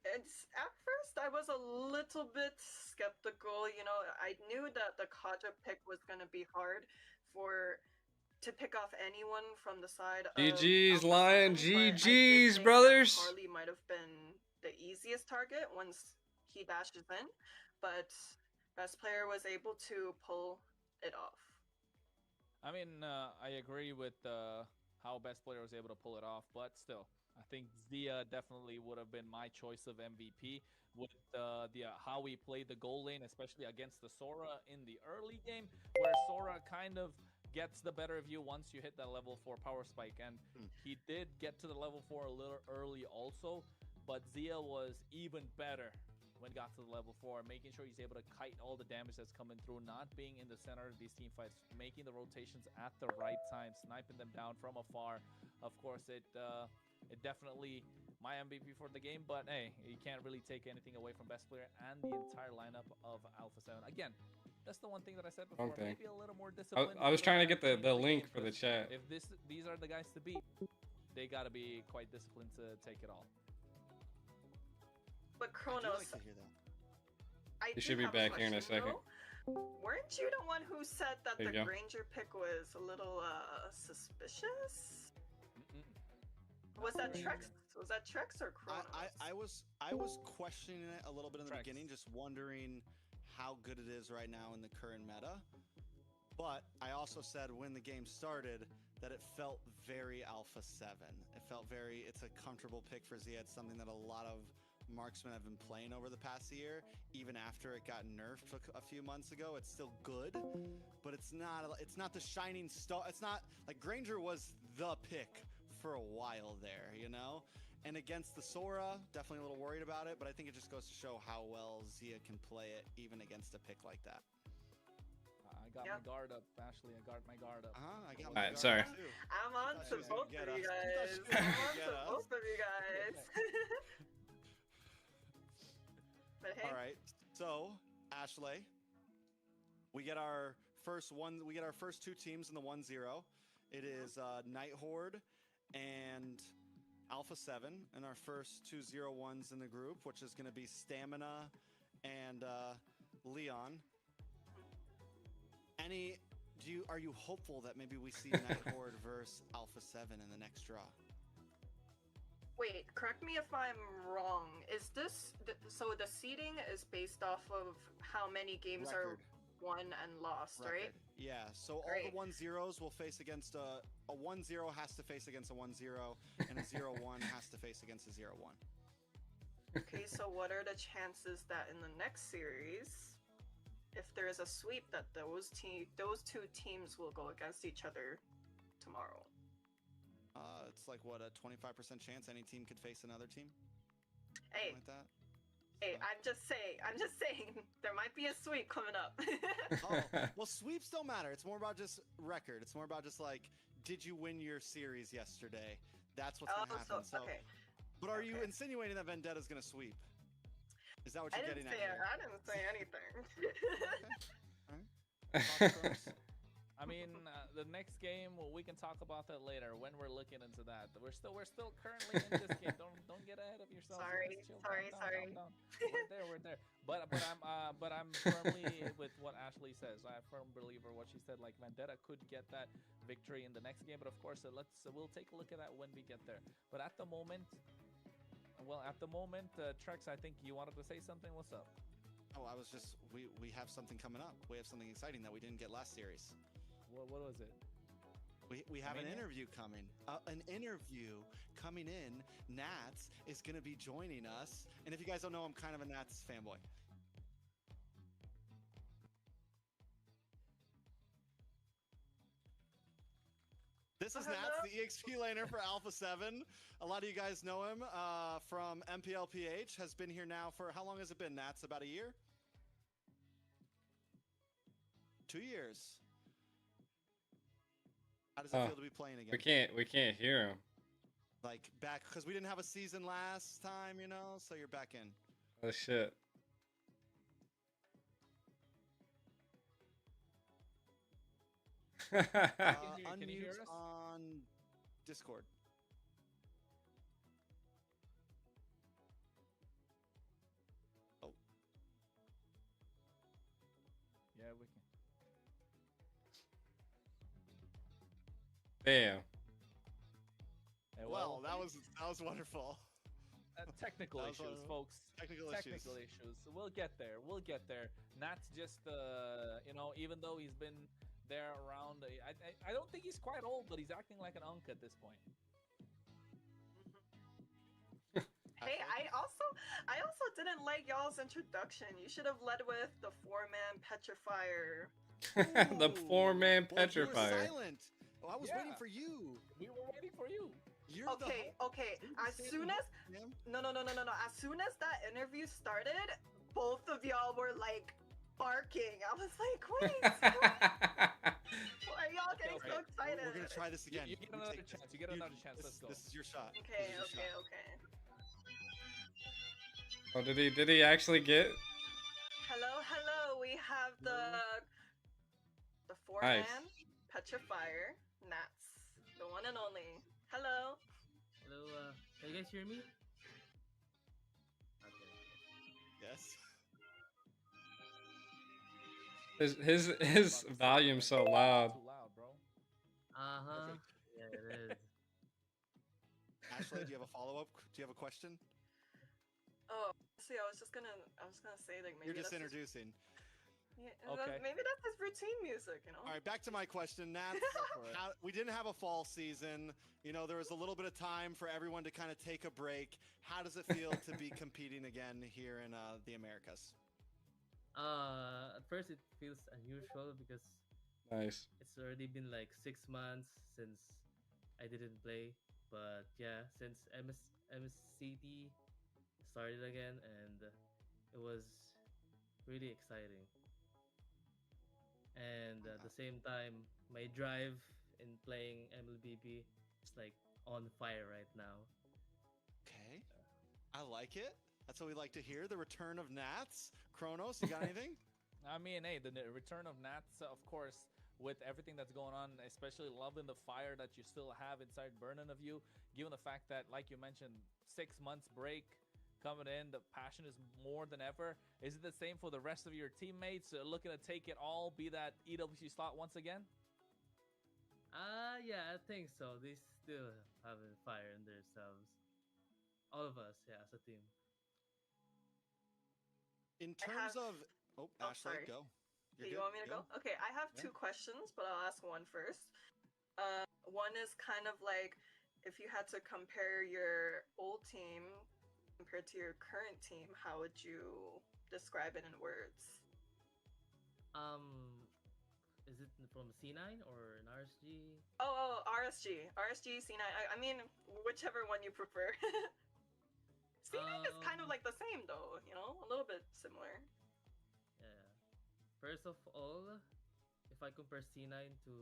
It's at first I was a little bit skeptical, you know. I knew that the Kaja pick was gonna be hard to pick off anyone from the side of GG's, Alpha Lion. 7, but I did GG's, think that brothers. Harley might have been the easiest target once he dashes in, but best player was able to pull it off. I mean, I agree with how best player was able to pull it off, but still, I think Zia definitely would have been my choice of MVP with how we played the goal lane, especially against the Sora in the early game, where Sora kind of gets the better of you once you hit that level 4 power spike, and he did get to the level 4 a little early also, but Zia was even better when it got to the level 4, making sure he's able to kite all the damage that's coming through, not being in the center of these team fights, making the rotations at the right time, sniping them down from afar. Of course, it definitely my MVP for the game, but hey, you can't really take anything away from best player and the entire lineup of Alpha 7. Again, that's the one thing that I said before. Okay. Maybe a little more discipline. I was trying to get the the link game, for the 'cause chat. if these are the guys to beat, they got to be quite disciplined to take it all. But I do Kronos, like to hear that. I You do should be have back here in a question, second. though. Weren't you the one who said that There the you go. Granger pick was a little suspicious? Mm-mm. Was that Granger. Trex? Was that Trex or Kronos? I was questioning it a little bit in the Trex. beginning, just wondering how good it is right now in the current meta. But I also said when the game started that it felt very Alpha 7. It felt it's a comfortable pick for Zia. It's something that a lot of marksmen have been playing over the past year. Even after it got nerfed a few months ago, it's still good, but it's not the shining star. It's not like Granger was the pick for a while there, you know? And against the Sora, definitely a little worried about it, but I think it just goes to show how well Zia can play it even against a pick like that. I got my guard up, Ashley. I got my guard up. I got Alright, my sorry. guard too. I'm on thought she to was gonna both of get you us. I thought guys. she was I'm gonna on get to us. both of you guys. But hey, All right. So, Ashley, we get our first one. We get our first two teams in the 1-0. It is Night Horde and Alpha 7, and our first two 0-1s in the group, which is going to be Stamina and Leon. Are you hopeful that maybe we see Night Horde versus Alpha 7 in the next draw? wait, correct me if I'm wrong. Is this so? The seeding is based off of how many games Record. are won and lost, right? Record. Yeah, so all Great. the 1-0s will face against a 1-0 has to face against a 1-0, and a 0-1 has to face against a 0-1. Okay, so what are the chances that in the next series, if there is a sweep, that those two teams will go against each other tomorrow? It's like what, a 25% chance any team could face another team? Hey, Something like that. hey, I'm just saying, there might be a sweep coming up. Oh, well, sweeps don't matter. It's more about just record. It's more about just like, did you win your series yesterday? That's what's gonna happen. So, okay. but are you Okay. insinuating that Vendetta's gonna sweep? Is that what I you're didn't getting say at here? I didn't say anything. Thoughts, Kronos? I mean, the next game, well, we can talk about that later when we're looking into that. We're still currently in this game. Don't get ahead of yourself. Sorry, Just chill, sorry. calm down. We're there. But I'm firmly with what Ashley says. I'm a firm believer what she said. Like Vendetta could get that victory in the next game, but of course, we'll take a look at that when we get there. But at the moment, Trex, I think you wanted to say something. What's up? Oh, I was just we have something coming up. We have something exciting that we didn't get last series. What was it? We have an Mania? interview coming. An interview coming in. Nats is going to be joining us. And if you guys don't know, I'm kind of a Nats fanboy. This is Nats, the EXP laner for Alpha 7. A lot of you guys know him from MPLPH. Has been here now for, how long has it been, Nats? About a year? 2 years. How does it feel to be playing again? We can't hear him. Like back, because we didn't have a season last time, you know, so you're back in. Oh shit. Can you hear Unmute us? on Discord. Oh, Yeah, we can. Damn. Hey, well, that was wonderful. Technical That was one issues, of them. folks. Technical issues. We'll get there. We'll get there. Nat's just, even though he's been there around, I don't think he's quite old, but he's acting like an unk at this point. Hey, I also didn't like y'all's introduction. You should have led with the 4-man petrifier. The Ooh. 4-man Well, you were petrifier. silent. Oh, I was Yeah. waiting for you. We were waiting for you. You're Okay, okay. As soon as no. As soon as that interview started, both of y'all were like barking. I was like, wait, why are y'all getting so excited? We're gonna try this again. You get We another take this. chance. You get another chance. Let's go. This is your shot. Okay, This is your shot. okay. Oh, did he actually get? Hello. We have the 4-man Nice. petrifier, Nats, the one and only. Hello. Hello, can you guys hear me? Okay. Yes. His volume's so loud. Too loud, bro. Uh-huh. Perfect. Yeah, it is. Ashley, do you have a follow-up? Do you have a question? Oh, see, I was gonna say like maybe You're just that's introducing. Yeah, Okay. maybe that's his routine music, you know. All right, back to my question. Nat, we didn't have a fall season. You know, there was a little bit of time for everyone to kind of take a break. How does it feel to be competing again here in the Americas? At first it feels unusual because Nice. it's already been like 6 months since I didn't play. But yeah, since MCT started again, and it was really exciting. And at the same time, my drive in playing MLBB is like on fire right now. Okay, I like it. That's what we like to hear. The return of Nats. Kronos, you got anything? I mean, hey, the return of Nats, of course, with everything that's going on, especially loving the fire that you still have inside burning of you, given the fact that, like you mentioned, 6 months break coming in, the passion is more than ever. Is it the same for the rest of your teammates looking to take it all, be that EWC slot once again? Yeah, I think so. They still have a fire in themselves. All of us, yeah, as a team. In I terms have- of... Oh, Oh, Ashley, sorry. go. You're Okay, you good. want me to go? Okay, I have Yeah. 2 questions, but I'll ask one first. One is kind of like if you had to compare your old team compared to your current team, how would you describe it in words? Is it from C9 or an RSG? Oh, RSG, C9. I mean, whichever one you prefer. C9 is kind of like the same, though. You know, a little bit similar. Yeah. First of all, if I compare C9 to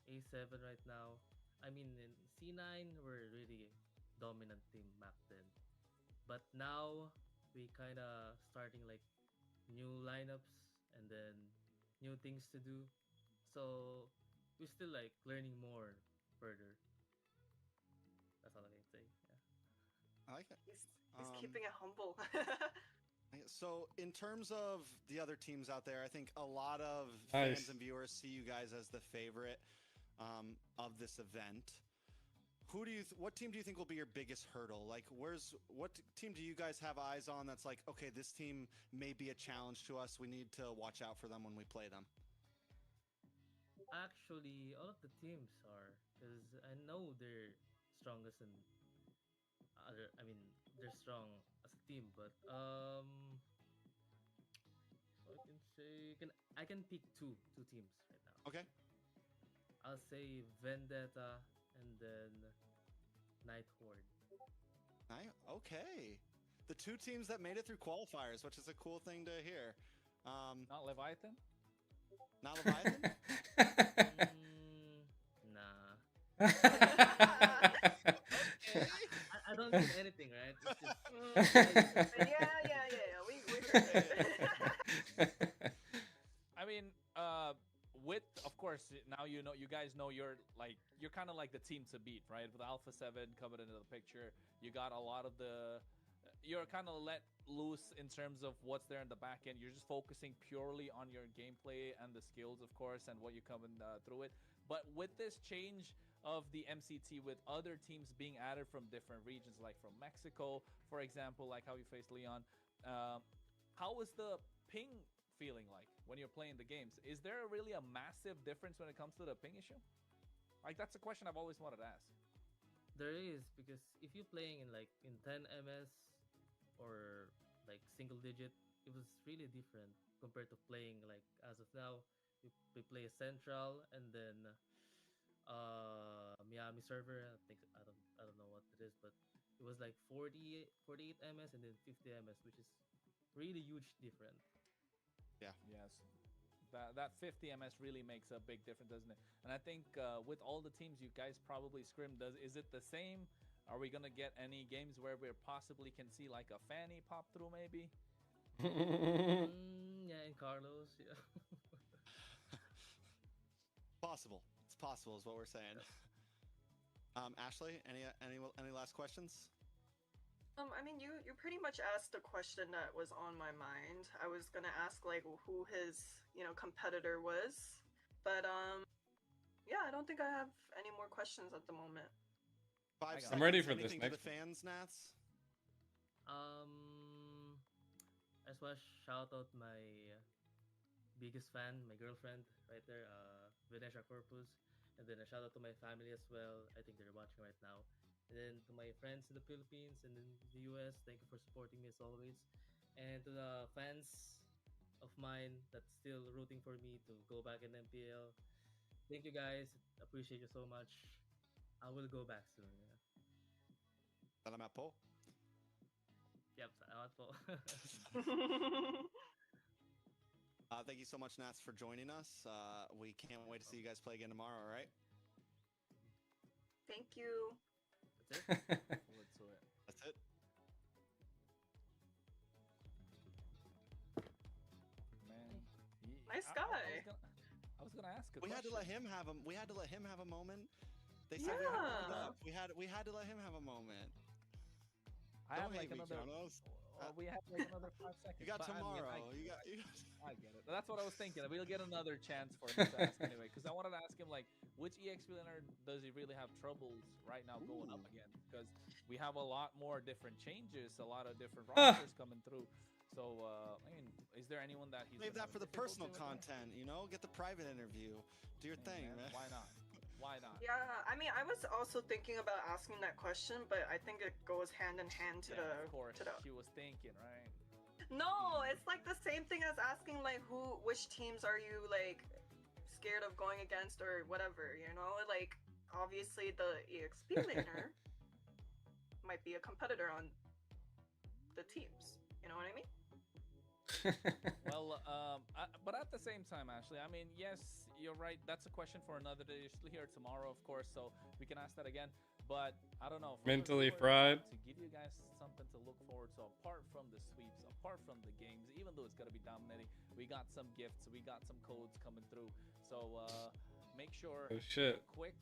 A7 right now, I mean, in C9, we're really dominant team back then. But now, we kind of starting like new lineups and then new things to do. So, we're still like learning more further. That's all I can say. Yeah. I like it. He's Um, keeping it humble. So, in terms of the other teams out there, I think a lot of Nice. fans and viewers see you guys as the favorite of this event. What team do you think will be your biggest hurdle? Like, what team do you guys have eyes on that's like, okay, this team may be a challenge to us. We need to watch out for them when we play them. Actually, all of the teams are, because I know they're strongest in other. I mean, they're strong as a team, but I can say I can pick two teams right now. Okay. I'll say Vendetta and then Night Horde. Okay. The 2 teams that made it through qualifiers, which is a cool thing to hear. Not Leviathan? Not Leviathan? Nah, Okay. I don't mean anything, right? It's just yeah. We heard it. I mean, with of course now you guys know you're kind of like the team to beat, right? With Alpha 7 coming into the picture, you got a lot of you're kind of let loose in terms of what's there in the back end. You're just focusing purely on your gameplay and the skills, of course, and what you're coming through it. But with this change, of the MCT with other teams being added from different regions, like from Mexico, for example, like how you faced Leon. How was the ping feeling like when you're playing the games? Is there really a massive difference when it comes to the ping issue? Like, that's a question I've always wanted to ask. There is, because if you're playing in like in 10 ms or like single digit, it was really different compared to playing like as of now. We play a central and then Miami server. I don't know what it is, but it was like 48 ms and then 50 ms, which is really huge different. Yes. That 50 ms really makes a big difference, doesn't it? And I think with all the teams you guys probably scrim, is it the same? Are we gonna get any games where we possibly can see like a Fanny pop through maybe? Yeah, and Carlos, yeah. Possible. It's possible, is what we're saying. Ashley, any last questions? I mean, you pretty much asked a question that was on my mind. I was gonna ask like who his competitor was, but yeah, I don't think I have any more questions at the moment. 5 I'm seconds. ready for this Anything to the next one. fans, Nats? I just want to shout out my biggest fan, my girlfriend, right there, Venetia Corpus, and then a shout out to my family as well. I think they're watching right now. And then to my friends in the Philippines and in the US, thank you for supporting me as always. And to the fans of mine that's still rooting for me to go back in MPL, thank you guys. Appreciate you so much. I will go back soon. Yeah. Salamat po. Yep, salamat po. Thank you so much, Nats, for joining us. We can't wait to see you guys play again tomorrow, all right? Thank you. That's it. Forward to it. That's it. Man. Nice I guy. was gonna ask a We had question. to let him have him. We had to let him have a moment. They said we weren't warmed Yeah. up. We had to let him have a moment. I Don't have like hate me, another. Kronos. We have like another 5 seconds. You got but I mean, tomorrow. I You get got. it. You got I get it. That's what I was thinking. We'll get another chance for him to ask anyway, because I wanted to ask him like, which EX laner does he really have troubles right now going up again? Because we have a lot more different changes, a lot of different rosters coming through. So I mean, is there anyone that he's Save gonna that for the have difficulty personal with there? content. You know, get the private interview. Do your Hey, thing, man. Why not? Why not? Yeah, I mean, I was also thinking about asking that question, but I think it goes hand in hand to Yeah, the of course. to the. She was thinking, right? No, it's like the same thing as asking like which teams are you like scared of going against or whatever, you know? Like obviously the EXP laner might be a competitor on the teams. You know what I mean? Well, but at the same time, Ashley, I mean, yes, you're right. That's a question for another day. You're still here tomorrow, of course, so we can ask that again. But I don't know. for the Mentally viewers, fried. To give you guys something to look forward to, apart from the sweeps, apart from the games, even though it's gonna be dominating, we got some gifts, we got some codes coming through. So make sure Oh, shit. quick.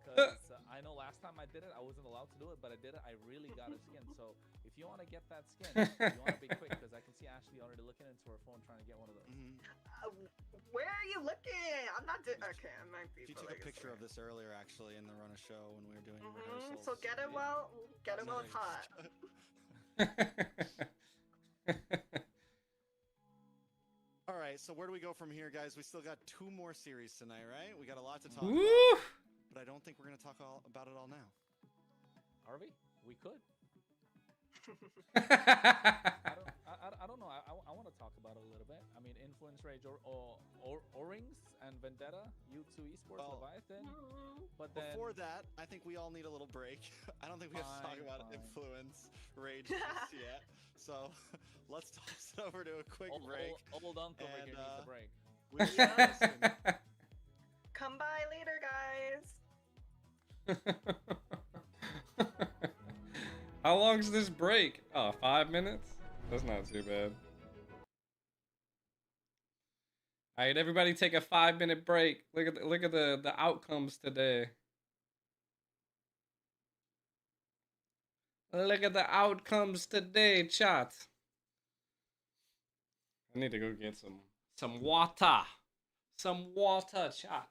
Because I know last time I did it, I wasn't allowed to do it, but I did it. I really got a skin. So if you want to get that skin, you want to be quick, because I can see Ashley already looking into her phone trying to get one of those. Where are you looking? I'm not doing. Okay, I might be. She for took a like picture of second. this earlier, actually, in the run of show when we were doing rehearsals. So get it while it's hot. All right, so where do we go from here, guys? We still got 2 more series tonight, right? We got a lot to talk about, Woo! but I don't think we're going to talk about it all now. Are we? We could. I don't know. I want to talk about it a little bit. I mean, Influence Rage or Rings and Vendetta, U2 Esports, Well, Leviathan. But then Before that, I think we all need a little break. I don't think we have to talk Fine, about fine. Influence Rage just yet. So let's toss it over to a quick break. old uncle over and, here needs a break. We will listen. Come by later, guys. How long's this break? Oh, 5 minutes? That's not too bad. Alright, everybody take a 5-minute break. Look at the outcomes today. Look at the outcomes today, chat. I need to go get some water. Some water, chat.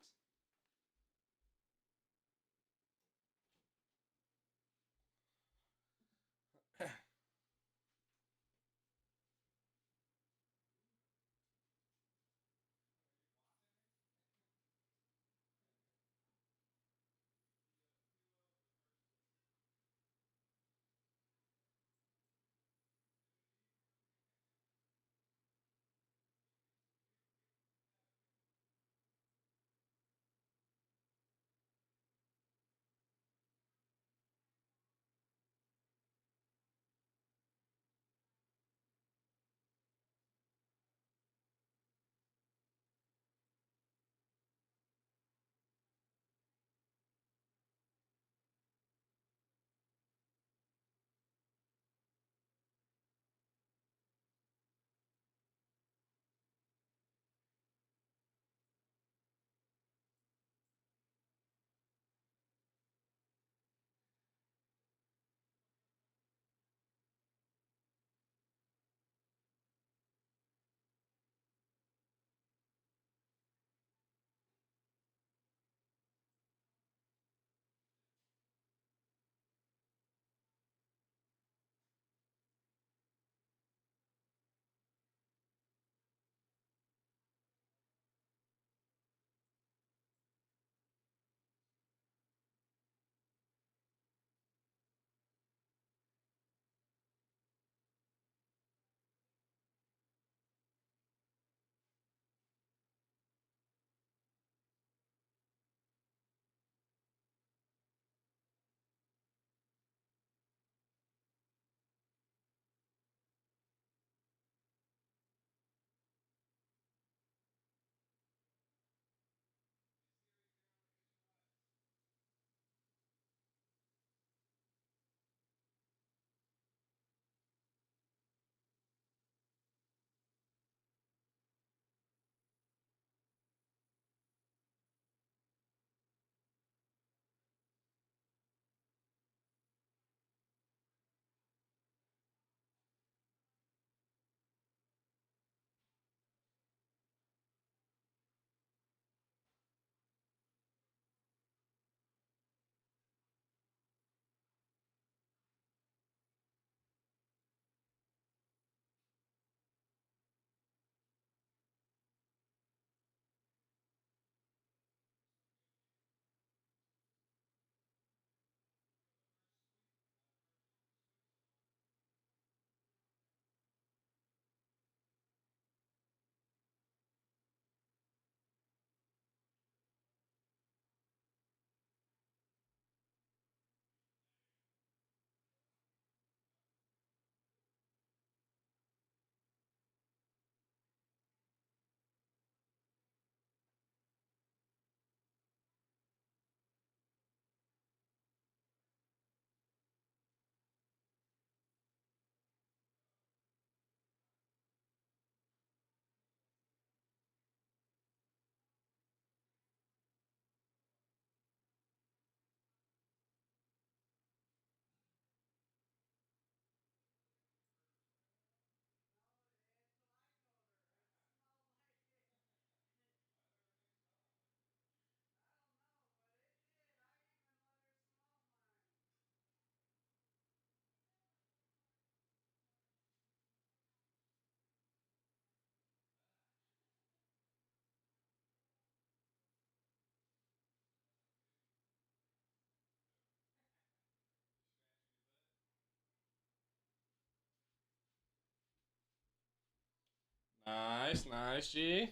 Nice, nice, G.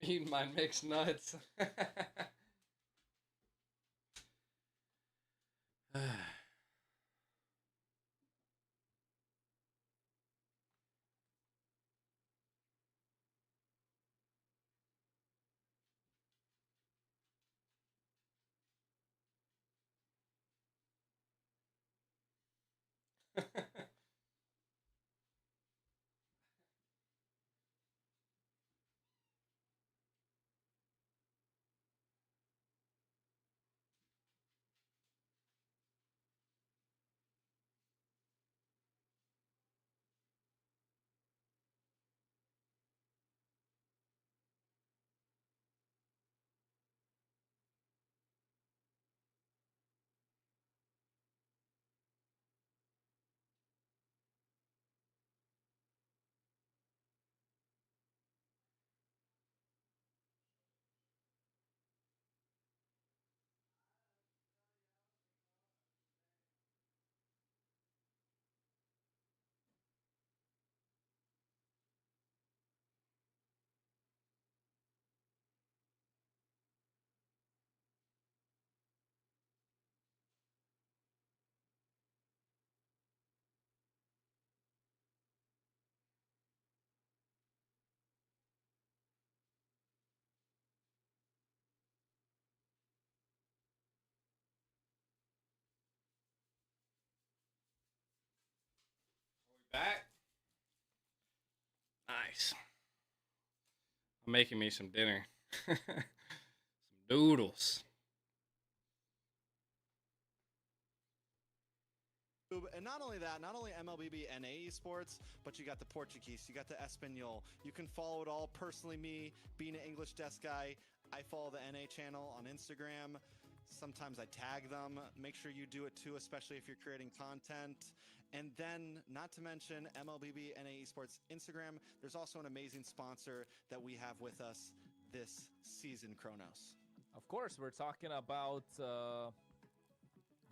Eating my mixed nuts. Back. Nice. I'm making me some dinner. Some noodles. And not only that, not only MLBB NA esports, but you got the Portuguese, you got the Espanol. You can follow it all. Personally, me being an English desk guy, I follow the NA channel on Instagram. Sometimes I tag them. Make sure you do it too, especially if you're creating content. And then, not to mention MLBB NA esports Instagram. There's also an amazing sponsor that we have with us this season, Kronos. Of course, we're talking about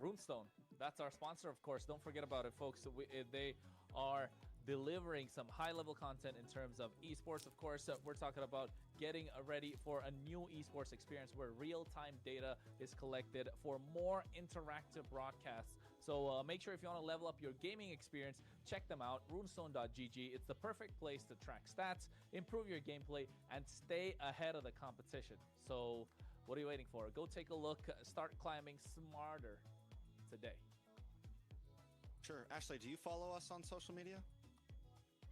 Runestone. That's our sponsor, of course. Don't forget about it, folks. They are delivering some high-level content in terms of esports. Of course, we're talking about getting ready for a new esports experience where real-time data is collected for more interactive broadcasts. So make sure if you want to level up your gaming experience, check them out, runestone.gg. It's the perfect place to track stats, improve your gameplay, and stay ahead of the competition. So what are you waiting for? Go take a look. Start climbing smarter today. Sure. Ashley, do you follow us on social media?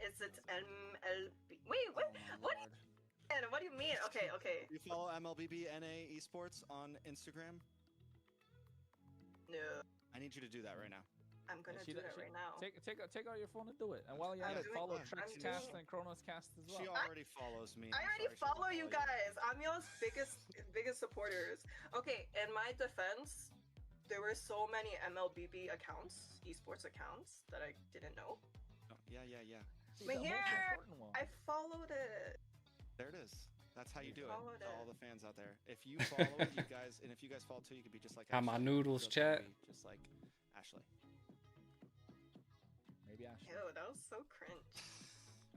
Is it MLB? Wait, what? What? What do you mean? Okay, okay. Do you follow MLBB NA esports on Instagram? No, I need you to do that right now. I'm gonna do that right now. Take out your phone and do it. And while you're at I'm it, doing follow it. TrexCast doing and Kronoscast as well. She already follows me. I I'm already sorry, she doesn't follow you you. guys. I'm y'all's biggest supporters. Okay, in my defense, there were so many MLBB accounts, esports accounts, that I didn't know. Oh, yeah. See, But the most here, important one. I followed it. There it is. That's how you do it. Followed To it. all the fans out there. If you follow it, you guys, and if you guys follow too, you could be just like How my Ashley. noodles, So it's chat? gonna be just like Ashley. Maybe Ashley. Ew, that was so cringe.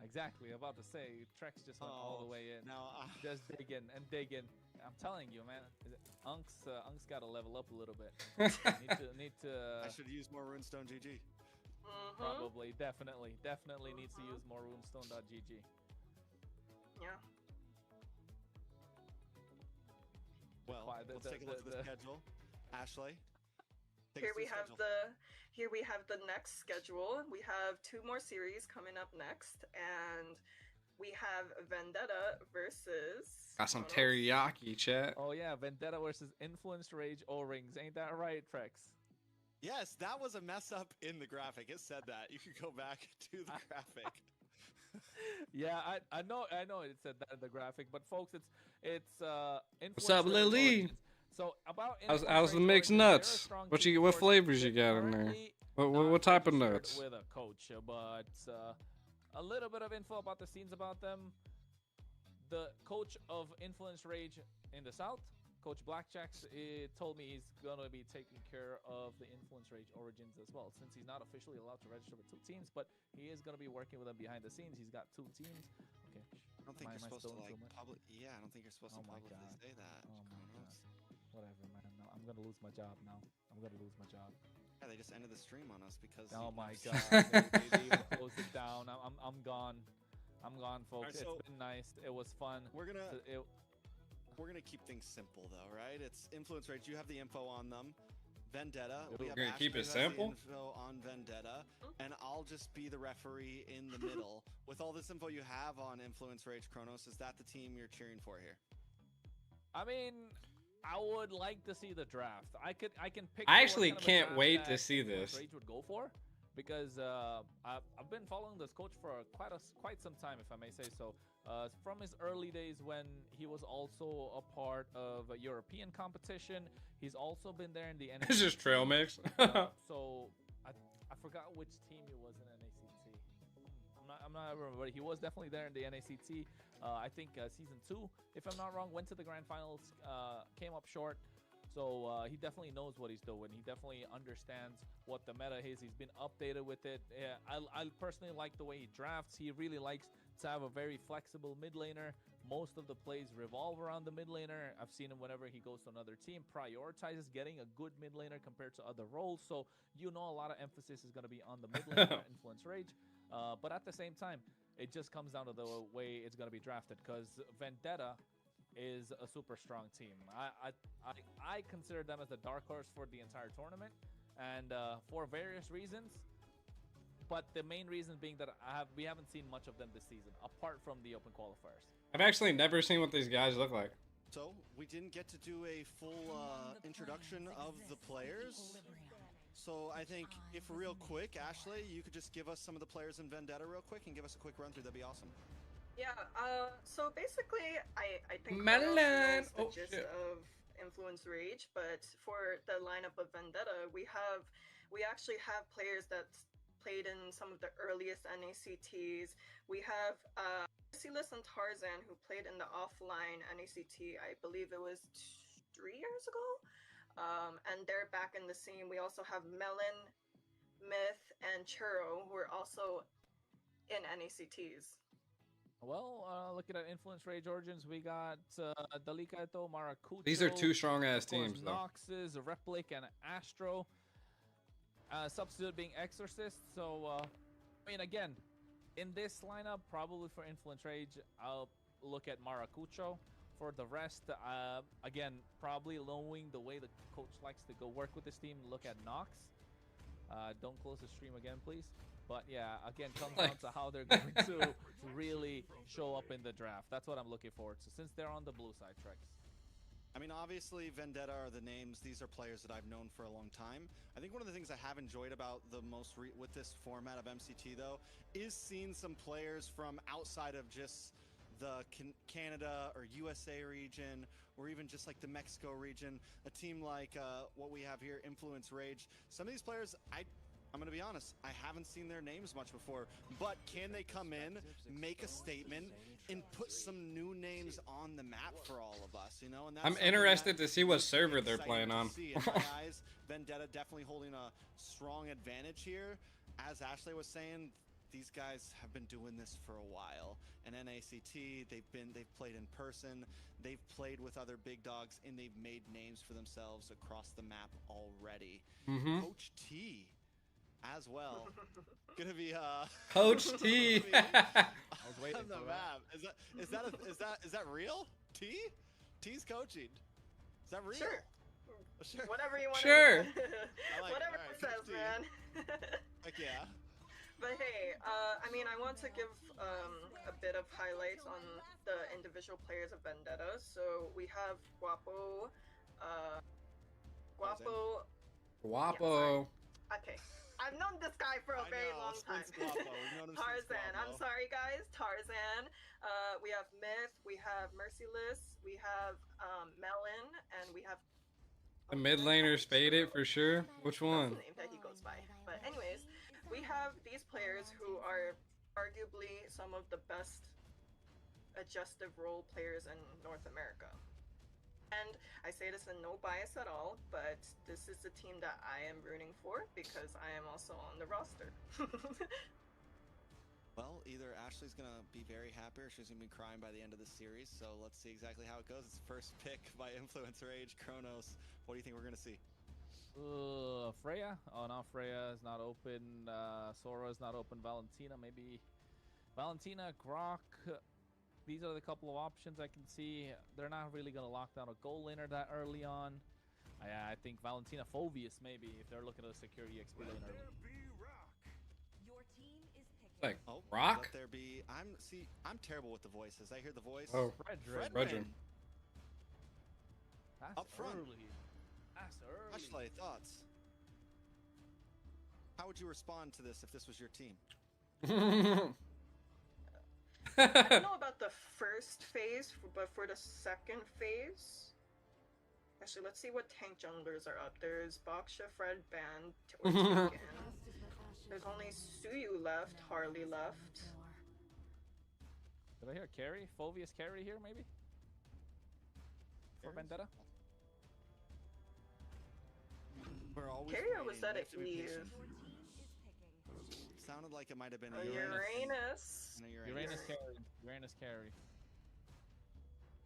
Exactly. About to say, Trex just went all the way in. Now, Just digging and digging. I'm telling you, man. Unk's got to level up a little bit. need to. I should use more Runestone GG. Probably, definitely needs to use more runestone.gg. Yeah. Well, let's take a look at the schedule. Ashley. Here we have the next schedule. We have 2 more series coming up next, and we have Vendetta versus. Got some teriyaki, chat. Oh yeah, Vendetta versus Influence Rage O-Rings. Ain't that right, Trex? Yes, that was a mess up in the graphic. It said that. You could go back to the graphic. Yeah, I know it said that in the graphic, but folks, it's What's up, Lily? So about How's the mixed nuts? What flavors you got in there? What type of nuts? With a coach, but a little bit of info about the scenes about them. The coach of Influence Rage in the south, Coach Blackjacks told me he's gonna be taking care of the Influence Rage Origins as well, since he's not officially allowed to register with 2 teams, but he is gonna be working with them behind the scenes. He's got 2 teams. Okay. I don't think Am I you're supposed to stoned like too much? public. Yeah, I don't think you're supposed Oh to my publicly God. say that. Oh my Kronos. Whatever, man. No, I'm gonna lose my job now. I'm gonna lose my job. Yeah, they just ended the stream on us because. Oh you- my God. They even closed it down. I'm gone. I'm gone, folks. Alright, so- It's been nice. It was fun. We're gonna It, we're gonna keep things simple though, right? It's Influence Rage. You have the info on them. Vendetta. We're We have gonna keep Ashley it who has simple? The info on Vendetta, and I'll just be the referee in the middle. With all this info you have on Influence Rage Kronos, is that the team you're cheering for here? I mean, I would like to see the draft. I can pick. I what actually kind of a can't draft wait to that see Influence this. Rage would go for, because I've been following this coach for quite some time, if I may say so. From his early days when he was also a part of a European competition, he's also been there in the NACT. It's just trail mix. So I forgot which team he was in NACT. I'm not remember, but he was definitely there in the NACT. I think season 2, if I'm not wrong, went to the grand finals, came up short. So he definitely knows what he's doing. He definitely understands what the meta is. He's been updated with it. Yeah, I personally like the way he drafts. He really likes to have a very flexible mid laner. Most of the plays revolve around the mid laner. I've seen him whenever he goes to another team, prioritizes getting a good mid laner compared to other roles. So you know a lot of emphasis is going to be on the mid laner Influence Rage. But at the same time, it just comes down to the way it's going to be drafted, because Vendetta is a super strong team. I consider them as the dark horse for the entire tournament, and for various reasons. But the main reason being that we haven't seen much of them this season, apart from the open qualifiers. I've actually never seen what these guys look like. So we didn't get to do a full introduction of the players. So I think if real quick, Ashley, you could just give us some of the players in Vendetta real quick and give us a quick run through. That'd be awesome. Yeah, so basically, I think Melon! Carlos knows the Oh, gist shit. of Influence Rage, but for the lineup of Vendetta, we actually have players that played in some of the earliest NACTs. We have Silas and Tarzan, who played in the offline NACT, I believe it was 3 years ago, and they're back in the scene. We also have Melon, Myth, and Churro, who are also in NACTs. Well, looking at Influence Rage Origins, we got Dalika Eto, Maracucho. These are 2 strong ass of course, teams, though. Nox's, Replic, and Astro. Substitute being Exorcist. So, I mean, again, in this lineup, probably for Influence Rage, I'll look at Maracucho. For the rest, again, probably knowing the way the coach likes to go work with this team, look at Nox. Don't close the stream again, please. But yeah, again, comes down to how they're going to really show up in the draft. That's what I'm looking forward to, since they're on the blue side, Trex. I mean, obviously, Vendetta are the names. These are players that I've known for a long time. I think one of the things I have enjoyed about the with this format of MCT, though, is seeing some players from outside of just the Canada or USA region, or even just like the Mexico region. A team like what we have here, Influence Rage. Some of these players, I'm going to be honest, I haven't seen their names much before, but can they come in, make a statement, and put some new names on the map for all of us, you know? And that's I'm something interested that to see what is server they're exciting playing to on. see. In my eyes, Vendetta definitely holding a strong advantage here. As Ashley was saying, these guys have been doing this for a while. And NACT, they've played in person, they've played with other big dogs, and they've made names for themselves across the map already. Coach T as well. Gonna be Coach T. I was waiting on the for that. map. Is that real? T? T's coaching. Is that real? Sure. Sure. Whatever you want Sure. to like it. whatever Alright, it says, 15. man. Heck yeah. But hey, I mean, I want to give a bit of highlights on the individual players of Vendetta. So we have Guapo, Guapo. Guapo. Okay, I've known this guy for a I very know, long time. since Guapo. We've known him since Tarzan. I'm Guapo. sorry, guys. Tarzan. We have Myth. We have Merciless. We have Melon, and we have. The mid laner's faded for sure. Which That's the one? name that he goes by. But anyways, we have these players who are arguably some of the best adjustive role players in North America. And I say this in no bias at all, but this is the team that I am rooting for because I am also on the roster. Well, either Ashley's gonna be very happy or she's gonna be crying by the end of the series. So let's see exactly how it goes. It's first pick by Influencer Age, Kronos. What do you think we're gonna see? Freya? Oh no, Freya is not open. Sora is not open. Valentina, maybe. Valentina, Grok. These are the couple of options I can see. They're not really gonna lock down a goal laner that early on. I think Valentina, Phoveus maybe if they're looking to secure EXP lane early. Your team is picking. Like Oh, Rock? let there be. I'm terrible with the voices. I hear the voice. Oh, Fredrin. That's Up front. early. That's early. Ashley, thoughts? How would you respond to this if this was your team? I don't know about the first phase, but for the second phase, actually, let's see what tank junglers are up. There's Boxha, Fred, Band, or Taken. There's only Suyu left, Harley left. Did I hear carry? Phoveus carry here maybe? For Vendetta? We're always Carrier was waiting. that We at have to be Eve. patient. Your team is picking. Sounded like it might have been A a Uranus. And a Uranus carry. Uranus carry.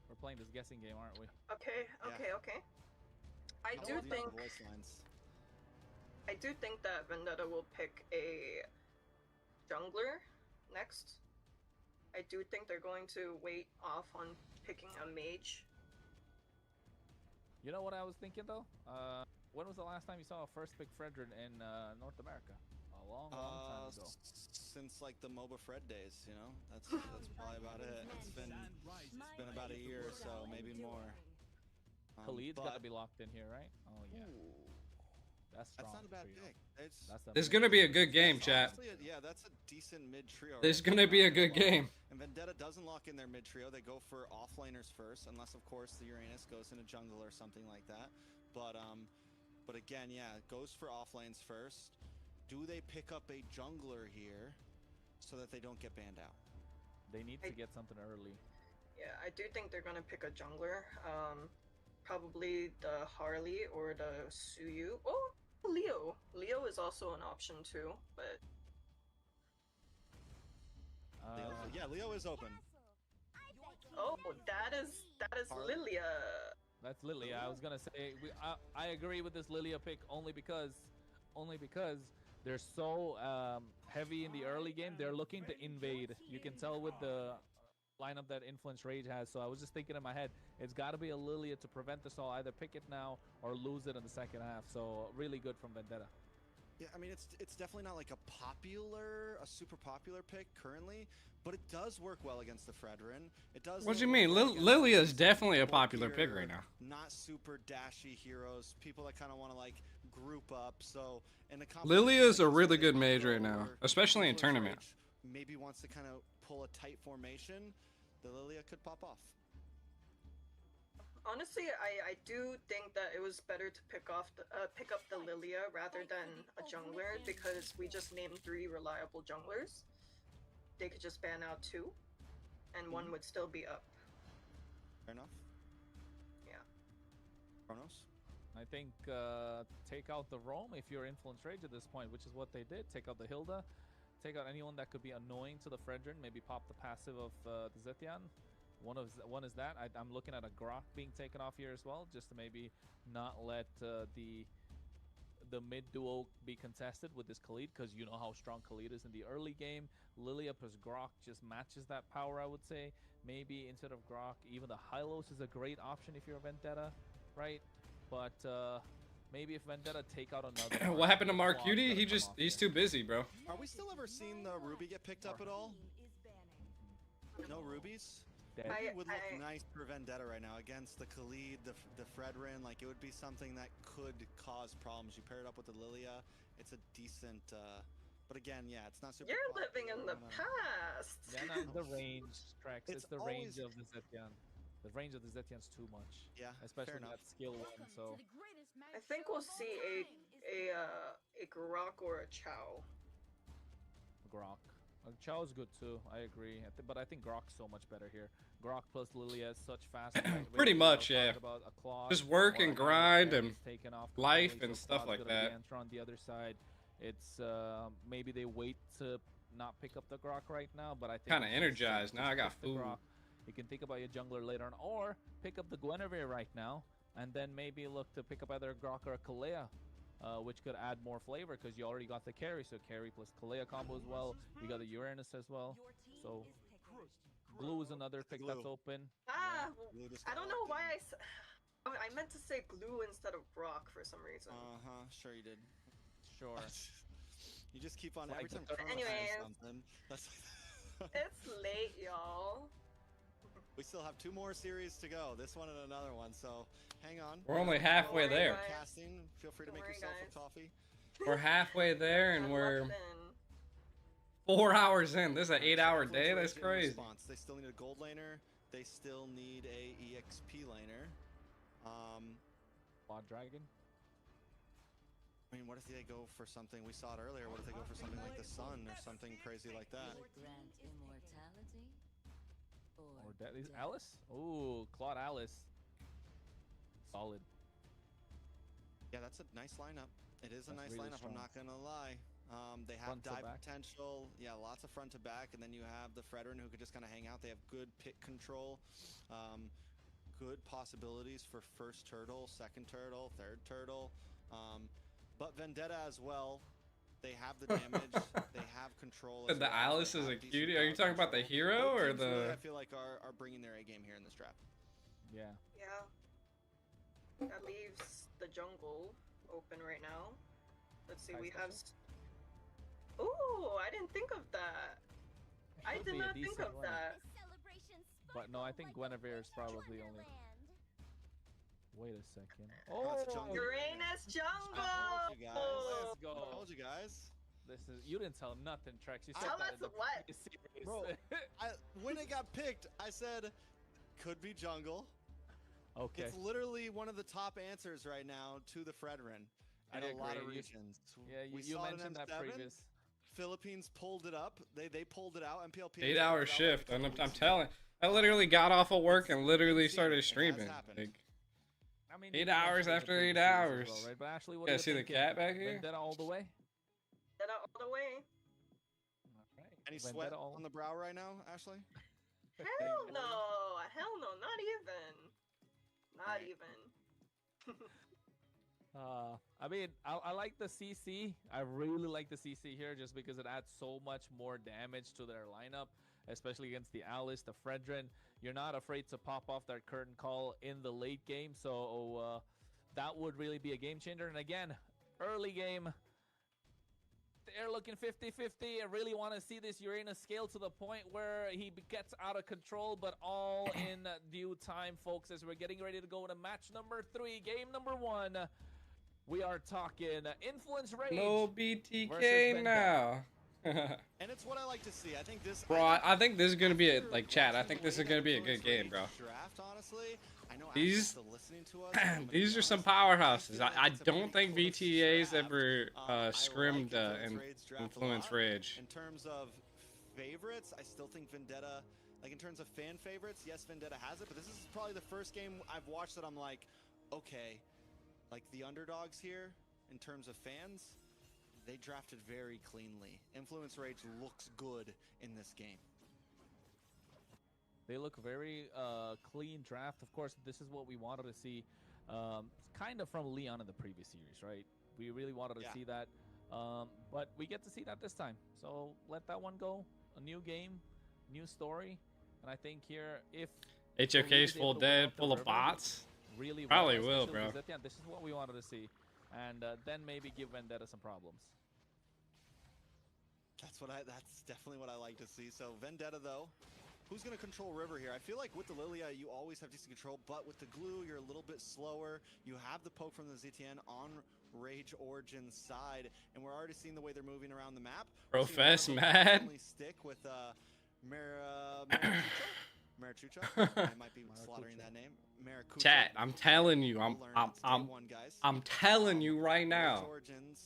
We're playing this guessing game, aren't we? Okay. I How do about the think voice lines? that Vendetta will pick a jungler next. I do think they're going to wait off on picking a mage. You know what I was thinking though? When was the last time you saw a first pick Fredrin in North America? A long time ago. Since like the MOBA Fred days, you know? That's probably about it. It's been about a year or so, maybe more. Khalid's but got to be locked in here, right? Oh yeah. That's strong. That's not a bad for you. pick. It's This is gonna be a good game, chat. honestly yeah, that's a decent mid trio. This is gonna be a good game. And Vendetta doesn't lock in their mid trio. They go for offlaners first, unless of course the Uranus goes into jungle or something like that. But again, yeah, it goes for offlanes first. Do they pick up a jungler here so that they don't get banned out? They need to get something early. Yeah, I do think they're gonna pick a jungler. Probably the Harley or the Suyu. Oh, Leo. Leo is also an option too, but Yeah, Leo is open. oh, that is Harley? Lilia. That's Lilia. I was gonna say I agree with this Lilia pick only because they're so heavy in the early game. They're looking to invade. You can tell with the lineup that Influence Rage has. So I was just thinking in my head, it's got to be a Lilia to prevent this all. Either pick it now or lose it in the second half. So really good from Vendetta. Yeah, I mean it's definitely not like a super popular pick currently, but it does work well against the Fredrin. It does. What do you work mean? well against Lilia is these definitely a more popular pick pure, right now. Not super dashy heroes, people that kind of want to like group up. So in the Lilia is a competition, really they good might mage go right now, over especially in Influence tournament. Rage, maybe wants to kind of pull a tight formation. The Lilia could pop off. Honestly, I do think that it was better to pick up the Lilia rather than a jungler because we just named 3 reliable junglers. They could just ban out 2, and one would still be up. Fair enough. Yeah. Kronos. I think take out the Roam if you're Influence Rage at this point, which is what they did. Take out the Hilda. Take out anyone that could be annoying to the Fredrin. Maybe pop the passive of the Zethian. One is that. I'm looking at a Grok being taken off here as well, just to maybe not let the mid duo be contested with this Khalid, because you know how strong Khalid is in the early game. Lilia plus Grok just matches that power, I would say. Maybe instead of Grok, even the Hylos is a great option if you're a Vendetta, right? But maybe if Vendetta take out another. What happened to Mark Quad's Cutie? gotta He's come off too here. busy, bro. Are we still ever seeing the Ruby get picked up at all? Team is banning. No rubies? Dead. Ruby would look nice for Vendetta right now against the Khalid, the Fredrin. Like, it would be something that could cause problems. You pair it up with the Lilia, it's a decent. But again, yeah, it's not super. You're living in the popular. past. Yeah, not the range tracks. It's It's the always- range of the Zethian. The range of the Zethian's too much. Yeah, Especially fair enough. that skill one. So I think we'll see a Grok or a Chow. Grok. Chao's good too. I agree. But I think Grok's so much better here. Grok plus Lily has such fast. range. Pretty We much, talked yeah. about a Claude Just work or and a grind Harry and taken off life completely, and so stuff Claude's like gonna be that. the answer on the other side. It's maybe they wait to not pick up the Grok right now, but I think Kinda it's energized. safe. Now I got Just pick the food. Grok. You can think about your jungler later on, or pick up the Guinevere right now, and then maybe look to pick up either a Grok or a Kalea. Which could add more flavor because you already got the carry, so carry plus Kalea combo as well. You got the Uranus as well. Your team So is picking. Glue is another pick that's Glue. open. Ah, Glue just I got don't know locked why in. oh, I meant to say glue instead of Brock for some reason. Sure you did. Sure. You just keep on Like every the time third- Chrono Anyways. says something. That's It's late, y'all. we still have 2 more series to go. This one and another one. So hang on. We're only halfway Don't worry, there. guys. Casting. Feel free to Don't make worry, yourself guys. a coffee. We're halfway there and I'm we're locked in. 4 hours in. This is an Alright, 8-hour Influence day. That's Rage in crazy. response. They still need a gold laner. They still need a EXP laner. Claude Dragon. I mean, what if they go for something? We saw it earlier. What if they go for something like the Sun or something crazy like that? Grant immortality Or Deadly's Alice? Ooh, Claude Alice. Solid. Yeah, that's a nice lineup. It is a That's nice really lineup. strong. I'm not gonna lie. They have Front to dive back. potential. Yeah, lots of front to back, and then you have the Fredrin who could just kind of hang out. They have good pick control. Good possibilities for first turtle, second turtle, third turtle. But Vendetta as well. They have the damage. They have control. As The well. Alice They is have a decent cutie. Are you crowd talking about the control. hero Both or teams really, I the? feel like are bringing their A game here in this draft. Yeah. Yeah. That leaves the jungle open right now. Let's see, High we have. special? Ooh, I didn't think of that. I Could did be a not think decent of one. that. But no, I think Guinevere is probably only. Wait a second. Oh, it's a jungle. Uranus jungle! I told you guys. Let's I go. told you guys. This is. You didn't tell nothing, Trex. You said Tell that us in the what? previous series. Bro, when it got picked, I said, could be jungle. Okay. It's literally one of the top answers right now to the Fredrin in I a lot of agree. You- regions. Yeah, We you saw it in mentioned that M7. previous. Philippines pulled it up. They pulled it out. MPLP 8-hour pulled it out shift. like a And couple I'm weeks telling. ago. I literally got off of work and literally It's started insane. It has streaming. happened. Like, I mean, 8 you mentioned hours it in the after previous 8 series as hours. well, right? But Ashley, what You are guys see the thinking? cat back here? Vendetta all the way. Get out all the way. All right. Any Vendetta sweat all- on the brow right now, Ashley? Hell no! Hell no! Not even. Not Right. even. I mean, I like the CC. I really like the CC here just because it adds so much more damage to their lineup, especially against the Alice, the Fredrin. You're not afraid to pop off that curtain call in the late game, so that would really be a game changer. And again, early game, they're looking 50-50. I really want to see this Uranus scale to the point where he gets out of control, but all in due time, folks, as we're getting ready to go to match number 3, game number 1. We are talking Influence Rage. No versus BTK Vendetta. now. And it's what I like to see. I think this. Bro, I think this is gonna be a like chat. I think this is gonna be a good game, bro. Draft, honestly. I know These- Ashton's still listening to us. I'm gonna These be are some honest. powerhouses. I feel like I it's a don't think pretty close VTA's draft. ever I scrimmed like in Rage's draft a Influence lot. Rage. In terms of favorites, I still think Vendetta. Like in terms of fan favorites, yes, Vendetta has it. But this is probably the first game I've watched that I'm like, okay, like the underdogs here in terms of fans. They drafted very cleanly. Influence Rage looks good in this game. They look very clean draft. Of course, this is what we wanted to see, kind of from Leon in the previous series, right? We really wanted to Yeah. see that, but we get to see that this time. So let that one go. A new game, new story, and I think here, if HOK's Belize full able to win dead, out the full of river, bots. really Probably well, will, especially bro. because at the end, this is what we wanted to see, and then maybe give Vendetta some problems. That's definitely what I like to see. So Vendetta though, who's gonna control River here? I feel like with the Lilia you always have decent control, but with the glue you're a little bit slower. You have the poke from the ZTN on Rage Origin's side, and we're already seeing the way they're moving around the map. We're seeing Profess a lot of them mad. only stick with Maracucho. I might be slaughtering that name. Maracucho. Chat, I'm telling you, We'll learn it's day one, guys. I'm telling you right Rage now. Origins,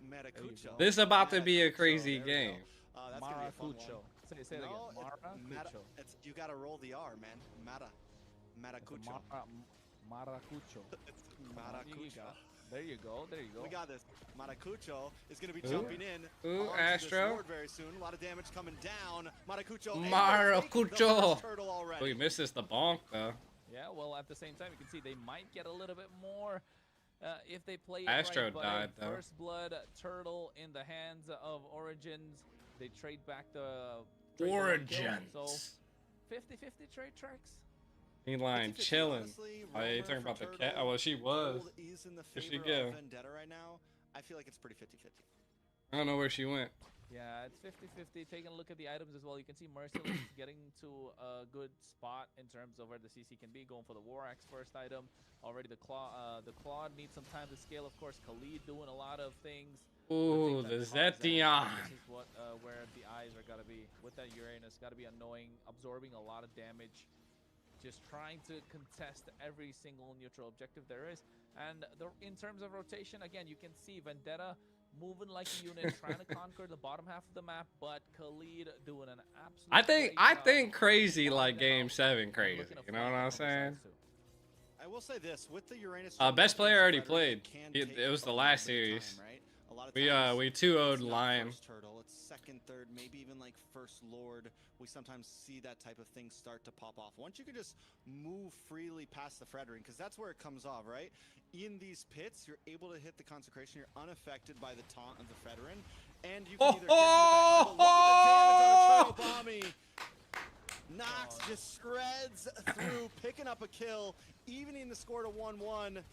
Maracucho. This is about to Maracucho, be a crazy there we go. game. That's gonna be a fun one. Maracucho. Say it No, again. Maracucho. you gotta roll the R, man. Maracucho. Maracucho. It's There you Maracucho. go. There you go. There you go. We got this. Maracucho is going to be Ooh. jumping in. Ooh, onto this Astro. Horde very soon. A lot of damage coming down. Maracucho. able to take the Maracucho. first turtle already. Oh, he misses the bonk though. Yeah, well, at the same time, you can see they might get a little bit more if they play it Astro right. But died, though. First blood turtle in the hands of Origins. They trade back the Origins. So 50-50 trade tracks. Line 50-50, chilling. honestly, Oh, yeah, you Roamer talking for about the turtle, cat? Oh, well, she was. Gold is in the Where'd she favor go? of Vendetta right now. I feel like it's pretty 50-50. I don't know where she went. Yeah, it's 50-50. Taking a look at the items as well, you can see Merciless getting to a good spot in terms of where the CC can be. Going for the War Axe first item. Already the Claw needs some time to scale. Of course, Khalid doing a lot of things. Ooh, the Zetion. This is what where the eyes are gotta be with that Uranus. Gotta be annoying, absorbing a lot of damage. Just trying to contest every single neutral objective there is. And in terms of rotation, again, you can see Vendetta moving like a unit, trying to conquer the bottom half of the map, but Khalid doing an absolute I great think job crazy finding like them game out 7 and crazy. looking to You know fight what I'm on both saying? sides too. I will say this, with the Uranus... Best player already Frederick played. can It take was the a last little bit of series. time, right? A lot of We times, 2-0'd it's not Lion. First turtle, it's second, third, maybe even like first lord. We sometimes see that type of thing start to pop off. Once you can just move freely past the Frederick, because that's where it comes off, right? In these pits, you're able to hit the consecration. You're unaffected by the taunt of the Frederick, and you can either get to the back. Look at the damage on a turtle bomby. Nox just shreds through, picking up a kill, evening the score to 1-1.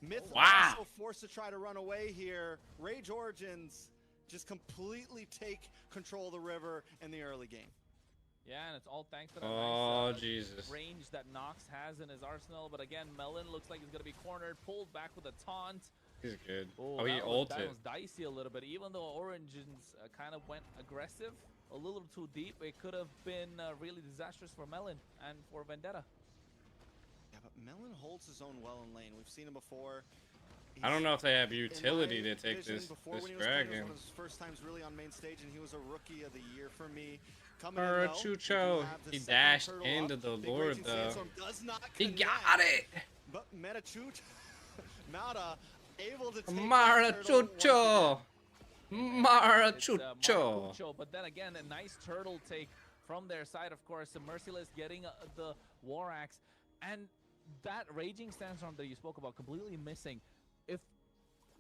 Myth Wow. also forced to try to run away here. Rage Origins just completely take control of the river in the early game. Yeah, and it's all thanks to that Oh, nice Jesus. range that Nox has in his arsenal. But again, Melon looks like he's going to be cornered, pulled back with a taunt. He's good. Oh, Oh, he that ulted. was dicey a little bit. Even though Origins kind of went aggressive, a little too deep, it could have been really disastrous for Melon and for Vendetta. Yeah, but Melon holds his own well in lane. We've seen him before. I don't know if they have In utility my to take vision this before when he was playing, it dragon. was one of his first times really on main stage, and he was a rookie of the year for me. Coming in well, Maracucho. we do have the He second dashed turtle into up. the Big Lord, Raging though. Sandstorm does not He connect, got it! But Metachuch, Mauda, able to take that turtle Maracucho! It's, Maracucho! Maracucho, but then again, a nice turtle take from their side, of course. The Merciless getting the War Axe, and that Raging Sandstorm that you spoke about completely missing. If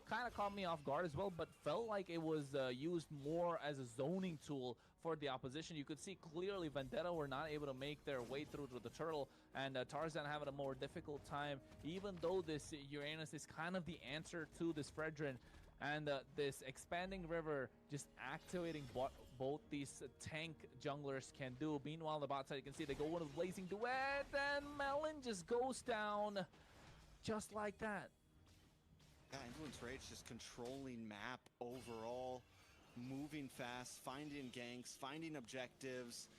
kind of caught me off guard as well, but felt like it was used more as a zoning tool for the opposition. You could see clearly Vendetta were not able to make their way through to the turtle, and Tarzan having a more difficult time, even though this Uranus is kind of the answer to this Fredrin. And this expanding river just activating what both these tank junglers can do. Meanwhile, on the bot side, you can see they go with a blazing duet, and Melon just goes down just like that. Yeah, Influence Rage just controlling map overall, moving fast, finding ganks, finding objectives.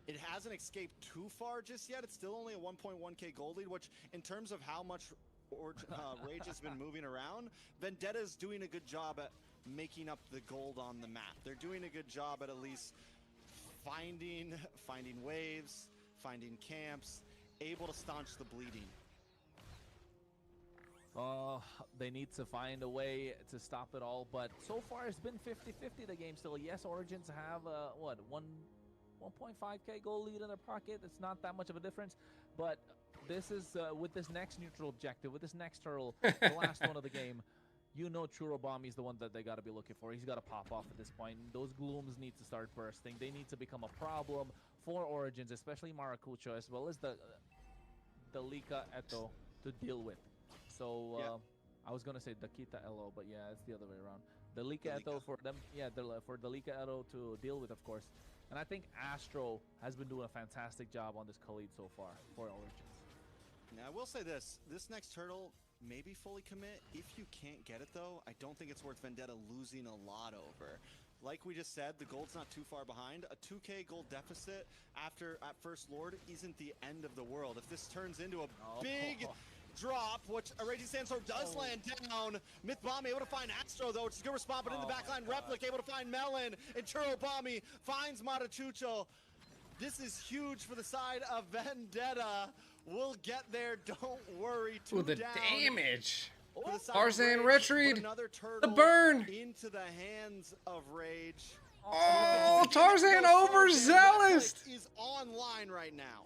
It hasn't escaped too far just yet. It's still only a 1.1k gold lead, which in terms of how much Rage has been moving around, Vendetta's doing a good job at making up the gold on the map. They're doing a good job at least finding waves, finding camps, able to staunch the bleeding. They need to find a way to stop it all, but so far it's been 50-50 the game still. Yes, Origins have what, 1.5k goal lead in their pocket. It's not that much of a difference, but this is with this next neutral objective, with this next turtle, the last one of the game, you know Churobami is the one that they got to be looking for. He's got to pop off at this point. Those glooms need to start bursting. They need to become a problem for Origins, especially Maracucho, as well as the Lika Eto to deal with. So Yeah. I was gonna say Dakita Elo, but yeah, it's the other way around. The Lika Eto for them, yeah, for the Lika Eto to deal with, of course. And I think Astro has been doing a fantastic job on this Khalid so far for Origins. Now, I will say this next turtle, maybe fully commit. If you can't get it, though, I don't think it's worth Vendetta losing a lot over. Like we just said, the gold's not too far behind. A 2k gold deficit at First Lord isn't the end of the world. If this turns into a big drop, which a Raging Sandstorm does land down. Myth Bomb able to find Astro though, which is a good response, but in the backline, Replic able to find Melon, and Churro Bomby finds Matachucho. This is huge for the side of Vendetta. We'll get there, don't worry. Ooh, Two the down damage. for the side of Tarzan Rage, retreat. but another The turtle burn. into the hands of Rage. Oh, Tarzan overzealous. Replic is online right now.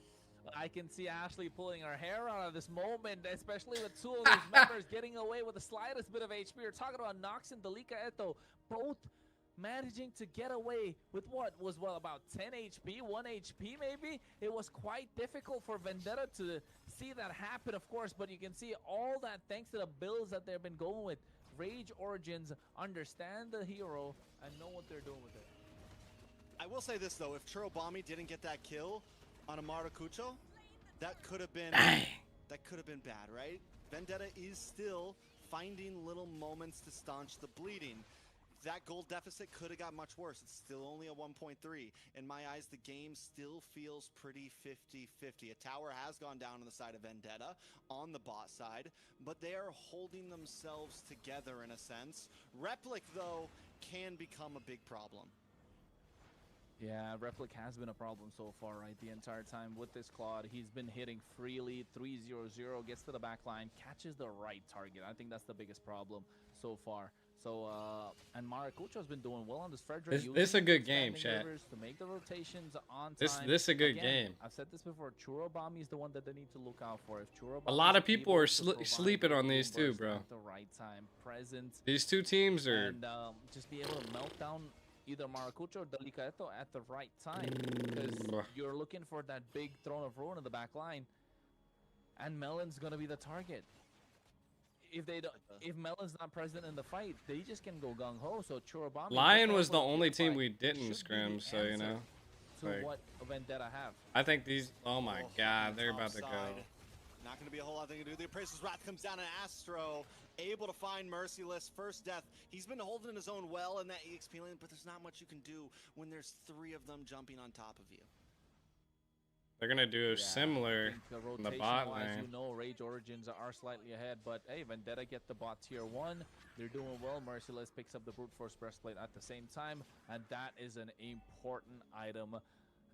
I can see Ashley pulling her hair out of this moment, especially with two of those members getting away with the slightest bit of HP. We're talking about Nox and Delika Eto, both managing to get away with what was about 10 HP, 1 HP maybe. It was quite difficult for Vendetta to see that happen, of course, but you can see all that thanks to the builds that they've been going with. Rage Origins understand the hero and know what they're doing with it. I will say this though, if Churro Bomby didn't get that kill on Amara Cucho, that could have been bad, right? Vendetta is still finding little moments to staunch the bleeding. That gold deficit could have got much worse. It's still only a 1.3. In my eyes, the game still feels pretty 50-50. A tower has gone down on the side of Vendetta on the bot side, but they are holding themselves together in a sense. Replic, though, can become a big problem. Yeah, Replic has been a problem so far, right? The entire time with this Claude, he's been hitting freely, 3-0-0, gets to the back line, catches the right target. I think that's the biggest problem so far. So, and Maracucho's been doing well on this Frederick. This is a good game, chat. To make the rotations on time. This is a good Again, game. I've said this before, Churro Bomby is the one that they need to look out for. If Churro A lot of Bomby is people able are to provide sleeping on these boom two, burst bro. at the right time, present, These two teams are. and just be able to melt down either Maracucho or Delika Eto at the right time, because you're looking for that big Throne of Ruin in the back line, and Melon's gonna be the target. If they don't, if Melon's not present in the fight, they just can go gung ho. So Churro Bomby, Lion was the only team we didn't scrim, so you know. to like- what Vendetta have. I think these. Oh my Oh, God, on the they're top about to go. side. Not going to be a whole lot of thing to do. The Appraiser's Wrath comes down, and Astro able to find Merciless. First death. He's been holding his own well in that EXP lane, but there's not much you can do when there's 3 of them jumping on top of you. They're gonna do Yeah, similar I think, in the bot rotation-wise, lane. you know, Rage Origins are slightly ahead, but hey, Vendetta get the bot tier 1. They're doing well. Merciless picks up the Brute Force Breastplate at the same time, and that is an important item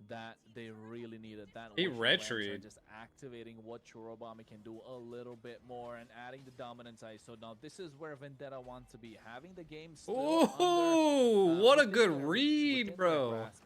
that they really needed. That He Wish of Lance are retreated. just activating what Churobami can do a little bit more and adding the dominance ice. So now this is where Vendetta wants to be, having the game still Ooh, under, what a within good their reach, read, within their bro. grasp,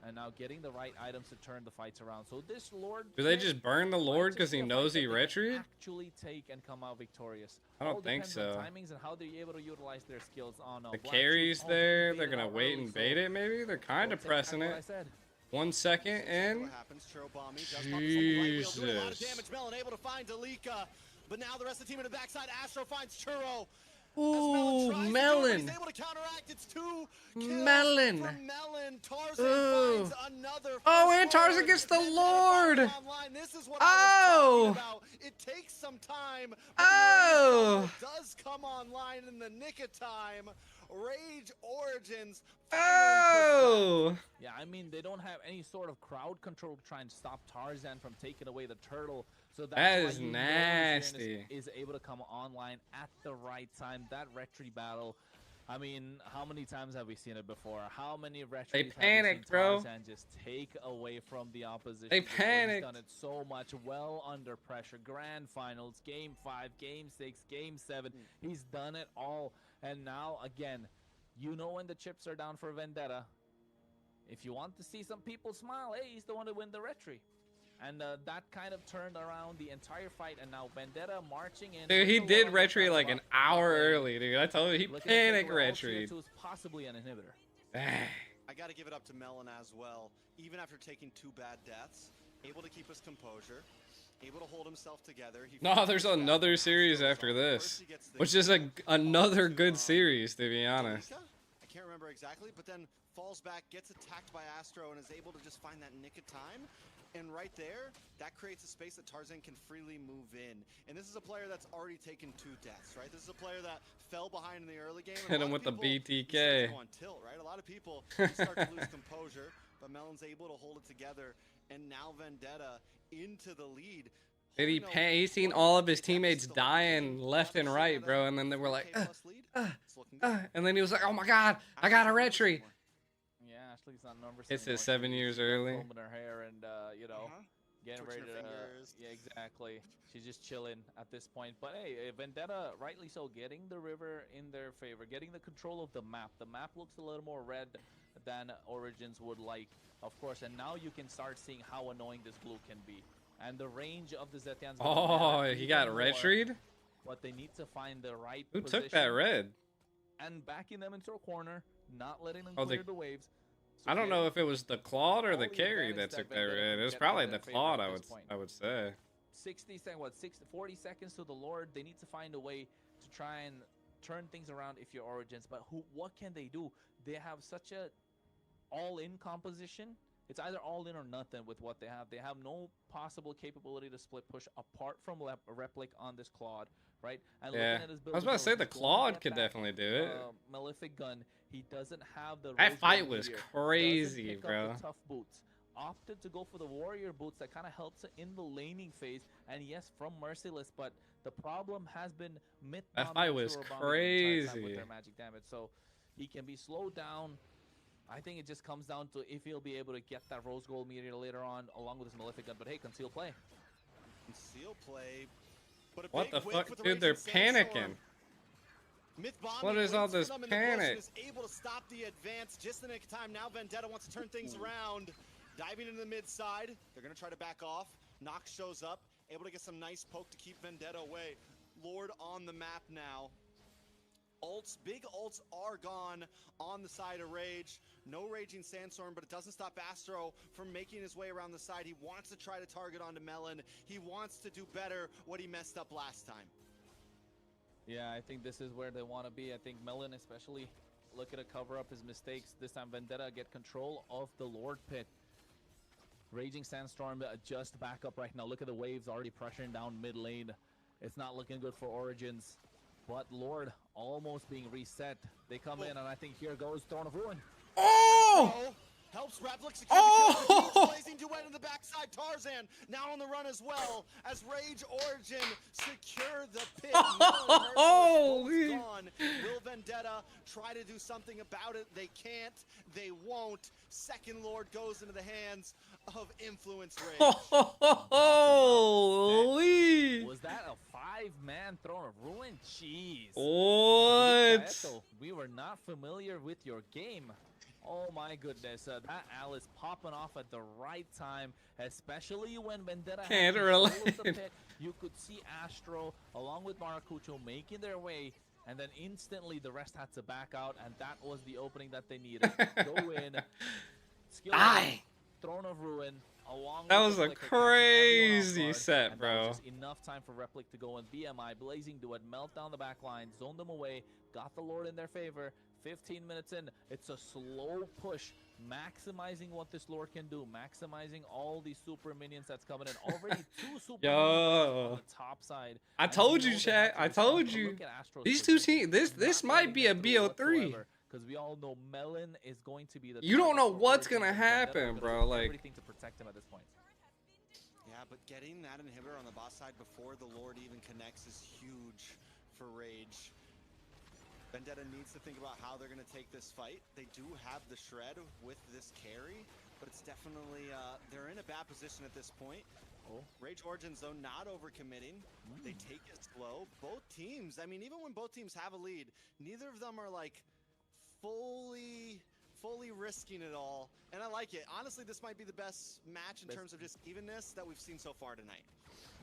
and now getting the right items to turn the fights around. So this Lord, Do they pick just burn the might Lord just because be he a knows fight he that they can retreated? actually take and come out victorious. I don't All think depends so. on timings and how they're able to utilize their skills on The Black carry's Shoes. there. They They're baited gonna out wait early, and so bait it. Maybe they're kind we'll of take back pressing what it. I said. 1 second See in. what happens. Churro Bomby does pop his own right wheel, doing a lot of Jesus. damage. Melon able to find Delika, but now the rest of the team in the backside. Astro finds Churro. Ooh, As melon. he's able to counteract. It's 2 kills Melon. from Melon. Tarzan Ooh. finds another. Oh, first and Tarzan Lord. gets the Vendetta Lord. finally online. This is what I Oh. was talking about. It takes some time. But Oh. the Rage Jungle does come online in the nick of time. Rage Origins. Oh. Yeah, I mean, they don't have any sort of crowd control to try and stop Tarzan from taking away the turtle. So that's That why is you know nasty. Lucian is able to come online at the right time. That retreat battle, I mean, how many times have we seen it before? How many retreats have we panicked, seen bro. Tarzan just take away from the opposition? They before? He's panicked. done it so much, well under pressure. Grand finals, game 5, game 6, game 7. He's done it all. And now, again, you know when the chips are down for Vendetta. If you want to see some people smile, hey, he's the one to win the retreat. And that kind of turned around the entire fight, and now Vendetta marching in. Dude, he with the did Lord retreat like an hour Okay. early, dude. I told you, he Looking to panic take away all tier retreat. 2s, possibly an inhibitor. I got to give it up to Melon as well. Even after taking 2 bad deaths, able to keep his composure, able to hold himself together. He No, there's another series after this, which is another good series, to be honest. I can't remember exactly, but then falls back, gets attacked by Astro, and is able to just find that nick of time. And right there, that creates a space that Tarzan can freely move in. And this is a player that's already taken 2 deaths, right? This is a player that fell behind in the early game. and a Hit lot him of with the people, he starts BTK. to go on tilt, right? A lot of people start to lose composure, but Melon's able to hold it together. And now Vendetta into the lead. Did he No, pay? He's seen one all of his J-Tech is teammates still dying undefeated. left and Obviously right, at bro. a And then they were like, 4K plus lead. It's looking good. and then he was like, oh my god, I got a red tree. Yeah, Ashley's not numbers. It's anymore. his 7 She's years got early. comb in her hair and you know, getting ready Twitching her to. fingers. Yeah, exactly. She's just chilling at this point. But hey, Vendetta, rightly so, getting the river in their favor, getting the control of the map. The map looks a little more red than Origins would like, of course. And now you can start seeing how annoying this blue can be. And the range of the Zetians. Oh, he got red treed? But they need to find the right Who position. took that red? And backing them into a corner, not letting them Oh, clear the waves. I don't know if it was the Claude or all the the carry advantage that took that that Vendetta red. can It was get probably in the their favor Claude, at this point. I would say. 60 seconds, 40 seconds to the Lord. They need to find a way to try and turn things around if you're Origins. But what can they do? They have such a all-in composition. It's either all-in or nothing with what they have. They have no possible capability to split push apart from Replic on this Claude, right? And Yeah. looking at his build I was about to say the abilities, going Claude get could that, definitely do it. Malefic gun. He doesn't have the That Rose fight Gold was Meteor. crazy, Doesn't pick bro. up the tough boots. Opted to go for the warrior boots that kind of helps in the laning phase, and yes, from Merciless, but the problem has been Myth That Bomb fight and was Zero Bomb the entire time with crazy. their magic damage, so he can be slowed down. I think it just comes down to if he'll be able to get that Rose Gold Meteor later on, along with his Malefic gun. But hey, conceal play. Conceal play. But a What big the whip fuck? with the Dude, they're Raging Sandstorm. panicking. Myth bombing What is all waits for this them in the bush and panic? is able to stop the advance just in the nick of time. Now Vendetta wants to turn things around. Diving into the mid side. They're going to try to back off. Nox shows up. Able to get some nice poke to keep Vendetta away. Lord on the map now. Ults, big ults are gone on the side of Rage. No Raging Sandstorm, but it doesn't stop Astro from making his way around the side. He wants to try to target onto Melon. He wants to do better what he messed up last time. Yeah, I think this is where they want to be. I think Melon especially looking to cover up his mistakes. This time Vendetta get control of the Lord Pit. Raging Sandstorm just back up right now. Look at the waves already pressuring down mid lane. It's not looking good for Origins. But Lord almost being reset. They come in and I think here goes Throne of Ruin. Oh! Helps Replic secure the kill. Oh! Blazing duet in the backside. Tarzan now on the run as well as Rage Origin secure the pit. Holy! Gone. Will Vendetta try to do something about it? They can't. They won't. Second Lord goes into the hands of Influence Rage. Holy! Was that a 5-man Throne of Ruin? Jeez. What? We were not familiar with your game. Oh my goodness, that Alice popping off at the right time, especially when Vendetta had Can't control of the relate. pit. You could see Astro along with Maracucho making their way, and then instantly the rest had to back out, and that was the opening that they needed. Go in, skill Die! Throne of Ruin, along That with was a Replic catching everyone off crazy guard, set, and that bro. was just enough time for Replic to go in BMI, Blazing Duet, melt down the back line, zone them away, got the Lord in their favor. 15 minutes in, it's a slow push, maximizing what this Lord can do, maximizing all these super minions that's coming in. Already 2 super minions on the top side. I And told we you, know they chat. have to I respond, told but you. look at Astro's These two position. teams, this Not might be a letting them through BO3. whatsoever, because we all know Melon is going to be the You don't target know for what's Origins, gonna and Vendetta are happen, gonna bro, do like- everything to protect him at this point. Yeah, but getting that inhibitor on the boss side before the Lord even connects is huge for Rage. Vendetta needs to think about how they're going to take this fight. They do have the shred with this carry, but it's definitely, they're in a bad position at this point. Oh. Rage Origins, though, not overcommitting. They take it slow. Both teams, I mean, even when both teams have a lead, neither of them are, like, fully risking it all. And I like it. Honestly, this might be the best match in terms of just evenness that we've seen so far tonight.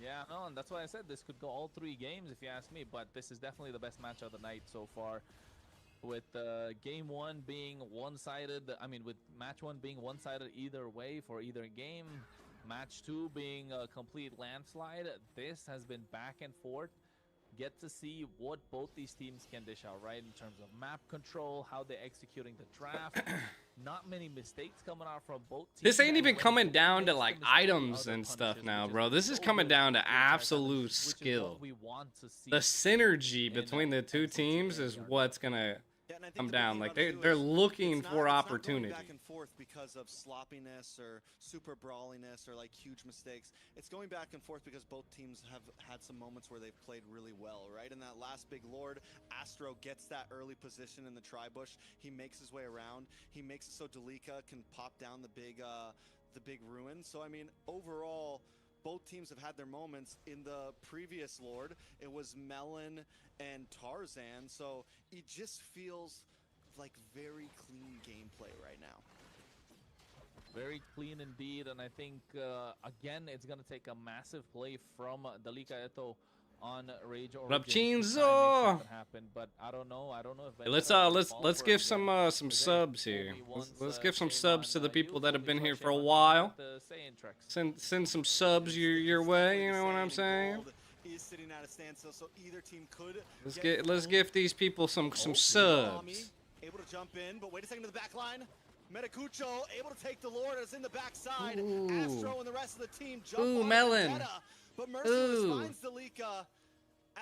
Yeah, no, and that's why I said this could go all 3 games if you ask me, but this is definitely the best match of the night so far. With game 1 being one-sided, I mean, with match 1 being one-sided either way for either game, match 2 being a complete landslide, this has been back and forth. Get to see what both these teams can dish out, right? In terms of map control, how they're executing the draft. Not many mistakes coming out from both teams. This ain't and even when coming both down to makes the like mistake, the items other and stuff punishes, now, which bro. This is so coming good down to for the entire absolute which is skill. what we want to see. The synergy in, between the two MCT teams is backyard. what's gonna Yeah, I think come the big down. thing Like about it, too, they're is looking it's for not opportunity. going back and forth because of sloppiness or super brawliness or like huge mistakes. It's going back and forth because both teams have had some moments where they've played really well, right? In that last big Lord, Astro gets that early position in the tri-bush. He makes his way around. He makes it so Delika can pop down the big ruin. So I mean, overall, both teams have had their moments. In the previous Lord, it was Melon and Tarzan. So it just feels like very clean gameplay right now. Very clean indeed, and I think again it's gonna take a massive play from Dalika Eto on Rage What up, Origins to try and make Chinzo? something happen. But I don't know if Hey, let's Vendetta can fall let's for give it some again. some Because, hey, subs here. Fulby Let's once, give some shame subs to on the people you, that have Fulby, been but here for a shame on me while. with the Saiyan tricks. Send some subs your way. You know what I'm saying? Is sitting at a standstill, so either team could Let's give these people some Tommy subs. able to jump in, but wait a second to the back line. Metacucho able to take the Lord as in the backside. Ooh. Astro and the rest of the team jump Ooh, on Melon. Vendetta, but Merciless Ooh. finds Delika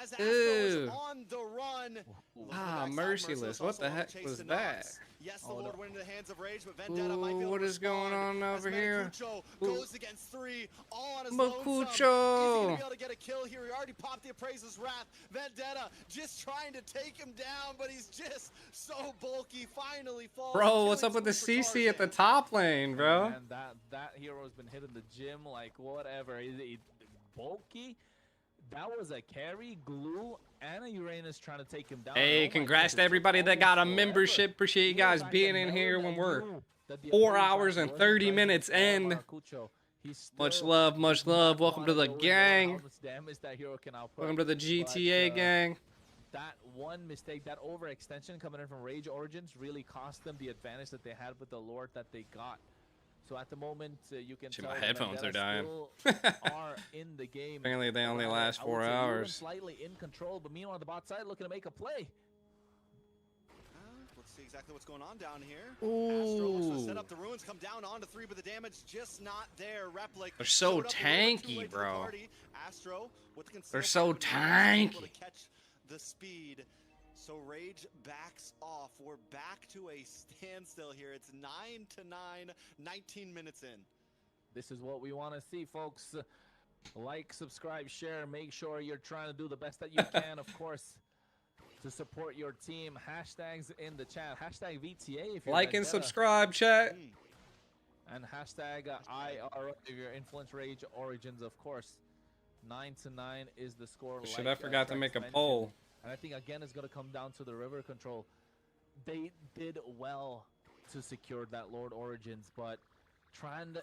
as Astro Ooh. is on the run. Look at the Ah, backside, Merciless. What also the on heck chase was to that? Nox. Yes, the Oh, Lord no. went into the hands of Rage, but Vendetta might be able Ooh, what to is going respond on as over here? Metacucho Ooh. goes against 3, all on his lonesome. Is he Makucho. gonna be able to get a kill here? He already popped the Appraiser's Wrath. Vendetta just trying to take him down, but he's just so bulky. Finally falls. Bro, what's Killing up with the spree for CC at the Tarzan. top lane, bro? Man, that hero's been hitting the gym like whatever. Is it bulky? That was a carry, glue, and a Uranus trying to take him down. Hey, Oh my congrats goodness, to it everybody took that got a almost forever. membership. Appreciate you Even the guys fact being that in here Melon when we're knew that the 4 Appraiser's hours Wrath and wasn't 30 present minutes for in. Maracucho. He's Much still love, much did not love. Welcome wanna to the go in gang. How much damage that hero can output. Welcome to the But, GTA gang. that one mistake, that overextension coming in from Rage Origins really cost them the advantage that they had with the Lord that they got. So at the moment, you can Shit, tell my that headphones are Vendetta dying. still are in the game. Apparently they only Or last I would 4 say even hours. slightly in control, but meanwhile on the bot side looking to make a play. Let's see exactly what's going on down here. Astro looks to set Ooh. up the ruins, come down onto 3, but the damage just not there. Replic They're so showed up a little bit too tanky, late to the bro. party. Astro with the They're concealed so fire, but not able to tanky. catch the speed. So Rage backs off. We're back to a standstill here. It's 9-9, 19 minutes in. This is what we want to see, folks. Like, subscribe, share. Make sure you're trying to do the best that you can, of course, to support your team. Hashtags in the chat. Hashtag VTA if you're Like and Vendetta. subscribe, chat. And hashtag IR if you're Influence Rage Origins, of course. 9-9 is the score. Shit, like, I forgot to Trex make a mentioned. poll. And I think, again, it's going to come down to the river control. They did well to secure that Lord Origins, but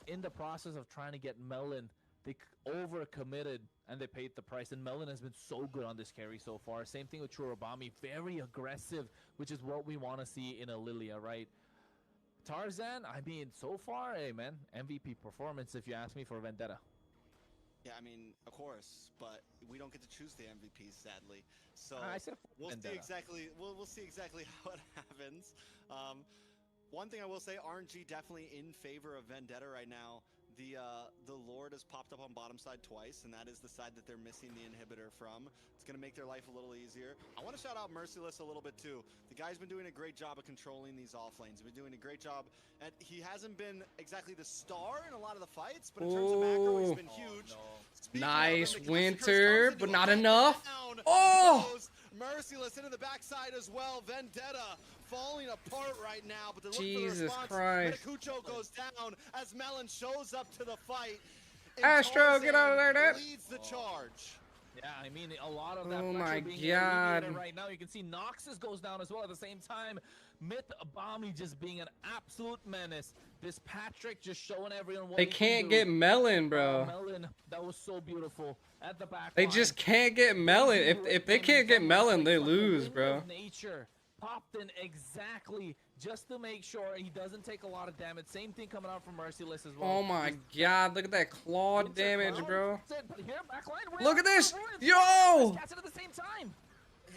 in the process of trying to get Melon, they overcommitted and they paid the price. And Melon has been so good on this carry so far. Same thing with Churubami. Very aggressive, which is what we want to see in a Lilia, right? Tarzan, I mean, so far, hey, man, MVP performance, if you ask me, for Vendetta. Yeah, I mean, of course, but we don't get to choose the MVPs, sadly. So I said we'll see Vendetta. exactly. We'll see exactly how it happens. One thing I will say, RNG definitely in favor of Vendetta right now. The Lord has popped up on bottom side twice, and that is the side that they're missing the inhibitor from. It's going to make their life a little easier. I want to shout out Merciless a little bit too. The guy's been doing a great job of controlling these off lanes. He's been doing a great job, and he hasn't been exactly the star in a lot of the fights, but in terms of macro, he's been huge. Speaking of Nice him, the Winter, comes but into not a enough. down, Oh! goes Merciless into the backside as well. Vendetta falling apart right now, but they're looking for the Jesus response. Christ. Metacucho goes down as Melon shows up to the fight. And Astro, get out of there, Tarzan dude. leads the charge. Yeah, I mean, a lot of that Oh pressure my being God. alleviated right now. You can see Noxus goes down as well at the same time. Myth Bomby just being an absolute menace. This Patrick just showing everyone what They he can can't do. get Melon, Oh, bro. Melon, that was so beautiful at the back. They line. just can't get Melon. If they can't get Melon, they Like the lose, wind bro. of nature popped in exactly just to make sure he doesn't take a lot of damage. Same thing coming out from Merciless as well. Oh my God, look at that claw Winter damage, Cloud, bro. but here, backline, we're Look at out this. for the Ruins. Yo! Catch it at the same time.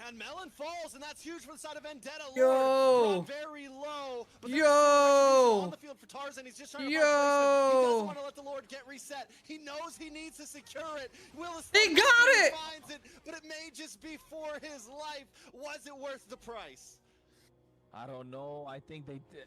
And Melon falls, and that's huge for the side of Vendetta. Lord Yo! dropped very low. But Yo! on the field for Tarzan. He's just trying to Yo! find placement. He doesn't want to let the Lord get reset. He knows he needs to secure it. Will He got it! Finds it, but it may just be for his life. Was it worth the price? I don't know. I think they did.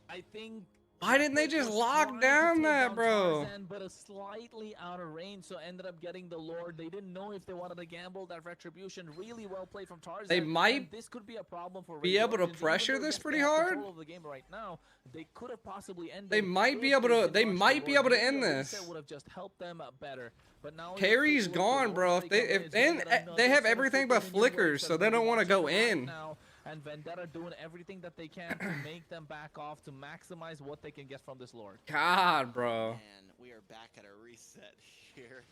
I think. Why didn't they Epic just was lock trying to down take that, down bro? Tarzan, but a slightly out of range, so ended up getting the Lord. They didn't know if they wanted to gamble that retribution. Really well played from Tarzan. They might and this could be a problem for be Rage able to Origins, even pressure though, this yes, pretty they have hard. control of the game right now. They could have possibly ended. They might be if able to. didn't They rush the might be Lord. able to Maybe end a reset this. would have just helped them better. But now Carry's gone, bro. If they have everything but flickers, so they don't want to go in. Now, and Vendetta doing everything that they can to make them back off to maximize what they can get from this Lord. God, bro. And we are back at a reset here.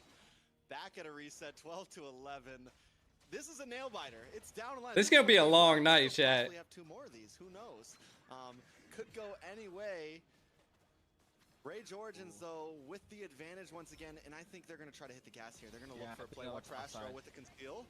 Back at a reset, 12 to 11. This is a nail biter. It's down the line. This is gonna be a long night, chat. We have 2 more of these. Who knows? Could go any way. Rage Origins, though, with the advantage once again, and I think they're going to try to hit the gas here. They're going to look for a play while Trash Throw with the conceal.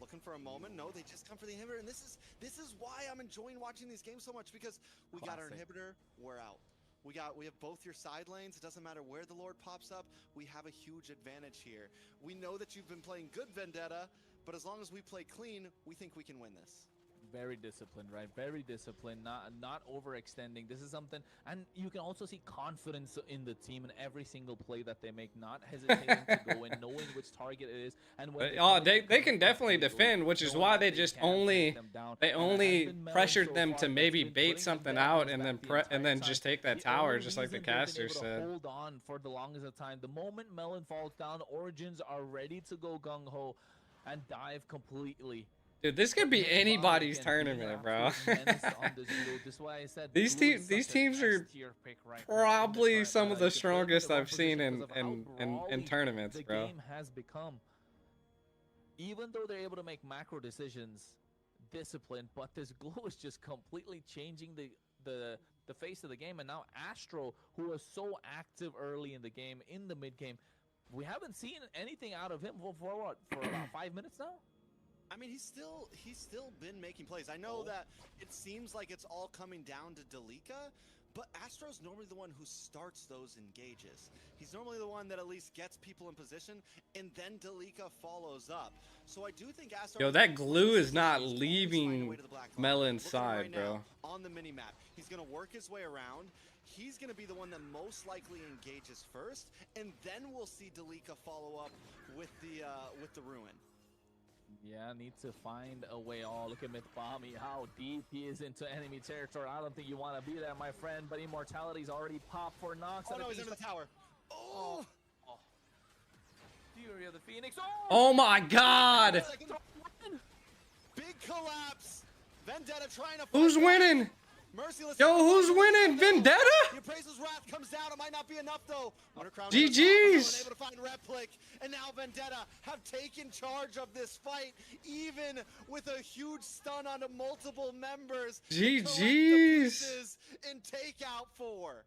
Looking for a moment. No, they just come for the inhibitor, and this is why I'm enjoying watching these games so much, because we got our inhibitor, we're out. We have both your side lanes. It doesn't matter where the Lord pops up. We have a huge advantage here. We know that you've been playing good Vendetta, but as long as we play clean, we think we can win this. Very disciplined, right? Very disciplined, not overextending. This is something, and you can also see confidence in the team in every single play that they make, not hesitating to go in, knowing which target it is, and when they can definitely defend, which is why they just only pressured them to maybe bait something out and then just take that tower, just like the caster said. Hold on for the longest of time. The moment Melon falls down, Origins are ready to go gung ho and dive completely. Dude, this could be anybody's tournament, bro. These teams are probably some of the strongest I've seen in tournaments, bro. The game has become, even though they're able to make macro decisions, disciplined, but this glue is just completely changing the face of the game. And now Astro, who was so active early in the game, in the mid game, we haven't seen anything out of him for what, for about 5 minutes now. I mean, he's still been making plays. I know that it seems like it's all coming down to Delika, but Astro's normally the one who starts those engages. He's normally the one that at least gets people in position, and then Delika follows up. So I do think Astro... Yo, that glue is not leaving Melon's side, bro. On the mini-map, he's going to work his way around. He's going to be the one that most likely engages first, and then we'll see Delika follow up with the Ruin. Yeah, need to find a way. Oh, look at Mythbami, how deep he is into enemy territory. I don't think you want to be there, my friend, but Immortality's already popped for Nox. Oh, no, he's under the tower. Oh! Fury of the Phoenix. Oh my god! Big collapse! Vendetta trying to... Who's winning? Merciless. Yo, who's winning? Vendetta? The Appraisal's Wrath comes down. It might not be enough, though. GG's. Able to find Replic, and now Vendetta have taken charge of this fight, even with a huge stun onto multiple members. GG's. And take out 4.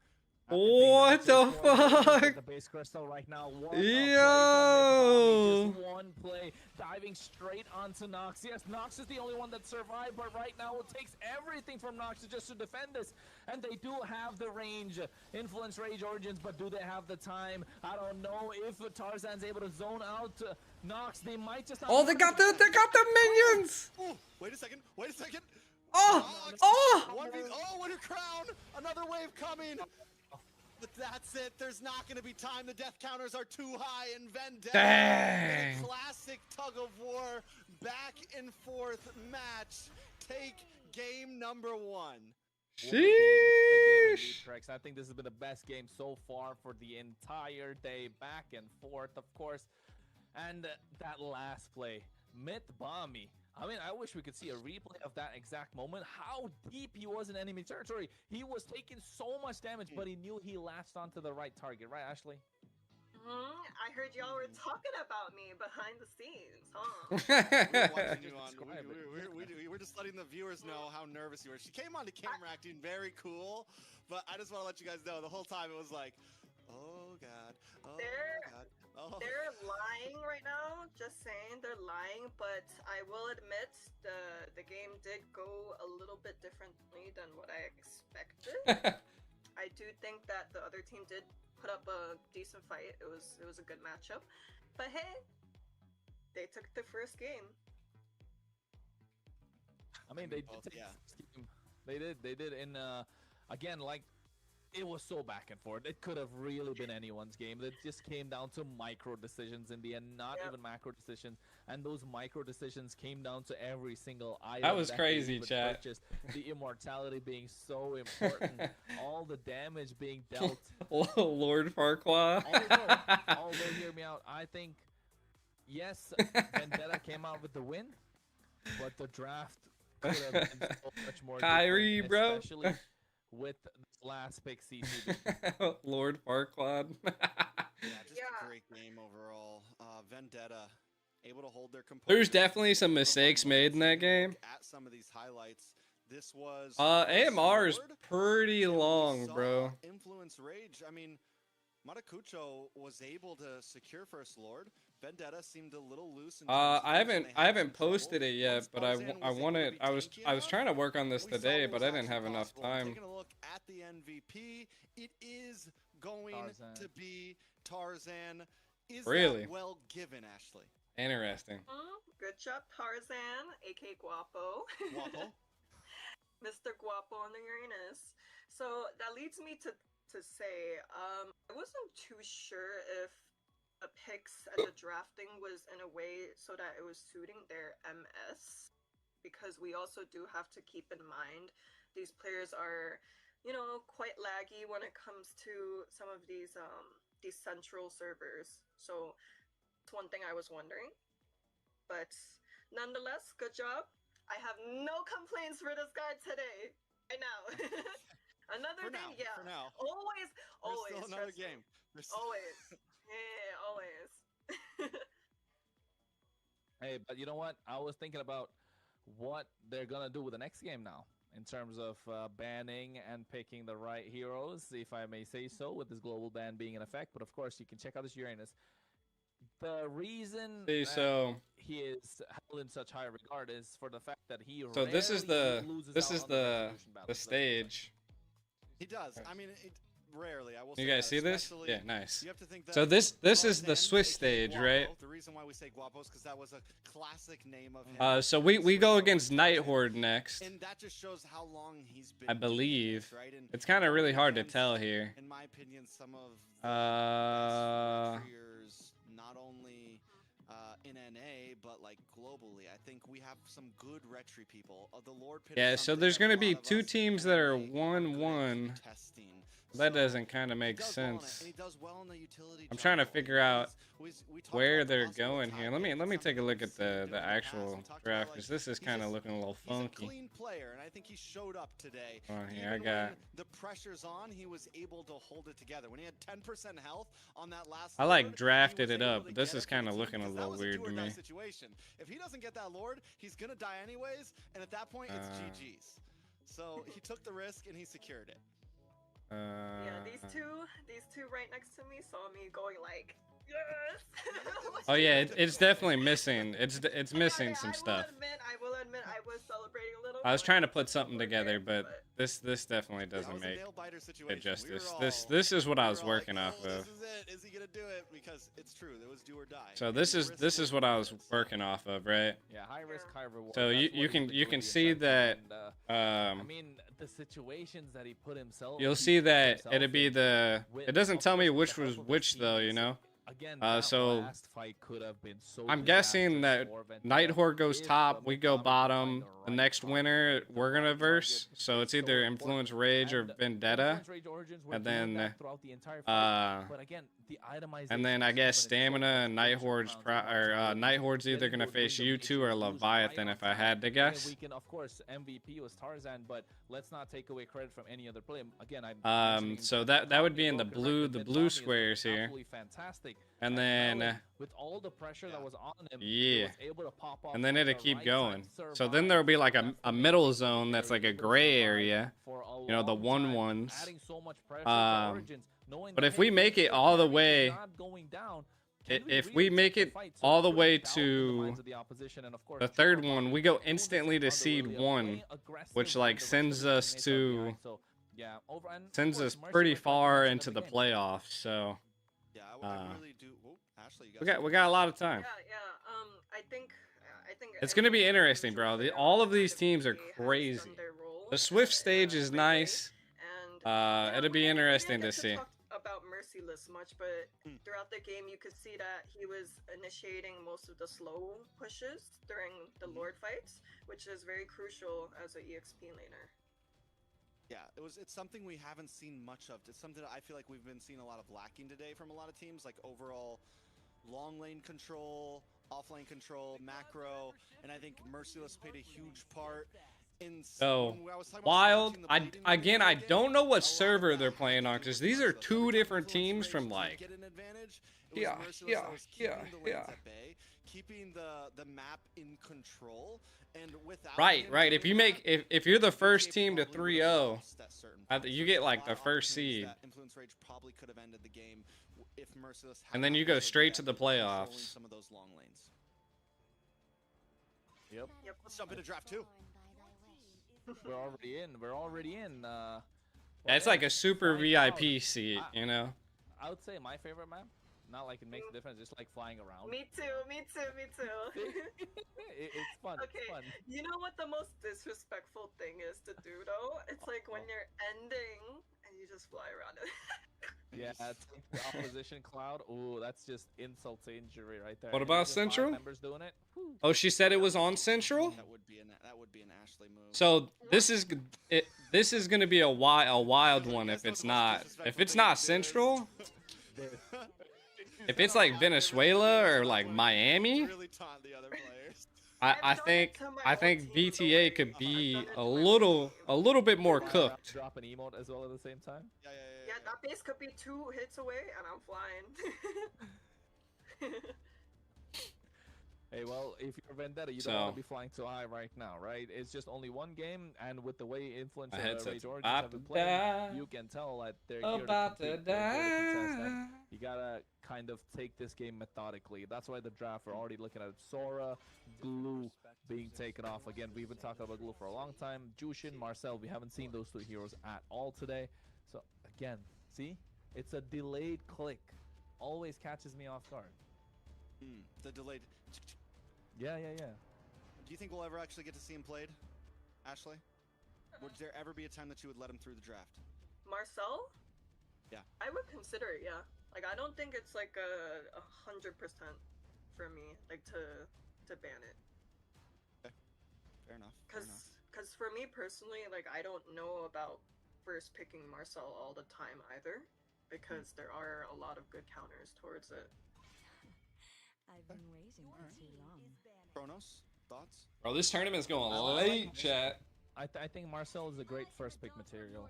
What the fuck? The base crystal right now. Yo! Just one play, diving straight onto Nox. Yes, Nox is the only one that survived, but right now it takes everything from Nox just to defend this. And they do have the range. Influence Rage Origins, but do they have the time? I don't know if Tarzan's able to zone out Nox. They might just. Oh, they got the minions. Ooh, wait a second. Oh! What a crown! Another wave coming. But that's it. There's not going to be time. The death counters are too high, and Vendetta. Dang. In a classic tug of war, back and forth match. Take game number 1. Sheesh. I think this has been the best game so far for the entire day. Back and forth, of course. And that last play, Mythbami. I mean, I wish we could see a replay of that exact moment. How deep he was in enemy territory. He was taking so much damage, but he knew he latched onto the right target. Right, Ashley? I heard y'all were talking about me behind the scenes, huh? We're just letting the viewers know how nervous you were. She came onto camera acting very cool, but I just want to let you guys know the whole time it was like, oh god, oh god. Oh. They're lying right now, just saying they're lying, but I will admit the game did go a little bit differently than what I expected. I do think that the other team did put up a decent fight. It was a good matchup. But hey, they took the first game. I mean, they did take the first game. They did. They did. And again, like it was so back and forth. It could have really been anyone's game. It just came down to micro decisions in the end, not Yep. even macro decisions. And those micro decisions came down to every single item. That was they crazy, even chat. purchased. The immortality being so important, all the damage being dealt. Lord Farquaad. Although, hear me out. I think, yes, Vendetta came out with the win, but the draft could have been so much more Kyrie, different, bro. especially with this last pick CC. Lord Farquaad. Yeah, just Yeah. a great game overall. Vendetta able to hold their composure. There's definitely some Able to mistakes find made in that moments. If you game. look at some of these highlights. This was AMR is Lord, pretty and we long, saw bro. Influence Rage. I mean, Matakucho was able to secure First Lord. Vendetta seemed a little loose. In terms of I use, and haven't they had some posted trouble. it yet, Once but I Tarzan I was able to wanted be I was tanky I was enough, trying to work on this we saw today, what but was I didn't actually have enough possible. time. Taking a look at the MVP, it is going Tarzan. to be Tarzan. Is Really? that well given, Ashley? Interesting. Good job, Tarzan, aka Guapo. Wapo? Mr. Guapo on the Uranus. So that leads me to say, I wasn't too sure if the picks and the drafting was in a way so that it was suiting their MS, because we also do have to keep in mind these players are, quite laggy when it comes to some of these central servers. So it's one thing I was wondering. But nonetheless, good job. I have no complaints for this guy today. I know. Another For thing, now, yeah. for now. Always, There's always. still another trust me. game. There's still- Always. Yeah, always. Hey, but you know what? I was thinking about what they're gonna do with the next game now, in terms of banning and picking the right heroes, if I may say so, with this global ban being in effect. But of course, you can check out this Uranus. The reason See, that so he is held in such high regard is for the fact that he so this is rarely the loses this out is on the resolution battles. the That's what I'm saying. stage. He does. I mean, rarely. I will You say guys that, see this? especially- Yeah, nice. You have to think that So this is the Tarzan, Swiss aka stage, Guapo, right? The reason why we say Guapo is because that was a classic name of him. So we go against Night Horde next. And that just shows how long he's been. I doing believe. this, right? And It's kind of going really hard to against, tell here. In my opinion, some of the Uh, best retriers, not only in NA but like globally. I think we have some good retry people. The Lord Pit is Yeah, so something there's that gonna a be lot of two us in teams that are NA 1-1. good at testing. That So, doesn't kind of he make does well on it, sense. and he does well in the utility I'm trying to jungle. figure out We talked where about the they're possible going tie here. Let me pick. It's take a something look we've at seen him the do in past. We actual talked about, draft like, because this is he's kind of just- looking a little He's a funky. clean player, and I think he showed up today. On here, Even I got. when the pressure's on, he was able to hold it together. When he had 10% health on that last I like Lord, he drafted was it able up, to but this get is it for the kind of team, looking a because that little was weird to do-or-die me. situation. If he doesn't get that Lord, he's gonna die anyways, and at that point, it's Uh, GG's. So he took the risk and he secured it. Yeah, these two right next to me saw me going like, yes. Oh yeah, it's definitely missing. It's Yeah, missing yeah, some stuff. I will admit, I was celebrating a little. I was but trying to put it's something over together, there, but this definitely That doesn't was a make nail-biter it situation. justice. We were This is what I was we were all working like, off "Oh, of. This is it. Is he gonna do it? Because it's true. It was do or die. So And this the is risk was what I worth was it, so- working off of, right? Yeah, high risk, high reward. So That's you what he's can been you doing can the see entire that time, and, I um mean, the situations that he put himself. you'll he see put that himself it'd be in the with, it doesn't of tell me course, with which the was help of his which though, you teammates. know. Again, So last fight could have been so I'm guessing that disastrous for Vendetta Night Horde goes if, top, we go Makabe can find bottom. the The right next target. winner The we're gonna right verse. target So is it's so either important. Influence Rage or And Vendetta. Influence Rage Origins were And doing then that throughout the entire fight. But again, the itemization and then is I guess coming in so Stamina much and Night closer Horde's rounds and rounds or and Night Horde's either letting gonna those face window you two or cases lose right Leviathan on if I time. had to And guess. we can, of course, MVP was Tarzan, but let's not take away credit from any other player. Again, I'm So that would be in the blue squares here. Absolutely fantastic. And then Melon, with all the pressure that was on him, yeah. he was able to pop off And then on it'll the keep right going. side, So then survive. there'll be like That's a the middle main zone that's like a able to gray survive area. for a You know, the long time, 1-1s. adding so much pressure to Origins, knowing But that, if we hey, make it the all the carry is way, not going down, if can we really make take the it fight? So all the put way doubt in the to minds of the opposition, and of course, the Triple third Ball one, we go doing this instantly to under seed really 1, playing aggressive which on like the rest of sends the us teammates to behind. So, yeah, and of sends course, us Mercy pretty was like far mentioned into at the game. playoffs. So Yeah, I really do. Oh, Ashley, you we got a lot of Yeah, time. yeah. I think It's gonna be every interesting, bro. individual player All on of these side teams are VP has crazy. done their role. The Swift stage is right nice. And It'll be we interesting didn't to get see. talk about Merciless much, but Hmm. throughout the game, you could see that he was initiating most of the slow pushes during the Lord fights, which is very crucial as an EXP laner. Yeah, it's something we haven't seen much of. It's something that I feel like we've been seeing a lot of lacking today from a lot of teams, like overall long lane control, off lane control, macro, and I think Merciless played a huge part in So when I was talking about Wild. scratching the I bleeding again, earlier I in the game, don't know a what lot of server that they're had playing to on do because with these are Merciless. two Every time different Influence teams Rage from didn't like. get an advantage, it was Yeah, Merciless that was keeping the lanes yeah. at bay, keeping the map in control, and without Right, him right. doing If you that, make if you're the first VTA team to probably would've 3-0, lost at certain points. you There's get a like lot the of first opportunities seed. that Influence Rage probably could have ended the game if Merciless had And then not you been go so straight good to at the controlling playoffs. some of those long lanes. Yep. Yep. Let's jump into draft 2. We're already in. We're already in. Yeah, Well, it's like hey, a super flying around. VIP seat, you know. I would say my favorite map. Not like it makes a difference, just like flying around. Me too, me too, me too. It's fun. Okay, It's fun. you know what the most disrespectful thing is to do though? It's like when you're ending and you just fly around it. Yeah, take the opposition cloud. Ooh, that's just insult to injury right there. What And about with five Central? members doing it. Whew. Oh, she said it was on Central. That would be an Ashley move. So this is gonna be a wild one if it's not Central. If it's like Venezuela or like Miami, Really taunt the other players. I think VTA could be a little bit more Fly around, cooked. Drop an emote as well at the same time. Yeah, that base could be 2 hits away and I'm flying. Hey, well, if you're Vendetta, you don't want to be flying too high right now, right? It's just only one game, and with the way Influence My Rage headset's Origins about have been to playing, die. you can tell that they're here to About to compete, they're here to contest, and die. you gotta kind of take this game methodically. That's why the draft, we're already looking at Sora, Glue being taken off. Again, we've been talking about Glue for a long time. Jushin, Marcel, we haven't seen those two heroes at all today. So, again, see? It's a delayed click. Always catches me off guard. The delayed. Yeah. Do you think we'll ever actually get to see him played, Ashley? Would there ever be a time that you would let him through the draft? Marcel? Yeah. I would consider it, yeah. Like I don't think it's like a 100% for me, like to ban it. Okay. Fair enough. Cause for me personally, like I don't know about first picking Marcel all the time either, because there are a lot of good counters towards it. I've been waiting for too long. Kronos, thoughts? Bro, this tournament's going late, chat. I think Marcel is a great first pick material.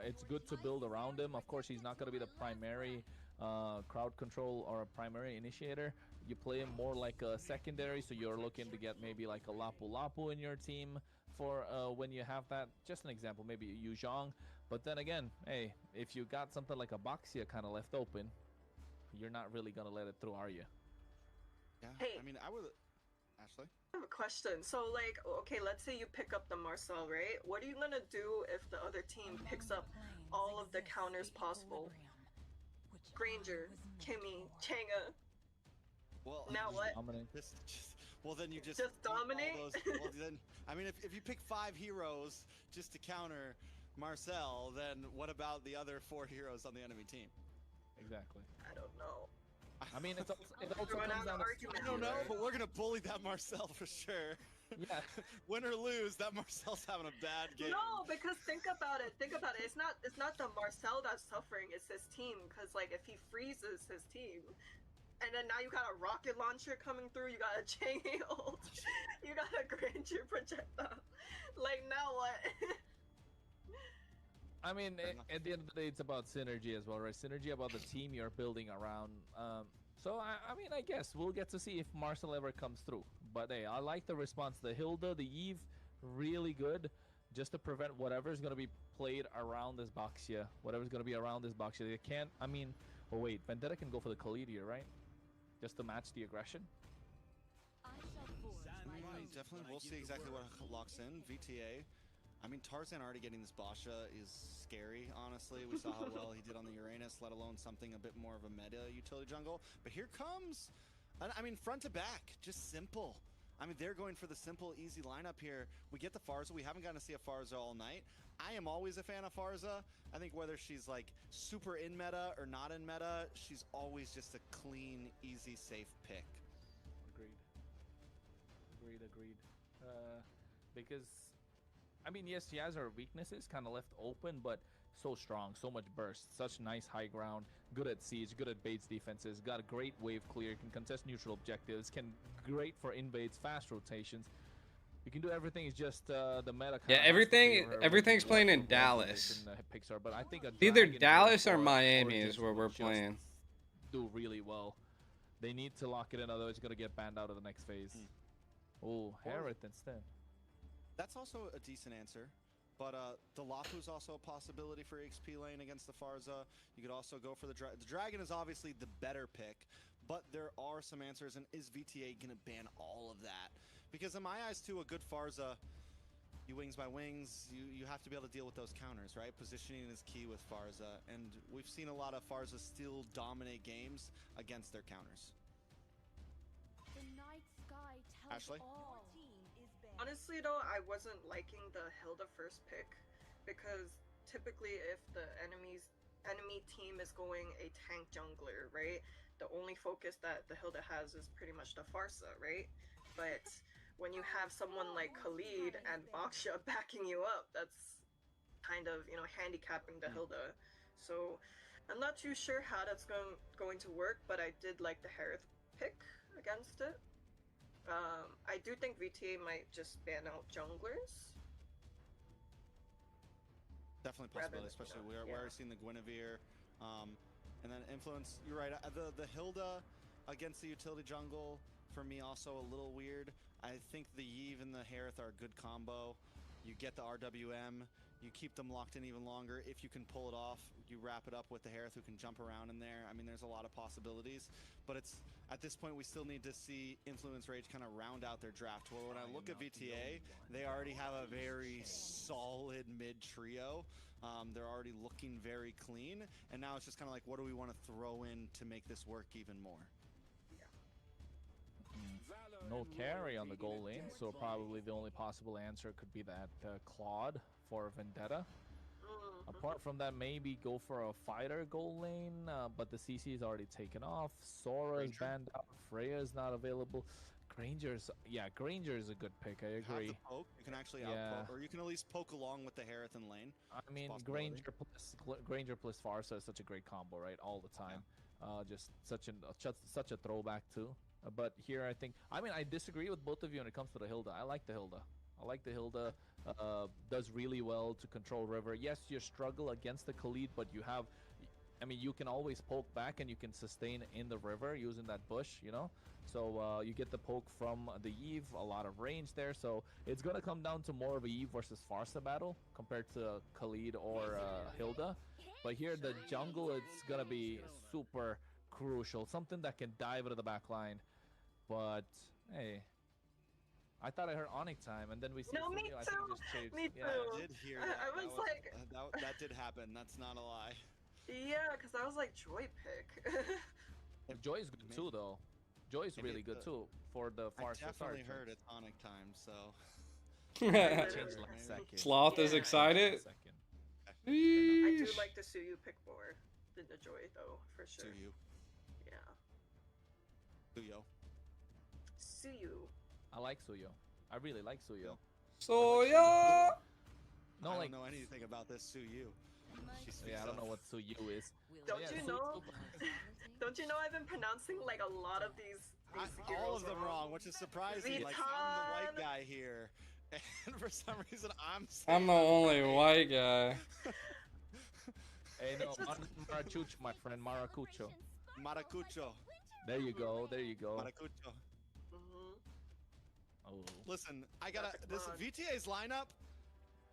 It's good to build around him. Of course, he's not going to be the primary crowd control or a primary initiator. You play him more like a secondary, so you're looking to get maybe like a Lapu Lapu in your team for when you have that. Just an example, maybe Yu Zhang. But then again, hey, if you got something like a Boxia kind of left open, you're not really going to let it through, are you? Yeah. Hey. I mean, I would. Ashley? I have a question. So like, okay, let's say you pick up the Marcel, right? What are you gonna do if the other team picks up all of the counters possible? Granger, Kimmy, Changa. Well, Now what? Well, then you just Just do all dominate? well, then, I mean, if you pick 5 heroes just to counter Marcel, then what about the other 4 heroes on the enemy team? Exactly. I don't know. I mean, it also Throwing comes out down an to argument. I don't know, but we're gonna bully that Marcel for sure. Yeah. Win or lose, that Marcel's having a bad game. No, because think about it. It's not the Marcel that's suffering. It's his team. Because like if he freezes his team, and then now you got a rocket launcher coming through. You got a chain ult. You got a Granger projectile. Like now what? I mean, at the end of the day, it's about synergy as well, right? Synergy about the team you're building around. So, I mean, I guess we'll get to see if Marcel ever comes through. But, hey, I like the response. The Hilda, the Eve, really good. Just to prevent whatever's going to be played around this Boxia. Whatever's going to be around this Boxia. They can't, I mean, oh, wait. Vendetta can go for the Khalid here, right? Just to match the aggression. Definitely, we'll see exactly what locks in. VTA. I mean, Tarzan already getting this Basha is scary, honestly. We saw how well he did on the Uranus, let alone something a bit more of a meta utility jungle. But here comes, I mean, front to back, just simple. I mean, they're going for the simple, easy lineup here. We get the Farza. We haven't gotten to see a Farza all night. I am always a fan of Farza. I think whether she's like super in meta or not in meta, she's always just a clean, easy, safe pick. Agreed. Because, I mean, yes, she has her weaknesses kind of left open, but so strong, so much burst, such nice high ground, good at siege, good at baits defenses, got a great wave clear, can contest neutral objectives, great for invades, fast rotations. You can do everything. It's just the meta. Yeah, everything's playing in Dallas. Picks her, but I think Either Dragon Dallas or Build Miami Origins is where will we're just playing. Do really well. They need to lock it in, otherwise it's gonna get banned out of the next phase. Oh, Herod instead. That's also a decent answer. But the Lapu's also a possibility for XP lane against the Farza. You could also go for the Dragon is obviously the better pick, but there are some answers. And is VTA going to ban all of that? Because in my eyes, too, a good Farza, you wings by wings, you have to be able to deal with those counters, right? Positioning is key with Farza. And we've seen a lot of Farza still dominate games against their counters. The night sky tells Ashley? all. Honestly though, I wasn't liking the Hilda first pick because typically if the enemy team is going a tank jungler, right? The only focus that the Hilda has is pretty much the Farsa, right? But when you have someone like Khalid and Baksha backing you up, that's kind of, you know, handicapping the Hilda. So I'm not too sure how that's going to work, but I did like the Harith pick against it. I do think VTA might just ban out junglers. Definitely possibility, especially we're already seeing the Guinevere, and then influence. You're right. The Hilda against the utility jungle for me also a little weird. I think the Yve and the Harith are a good combo. You get the RWM. You keep them locked in even longer. If you can pull it off, you wrap it up with the Harith who can jump around in there. I mean, there's a lot of possibilities, but it's at this point we still need to see Influence Rage kind of round out their draft. Well, when I look at VTA, they already have a very solid mid trio. They're already looking very clean, and now it's just kind of like, what do we want to throw in to make this work even more? No carry on the goal lane, so probably the only possible answer could be that Claude for Vendetta. Apart from that, maybe go for a fighter goal lane, but the CC is already taken off. Sora is banned out. Freya is not available. Granger is a good pick. I agree. Have the poke. You can actually outpoke, or you can at least poke along with the Harith and lane. I mean, Granger plus Farsa is such a great combo, right? All the time. Just such a throwback too. But here I disagree with both of you when it comes to the Hilda. I like the Hilda. Does really well to control river. Yes, you struggle against the Khalid, but you can always poke back and you can sustain in the river using that bush, you know? So you get the poke from the Eve, a lot of range there. So it's going to come down to more of a Eve versus Farsa battle compared to Khalid or Hilda. But here, the jungle, it's going to be super crucial. Something that can dive into the back line. But, hey, I thought I heard Onyx time, and then we see me I too. think it just changed. Me Yeah. too. I did hear that. I was like, that did happen. That's not a lie. yeah, because I was like, Joy pick. Joy is good too, though. Joy is really good too for the I Farsa. definitely heard it's Onyx time, so. Changed last second. Sloth is Yeah. excited. I do Yeesh. like the Suyu pick more than the Joy, though, for sure. Suyu. Yeah. Suyo. Suyu. I like Suyo. I really like Suyo. Soya. No, I like, don't know anything about this Suyu. yeah, I don't know what Suyu is. Don't Yeah, you Su- know? Don't you know I've been pronouncing like a lot of these All heroes of them wrong, which is surprising. Like, I'm the white Vitan. guy here, and for some reason I'm I'm the only white guy. Hey, no, It's just- Maracucho, my friend, Maracucho. Maracucho. There you go. Maracucho. Mhm. Oh. Listen, I gotta Graphic this mod. VTA's lineup.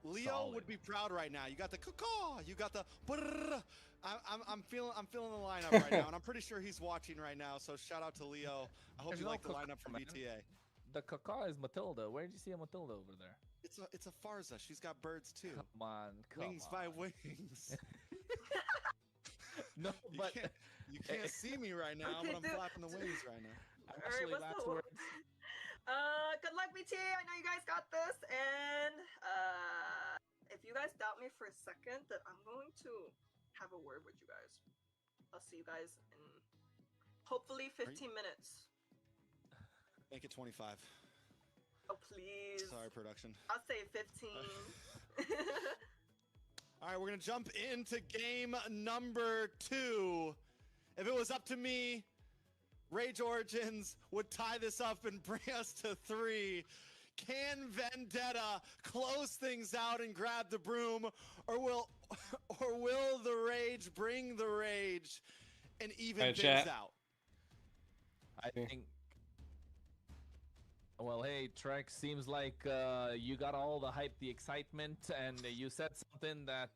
Leo Solid. would be proud right now. You got the caw, you got the brrr. I'm feeling the lineup right now, and I'm pretty sure he's watching right now. So shout out to Leo. I hope There's you no like the caw, lineup from man. VTA. The Kaka is Matilda. Where did you see a Matilda over there? It's a Farza. She's got birds too. Come on. Wings by wings. No, You but you can't see me right now, Okay, but I'm dude. flapping the wings right now. actually, what's last the- words. Good luck, BT. I know you guys got this. And if you guys doubt me for a second, then I'm going to have a word with you guys. I'll see you guys in hopefully 15 minutes. Make it 25. Oh, please. Sorry, production. I'll say 15. All right, we're going to jump into game number 2. If it was up to me, Rage Origins would tie this up and bring us to 3. Can Vendetta close things out and grab the broom, or will the Rage bring the rage and even things out? I think. Well, hey, Trek, seems like you got all the hype, the excitement, and you said something that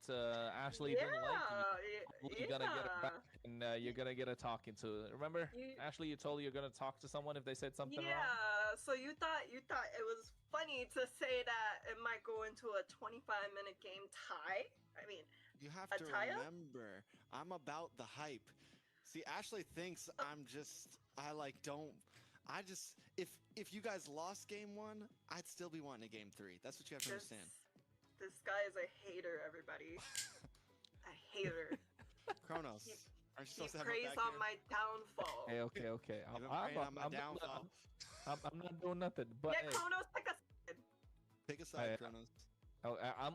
Ashley didn't like. You're gonna get it back, and you're gonna get a talking to. Remember, Ashley, you told you're gonna talk to someone if they said something wrong. Yeah, so you thought it was funny to say that it might go into a 25-minute game tie. I mean, you have to remember, I'm about the hype. See, Ashley thinks if you guys lost game 1, I'd still be wanting a game 3. That's what you have to understand. This guy is a hater, everybody. A hater. Kronos, aren't you supposed to have praise my back on my downfall. Okay. I'm I'm not doing nothing. But yeah, Kronos, pick a side. Pick a side, Kronos.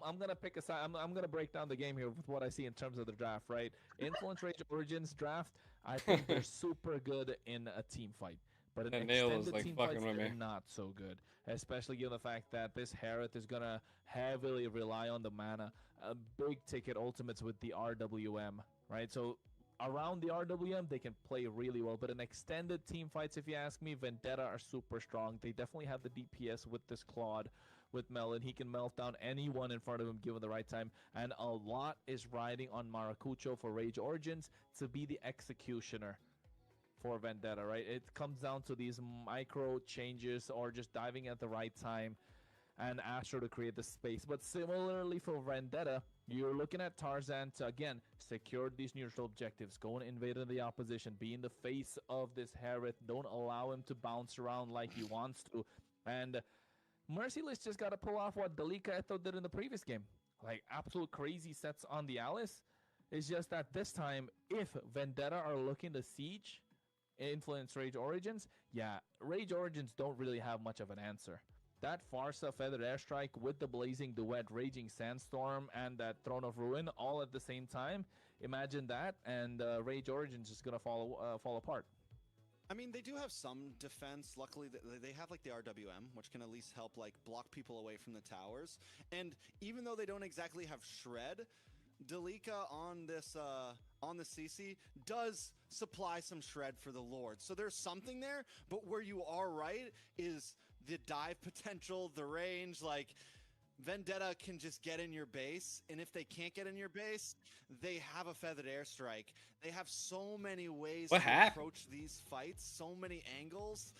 I'm gonna pick a side. I'm gonna break down the game here with what I see in terms of the draft. Right, Influence Rage Origins draft. I think they're super good in a team fight. But an extended team fights, they're not so good. Especially given the fact that this Horde is going to heavily rely on the mana. Big ticket ultimates with the RWM, right? So around the RWM, they can play really well. But in extended team fights, if you ask me, Vendetta are super strong. They definitely have the DPS with this Claude, with Melon. He can melt down anyone in front of him given the right time. And a lot is riding on Maracucho for Rage Origins to be the executioner for Vendetta, right? It comes down to these micro changes or just diving at the right time and Astro to create the space. But similarly for Vendetta, you're looking at Tarzan to, again, secure these neutral objectives, go and invade the opposition, be in the face of this Heret, don't allow him to bounce around like he wants to. And Merciless just got to pull off what Dalika Eto did in the previous game. Like, absolute crazy sets on the Alice. It's just that this time, if Vendetta are looking to siege Influence Rage Origins, yeah, Rage Origins don't really have much of an answer. That Farsa Feathered Airstrike with the Blazing Duet, Raging Sandstorm, and that Throne of Ruin all at the same time, imagine that, and Rage Origins is going to fall apart. I mean, they do have some defense. Luckily, they have like the RWM, which can at least help like block people away from the towers. And even though they don't exactly have Shred, Dalika on the CC does supply some shred for the Lord. So there's something there, but where you are right is the dive potential, the range, like Vendetta can just get in your base, and if they can't get in your base, they have a feathered airstrike. They have so many ways to approach these fights, so many angles.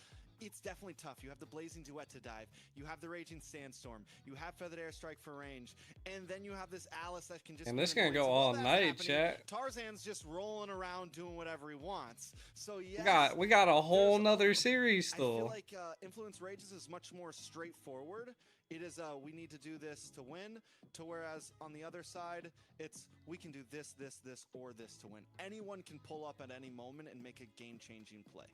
It's definitely tough. You have the Blazing Duet to dive. You have the Raging Sandstorm. You have Feathered Airstrike for range. And then you have this Alice that can just... And this is going to go all night, chat. Tarzan's just rolling around doing whatever he wants. So, yes. We got a whole nother series still. I feel like Influence Rages is much more straightforward. It is, we need to do this to win. To whereas on the other side, it's we can do this, or this to win. Anyone can pull up at any moment and make a game-changing play.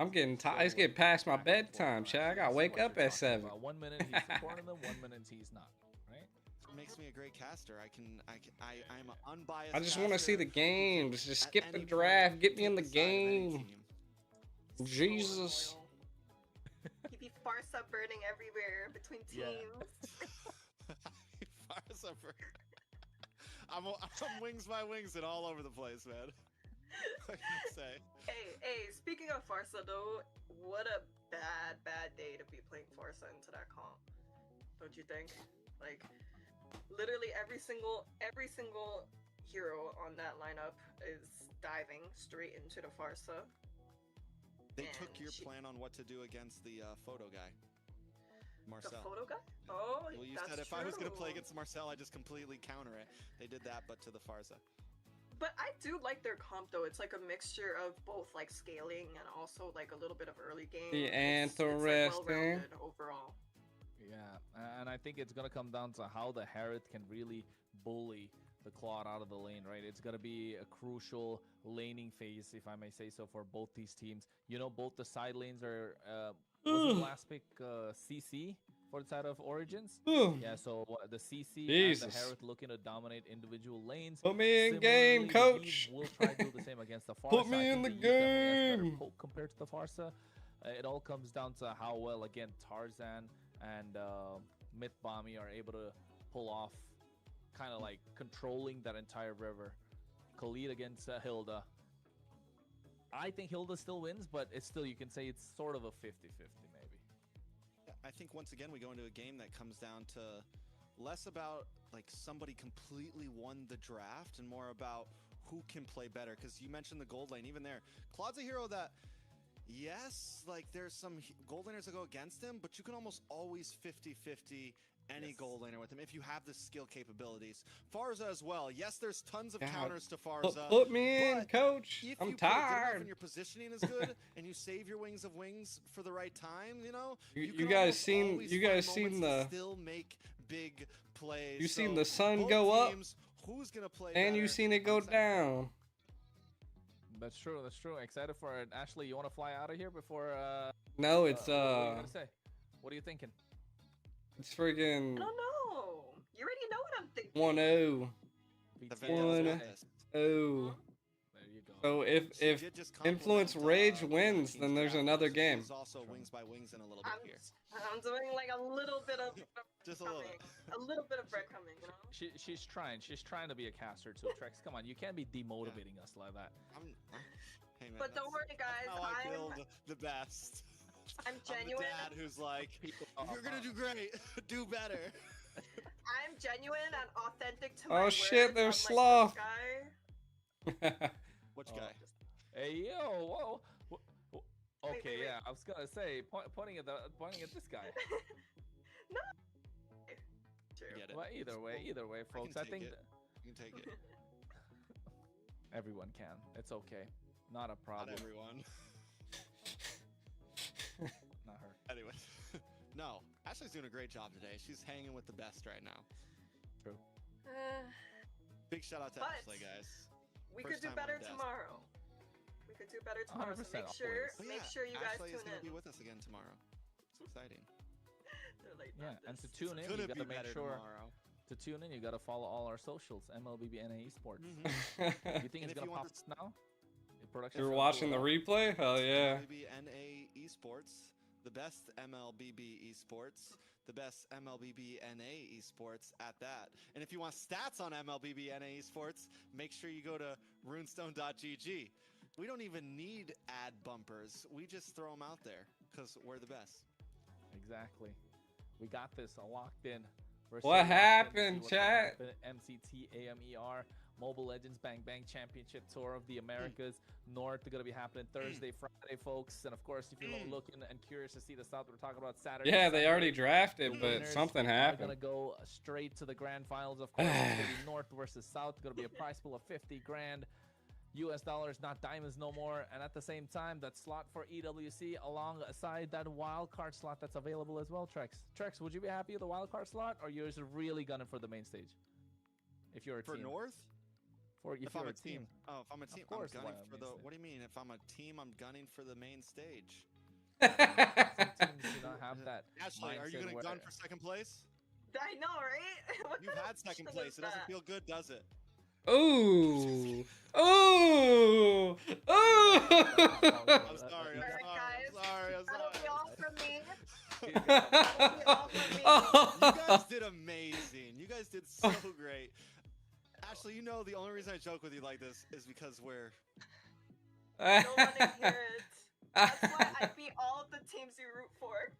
I'm getting tired. It's getting past my bedtime, Chad. I gotta wake up at 7. 1 minute he's supporting them, 1 minute he's not. Right? It makes me a great caster. I'm unbiased. I just want to see the games. Just skip the draft. Get me in the game. Jesus. Keep you Farsa burning everywhere between teams. Farsa burning. I'm wings by wings and all over the place, man. What can you say? Hey, speaking of Farsa though, what a bad day to be playing Farsa into that comp. Don't you think? Like, literally every single hero on that lineup is diving straight into the Farsa. They took your plan on what to do against the photo guy. Marcel. The photo guy? Oh, well, you that's said if true. I was going to play against Marcel, I just completely counter it. They did that, but to the Farsa. But I do like their comp though. It's like a mixture of both like scaling and also like a little bit of early game. It's like Interesting. well-rounded overall. Yeah, and I think it's gonna come down to how the Herod can really bully the Claude out of the lane, right? It's gonna be a crucial laning phase, if I may say so, for both these teams. You know, both the side lanes are. Was the last pick CC for the side of Origins? Yeah, so the CC and Jesus. the Herod looking to dominate individual lanes. Put me in Similarly, game, the coach. Eve will try to do the same against the Farsa. Put me I in think the Eve definitely has better game. poke compared to the Farsa. It all comes down to how well, again, Tarzan and Mythbommy are able to pull off kind of like controlling that entire river. Khalid against Hilda. I think Hilda still wins, but it's still, you can say it's sort of a 50-50 maybe. I think once again we go into a game that comes down to less about like somebody completely won the draft and more about who can play better. Because you mentioned the gold lane, even there, Claude's a hero that, yes, like there's some gold laners that go against him, but you can almost always 50-50 any gold laner with him if you have the skill capabilities. Farza as well. Yes, there's tons of counters to Farza. Put me in, but coach. if I'm you play good enough tired. and your positioning is good and you save your wings of wings for the right time, you know, You can guys almost seen- always you find guys seen moments to the- still make big plays. You seen So the sun both go up, teams, who's gonna play and you better? seen it go I'm excited. down. That's true. That's true. Excited for it. Ashley, you want to fly out of here before? No, it's what are you gonna say? What are you thinking? it's I friggin' don't know. You already know what I'm thinking. 1-0. The BT. Vandel's One. got this. Oh. There you go. So if She did just compliment, Influence Rage the other wins, team's then there's draft another pick, so game. She's also wings by wings in a little bit I'm, here. I'm doing like a little bit of Just a little bit. a little bit of breadcrumbing, you know. She's trying. She's trying to be a caster too. Trex, come on, you can't be demotivating us like that. Hey man, But don't that's- worry, guys. that's how I I'm build the best. I'm genuine. I'm the dad who's like, Oh, you're gonna do great, do better. I'm genuine and authentic to Oh, my shit, words, there's unlike Sloth. this guy. Which Oh. guy? Hey yo, whoa. Okay, wait. yeah, I was gonna say pointing at this guy. No. True. Get it. Well, either way, folks. I take think it. You can take it. everyone can. It's okay. Not a Not problem. everyone. Not her. Anyway, no. Ashley's doing a great job today. She's hanging with the best right now. True. Big shout out to But- Ashley, guys. We First could do time on better desk. tomorrow. We could do better tomorrow. So 100% make sure, always. But make yeah, sure you guys Ashley is tune gonna in. be with us again tomorrow. It's exciting. They're like, Yeah, not and to this. tune in, you Gonna gotta be make better sure tomorrow. to tune in. You gotta follow all our socials. MLBBNA Esports. Mhm. You think And it's if gonna you want pop now? The production You're shop watching the will- replay? Hell yeah. MLBBNA Esports, the best MLBB Esports, the best MLBBNA Esports at that. And if you want stats on MLBBNA Esports, make sure you go to runestone.gg. We don't even need ad bumpers. We just throw them out there because we're the best. Exactly. We got this locked in. We're What so locked in to see happened, what's gonna chat? happen. MCT AMER Mobile Legends Bang Bang Championship Tour of the Americas North. They're gonna be happening Thursday, Friday, folks. And of course, if you're looking and curious to see the South, we're talking about Saturday. Yeah, they Sunday. already drafted, but Winners something are happened. gonna go straight to the grand finals. Of course, it's gonna be North versus South. Gonna be a prize pool of 50 grand. US dollars, not diamonds no more. And at the same time, that slot for EWC alongside that wild card slot that's available as well, Trex. Trex, would you be happy with the wild card slot, or you're just really gunning for the main stage? If you're a For team. North? If If you're I'm a a team. Oh, if I'm a team, I'm course, gunning why for on the. main stage? What do you mean? If I'm a team, I'm gunning for the main stage. Some teams do not have that. Ashley, are you mindset gonna where- gun for second place? I know, right? What You've kind of had second question place. is It doesn't that? feel good, does it? Ooh. Ooh. Ooh. I'm sorry. Alright, guys. I'm sorry. I'm That'll be sorry. all from me. You guys did amazing. You guys did so great. Ashley, you know the only reason I joke with you like this is because we're. No one in here is. That's why I beat all of the teams you root for.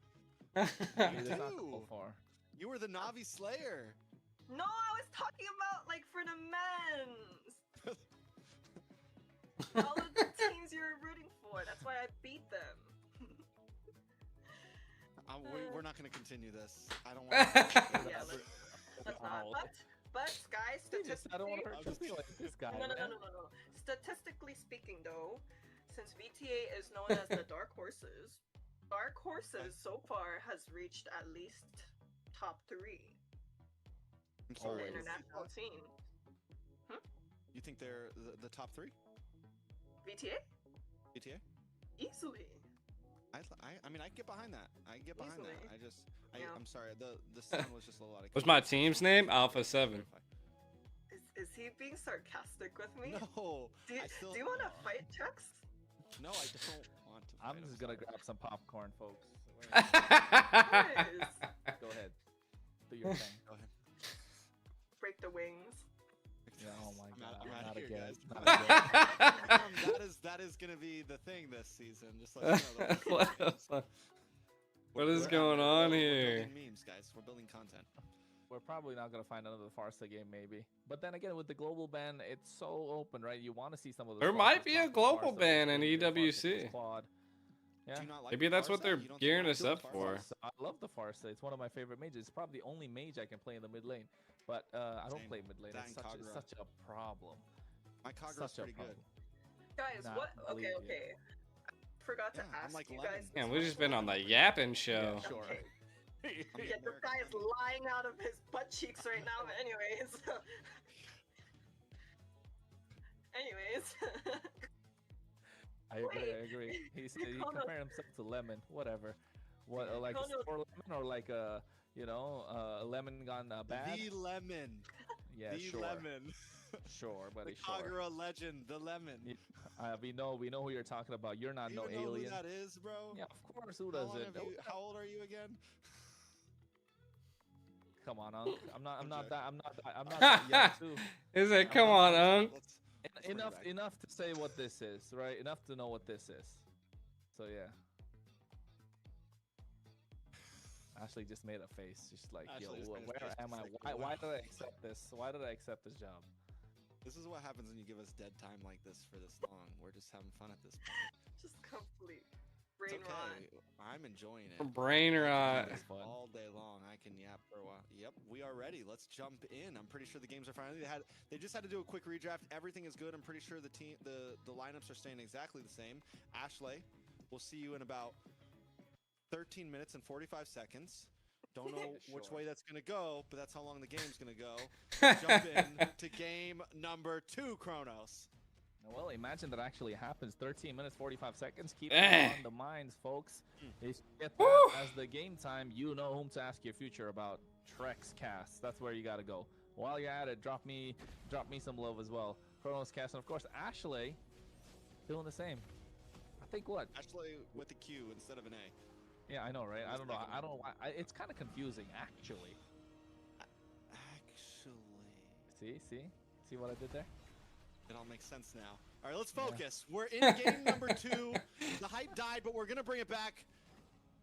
It is not do. go far. You were the Navi Slayer. No, I was talking about like for the men's. All of the teams you were rooting for. That's why I beat them. We're not going to continue this. I don't want. Yeah, let's not. Wow. But But guys, I don't want to statistically, hurt your feelings. This guy, no. man. Statistically speaking, though, since VTA is known as the dark horses so far has reached at least top 3 I'm in sorry. the Always. international scene. You think they're the top 3? VTA? BTA? Easily. I mean, I can get behind that. I can get behind Easily. that. Yeah. I'm sorry. The sound was just a lot of. What's my team's name? Alpha 7. Is he being sarcastic with me? No. Do I you want to fight, Chex? No, I don't want to. I'm fight, just gonna sorry. grab some popcorn, folks. Guys, Go ahead. Do your thing. Go ahead. break the wings. Yeah, oh my I'm god. out- I'm Not outta here, again. guys. Not again. that is gonna be the thing this season. Just like you know, What the fuck? What is we're- going on we're here? building memes, guys. We're building content. We're probably not gonna find another Farsa game, maybe. But then again, with the global ban, it's so open, right? You want to see some of the. There might be a global ban in EWC. Squad. Yeah. Do you not like Maybe that's what Farsa? they're You don't gearing like us up Farsa? for. I love the Farsa. It's one of my favorite mages. It's probably the only mage I can play in the mid lane. But I don't Same. play mid lane. That It's and such, Kagura. such a problem. My Kagura's Such a pretty good. problem. Guys, Nah, what? believe Okay, you. okay. Forgot to Yeah, I'm ask like you lemon. guys. Yeah, this we've just question. been on the yapping show. Yeah, sure. Okay. I'm Yeah, the this American guy is one. lying out of his butt cheeks right now. But anyways. anyways. I agree. Wait. I agree. He Kono- compared himself to lemon. Whatever. What like a Kono- store lemon or like a a lemon gone bad? The lemon. Yeah, the sure. lemon. Sure, The buddy. Sure. Kagura legend. The lemon. Yeah, we know who you're talking about. You're not You no even know alien. who that is, bro? Yeah, of course. Who How, does long it? have you, how old are you again? Come on, Unc. I'm not joking. that young too. Is it? Come on, Unc. Let's bring it Enough back. enough to say what this is, right? Enough to know what this is. So yeah. Ashley just made a face, just like, yo, Ashley just made a where face, am I? just like, Why wow. did I accept this? Why did I accept this job? This is what happens when you give us dead time like this for this long. We're just having fun at this point. Just complete It's brain rot. okay. I'm enjoying it. Brain rot. It's fun. All day long. I can yap for a while. Yep, we are ready. Let's jump in. I'm pretty sure the games are finally. They just had to do a quick redraft. Everything is good. I'm pretty sure the lineups are staying exactly the same. Ashley, we'll see you in about 13 minutes and 45 seconds. Don't know which Sure. way that's gonna go, but that's how long the game's gonna go. Jump in to game number 2, Kronos. Well, imagine that actually happens. 13 minutes, 45 seconds. Keep Eh. it on the minds, folks. If you get Woo. that as the game time, you know whom to ask your future about Trex Cast. That's where you got to go. While you're at it, drop me some love as well. Chronos Cast, and of course, Ashley doing the same. I think what? Ashley with a Q instead of an A. Yeah, I know, right? I don't know. Mistaken. I don't know. It's kind of confusing, actually. Actually. See what I did there? It all makes sense now. All right, let's Yeah. focus. We're in game number 2. The hype died, but we're going to bring it back.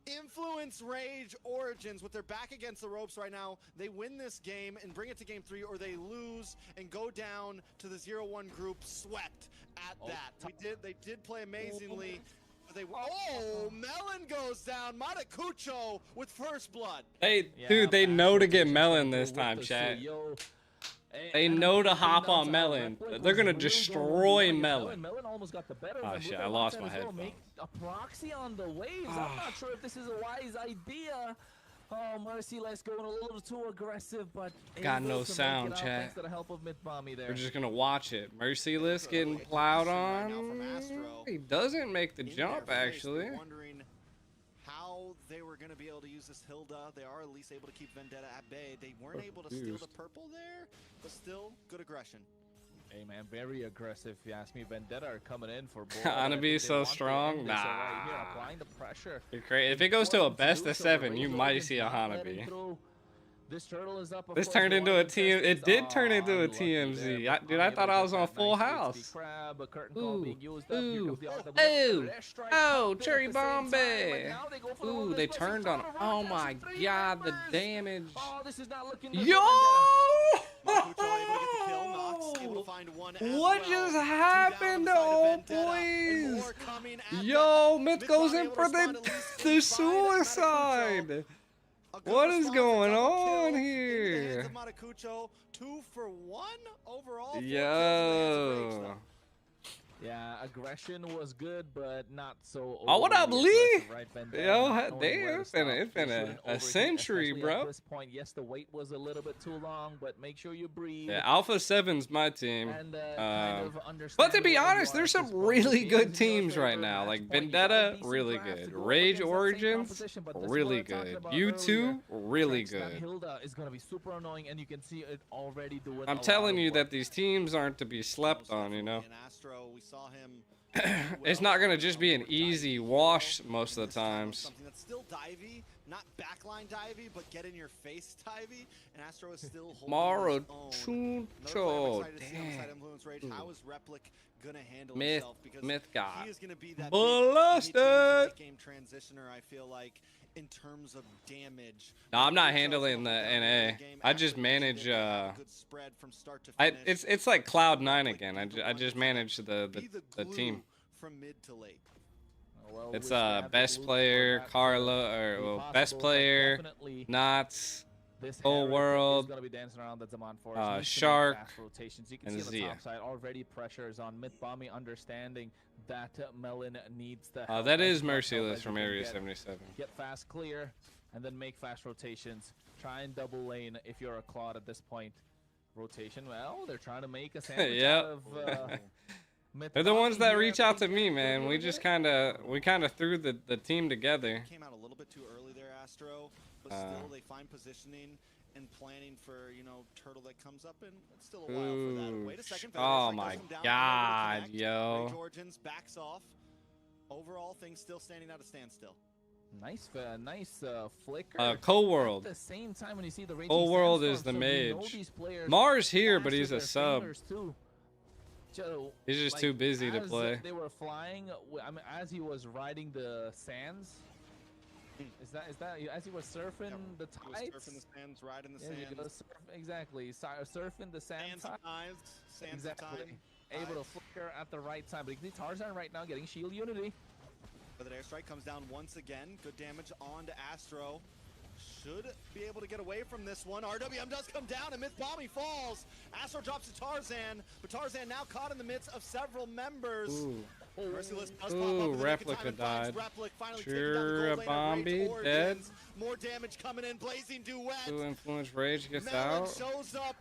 Influence Rage Origins, with their back against the ropes right now. They win this game and bring it to game 3, or they lose and go down to the 0-1 group swept at Oh, that. They did play amazingly. Oh, Melon goes down. Matakucho with first blood. Hey, Yeah, dude, they know to get Bashful Melon Jason this with time, the chat. CEO. They And know to I'm hop down on to Melon. Red Blake They're was gonna real destroy good. Melon. Melon almost got the better Oh, of him. shit, Look I at lost Lontan my as well. headphones. Make a proxy on the waves. I'm Ah. not sure if this is a wise idea. Oh, Merciless going a little too aggressive, but Got able no to make sound, it out chat. thanks to the help of Mitbommy there. We're just gonna watch it. Merciless getting It's plowed interesting right now on. from Astro. He doesn't make the In their jump, face, actually. they're wondering how they were going to be able to use this Hilda. They are at least able to keep Vendetta at bay. They weren't able to steal the Confused. purple there, but still good aggression. Hey man, very aggressive. If you ask me, Vendetta are coming in for both. Hanabi so strong? Right here, Nah. applying the pressure. You're crazy. If it goes to a best of 7, you might see a Hanabi. Hanabi. This turtle is up. of This course, turned the into one a TM. It contestant did is- turn into a unlucky TMZ. there, but Dude, I unable thought to I get was on that Full nice House. XP crab, a curtain call Ooh, being used up. Here ooh, comes the RW. ooh, Air strike oh, popped in Cherry at the same time, Bombay. and now they go for the Ooh, one they that's turned closest on to him. the Oh rock, my catching 3 god, the members. damage. Oh, this is not looking good Yo! for Vendetta. Makucho able to get the kill. Nox able to find one as What well. just 2 down happened, on the side of oh Vendetta, and boys? more coming at Yo, them. Myth goes Mitbommy in able for to respond at least the inside suicide. Matakucho. A good What is response, a going double on kill into the here? hands of Matakucho. 2 for 1 overall. 4 kills in the hands of Rage, Yo. though. Yeah, aggression was good, but not so. Oh, what up, overly Lee? aggressive, right, Vendetta, Yo, not knowing where damn, to it's been, stop. it's They been shouldn't a overheat, century, especially bro. At this point, yes, the wait was a little bit too long, but make sure you breathe. Yeah, Alpha 7's my team. And kind of But understand to be where you honest, are there's at some this point. really The good game's in your teams right favor, now. match Like point, you got a Vendetta, decent really draft to good. go up Rage against that same Origins, competition, but this is really what I was talking good. about U2, earlier. really Trench that good. Hilda is going to be super annoying, and you can see it already doing I'm a telling lot of you work. that these teams aren't to be slept Most on, you know? definitely. And Astro, we saw him It's not going to just be an easy wash most of the times. Something that's still divey, not backline divey, but get in your face divey. And Astro is still holding his own. Another player I'm Marochuncho, excited to see on the side of damn. Influence Rage. How is Replic gonna handle Myth, himself? Because Myth God. he is gonna be that Blasted! big mid-game to late-game transitioner, I feel like, in terms of damage. No, I'm not Rage handling also the down in the NA. late game. I just Astro manage, did have a good spread from start to I finish. it's like Cloud9 Replic again. be the I one just to manage the be the glue team. from mid to late. Well, It's wish we had the best glue for player that to Carla, be or well, possible, best but player definitely Knots, this Whole Herod World, is going to be dancing around the Zaman Forest. Needs to make Shark, fast rotations. You can and see on the Zia. top side already pressure is on Myth Bomby, understanding that Melon needs the Oh, help, that as is much help Merciless as from you can Area get. 77. Get fast clear and then make fast rotations. Try and double lane if you're a Claude at this point. Rotation, well, they're trying to make a sandwich Yep. out of Myth They're the ones Bomby that here. reach out to Think me, they're man. We doing just it? kind of threw the team together. Came out a little bit too early there, Astro, but still they find positioning and planning for, you know, Turtle that comes up, and it's still a while for that. Ooh, Wait a second. oh Feather my Strike does come down, God, unable to connect. yo. Rage Origins backs off. Overall, things still standing at a standstill. Nice flicker. Cold World. At the same time, when you see the Raging Cold World Sandstorm, is the so you know mage. these players Mars here, but mastered he's a their sub. fingers, too. So, He's just like, too busy to as play. They were flying. I mean, as he was riding the sands. Is that as he was surfing the He was tides? surfing the sands, riding the Yeah, you sands. go exactly. Surfing the sand Sands of tide. times, sands of Exactly. time. Able to tides. flicker at the right time. But you can see Tarzan right now getting shield unity. But the airstrike comes down once again. Good damage on to Astro. Should be able to get away from this one. RWM does come down and Myth Bomby falls. Astro drops to Tarzan, but Tarzan now caught in the midst of several members. Ooh. Merciless does pop up Ooh, in the nick of Replica time and finds died. Replic, finally Sure, taking down the gold lane of Bombi Rage dead. Origins. More damage coming in. Blazing Duet. Who Influence Rage gets Melon out. shows up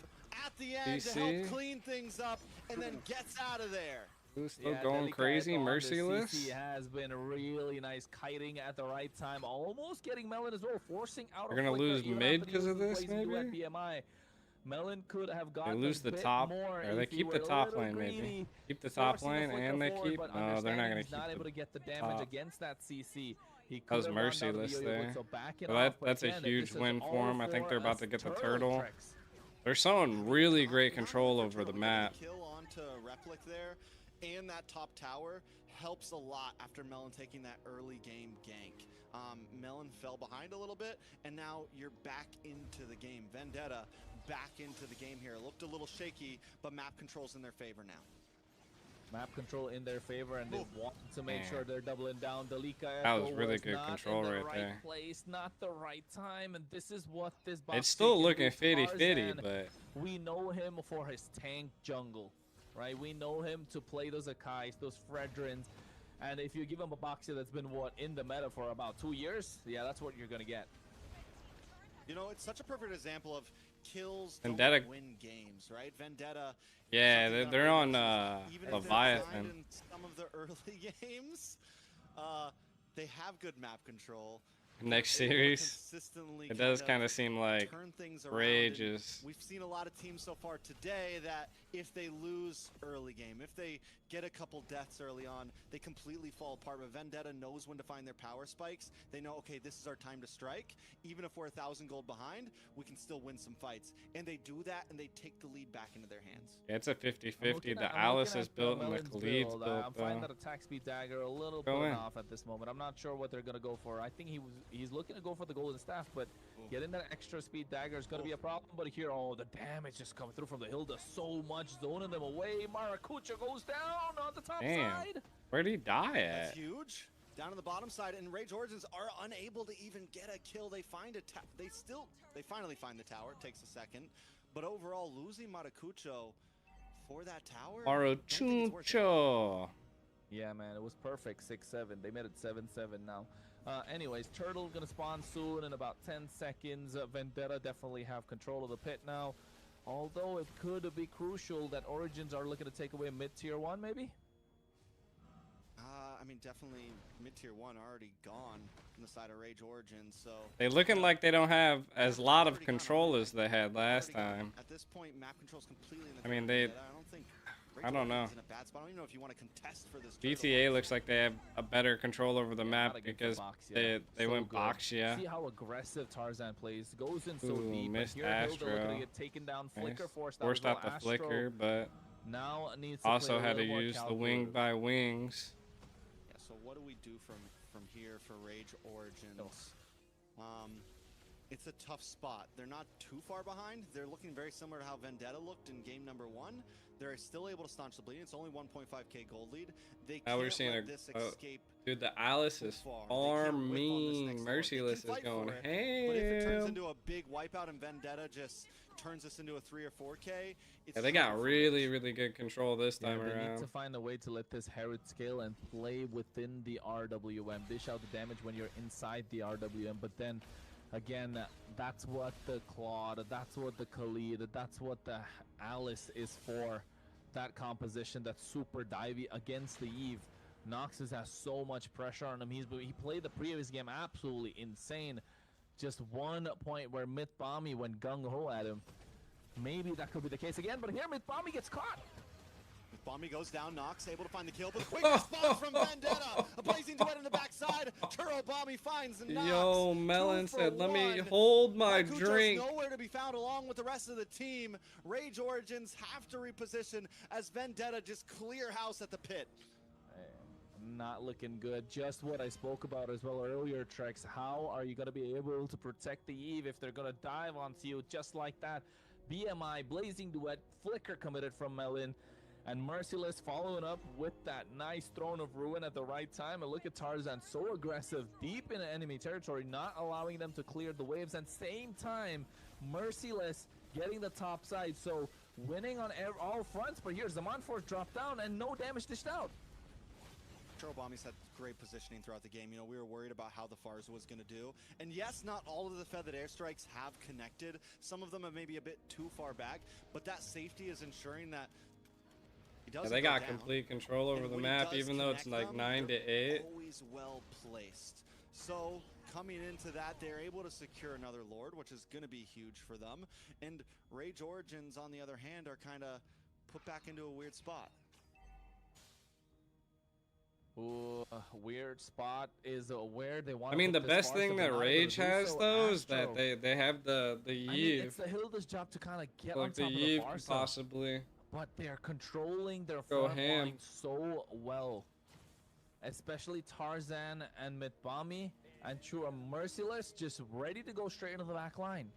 at the end to CC. help clean things up and then gets out of there. Who's still Yeah, going Delica crazy? on the Merciless. CC has been really nice, kiting at the right time, almost getting Melon as well, forcing out. They're gonna lose mid 'cause of this, maybe? BMI. Melon could have They gotten lose a the bit top, more or they if he keep the were a top little lane maybe. greedy, Keep the top forcing the lane flicker and they forward, keep. but No, they're not understanding gonna he's not able to keep get the the damage top. against that CC. He That was could have wound down Merciless the there. yo-yo, so back it Well, off, but that's a again, huge this is win all for 'em. I think they're for about us to get the turtle. tricks. They're showing really great control over the map. Kill onto Replic there, and that top tower helps a lot after Melon taking that early game gank. Melon fell behind a little bit, and now you're back into the game. Vendetta back into the game here. Looked a little shaky, but map control's in their favor now. Map control in their favor, and they want to make Man. sure they're doubling down. Delika That was Echo really good not control in the right there. Place, not the right time, and this is what this box It's still can looking do. 50-50, Tarzan, but we know him for his tank jungle, right? We know him to play those Akais, those Fredrins, and if you give him a boxer that's been in the meta for about 2 years, yeah, that's what you're gonna get. You know, it's such a perfect example of kills Vendetta- don't win games, right? Vendetta. yeah, something they're that on Rage, even if they're Leviathan. behind in some of the early games, they have good map control. Next Able to series, consistently it does kind kind of seem like turn things around, Rage and is. we've seen a lot of teams so far today that if they lose early game, if they get a couple deaths early on, they completely fall apart. But Vendetta knows when to find their power spikes. They know, okay, this is our time to strike. Even if we're 1,000 gold behind, we can still win some fights. And they do that, and they take the lead back into their hands. Yeah, it's a I'm 50-50. looking The at- I'm Alice looking is at, built and the Melon's Khalid's build. built. I'm finding that attack speed dagger a little Go put in. off at this moment. I'm not sure what they're gonna go for. I think he's looking to go for the golden staff, but getting that extra speed dagger is gonna be a problem. But here, oh, the damage just coming through from the Hilda. So much zoning them away. Maracuja goes down on the top Damn. side. Where'd he die That's at? huge. Down on the bottom side, and Rage Origins are unable to even get a kill. They find a they finally find the tower. It takes a second, But overall, losing Maracucho for that tower, I don't think it's worth it. Maruchucho. Yeah, man, it was perfect. 6-7. They made it 7-7 now. Anyways, Turtle gonna spawn soon in about 10 seconds. Vendetta definitely have control of the pit now. Although it could be crucial that Origins are looking to take away mid-tier 1, maybe? I mean, definitely mid-tier 1 already gone from the side of Rage Origins, so... They looking like they don't have as lot of Already gone control already. as they had last Already gone. time. At this point, map control's completely in the I mean, court of they- Vendetta. I don't think Rage I don't know. Origins in a bad spot. I don't even know if you want to contest for this turtle, GTA looks like they have a better control over the Yeah, map not against the because box, they yeah. they So went good. box, yeah. See how aggressive Tarzan plays. Goes in so Ooh, deep. And missed here Hilda looking Astro. to get taken down. Nice. Flicker forced Forced out, out as the well. flicker, but Now needs to also play a had to little more use the wing calculated. by wings. Yeah, so what do we do from here for Rage Origins? It's a tough spot. They're not too far behind. They're looking very similar to how Vendetta looked in game number 1. They're still able to staunch the bleeding. It's only 1.5k gold lead. They Now we're can't seeing let this escape. Dude, the Alice too is far. They can't whiff on this farming. next lord. They Merciless can is fight going for it, but if it turns ham. into a big wipeout and Vendetta just turns this into a 3 or 4k, it's Yeah, they got trouble for really, Rage. really good control this Yeah, time they need to around. find a way to let this Herod scale and play within the RWM. Dish out the damage when you're inside the RWM, but then again, that's what the Claude, that's what the Khalid, that's what the Alice is for. That composition, that's super divey against the Eve. Noxus has so much pressure on him. He played the previous game absolutely insane. Just one point where Mythbommy went gung-ho at him. Maybe that could be the case again, but here Mythbommy gets caught. Bomby goes down, Nox able to find the kill, but a quick response from Vendetta. A blazing duet on the backside. Turo Bomby finds Nox. Yo, Melon 2 for said, let me 1. hold my Maracucho's drink. nowhere to be found along with the rest of the team. Rage Origins have to reposition as Vendetta just clear house at the pit. Not looking good. Just what I spoke about as well earlier, Trex. How are you going to be able to protect the Eve if they're going to dive onto you just like that? BMI, Blazing Duet, Flicker committed from Melon, and Merciless following up with that nice Throne of Ruin at the right time. And look at Tarzan, so aggressive, deep in enemy territory, not allowing them to clear the waves. And same time, Merciless getting the top side, so winning on all fronts. But here's the Monforce drop down and no damage dished out. Bombys had great positioning throughout the game. You know, we were worried about how the Fars was going to do. And yes, not all of the feathered airstrikes have connected. Some of them are maybe a bit too far back, but that safety is ensuring that he doesn't Yeah, they go got down. complete control over And the when he map, does even though it's connect like them, 9 to they're 8. always well placed. So coming into that, they're able to secure another Lord, which is going to be huge for them. And Rage Origins, on the other hand, are kind of put back into a weird spot. Ooh, weird spot is where they want. I mean, the best thing that Rage has, though, is that they have the I mean, Eve. it's the Hilda's job to kind of get on Like the top of the Eve far could side, possibly. but they're controlling their Go front ham. line so well, especially Tarzan and Mythbommy and Chua Merciless, just ready to go straight into the back line.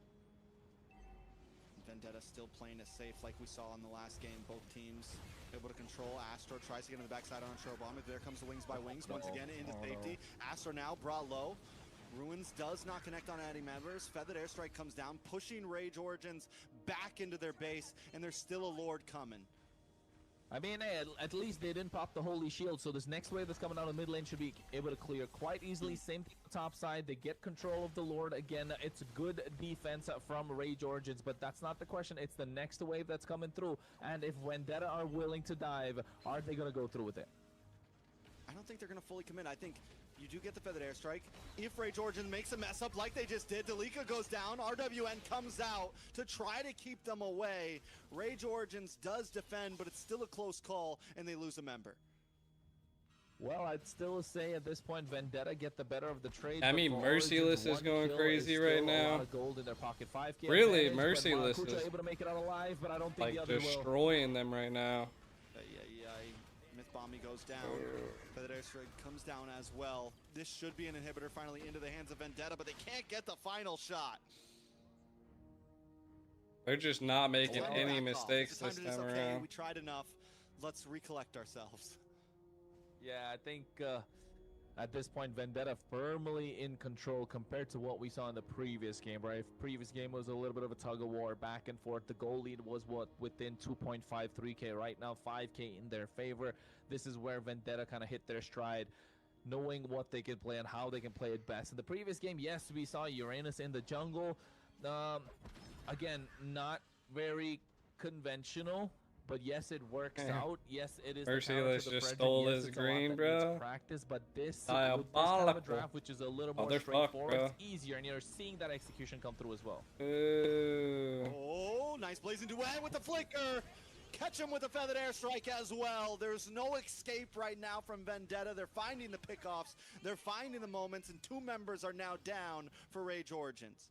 Vendetta still playing it safe like we saw in the last game. Both teams able to control. Astro tries to get on the backside on Trobomb. There comes the Wings by Wings once again into safety. Astro now brought low. Ruins does not connect on any members. Feathered Airstrike comes down, pushing Rage Origins back into their base, and there's still a Lord coming. I mean, hey, at least they didn't pop the Holy Shield, so this next wave that's coming out of mid lane should be able to clear quite easily. Same thing on the top side. They get control of the Lord. Again, it's good defense from Rage Origins, but that's not the question. It's the next wave that's coming through. And if Vendetta are willing to dive, are they going to go through with it? I don't think they're going to fully commit. I think you do get the Feathered Airstrike. If Rage Origins makes a mess up like they just did, Delika goes down, RWN comes out to try to keep them away. Rage Origins does defend, but it's still a close call, and they lose a member. Well, I'd still say at this point, Vendetta get the better of the trade. I but mean, for Merciless Origins, is going one kill crazy is right still A now. lot of gold in their pocket. 5K Really, advantage, but Merciless Maracucho is able to make it out alive, but I don't think like the other will. destroying them right now. Mythbomby goes down. Feathered Airstrike comes down as well. This should be an inhibitor finally into the hands of Vendetta, but they can't get the final shot. They're just not making Well, any back off. mistakes It's the this to just, time okay, around. we tried enough. Let's recollect ourselves. Yeah, I think At this point, Vendetta firmly in control compared to what we saw in the previous game, right? Previous game was a little bit of a tug of war, back and forth. The goal lead was what, within 2.53k. Right now, 5k in their favor. This is where Vendetta kind of hit their stride, knowing what they can play and how they can play it best. In the previous game, yes, we saw Uranus in the jungle. Again, not very conventional, but yes, it works out. Yes, it is. Merciless just stole his green, bro. Practice, but this Diabolical. kind of a draft, which is a little more straightforward, bro. it's easier, and you're seeing that execution come through as well. Ooh. Oh, nice blazing duet with the flicker. Catch him with a feathered airstrike as well. There's no escape right now from Vendetta. They're finding the pickoffs. They're finding the moments, and 2 members are now down for Rage Origins.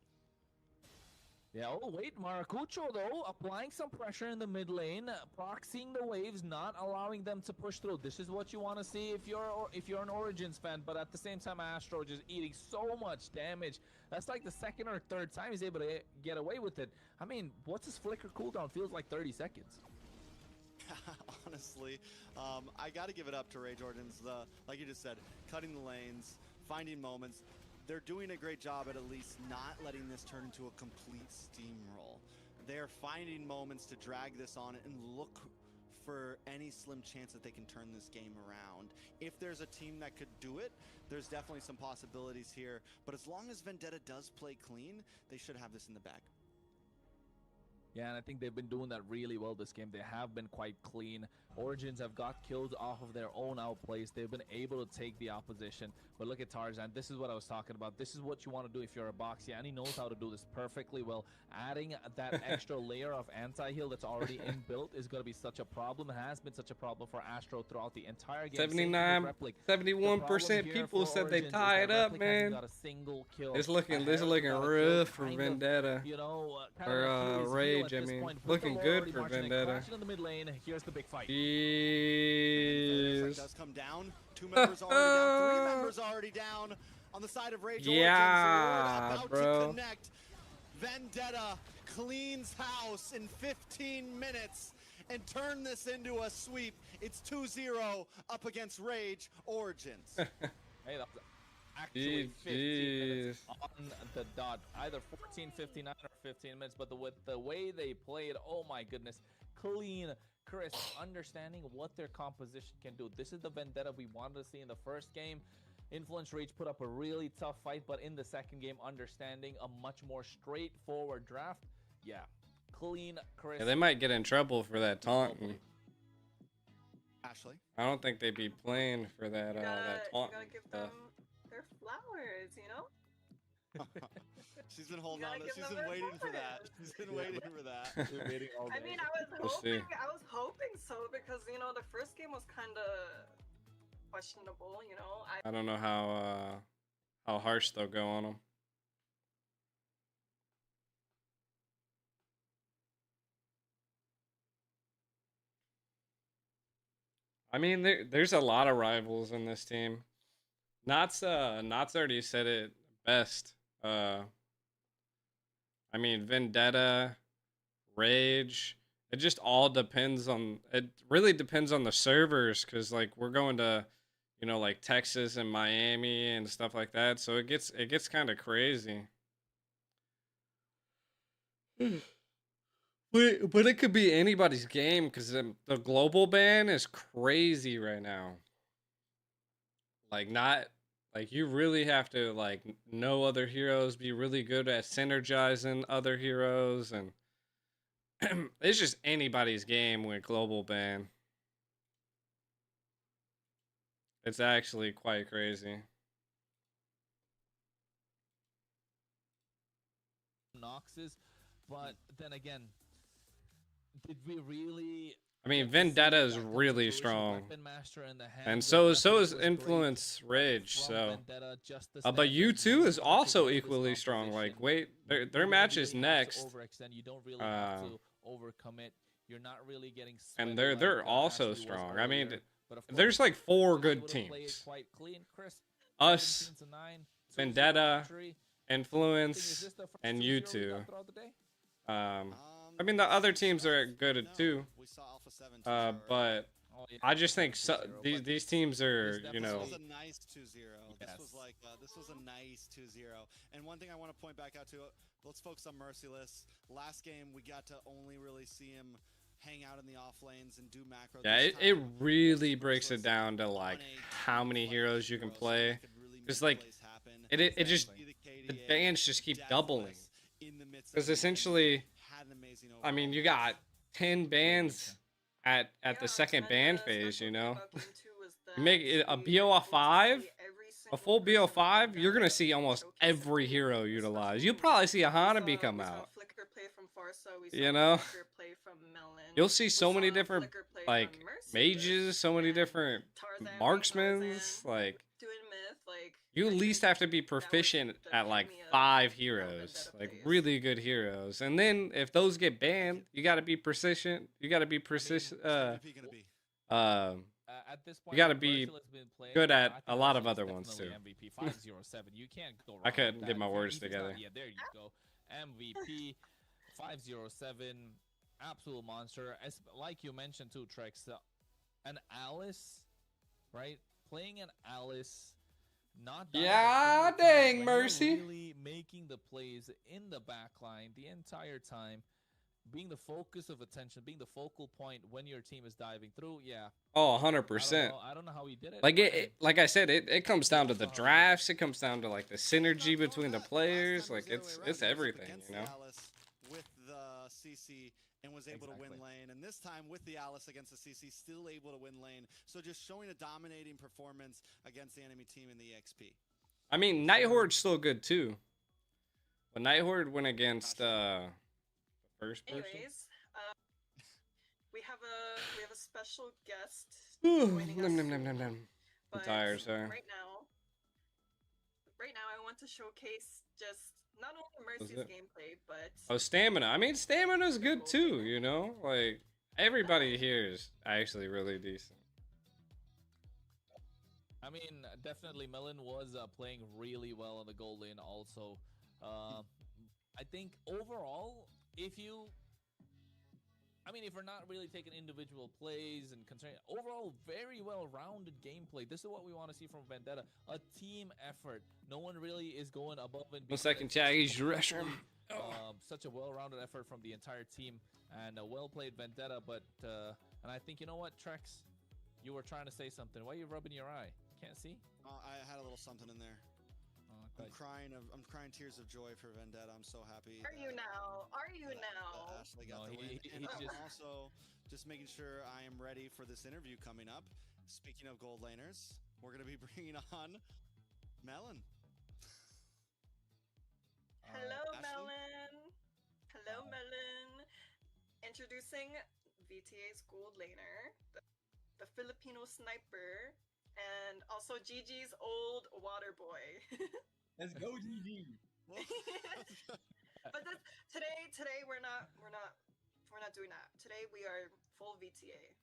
Yeah, oh wait, Maracucho though, applying some pressure in the mid lane, proxying the waves, not allowing them to push through. This is what you want to see if you're an Origins fan, but at the same time, Astro just eating so much damage. That's like the second or third time he's able to get away with it. I mean, what's his flicker cooldown? Feels like 30 seconds. Honestly, I got to give it up to Rage Origins. Like you just said, cutting the lanes, finding moments. They're doing a great job at least not letting this turn into a complete steamroll. They're finding moments to drag this on and look for any slim chance that they can turn this game around. If there's a team that could do it, there's definitely some possibilities here. But as long as Vendetta does play clean, they should have this in the bag. Yeah, and I think they've been doing that really well this game. They have been quite clean. Origins have got kills off of their own outplays. They've been able to take the opposition. But look at Tarzan. This is what I was talking about. This is what you want to do if you're a Boxy, and he knows how to do this perfectly well. Adding that extra layer of anti-heal that's already inbuilt is going to be such a problem. It has been such a problem for Astro throughout the entire game. 71% people said they tied up, man. Got a single kill. This looking rough for Vendetta. You know, Or Rage, I mean. Looking good for Vendetta. In the mid lane, here's the big fight. Jeez. Does come down. 2 members already down. 3 members already down on the side of Rage Yeah, Origins. About bro. to connect. Vendetta cleans house in 15 minutes and turn this into a sweep. It's 2-0 up against Rage Origins. Hey, that was actually 15 minutes on the dot. Either 14:59 or 15 minutes, but with the way they played, oh my goodness. Clean, crisp, understanding what their composition can do. This is the Vendetta we wanted to see in the first game. Influence Rage put up a really tough fight, but in the second game, understanding a much more straightforward draft. Yeah, clean, crisp. Yeah, they might get in trouble for that taunting. Ashley? I don't think they'd be playing for that You that gotta taunting give stuff. them their flowers, you know? She's been holding gotta on. give She's them been their waiting for that. flowers. She's been waiting for that. Waiting all I day. mean, I We'll see. was hoping so because, you know, the first game was kind of questionable, you know? I don't know how harsh they'll go on them. I mean, there's a lot of rivals in this team. Knott's already said it best. I mean, Vendetta, Rage. It just all depends on. It really depends on the servers, because like we're going to, you know, like Texas and Miami and stuff like that. So it gets kind of crazy. But it could be anybody's game, because the global ban is crazy right now. Like, not like you really have to like know other heroes, be really good at synergizing other heroes, and it's just anybody's game with global ban. It's actually quite crazy. Noxes, but then again, did we really? I mean, Vendetta is really strong, and so is Influence Rage. So, but U2 is also equally strong. Like, wait, their match is next. You don't really have to overcommit. You're not really getting. And they're also strong. I mean, there's like 4 good teams. Us, Vendetta, Influence, and U2. I mean, the other teams are good too. We saw Alpha 7 But Oh, yeah, I just think 2-0, these teams are, this you This know, was definitely- a nice 2-0. This was Yes. like this was a nice 2-0. And one thing I want to point back out to, let's focus on Merciless. Last game we got to only really see him hang out in the off lanes and do macro. yeah, This it time, really it's breaks it Merciless down to on like a how many team-fight heroes you can hero, so play. that could really It's make like plays happen. it just See the KDA bans just keep doubling. deathless in the midst of because the game. essentially, Had an amazing I mean, overall you match. got 10 bans at Yeah, the second and ban the phase. special You thing know, about game 2 was you make that it a we were able to BO5. see every A single full person from BO5, you're gonna Vendetta see almost showcase every their hero abilities, utilized. especially You'll probably see a we Hanabi saw come we saw out. Flicker play from Farsa, we You saw know, Flicker play from Melon. you'll see We so many saw different Flicker play like from Merciless, mages, so many and different Tarzan being marksmans. Tarzan, Like doing myth, like you I at least think have to be that was proficient the at like epitome of 5 how heroes, Vendetta like plays. really good heroes. And then if those get banned, you got to be proficient. You got to be persistent. What's MVP gonna be? At this point, gotta what be Merciless been playing, good I at think a lot of Merciless other ones definitely too. MVP 507. You can't go wrong. I couldn't with get that. my If words it's not- together. yeah, there you go. MVP 507, absolute monster. As like you mentioned too, Trex, an Alice, right? Playing an Alice, not dying a Yeah, single time dang, when Mercy. you're really making the plays in the backline the entire time. Being the focus of attention, being the focal point when your team is diving through, yeah. Oh, I don't 100%. know. I don't know how he did it. Like but like I said, it comes down to also the how he did it. drafts. It comes down to like the He's not synergy doing between the that. Last players. time it was Like the other way it's around. He was up everything, against you the know. Alice with the CC and was able to win Exactly. lane, and this time with the Alice against the CC, still able to win lane. So just showing a dominating performance against the enemy team in the EXP. I mean, Night Horde's still good too. But Night Horde went against the first person. Anyways, we have a special guest Ooh, joining us nom, nom, nom, soon, nom, nom. I'm but tired, sorry. right now I want to showcase just not only Was Mercy's it? gameplay, but Oh, stamina. I mean, stamina's good too. You know, like everybody here is actually really decent. I mean, definitely Melon was playing really well on the gold lane also. I think overall, if we're not really taking individual plays and considering overall very well-rounded gameplay, this is what we want to see from Vendetta. A team effort. No one really is going above and beyond. 1 second, It's chat. just Use the restroom. completely, such a well-rounded effort from the entire team and a well-played Vendetta. But and I think, you know what, Trex, you were trying to say something. Why are you rubbing your eye? Can't see? I had a little something in there. I'm crying tears of joy for Vendetta. I'm so happy. are you now? Are you that now? Ashley got No, the he- win. he And I'm just- also just making sure I am ready for this interview coming up. Speaking of gold laners, we're going to be bringing on Melon. Hello, Ashley? Melon. Hello, Melon. Introducing VTA's gold laner, the Filipino sniper, and also Gigi's old water boy. Let's go, GG. But today we're not doing that. Today we are full VTA.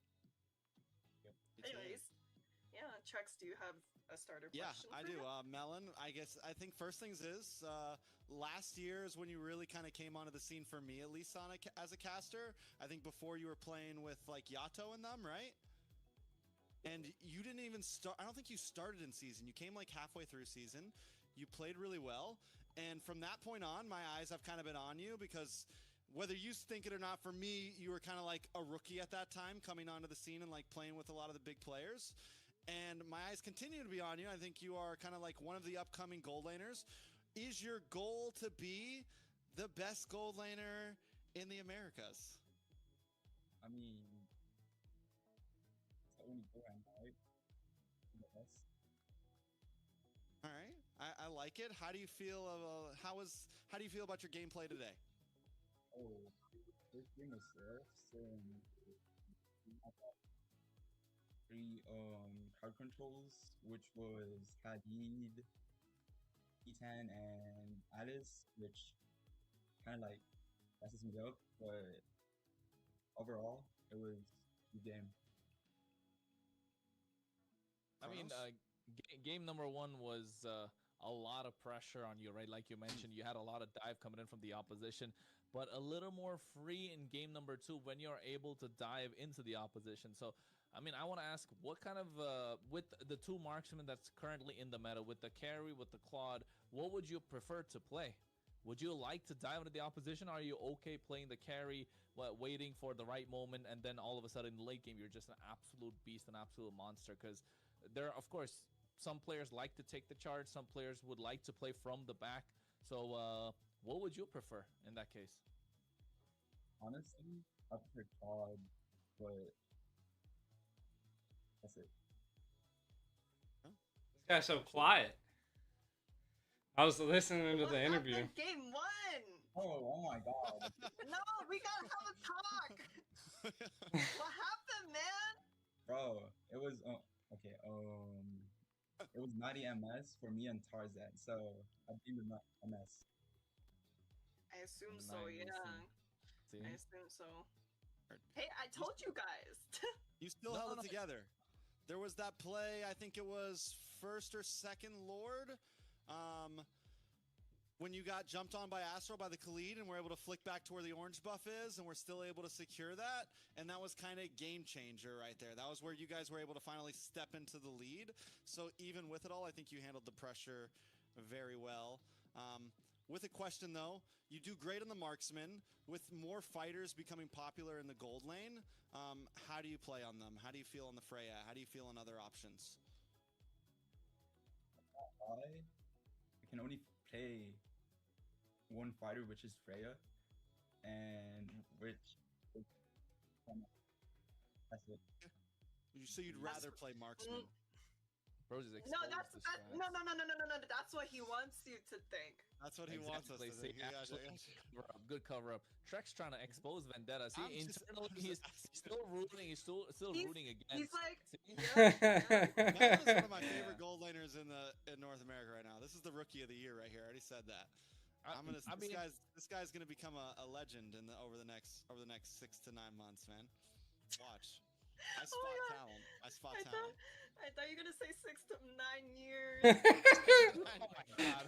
Anyways, yeah, Trex, do you have a starter Yeah, question? I for do. him? Melon, I think first things is, last year is when you really kind of came onto the scene for me, at least as a caster. I think before you were playing with like Yato and them, right? And you didn't even start. I don't think you started in season. You came like halfway through season. You played really well. And from that point on, my eyes have kind of been on you because whether you think it or not, for me, you were kind of like a rookie at that time coming onto the scene and like playing with a lot of the big players. And my eyes continue to be on you. I think you are kind of like one of the upcoming gold laners. Is your goal to be the best gold laner in the Americas? I mean, it's the only goal right now, right? Yes. All right, I like it. How do you feel? How do you feel about your gameplay today? Oh, this game is so three card controls, which was Hadid, E10, and Alice, which kind of like messes me up, but overall, it was a good game. I mean, Kronos? game number one was a lot of pressure on you, right? Like you mentioned, you had a lot of dive coming in from the opposition. but a little more free in game number 2 when you're able to dive into the opposition. So, I mean, I want to ask, what kind of, with the 2 marksmen that's currently in the meta, with the carry, with the Claude, what would you prefer to play? Would you like to dive into the opposition? Or are you okay playing the carry, waiting for the right moment, and then all of a sudden in the late game, you're just an absolute beast, an absolute monster? Because there, of course, some players like to take the charge. Some players would like to play from the back. So, what would you prefer in that case? Honestly, I prefer COD, but that's it. This guy's so quiet. I was listening to What the interview. happened game 1? Oh my god. No, we gotta have a talk. What happened, man? Bro, it was okay, it was 90 MS for me and Tarzan, so I think the MS. I assume so, Nice. yeah. See? I assume so. Hey, I told you guys. You still held it together. There was that play, I think it was first or second Lord, when you got jumped on by Astro by the Khalid and were able to flick back to where the orange buff is, and we're still able to secure that. And that was kind of game changer right there. That was where you guys were able to finally step into the lead. So even with it all, I think you handled the pressure very well. With a question though, you do great on the marksman. With more fighters becoming popular in the gold lane, how do you play on them? How do you feel on the Freya? How do you feel on other options? I can only play one fighter, which is Freya, and that's it. So you'd rather play marksman? Bro's is No, no. That's what he wants you to think. That's what he wants us to think. Good cover up. Trek's trying to expose Vendetta. See, internally he's still rooting. He's still rooting against. He's like, That is one of my favorite gold laners in North America right now. This is the rookie of the year right here. I already said that. This guy's gonna become a legend over the next 6 to 9 months, man. Watch. I spot talent. I spot talent. I thought you were gonna say 6 to 9 years. Oh my god.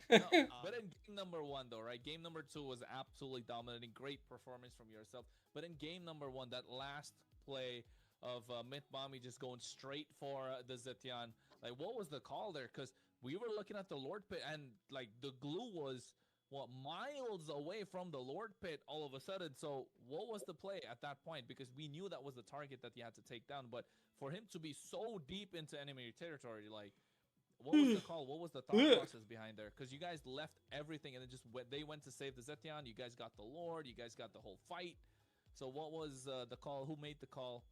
No, but in game number 1 though, right? Game number 2 was absolutely dominating. Great performance from yourself. But in game number 1, that last play of Mythbommy just going straight for the Zetian, like what was the call there? Because we were looking at the Lord Pit and like the glue was miles away from the Lord Pit all of a sudden. So what was the play at that point? Because we knew that was the target that you had to take down, but for him to be so deep into enemy territory, like what was the call? What was the thought process behind there? Because you guys left everything and then just they went to save the Zetian. You guys got the Lord. You guys got the whole fight. So what was the call? Who made the call?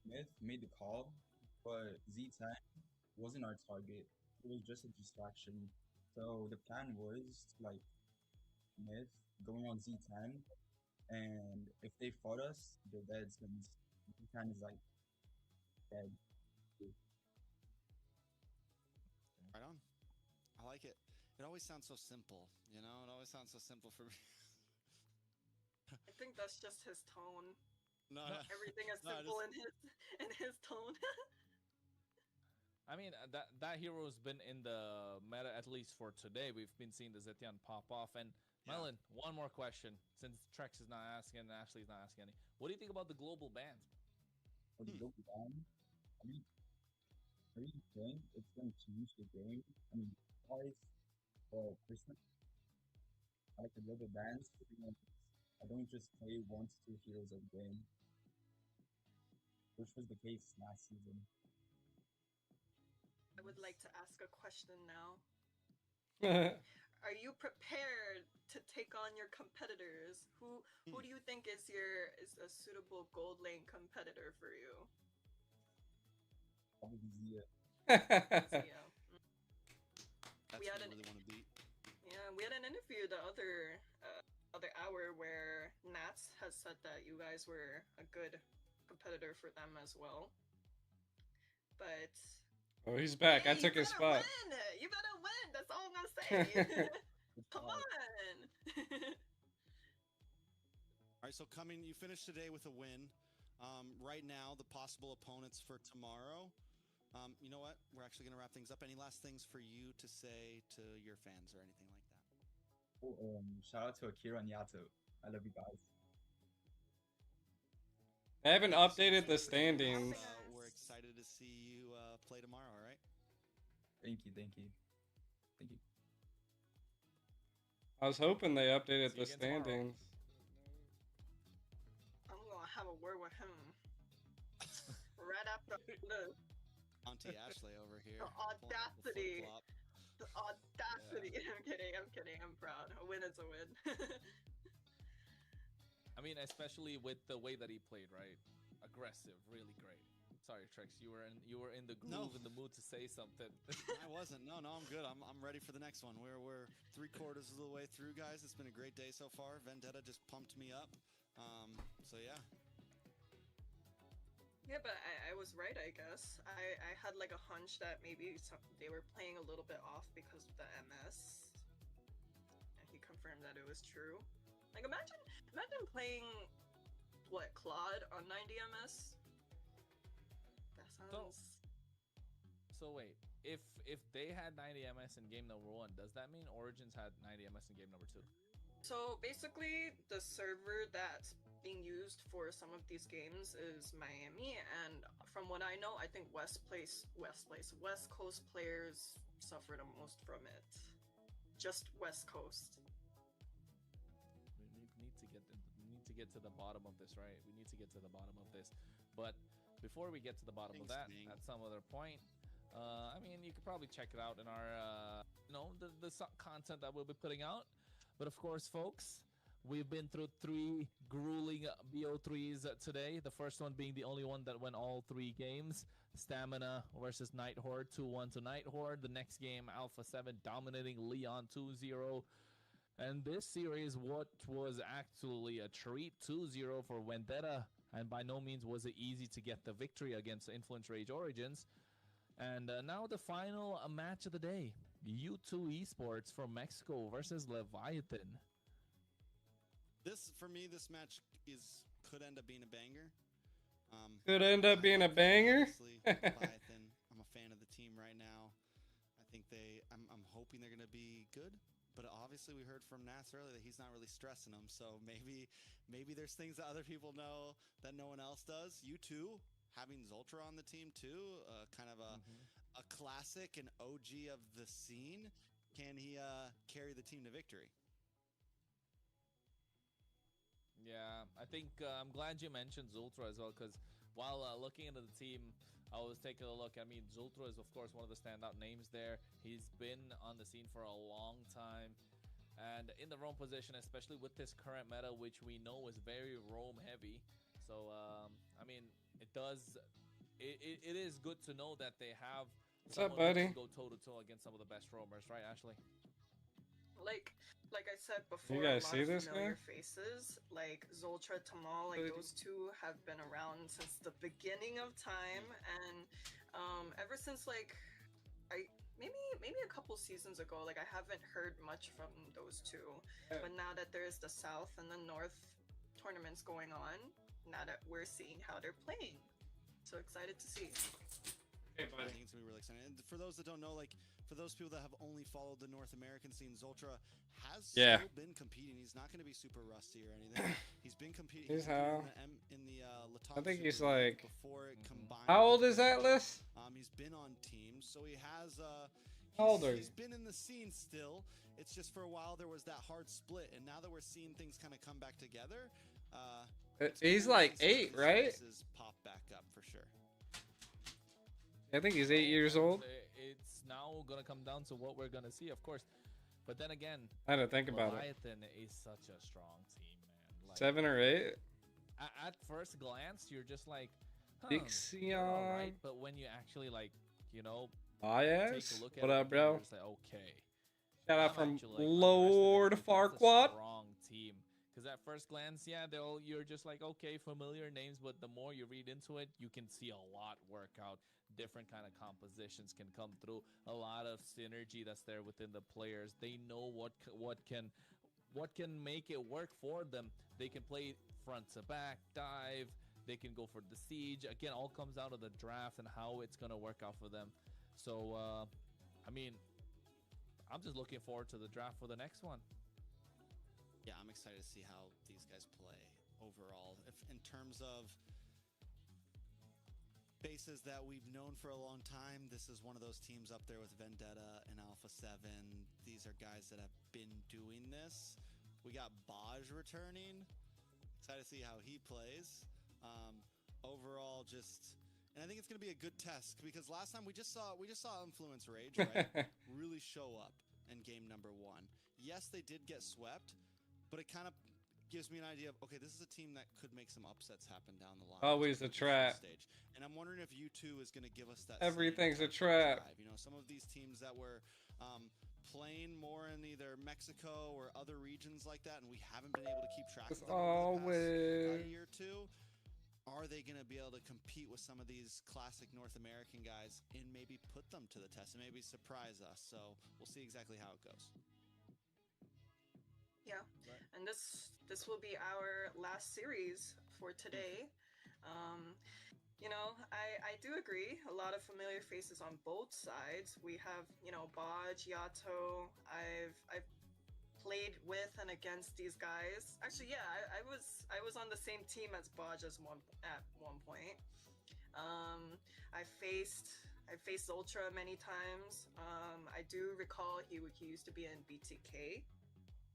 Myth made the call, but Z10 wasn't our target. It was just a distraction. So the plan was like Myth going on Z10, and if they fought us, they're dead since Z10 is like dead. Right on. I like it. It always sounds so simple, you know? It always sounds so simple for me. I think that's just his tone. No, Everything is simple in his tone. I mean, that hero's been in the meta, at least for today. We've been seeing the Zetian pop off. And Melon, one more question, since Trex is not asking and Ashley's not asking any. What do you think about the global bans? For the global ban, I mean, think it's going to change the game. I mean, guys, personally, I like the global bans. I don't just play 1 to 2 heroes a game, which was the case last season. I would like to ask a question now. Are you prepared to take on your competitors? Who do you think is a suitable gold lane competitor for you? Probably Zia. Zia. That's We what had I really want to beat. Yeah, we had an interview the other hour where Nats has said that you guys were a good competitor for them as well. But Oh, he's back. I took his spot. Win. You better win. That's all I'm gonna say. Come on. All right, so you finished today with a win. Right now, the possible opponents for tomorrow, You know what? We're actually going to wrap things up. Any last things for you to say to your fans or anything like that? Oh, shout out to Akira and Yato. I love you guys. I haven't Thank you so updated much the for standings. we're excited to see you play tomorrow, all right? Thank you, thank you, thank you. I was hoping they updated See you the again tomorrow. standings. I'm gonna have a word with him right after the Auntie Ashley over here. The pulling out the audacity. flip-flop. The audacity. I'm kidding. I'm proud. A win is a win. I mean, especially with the way that he played, right? Aggressive, really great. Sorry, Trex, you were in the groove, No. in the mood to say something. I wasn't. No, I'm good. I'm ready for the next one. We're 3/4 of the way through, guys. It's been a great day so far. Vendetta just pumped me up. So yeah. Yeah, but I was right, I guess. I had like a hunch that maybe they were playing a little bit off because of the MS. And he confirmed that it was true. Like imagine playing what, Claude on 90 MS? That sounds So wait, if they had 90 MS in game number 1, does that mean Origins had 90 MS in game number 2? So basically, the server that's being used for some of these games is Miami, and from what I know, I think West Coast players suffer the most from it. Just West Coast. We need to get to the bottom of this, right? We need to get to the bottom of this. But before we get to the bottom of that, at some other point, I mean, you could probably check it out in our, the content that we'll be putting out. But of course, folks, we've been through 3 grueling BO3s today. The first one being the only one that went all 3 games. Stamina versus Night Horde, 2-1 to Night Horde. The next game, Alpha 7 dominating Leon 2-0. And this series, what was actually a treat, 2-0 for Vendetta. And by no means was it easy to get the victory against Influence Rage Origins. And now the final match of the day. U2 Esports from Mexico versus Leviathan. For me, this match could end up being a banger. Could end up being a banger. Honestly, Leviathan, I'm a fan of the team right now. I think I'm hoping they're going to be good. But obviously, we heard from Nats earlier that he's not really stressing them. So maybe there's things that other people know that no one else does. U2 having Zoltra on the team too, kind of a classic and OG of the scene. Can he carry the team to victory? Yeah, I think I'm glad you mentioned Zultra as well, because while looking into the team, I was taking a look. I mean, Zultra is, of course, one of the standout names there. He's been on the scene for a long time. And in the roam position, especially with this current meta, which we know is very roam heavy. So, I mean, it is good to know that they have What's up, buddy? to go toe-to-toe against some of the best roamers, right, Ashley? Like I said before, You guys a lot see of this familiar guy? faces, like Zoltra, Tamal, like those two have been around since the beginning of time, and ever since like maybe a couple seasons ago, like I haven't heard much from those two. But now that there's the South and the North tournaments going on, now that we're seeing how they're playing, so excited to see. Hey, I think it's gonna be really exciting. And for those that don't know, like for those people that have only followed the North American scene, Zoltra has still been competing. He's not going to be super rusty or anything. He's been competing. He's how? In the I think he's Super League like. before it combined. How old is Atlas? He's been on teams, so he has. How old are you? He's been in the scene still. It's just for a while there was that hard split, and now that we're seeing things kind of come back together, He's like 8, right? Pop back up for sure. I think he's 8 years old. It's now gonna come down to what we're gonna see, of course. But then again, I had to think about it. Leviathan is such a strong team, man. Like, 7 or 8. At first glance, you're just like, Dixion. they're all right. But when you actually like, take a Yes. look at What it, up, bro? you're just like, okay. Shout out I'm from actually, like, Lord underestimating that's a Farquaad. strong team. Because at first glance, you're just like, okay, familiar names, but the more you read into it, you can see a lot work out. Different kind of compositions can come through. A lot of synergy that's there within the players. They know what can make it work for them. They can play front to back, dive, They can go for the siege. Again, all comes down to the draft and how it's gonna work out for them. So, I mean, I'm just looking forward to the draft for the next one. Yeah, I'm excited to see how these guys play overall. If in terms of bases that we've known for a long time, this is one of those teams up there with Vendetta and Alpha 7. These are guys that have been doing this. We got Baj returning. Excited to see how he plays. Overall, and I think it's going to be a good test because last time we just saw Influence Rage, right? really show up in game number 1. Yes, they did get swept, but it kind of gives me an idea of, okay, this is a team that could make some upsets happen down the line. Always a trap. Stage. And I'm wondering if U2 is going to give us that. Everything's a trap. Drive. You know, some of these teams that were playing more in either Mexico or other regions like that, and we haven't been able to keep track of them over the past year or two. Are they going to be able to compete with some of these classic North American guys and maybe put them to the test and maybe surprise us? So we'll see exactly how it goes. Yeah, and this will be our last series for today. You know, I do agree. A lot of familiar faces on both sides. We have, you know, Baj, Yato. I've played with and against these guys. Actually, yeah, I was on the same team as Baj at one point. I faced Ultra many times. I do recall he used to be in BTK.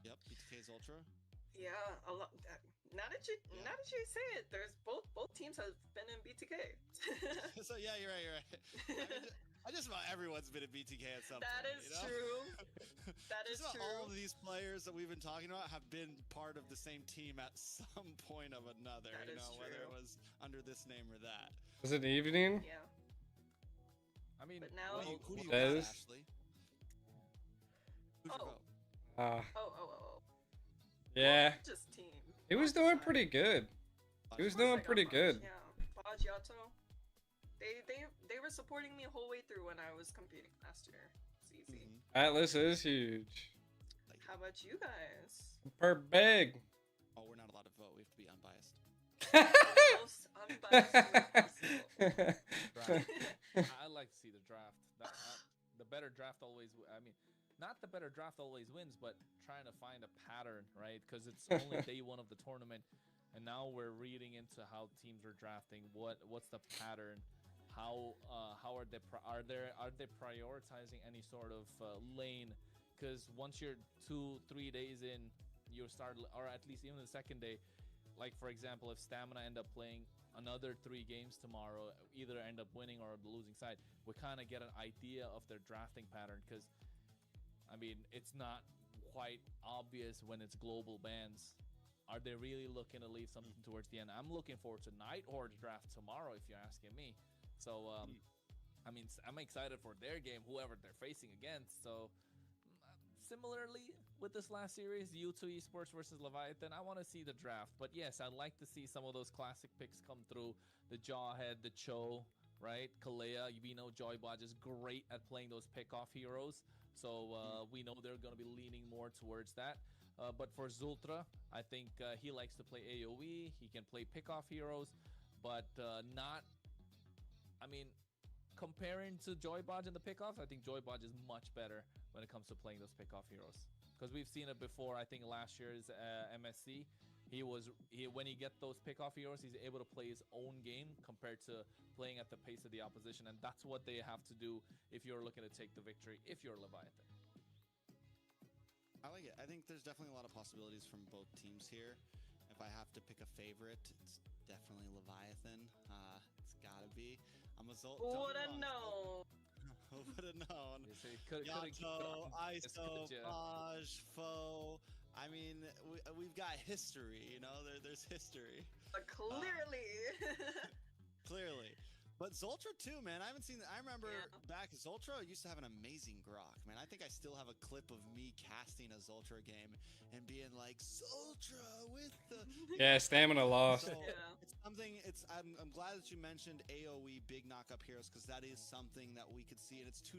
Yep, BTK's Ultra. Yeah, a lot. Now that you say it, there's both teams have been in BTK. So yeah, you're right. I mean, just about everyone's been in BTK at some point. That is true. That is true. All of these players that we've been talking about have been part of the same team at some point of another. That is true. Whether it was under this name or that. Was it evening? Yeah. I mean, but now who do you Des? got, Ashley? Who'd you vote? Yeah. Just team. He was doing pretty good. He was doing pretty good. Yeah, Baj, Yato. They were supporting me the whole way through when I was competing last year. It's easy. Atlas is huge. How about you guys? Per big. Oh, we're not allowed to vote. We have to be unbiased. Most unbiased possible. I like to see the draft. The better draft always. I mean, not the better draft always wins, but trying to find a pattern, right? Because it's only day one of the tournament, and now we're reading into how teams are drafting. What's the pattern? How are they prioritizing any sort of lane? Because once you're 2-3 days in, you start, or at least even the second day. Like for example, if Stamina end up playing another 3 games tomorrow, either end up winning or the losing side, we kind of get an idea of their drafting pattern. Because I mean, it's not quite obvious when it's global bans. Are they really looking to leave something towards the end? I'm looking forward to Night Horde draft tomorrow, if you're asking me. So, I mean, I'm excited for their game, whoever they're facing against. So, similarly with this last series, U2 Esports versus Leviathan, I want to see the draft. But yes, I'd like to see some of those classic picks come through. The Jawhead, the Cho, right? Kalea, we know Joybot is great at playing those pickoff heroes. So we know they're going to be leaning more towards that. But for Zultra, I think he likes to play AoE. He can play pickoff heroes, but not... I mean, comparing to Joybot in the pickoffs, I think Joybot is much better when it comes to playing those pickoff heroes. Because we've seen it before. I think last year's MSC, when he gets those pickoff heroes, he's able to play his own game compared to playing at the pace of the opposition, and that's what they have to do if you're looking to take the victory, if you're Leviathan. I like it. I think there's definitely a lot of possibilities from both teams here. If I have to pick a favorite, it's definitely Leviathan. It's gotta be. I'm a Zolt. Who would have known? Who would have known? Yato, ISO, Baj, Foe. I mean, we've got history, you know. There's history. Clearly. Clearly. But Zultra too, man. I haven't seen that. I remember back, Zultra used to have an amazing grok, man. I think I still have a clip of me casting a Zultra game and being like, Zultra with the... Yeah, Stamina lost. So Yeah. it's something. I'm glad that you mentioned AOE big knock-up heroes, because that is something that we could see, and it's two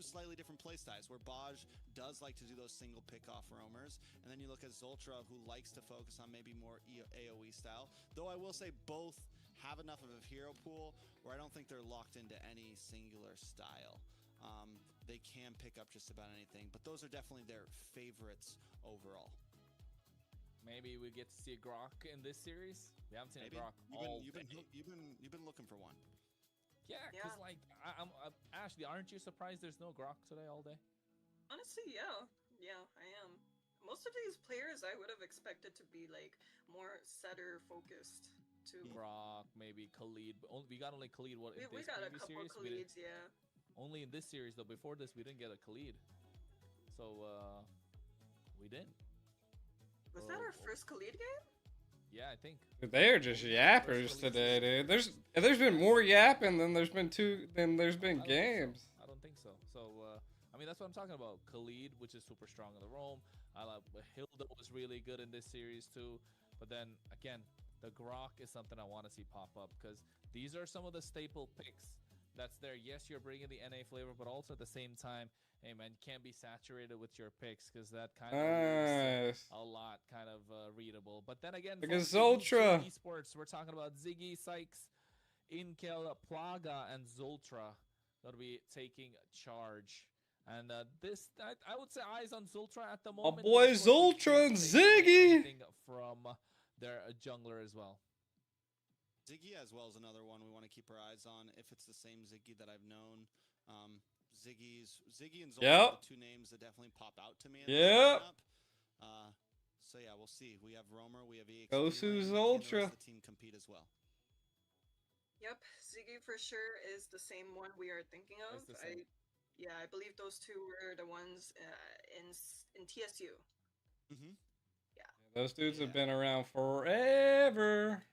slightly different playstyles, where Baj does like to do those single pick-off roamers, and then you look at Zultra, who likes to focus on maybe more AOE style. Though I will say both have enough of a hero pool where I don't think they're locked into any singular style. They can pick up just about anything, but those are definitely their favorites overall. Maybe we get to see a Grok in this series. We haven't seen Maybe. a Grok You've been looking for one. Yeah, because like I'm Ashley, aren't you surprised there's no Grok today all day? Honestly, yeah, I am. Most of these players I would have expected to be like more setter focused too. Grok, maybe Khalid. But we got only Khalid. What in We this got a previous couple series? of Khalids, yeah. Only in this series though. Before this, we didn't get a Khalid. So we didn't. Was that our first Khalid game? Yeah, I think. Dude, they're just yappers today, dude. There's been more yapping than there's been games. I don't think so. So I mean, that's what I'm talking about. Khalid, which is super strong in the roam. I love Hilda was really good in this series too. But then again, the Grok is something I want to see pop up, because these are some of the staple picks that's there. Yes, you're bringing the NA flavor, but also at the same time, hey man, you can't be saturated with your picks, because that kind of leaves a lot kind of readable. But then again, because folks, Zultra esports, we're talking about Ziggy, Sykes, Inkel, Plaga, and Zultra that'll be taking charge. And this, I would say, eyes on Zultra at the moment. boy Zultra and Ziggy from their jungler as well. Ziggy as well is another one we want to keep our eyes on, if it's the same Ziggy that I've known. Ziggy and Zultra are the two names that definitely pop out to me in this lineup. So yeah, we'll see. We have Roamer, we have EXP. Gosu Zultra. The team compete as well. Yep, Ziggy for sure is the same one we are thinking of. I believe those two were the ones in TSU. Mm-hmm. Yeah. Those dudes have been around forever.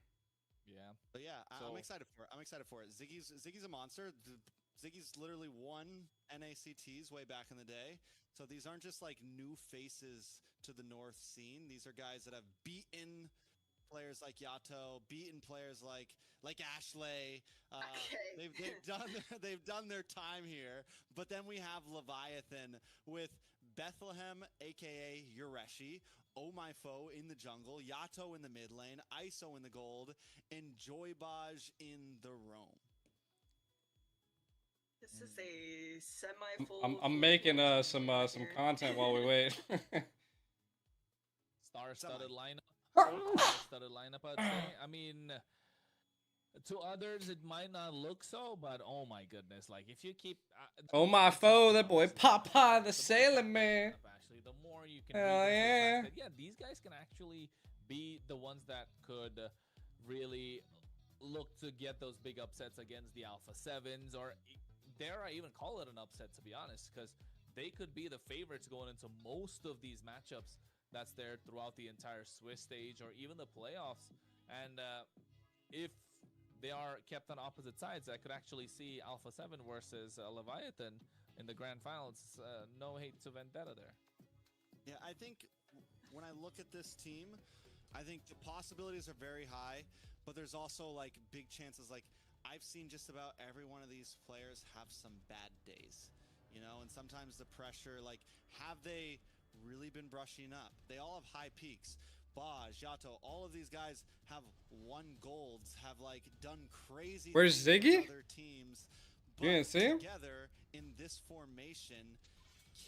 Yeah. But yeah, I'm excited for it. I'm excited for it. Ziggy's a monster. Ziggy's literally won NACTs way back in the day. So these aren't just like new faces to the North scene. These are guys that have beaten players like Yato, beaten players like Ashley. They've done their time here. But then we have Leviathan with Bethlehem, aka Yureshi, Oh My Foe in the jungle, Yato in the mid lane, ISO in the gold, and Joybaj in the roam. This is a semi-full. I'm making some content while we wait. Star-studded lineup. Star-studded lineup, I'd say. I mean, to others it might not look so, but oh my goodness, like if you keep Oh My Foe, that boy Papa the Sailor Man. Actually, the more you can hell yeah. Yeah, these guys can actually be the ones that could really look to get those big upsets against the Alpha 7s, or dare I even call it an upset, to be honest, because they could be the favorites going into most of these matchups that's there throughout the entire Swiss stage or even the playoffs. And if they are kept on opposite sides, I could actually see Alpha 7 versus Leviathan in the grand finals. No hate to Vendetta there. Yeah, I think when I look at this team, I think the possibilities are very high, but there's also like big chances. Like I've seen just about every one of these players have some bad days, you know, and sometimes the pressure, like, have they really been brushing up? They all have high peaks. Baj, Yato, all of these guys have won golds, have like done crazy. Where's things Ziggy? with other teams. You didn't see him? Together in this formation,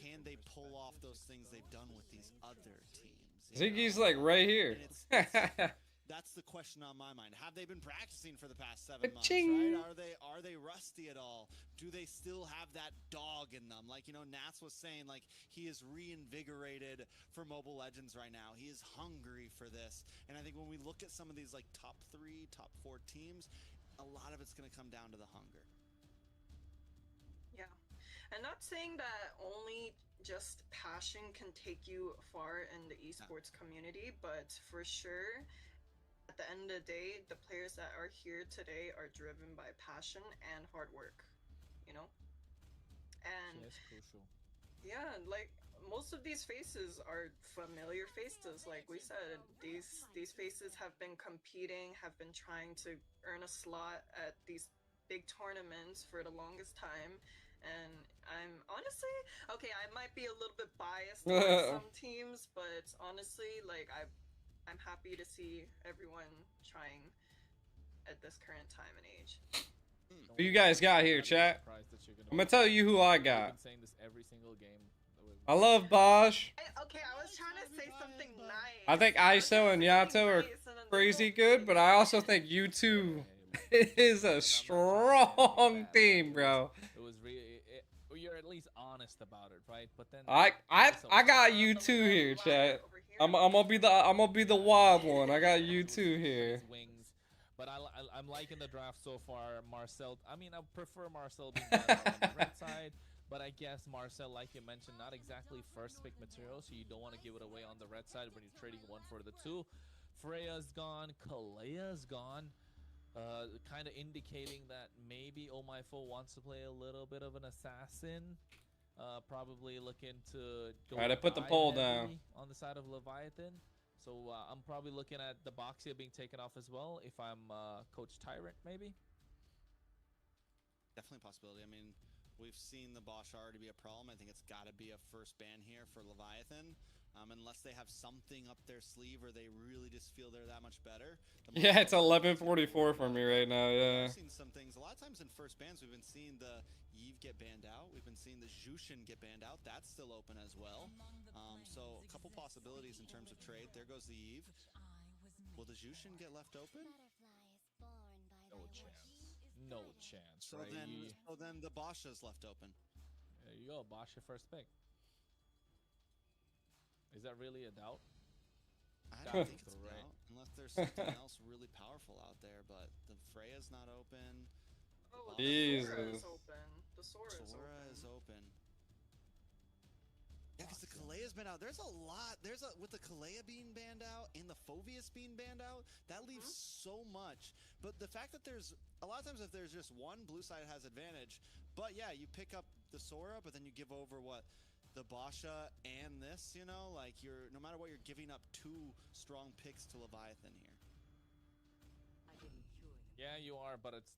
can they pull off those things they've done with these other teams? Ziggy's like right here. That's the question on my mind. Have they been practicing for the past 7 months? Ka-ching! Right? Are they rusty at all? Do they still have that dog in them? Like, you know, Nats was saying, like, he is reinvigorated for Mobile Legends right now. He is hungry for this. And I think when we look at some of these like top 3, top 4 teams, a lot of it's going to come down to the hunger. Yeah. And not saying that only just passion can take you far in the esports community, but for sure, at the end of the day, the players that are here today are driven by passion and hard work, you know? And that's crucial. Yeah, like most of these faces are familiar faces. Like we said, these faces have been competing, have been trying to earn a slot at these big tournaments for the longest time. And I'm honestly okay. I might be a little bit biased towards some teams, but honestly, like I'm happy to see everyone trying at this current time and age. Don't Who you worry, guys got I'm here, not chat? surprised that you're I'm gonna tell you who I We've got. been saying this every single game. I love Bosch. Okay, I was trying to say something nice. I think I was trying ISO to and say Yato something are nice, and then they crazy both good, say but it. I also think U2 is a strong team, bro. It was really. You're at least honest about it, right? But then I it's okay. got U2 here, chat. I'm gonna be the wild one. I got U2 here. His wings. But I'm liking the draft so far. Marcel, I mean, I prefer Marcel being better on the red side. But I guess Marcel, like you mentioned, not exactly first pick material, so you don't want to give it away on the red side when you're trading one for the two. Freya's gone, Kalea's gone. Kind of indicating that maybe Omaifo wants to play a little bit of an assassin. Probably looking to go Alright, I put the dive poll heavy down. on the side of Leviathan. So I'm probably looking at the Boxia being taken off as well if I'm Coach Tyrant, maybe. Definitely a possibility. I mean, we've seen the Bosch already be a problem. I think it's got to be a first ban here for Leviathan. Unless they have something up their sleeve or they really just feel they're that much better. Yeah, it's 11:44 for me right now. Yeah. We've seen some things. A lot of times in first bans, we've been seeing the Eve get banned out. We've been seeing the Jushin get banned out. That's still open as well. So a couple possibilities in terms of trade. There goes the Eve. Will the Jushin get left open? No chance. No chance, So right? then the Bosch is left open. There you go. Bosch your first pick. Is that really a doubt? I don't think it's a doubt, unless there's something else really powerful out there. But the Freya's not open. Oh, Jesus. the Sora is open. The Sora is open. Yeah, because the Kalea's been out. There's a lot. With the Kalea being banned out and the Phoveus being banned out, that leaves so much. But the fact that there's a lot of times if there's just one, blue side has advantage. But yeah, you pick up the Sora, but then you give over what? The Basha and this, you know, like no matter what, you're giving up two strong picks to Leviathan here. Yeah, you are, but it's.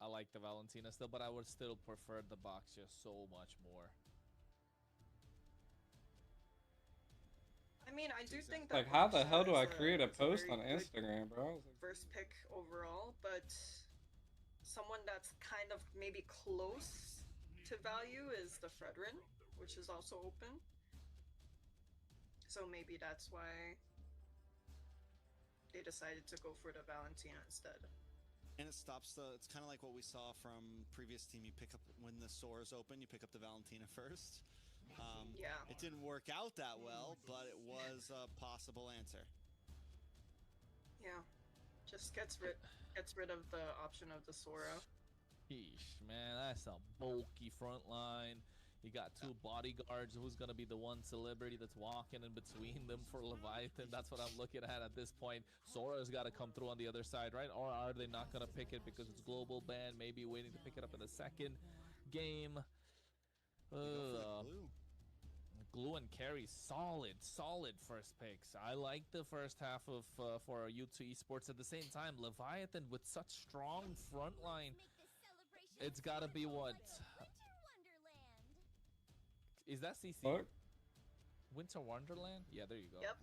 I like the Valentina still, but I would still prefer the Boxia so much more. I mean, I do think that Like, how the hell do I Boxia create a is post very on good Instagram, bro? first pick overall, but someone that's kind of maybe close to value is the Fredrin, which is also open. So maybe that's why they decided to go for the Valentina instead. And it stops it's kind of like what we saw from previous team. You pick up, when the Sora's open, you pick up the Valentina first. Yeah. It didn't work out that well, but it was a possible answer. Yeah. Just gets rid of the option of the Sora. Yeesh, man, that's a bulky front line. You got two bodyguards. Who's gonna be the one celebrity that's walking in between them for Leviathan? That's what I'm looking at this point. Sora's got to come through on the other side, right? Or are they not gonna pick it because it's global ban? Maybe waiting to pick it up in the second game. Glue and Carry, solid first picks. I like the first half of for U2 Esports. At the same time, Leviathan with such strong front line. It's gotta be what? Is that CC? What? Winter Wonderland? Yeah, there you go. Yep.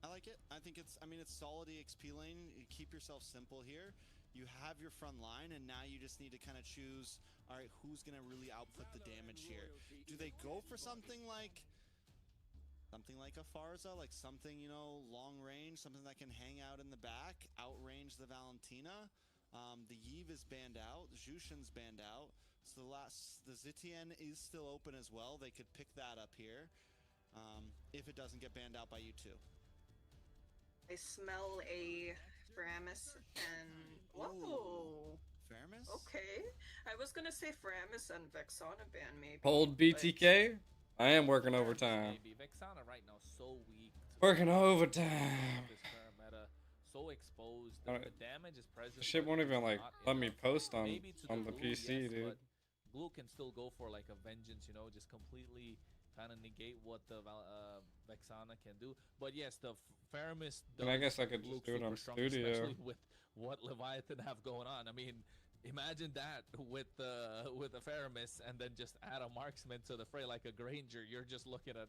I like it. I think it's solid EXP lane. You keep yourself simple here. You have your front line, and now you just need to kind of choose, all right, who's going to really output the damage here? Do they go for something like a Farza, like something, you know, long range, something that can hang out in the back, outrange the Valentina? The Yves is banned out. Jushin's banned out. So the Zitian is still open as well. They could pick that up here if it doesn't get banned out by U2. I smell a Framus and whoa. Framus? Okay. I was gonna say Framus and Vexana ban maybe. Hold BTK. I am working overtime. Maybe Vexana right now so weak. Working overtime. This current meta, so exposed. Alright. The damage is present. Shit but won't it's even like not let me enough. post on Maybe to the blue, PC, yes, dude. but Blue can still go for like a vengeance, you know, just completely kind of negate what the Vexana can do. But yes, the Faramis And I does guess I could just look do it super on strong, studio. especially with what Leviathan have going on. I mean, imagine that with the Faramis, and then just add a marksman to the fray like a Granger. You're just looking at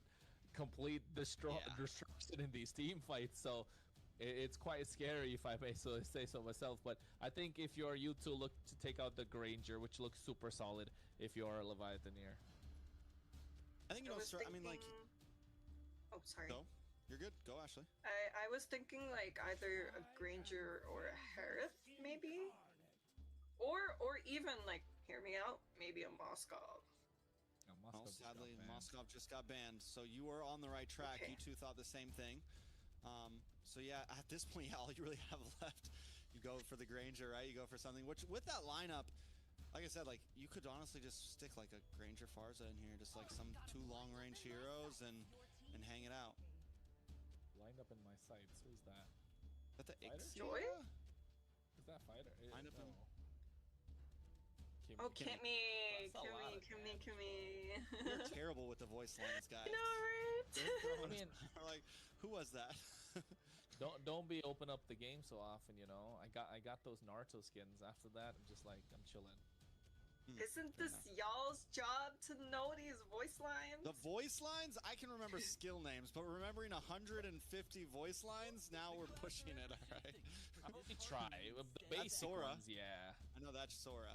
complete destruction in these team fights. So it's quite scary, if I may say so myself. But I think if you're U2, look to take out the Granger, which looks super solid if you're a Leviathaneer. I think, you know, sir, I mean, like... Oh, sorry. Go. You're good. Go, Ashley. I was thinking like either a Granger or a Harith, maybe? Or even, like, hear me out, maybe a Moskov. Well, sadly, Moskov just got banned, so you were on the right track. Okay. You two thought the same thing. So yeah, at this point, yeah, all you really have left, you go for the Granger, right? You go for something, which with that lineup, like I said, like you could honestly just stick like a Granger Farza in here, just like some 2 long-range heroes and hang it out. Lined up in my sights. Who's that? Is that the Fighter? Joy? Is that fighter? Lined up in... Kimmy. Oh, Kimmy! That's a lot of Kimmy! You're terrible with the voice lines, guys. I know, right? I mean, like, who was that? don't be open up the game so often, you know. I got those Naruto skins. After that, I'm just like, I'm chilling. Isn't this y'all's job to know these voice lines? The voice lines? I can remember skill names, but remembering 150 voice lines, now we're pushing it, alright? We try. The basic Sora. ones, yeah. I know that's Sora.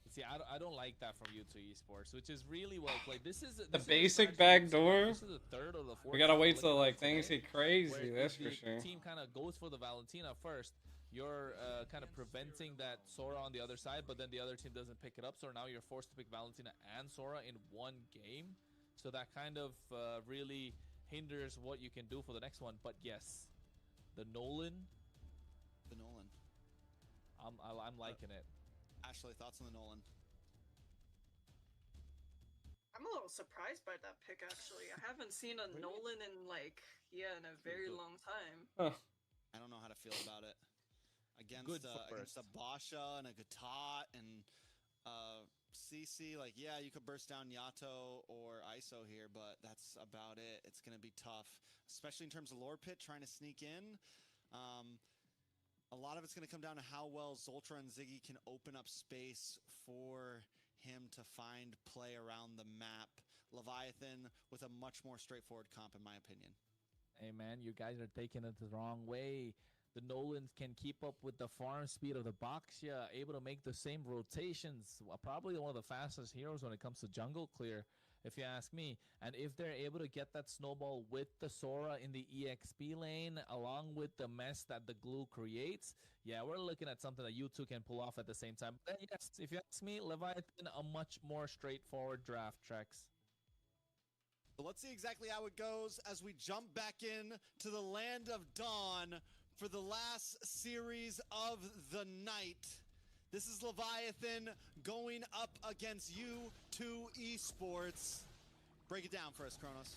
See, I don't like that from U2 Esports, which is really well played. This is The basic backdoor. This is the third or the fourth. We gotta time wait we're till looking like at things today, get crazy. where That's the for sure. team kind of goes for the Valentina first. You're kind of preventing that Sora on the other side, but then the other team doesn't pick it up. So now you're forced to pick Valentina and Sora in one game. So that kind of really hinders what you can do for the next one. But yes, the Nolan. The Nolan. I'm liking it. Ashley, thoughts on the Nolan? I'm a little surprised by that pick, actually. I haven't seen a Nolan in, like, in a very long time. Huh. I don't know how to feel about it. Against Against a Basha and a Gatot and CC, like, yeah, you could burst down Yato or ISO here, but that's about it. It's going to be tough, especially in terms of Lord Pit trying to sneak in. A lot of it's going to come down to how well Zoltra and Ziggy can open up space for him to find play around the map. Leviathan with a much more straightforward comp, in my opinion. Hey man, you guys are taking it the wrong way. The Nolans can keep up with the farm speed of the Baxia, able to make the same rotations. Probably one of the fastest heroes when it comes to jungle clear, if you ask me. And if they're able to get that snowball with the Sora in the EXP lane, along with the mess that the glue creates, yeah, we're looking at something that you two can pull off at the same time. But yes, if you ask me, Leviathan, a much more straightforward draft, Trex. But let's see exactly how it goes as we jump back in to the Land of Dawn for the last series of the night. This is Leviathan going up against U2 Esports. Break it down for us, Kronos.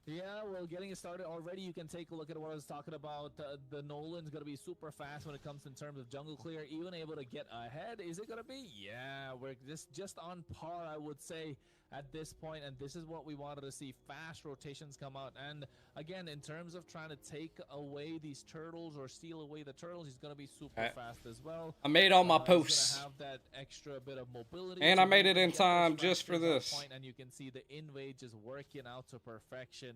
Yeah, well, getting it started already, you can take a look at what I was talking about. The Nolan's going to be super fast when it comes in terms of jungle clear, even able to get ahead. Is it going to be? Yeah, we're just on par, I would say, at this point, and this is what we wanted to see. Fast rotations come out, and again, in terms of trying to take away these turtles or steal away the turtles, he's going to be super fast as well. I made all my He's posts. going to have that extra bit of mobility. And to I made really it in get those time just for fractures on this. point, and you can see the invade just working out to perfection.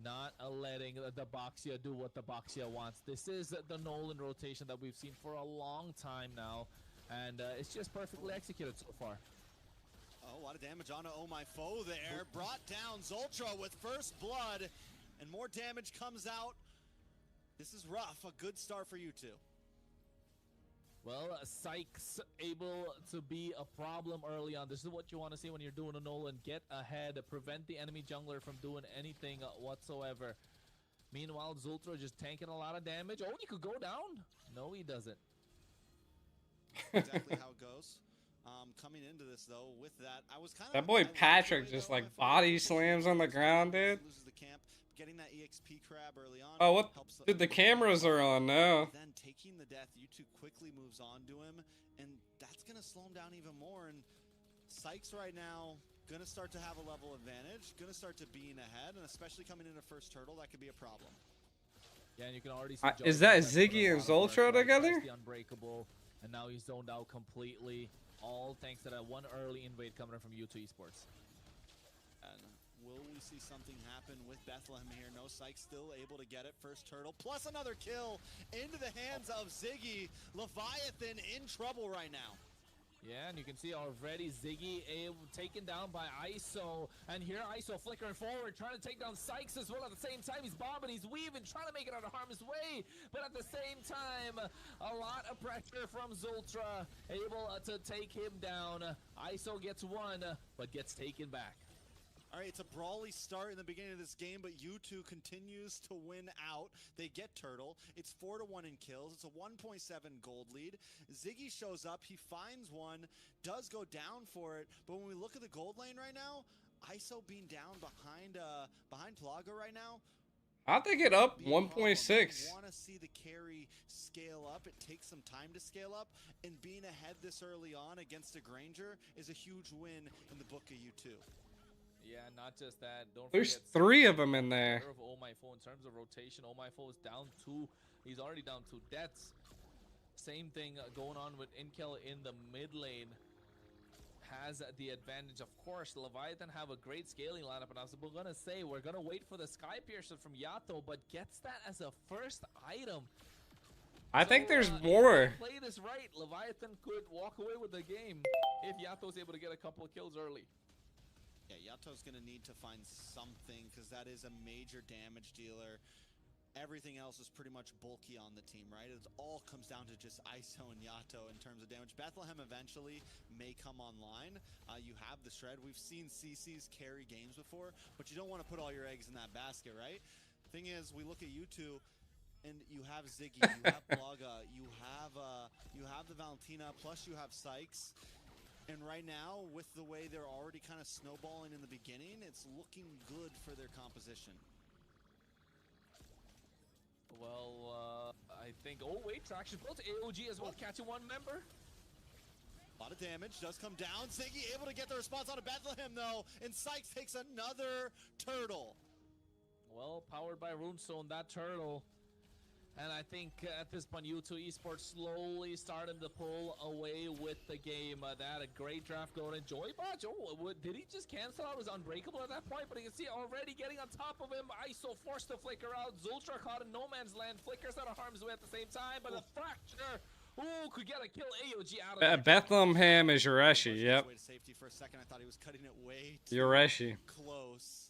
Not letting the Baxia do what the Baxia wants. This is the Nolan rotation that we've seen for a long time now, and it's just perfectly executed so far. Oh, a lot of damage on Oh My Foe there. Brought down Zoltra with first blood, and more damage comes out. This is rough. A good start for you two. Well, Sykes able to be a problem early on. This is what you want to see when you're doing a Nolan. Get ahead, prevent the enemy jungler from doing anything whatsoever. Meanwhile, Zultra just tanking a lot of damage. Oh, he could go down. No, he doesn't. Exactly how it goes. Coming into this though, with that, I was kind of That boy Patrick just like body slams on the ground, dude. Loses the camp, getting that EXP crab early on. Oh, what? Helps Dude, the cameras are on now. Then taking the death, U2 quickly moves on to him, and that's gonna slow him down even more. And Sykes right now gonna start to have a level advantage, gonna start to being ahead, and especially coming into first turtle, that could be a problem. Yeah, and you can already see Is Joey that has put a Ziggy and lot of work, Zultra right? together? Tries the unbreakable, and now he's zoned out completely. All thanks to that one early invade coming in from U2 Esports. And will we see something happen with Bethlehem here? No, Sykes still able to get it. First turtle, plus another kill into the hands of Ziggy. Leviathan in trouble right now. Yeah, and you can see already Ziggy taken down by ISO. And here ISO flickering forward, trying to take down Sykes as well. At the same time, he's bobbing, he's weaving, trying to make it out of harm's way. But at the same time, a lot of pressure from Zultra, able to take him down. ISO gets one, but gets taken back. All right, it's a brawly start in the beginning of this game, but U2 continues to win out. They get Turtle. It's 4-1 in kills. It's a 1.7 gold lead. Ziggy shows up. He finds one, does go down for it. But when we look at the gold lane right now, ISO being down behind Plaga right now. How'd they get up be a problem. 1.6? You want to see the carry scale up. It takes some time to scale up, and being ahead this early on against a Granger is a huge win in the book of U2. Yeah, not just that. Don't There's forget 3 of them in there. Of Omifo in terms of rotation, Omifo is down 2. He's already down 2 deaths. Same thing going on with Inkel in the mid lane. Has the advantage. Of course, Leviathan have a great scaling lineup, and I was gonna say we're gonna wait for the Sky Piercer from Yato, but gets that as a first item. I think there's If more. they play this right, Leviathan could walk away with the game if Yato's able to get a couple of kills early. Yeah, Yato's going to need to find something because that is a major damage dealer. Everything else is pretty much bulky on the team, right? It all comes down to just ISO and Yato in terms of damage. Bethlehem eventually may come online. You have the Shred. We've seen CCs carry games before, but you don't want to put all your eggs in that basket, right? Thing is, we look at U2, and you have Ziggy, you have Plaga, you have the Valentina, plus you have Sykes. And right now, with the way they're already kind of snowballing in the beginning, it's looking good for their composition. Well, I think... Oh, wait, traction built. AOG as well, catching one member. A lot of damage does come down. Ziggy able to get the response out of Bethlehem, though. And Sykes takes another turtle. Well, powered by Runestone, that turtle. And I think at this point, U2 Esports slowly starting to pull away with the game. They had a great draft going in. Joybotch, did he just cancel out his Unbreakable at that point? But you can see already getting on top of him. ISO forced to flicker out. Zultra caught in no man's land. Flickers out of harm's way at the same time. But a fracture. Ooh, could get a kill. AOG out of there. Bethlehem is Yoreshi, yep. Way to safety for a second. I thought he was cutting it way too Yoreshi. close.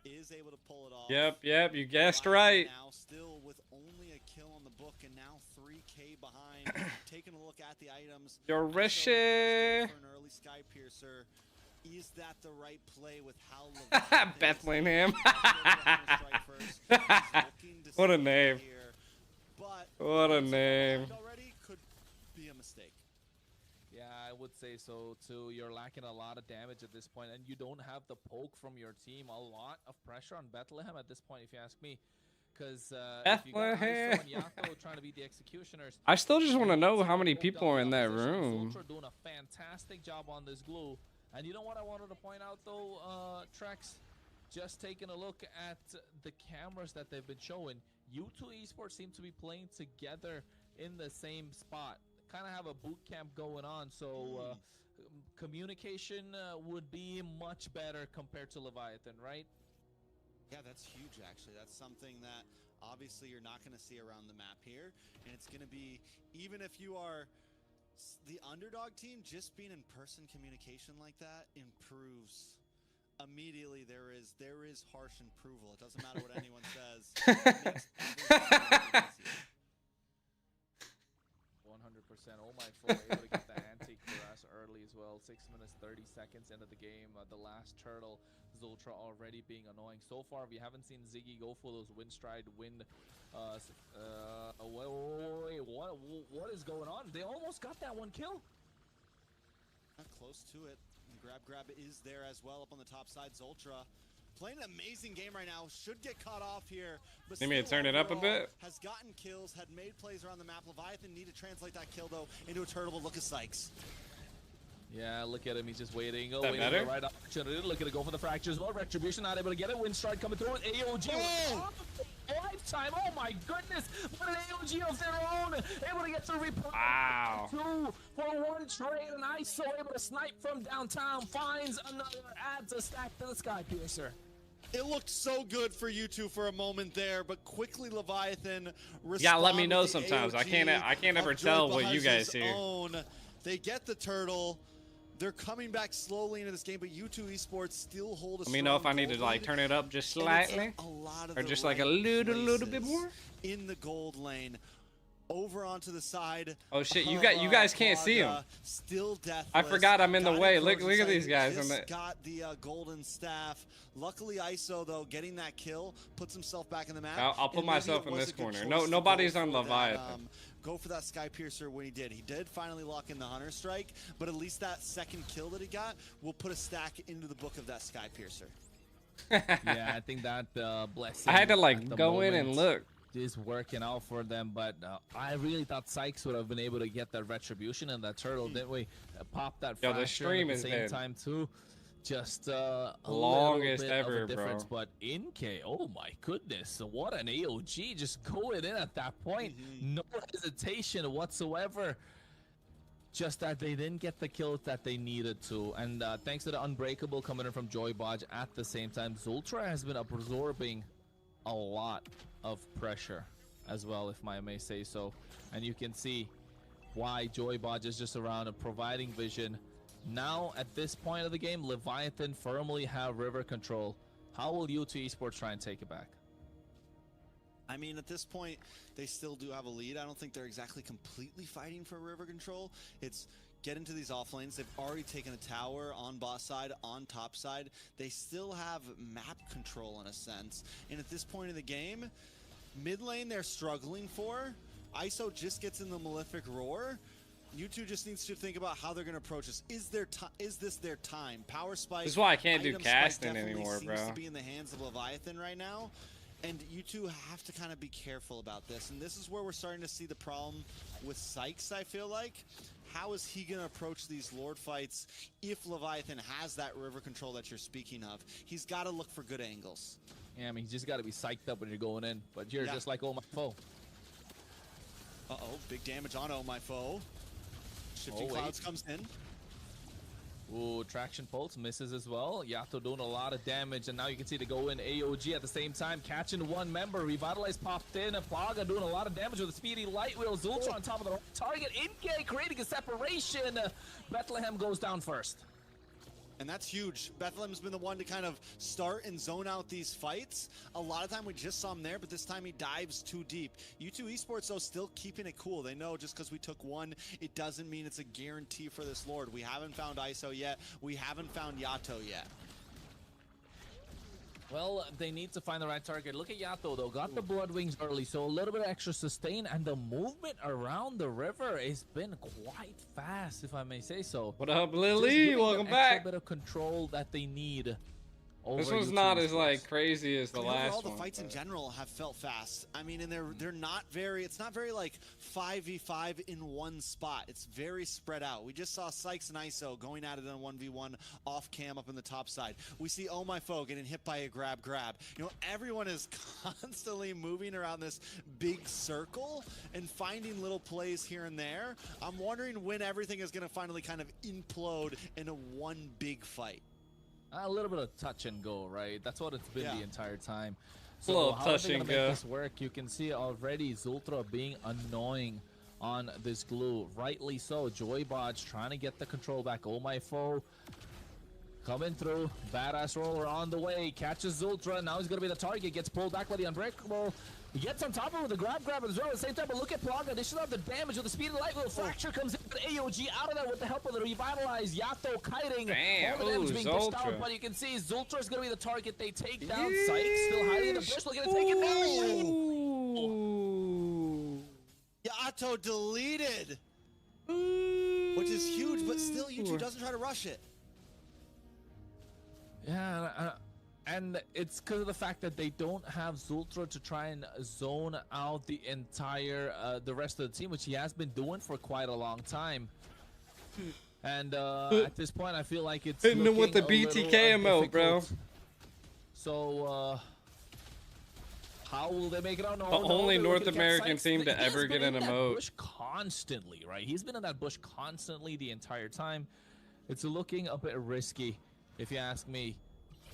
Is able to pull it off. Yep, you guessed right. Now still with only a kill on the book and now 3K behind. Taking a look at the items. Yoreshi. For an early Sky Piercer. Is that the right play with how Bethlehem. What a name. What a name. Already could be a mistake. Yeah, I would say so too. You're lacking a lot of damage at this point, and you don't have the poke from your team. A lot of pressure on Bethlehem at this point, if you ask me. Because if you got ISO and Yato trying to be the executioners, I still just want to know how many people are in that room. Zultra doing a fantastic job on this glue. And you know what I wanted to point out though, Trex? Just taking a look at the cameras that they've been showing, U2 Esports seem to be playing together in the same spot. Kind of have a boot camp going on, so communication would be much better compared to Leviathan, right? Yeah, that's huge actually. That's something that obviously you're not going to see around the map here, and it's going to be, even if you are the underdog team, just being in person communication like that improves immediately. There is harsh approval. It doesn't matter what anyone says. It makes everything easier. 100%. Oh my phone able to get the anti-cuirass early as well. 6 minutes 30 seconds into the game. The last turtle, Zultra already being annoying. So far, we haven't seen Ziggy go for those wind. Wait, what is going on? They almost got that one kill. Not close to it. Grab is there as well up on the top side. Zultra playing an amazing game right now. Should get caught off here. But Need me to turn it up a bit? Has gotten kills, had made plays around the map. Leviathan need to translate that kill though into a turtle. Look at Sykes. Yeah, look at him. He's just waiting. Oh, that waiting for better? the right opportunity. Looking to go for the fractures. Well, Retribution not able to get it. Windstrike coming through with AOG. Oh! Lifetime. Oh my goodness. What an AOG of their own. Able to get the reply. Wow. 2 for 1 trade. And ISO able to snipe from downtown. Finds another. Adds a stack to the Sky Piercer. It looked so good for you two for a moment there, but quickly Leviathan You gotta let me know responded with the sometimes. I can't AOG ever of tell Joy what you Bahaj's guys hear. own. They get the turtle. They're coming back slowly into this game, but U2 Esports still hold a Let me know if I strong need to gold like lead, turn it up just and it's slightly, a lot of or the just like a right little bit places more. in the gold lane. Over onto the side. Oh shit! You of, guys can't see him. Plaga, Still deathless. I forgot I'm in the Got way. him Look frozen at these sight. guys. Just I'm got the golden staff. Luckily, ISO though getting that kill puts himself back in the map. I'll put and maybe myself it in was this a good corner. choice No, to go nobody's on for that, Leviathan. go for that Sky Piercer when he did. He did finally lock in the Hunter Strike, but at least that second kill that he got will put a stack into the book of that Sky Piercer. Yeah, I think that blessing. I had to at like the go in and moment look. is working out for them, but I really thought Sykes would have been able to get that retribution and that turtle, didn't we? Pop that Yo, the fracture stream at is the same dead. time too. Just a Longest little bit ever, of a difference, bro. but NK, oh my goodness, what an AOG just going in at that point. No hesitation whatsoever. Just that they didn't get the kills that they needed to, and thanks to the Unbreakable coming in from Joybodge at the same time, Zultra has been absorbing a lot of pressure as well, if I may say so. And you can see why Joybodge is just around and providing vision. Now, at this point of the game, Leviathan firmly have river control. How will U2 Esports try and take it back? I mean, at this point, they still do have a lead. I don't think they're exactly completely fighting for river control. It's get into these off lanes. They've already taken a tower on boss side, on top side. They still have map control in a sense. And at this point in the game, mid lane they're struggling for. ISO just gets in the Malefic Roar. U2 just needs to think about how they're going to approach this. Is this their time? Power Spike. This is why I can't do Item Spike casting definitely anymore, seems bro. to be in the hands of Leviathan right now. And you two have to kind of be careful about this. And this is where we're starting to see the problem with Sykes, I feel like. How is he going to approach these Lord fights if Leviathan has that river control that you're speaking of? He's got to look for good angles. Yeah, I mean, you just got to be psyched up when you're going in, but you're Yeah. just like, oh my foe. Uh-oh, big damage on Oh My Foe. Shifting Oh, wait. Clouds comes in. Ooh, Traction Pulse misses as well. Yato doing a lot of damage, and now you can see the go in AOG at the same time, catching one member. Revitalize popped in, and Plaga doing a lot of damage with a speedy light wheel. Zultra on top of the target. NK creating a separation. Bethlehem goes down first. And that's huge. Bethlehem's been the one to kind of start and zone out these fights. A lot of time we just saw him there, but this time he dives too deep. U2 Esports, though, still keeping it cool. They know just because we took one, it doesn't mean it's a guarantee for this Lord. We haven't found ISO yet. We haven't found Yato yet. Well, they need to find the right target. Look at Yato, though. Got the Blood Wings early, so a little bit of extra sustain, and the movement around the river has been quite fast, if I may say so. What up, Just Lily? giving them Welcome extra back. bit of control that they need. This over one's U2 not as Esports. like crazy as the I mean, last overall, one. the fights in but- general have felt fast. I mean, and they're not very. It's not very like 5v5 in one spot. It's very spread out. We just saw Sykes and ISO going at it on 1v1 off cam up in the top side. We see Oh My Foe getting hit by a grab. You know, everyone is constantly moving around this big circle and finding little plays here and there. I'm wondering when everything is going to finally kind of implode into one big fight. A little bit of touch and go, right? That's what it's been Yeah. the entire time. A little how are touch they gonna and make go. this work? You can see already Zultra being annoying on this glue. Rightly so. Joybodge trying to get the control back. Oh My Foe coming through. Badass roller on the way. Catches Zultra. Now he's going to be the target. Gets pulled back by the Unbreakable. He gets on top of it with the grab as well at the same time, but look at Plaga. They should have the damage with the speed of the light wheel. Fracture comes in with AOG out of there with the help of the Revitalize. Yato kiting. Damn, All the damage ooh, being dished Zultra. out, but you can see Zultra's going to be the target they take down. Sykes still hiding in the bush, looking to take it down. Ooh. Yato deleted, which is huge, but still U2 doesn't try to rush it. Yeah, and it's because of the fact that they don't have Zultra to try and zone out the entire, the rest of the team, which he has been doing for quite a long time. And at this point, I feel like it's Hitting him with the looking a little, BTK emote, bro. difficult. So, how will they make it out? No, The no, only they're North looking at American Sykes. team to He has ever been get in an that emote. bush constantly, right? He's been in that bush constantly the entire time. It's looking a bit risky, if you ask me,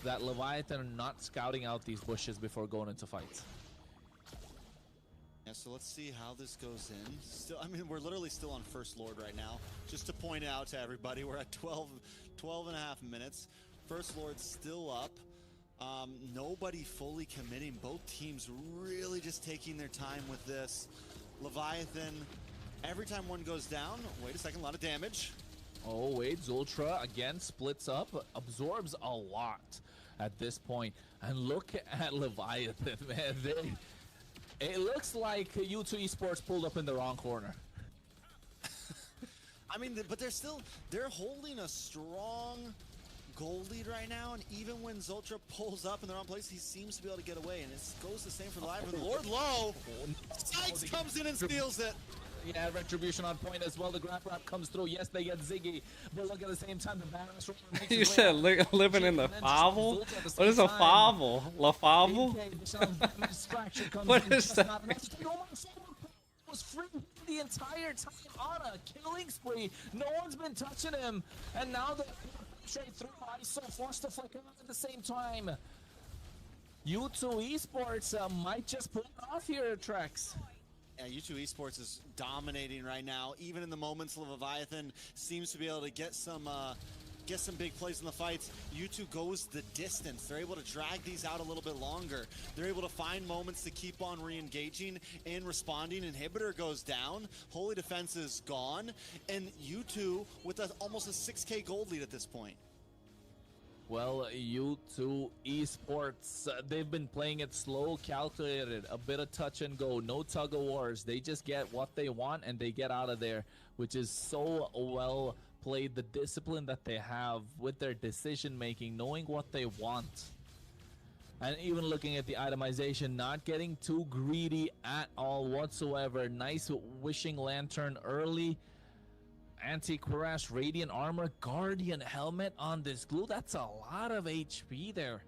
that Leviathan are not scouting out these bushes before going into fights. Yeah, so let's see how this goes in. Still, I mean, we're literally still on First Lord right now. Just to point out to everybody, we're at 12 and a half minutes. First Lord's still up. Nobody fully committing. Both teams really just taking their time with this. Leviathan, every time one goes down, wait a second, a lot of damage. Oh, wait, Zultra again splits up, absorbs a lot at this point. And look at Leviathan, man. It looks like U2 Esports pulled up in the wrong corner. I mean, but they're holding a strong goal lead right now, and even when Zultra pulls up in the wrong place, he seems to be able to get away, and it goes the same for the Leviathan. Lord Low, Sykes comes in and steals it. Yeah, Retribution on point as well. The grab wrap comes through. Yes, they get Ziggy, but look at the same time, the Baroness makes You his way said out. living in the And then just favel? Zultra at the What same is a time. favel? La favel? What is that? Was free the entire time on a killing spree. No one's been touching him, and now the straight through. He's so forced to flick out at the same time. U2 Esports might just pull it off here, Trex. Yeah, U2 Esports is dominating right now. Even in the moments, Leviathan seems to be able to get some big plays in the fights. U2 goes the distance. They're able to drag these out a little bit longer. They're able to find moments to keep on re-engaging and responding. Inhibitor goes down. Holy Defense is gone. And U2 with almost a 6K gold lead at this point. Well, U2 Esports, they've been playing it slow, calculated, a bit of touch and go, no tug of wars. They just get what they want and they get out of there, which is so well played. The discipline that they have with their decision making, knowing what they want. And even looking at the itemization, not getting too greedy at all whatsoever. Nice Wishing Lantern early. Anti-Cuirass, Radiant Armor, Guardian Helmet on this glue. That's a lot of HP there.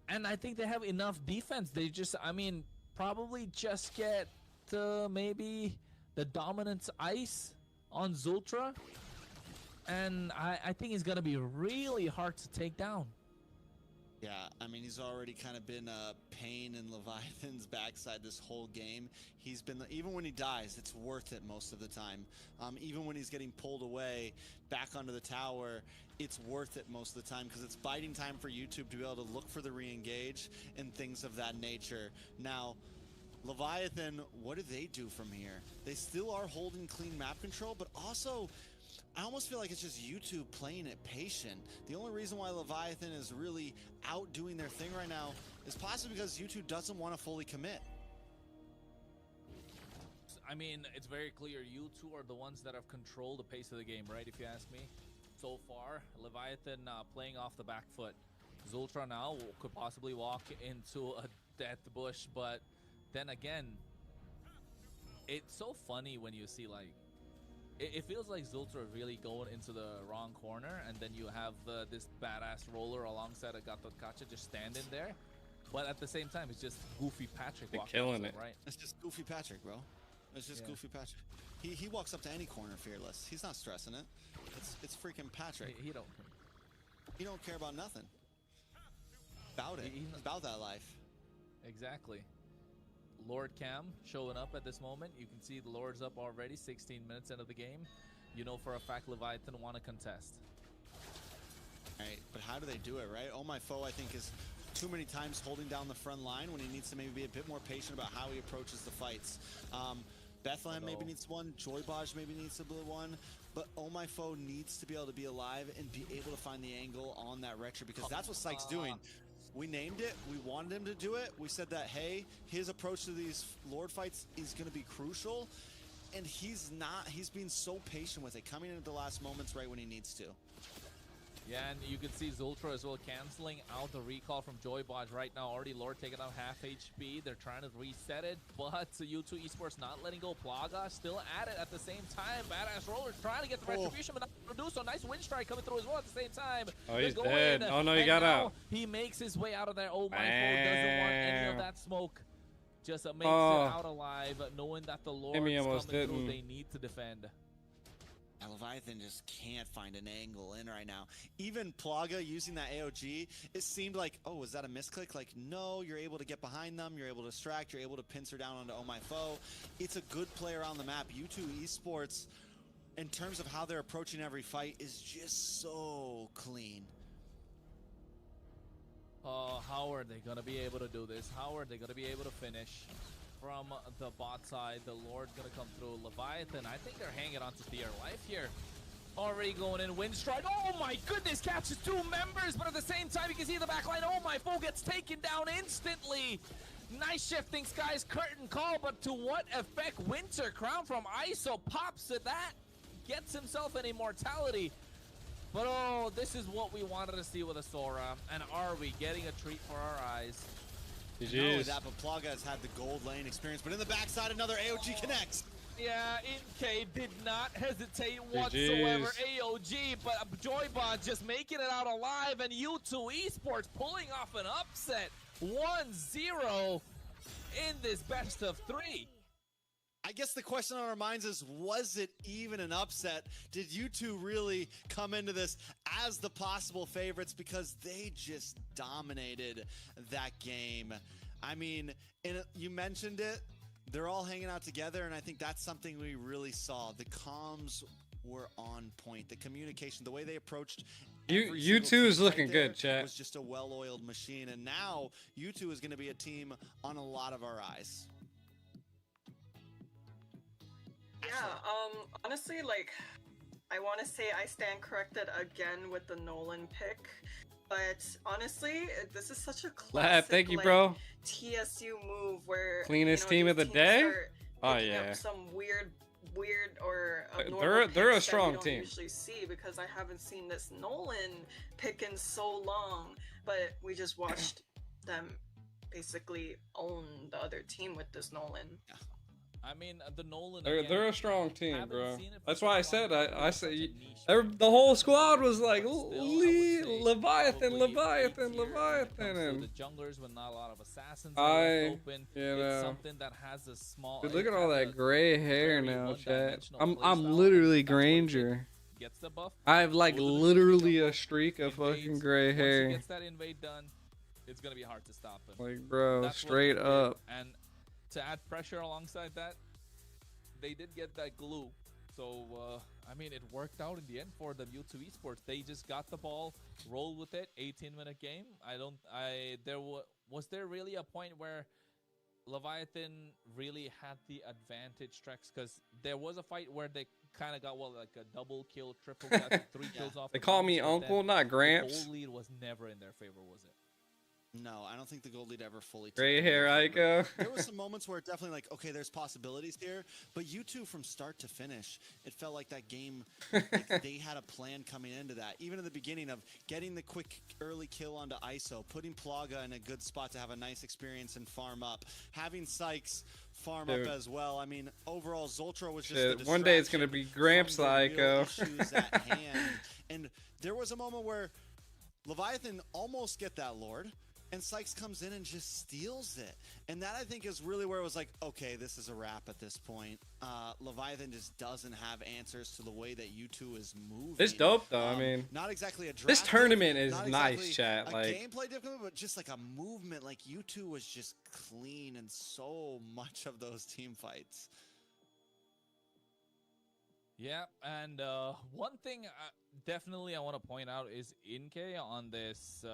And I think they have enough defense. They just, I mean, probably just get maybe the Dominance Ice on Zultra. And I think it's going to be really hard to take down. Yeah, I mean, he's already kind of been a pain in Leviathan's backside this whole game. He's been, even when he dies, it's worth it most of the time. Even when he's getting pulled away back onto the tower, it's worth it most of the time because it's biting time for YouTube to be able to look for the re-engage and things of that nature. Now, Leviathan, what do they do from here? They still are holding clean map control, but also I almost feel like it's just YouTube playing it patient. The only reason why Leviathan is really out doing their thing right now is possibly because YouTube doesn't want to fully commit. I mean, it's very clear you two are the ones that have controlled the pace of the game, right? If you ask me. So far, Leviathan playing off the back foot. Zultra now could possibly walk into a death bush, but then again, it's so funny when you see like, it feels like Zultra really going into the wrong corner, and then you have this badass roller alongside a Gato Kacha just standing there. But at the same time, it's just Goofy Patrick walking killing up, it. right? It's just Goofy Patrick, bro. It's just Goofy Patrick. He walks up to any corner fearless. He's not stressing it. It's freaking Patrick. He don't care. He don't care about nothing. About it. He's about that life. Exactly. Lord Cam showing up at this moment. You can see the Lord's up already, 16 minutes into the game. You know for a fact Leviathan want to contest. Right, but how do they do it, right? Oh My Foe, I think, is too many times holding down the front line when he needs to maybe be a bit more patient about how he approaches the fights. Bethlehem maybe needs one, Joybaj maybe needs a blue one, but Oh My Foe needs to be able to be alive and be able to find the angle on that Retro, because that's what Sykes doing. We named it, we wanted him to do it, we said that, hey, his approach to these Lord fights is going to be crucial, and he's not, he's being so patient with it, coming into the last moments right when he needs to. Yeah, and you can see Zultra as well canceling out the recall from Joybot right now. Already Lord taking out half HP. They're trying to reset it, but U2 Esports not letting go. Plaga still at it at the same time. Badass Roller trying to get the retribution, but not able to do so. Nice wind strike coming through as well at the same time. Oh, he's They're dead. going, Oh, no, he and got now out. he makes his way out of there. Oh, my phone doesn't want any of that smoke. Just makes it out alive, knowing that the Lord's coming through. They need to defend. Leviathan just can't find an angle in right now. Even Plaga using that AOG, it seemed like, oh, was that a misclick? Like, no, you're able to get behind them, you're able to distract, you're able to pincer down onto Oh My Foe. It's a good play around the map. U2 Esports, in terms of how they're approaching every fight, is just so clean. How are they going to be able to do this? How are they going to be able to finish? From the bot side, the Lord's gonna come through. Leviathan, I think they're hanging on to their life here. Already going in, wind strike. Oh my goodness, catches two members, but at the same time, you can see the back line. Oh my foe gets taken down instantly. Nice shifting skies, curtain call, but to what effect? Winter Crown from ISO pops at that, gets himself an immortality. But oh, this is what we wanted to see with a Sora, and are we getting a treat for our eyes? Not only that, but Plaga has had the gold lane experience, but in the backside, another AOG connects. Yeah, ENG did not hesitate whatsoever. AOG, but Joybot just making it out alive, and U2 Esports pulling off an upset. 1-0 in this best of 3. I guess the question on our minds is, was it even an upset? Did U2 really come into this as the possible favorites? Because they just dominated that game. I mean, you mentioned it, they're all hanging out together, and I think that's something we really saw. The comms were on point. The communication, the way they approached U2 is looking good, chat. Was just a well-oiled machine, and now U2 is going to be a team on a lot of our eyes. Yeah, honestly, like, I want to say I stand corrected again with the Nolan pick, but honestly, this is such a classic, thank you, bro. TSU move where cleanest team of the day. Oh yeah, some weird or they're a strong team. Usually see because I haven't seen this Nolan pick in so long, but we just watched them basically own the other team with this Nolan. Yeah. I mean, the Nolan. They're a strong team, bro. That's why I said I said the whole squad was like Leviathan, the junglers with not a lot of assassins open. It's something that has a small. Dude, look at all that gray hair now, chat. I'm literally Granger. Gets the buff. I have like literally a streak of fucking gray hair. Once he gets that invade done, it's gonna be hard to stop him. Like, bro, straight up. And to add pressure alongside that, they did get that glue. So, I mean, it worked out in the end for them, U2 Esports. They just got the ball, rolled with it, 18-minute game. Was there really a point where Leviathan really had the advantage, Trex? Because there was a fight where they kind of got, like a double kill, triple kill, 3 kills off. They call me Uncle, not Gramps. The goal lead was never in their favor, was it? No, I don't think the gold lead ever fully. Gray hair, Aiko. There were some moments where it definitely like, okay, there's possibilities here, but U2 from start to finish, it felt like that game, like they had a plan coming into that. Even in the beginning of getting the quick early kill onto ISO, putting Plaga in a good spot to have a nice experience and farm up, having Sykes farm up as well. I mean, overall, Zultra was just one day it's gonna be Gramps Aiko. Issues at hand, and there was a moment where Leviathan almost get that Lord. And Sykes comes in and just steals it. And that, I think, is really where it was like, okay, this is a wrap at this point. Leviathan just doesn't have answers to the way that U2 is moving. It's dope, though. I mean, not exactly a draft. This tournament is nice, exactly chat. Like, gameplay differently, but just like a movement. Like, U2 was just clean in so much of those team fights. Yeah, and one thing definitely I want to point out is ENG on this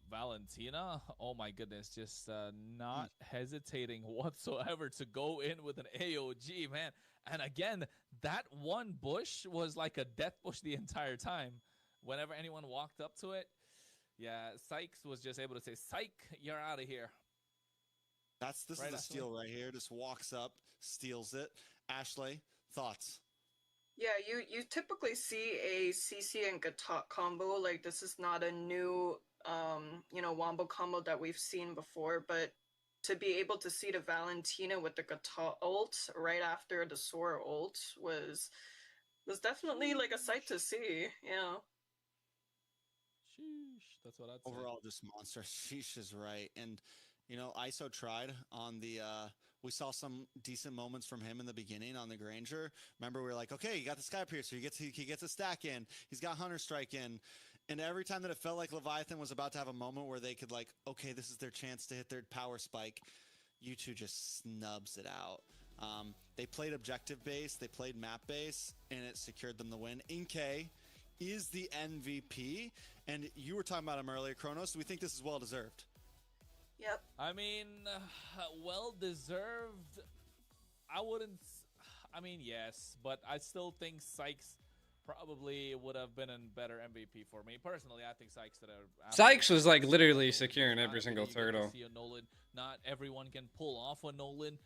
Valentina. Oh my goodness, just not hesitating whatsoever to go in with an AOG, man. And again, that one bush was like a death bush the entire time. Whenever anyone walked up to it, yeah, Sykes was just able to say, "Psych, you're out of here." This is a steal right here. Just walks up, steals it. Ashley, thoughts? Yeah, you typically see a CC and Gatot combo. Like this is not a new wombo combo that we've seen before, but to be able to see the Valentina with the Gatot ult right after the Sora ult was definitely like a sight to see. Yeah. Sheesh, that's what I'd say. Overall, just monster. Sheesh is right. And, ISO tried on the. We saw some decent moments from him in the beginning on the Granger. Remember, we were like, okay, you got the Sky Piercer. He gets a stack in. He's got Hunter Strike in. And every time that it felt like Leviathan was about to have a moment where they could, like, okay, this is their chance to hit their power spike, U2 just snubs it out. They played objective base, they played map base, and it secured them the win. ENG is the MVP, and you were talking about him earlier, Kronos. We think this is well deserved. Yep. I mean, well deserved. I wouldn't. I mean, yes, but I still think Sykes probably would have been a better MVP for me personally. I think Sykes did a. Sykes was like literally securing every single turtle. See a Nolan. Not everyone can pull off a Nolan,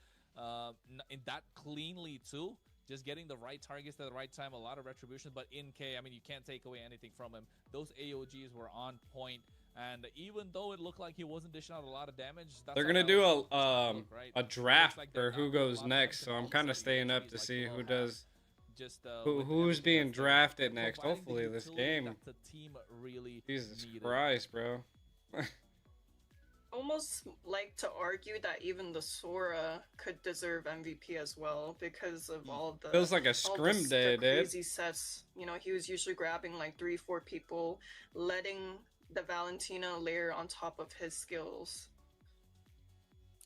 in that cleanly too. Just getting the right targets at the right time, a lot of retribution. But in K, I mean, you can't take away anything from him. Those AOGs were on point, and even though it looked like he wasn't dishing out a lot lot of damage, They're gonna do a draft for who goes next, so I'm kind of staying up to see who does. Who's being drafted next? Hopefully this game. Jesus Christ, bro. Almost like to argue that even the Sora could deserve MVP as well because of all the feels like a scrim day, dude. Crazy sets. He was usually grabbing like 3-4 people, letting the Valentina layer on top of his skills.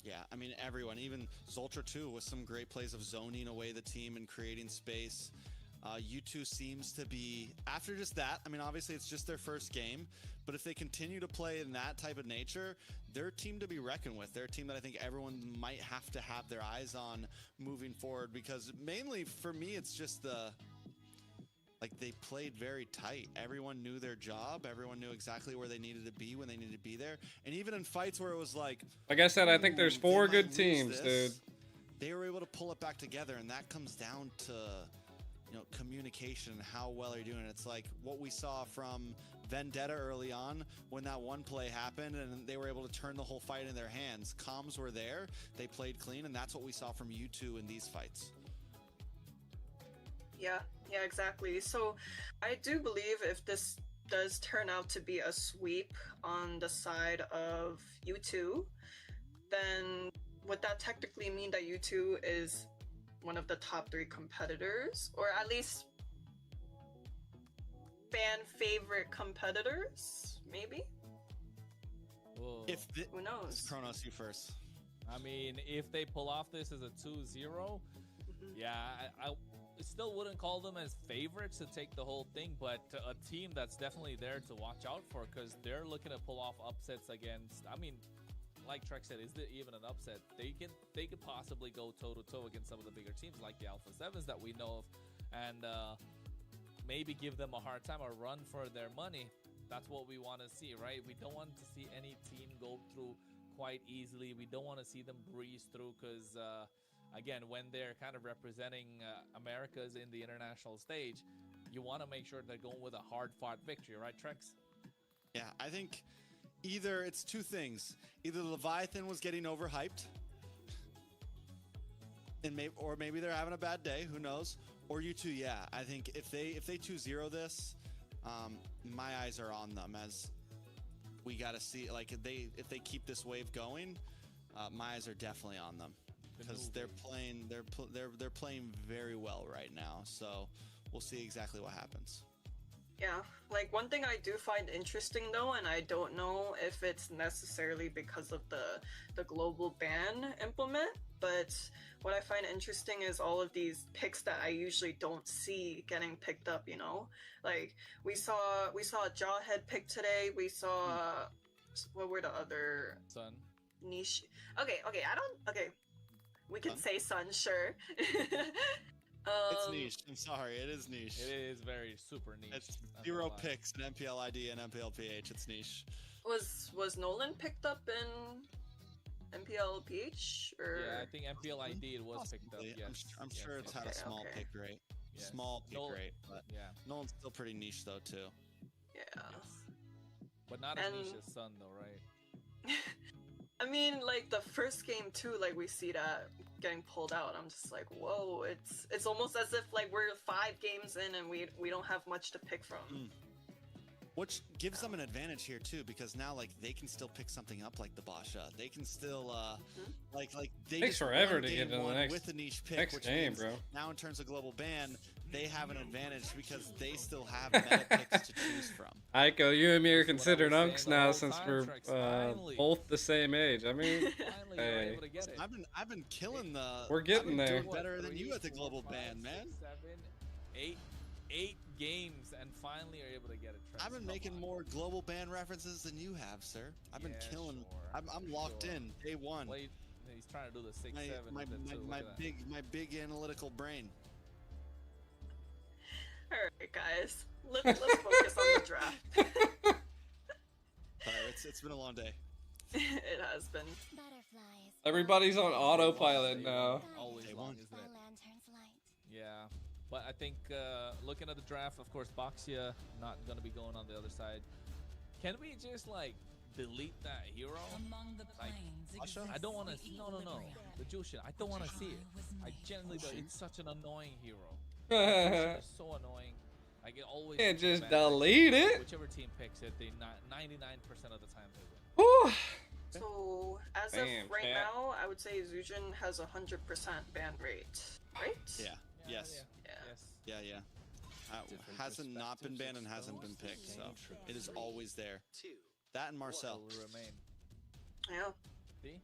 Yeah, I mean everyone, even Zoltra too, with some great plays of zoning away the team and creating space. U2 seems to be, after just that, I mean, obviously it's just their first game, but if they continue to play in that type of nature, they're a team to be reckoned with. They're a team that I think everyone might have to have their eyes on moving forward, because mainly for me, it's just they played very tight. Everyone knew their job. Everyone knew exactly where they needed to be when they needed to be there. And even in fights where it was like I said, I think there's 4 good teams, dude. They were able to pull it back together, and that comes down to communication and how well are you doing. It's like what we saw from Vendetta early on when that one play happened and they were able to turn the whole fight in their hands. Comms were there, they played clean, and that's what we saw from U2 in these fights. Yeah, exactly. So I do believe if this does turn out to be a sweep on the side of U2, then would that technically mean that U2 is one of the top 3 competitors, or at least fan favorite competitors, maybe? Whoa. Who knows? Kronos, you first. I mean, if they pull off this as a 2-0, yeah, I still wouldn't call them as favorites to take the whole thing, but a team that's definitely there to watch out for, because they're looking to pull off upsets against, I mean, like Trek said, is it even an upset? They could possibly go toe-to-toe against some of the bigger teams like the Alpha 7s that we know of, and maybe give them a hard time or run for their money. That's what we want to see, right? We don't want to see any team go through quite easily. We don't want to see them breeze through, because again, when they're kind of representing Americas in the international stage, you want to make sure they're going with a hard-fought victory, right, Trex? Yeah, I think either it's 2 things. Either Leviathan was getting overhyped, and maybe they're having a bad day, who knows? Or U2, yeah. I think if they 2-0 this, my eyes are on them, as we got to see, like, if they keep this wave going, my eyes are definitely on them, because they're playing very well right now. So we'll see exactly what happens. Yeah, like one thing I do find interesting though, and I don't know if it's necessarily because of the global ban implement, but what I find interesting is all of these picks that I usually don't see getting picked up, Like we saw a Jawhead pick today, we saw what were the other Sun niche? Okay, we can say Sun, sure. It's niche. I'm sorry, it is niche. It is very super niche. It's 0 picks in MPL ID and MPL PH. It's niche. Was Nolan picked up in MPL PH? Or? Yeah, I think MPL ID it was picked up. Yes. I'm sure it's had a small pick rate. Yes. Small pick Nolan- rate, but Yeah. Nolan's still pretty niche though too. Yeah. But not as And- niche as Sun though, right? I mean, like the first game too, like we see that getting pulled out. I'm just like, whoa! It's almost as if like we're 5 games in and we don't have much to pick from. Which gives them an advantage here too, because now like they can still pick something up like the Basha. They can still like they Takes just forever won to game get to the one next- with a niche pick, next which game, means bro. now in terms of global ban, they have an advantage because they still have meta picks to choose from. Aiko, you and me are That's what I considered was saying unks the now whole since time, we're Trex, finally. both the same age. I mean, Finally, you're Hey. able to get it. I've been killing the. We're getting I've been there. doing better than you at the 3, global 4, ban, 5, man. 6, 7, 8 games, and finally are able to get it. Trex. I've been Come making on. more global ban references than you have, sir. I've been Yeah, killing. sure, I'm locked sure. in day one. Well, he's trying to do the 6, 7. My and the 2. my Look at that. my big analytical brain. All right, guys, let's focus on the draft. Sorry, it's been a long day. It has been. Butterflies. everybody's on autopilot now. Always Day long, one. isn't The it? lantern's light. Yeah, but I think looking at the draft, of course, Baxia not gonna be going on the other side. Can we just like delete that hero? Among the Like, planes Asha? I don't want to. exists the No, equilibrium. the Jushin. I don't want to see it. Was I made. genuinely don't. It's such an annoying hero. Can't It's so annoying. I get always just bad delete picks. it. Whichever team picks it, they 99% of the time they win. Whew. So as Damn, of right chat. now, I would say Zujin has 100% ban rate, right? Yeah. Yes. Yeah. Yes. Yeah. Hasn't not been banned and hasn't been picked, so it is always there. That and Marcel. Will remain. Yeah. See?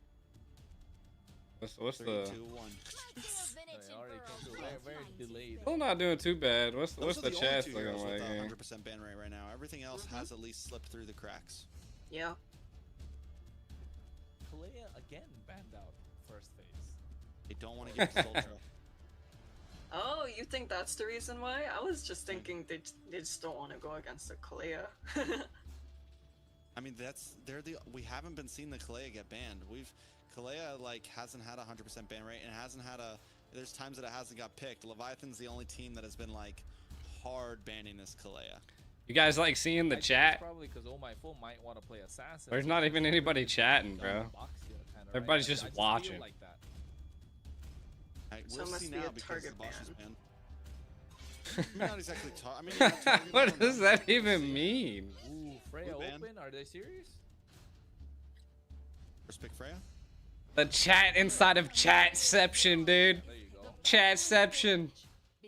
What's 3, the? 2, 1. They already came through very delayed. Still not doing too bad. What's Those are the only chat two looking heroes like? with a here? 100% ban rate right now. Everything else has at least slipped through the cracks. Yeah. Kalea again banned out first phase. They don't want to give it to Ultra. Oh, you think that's the reason why? I was just thinking they just don't want to go against the Kalea. I mean, we haven't been seeing the Kalea get banned. Kalea like hasn't had a 100% ban rate and hasn't had there's times that it hasn't got picked. Leviathan's the only team that has been like hard banning this Kalea. You guys like seeing the I think it's chat? probably because Oh My Fool might want to play Assassin. There's not even anybody chatting, bro. Everybody's just watching. Like that. So We'll it must see be now a because target the boss is ban. banned. Not exactly. I mean, not target What ban, does but- that even mean? Ooh, Freya Blue ban. open? Are they serious? First pick Freya. The chat inside of chatception, dude. There you go. Chatception.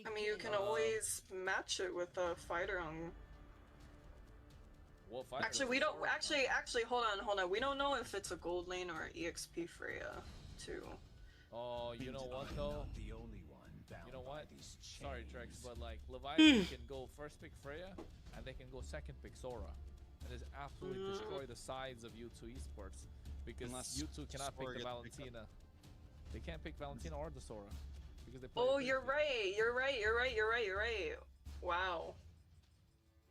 I mean, you can always match it with a fighter on. What fighter? Actually, we don't. Actually, hold on. We don't know if it's a gold lane or EXP Freya, too. Oh, you know what though? The only one bound You know by what? these Sorry, chains. Trex, but like Leviathan can go first pick Freya, and they can go second pick Sora, and just absolutely destroy the sides of U2 Esports because Unless U2 cannot Sora pick the gets picked Valentina. They can't pick Valentina or the Sora because they play. Oh, it you're differently. right. You're right. Wow.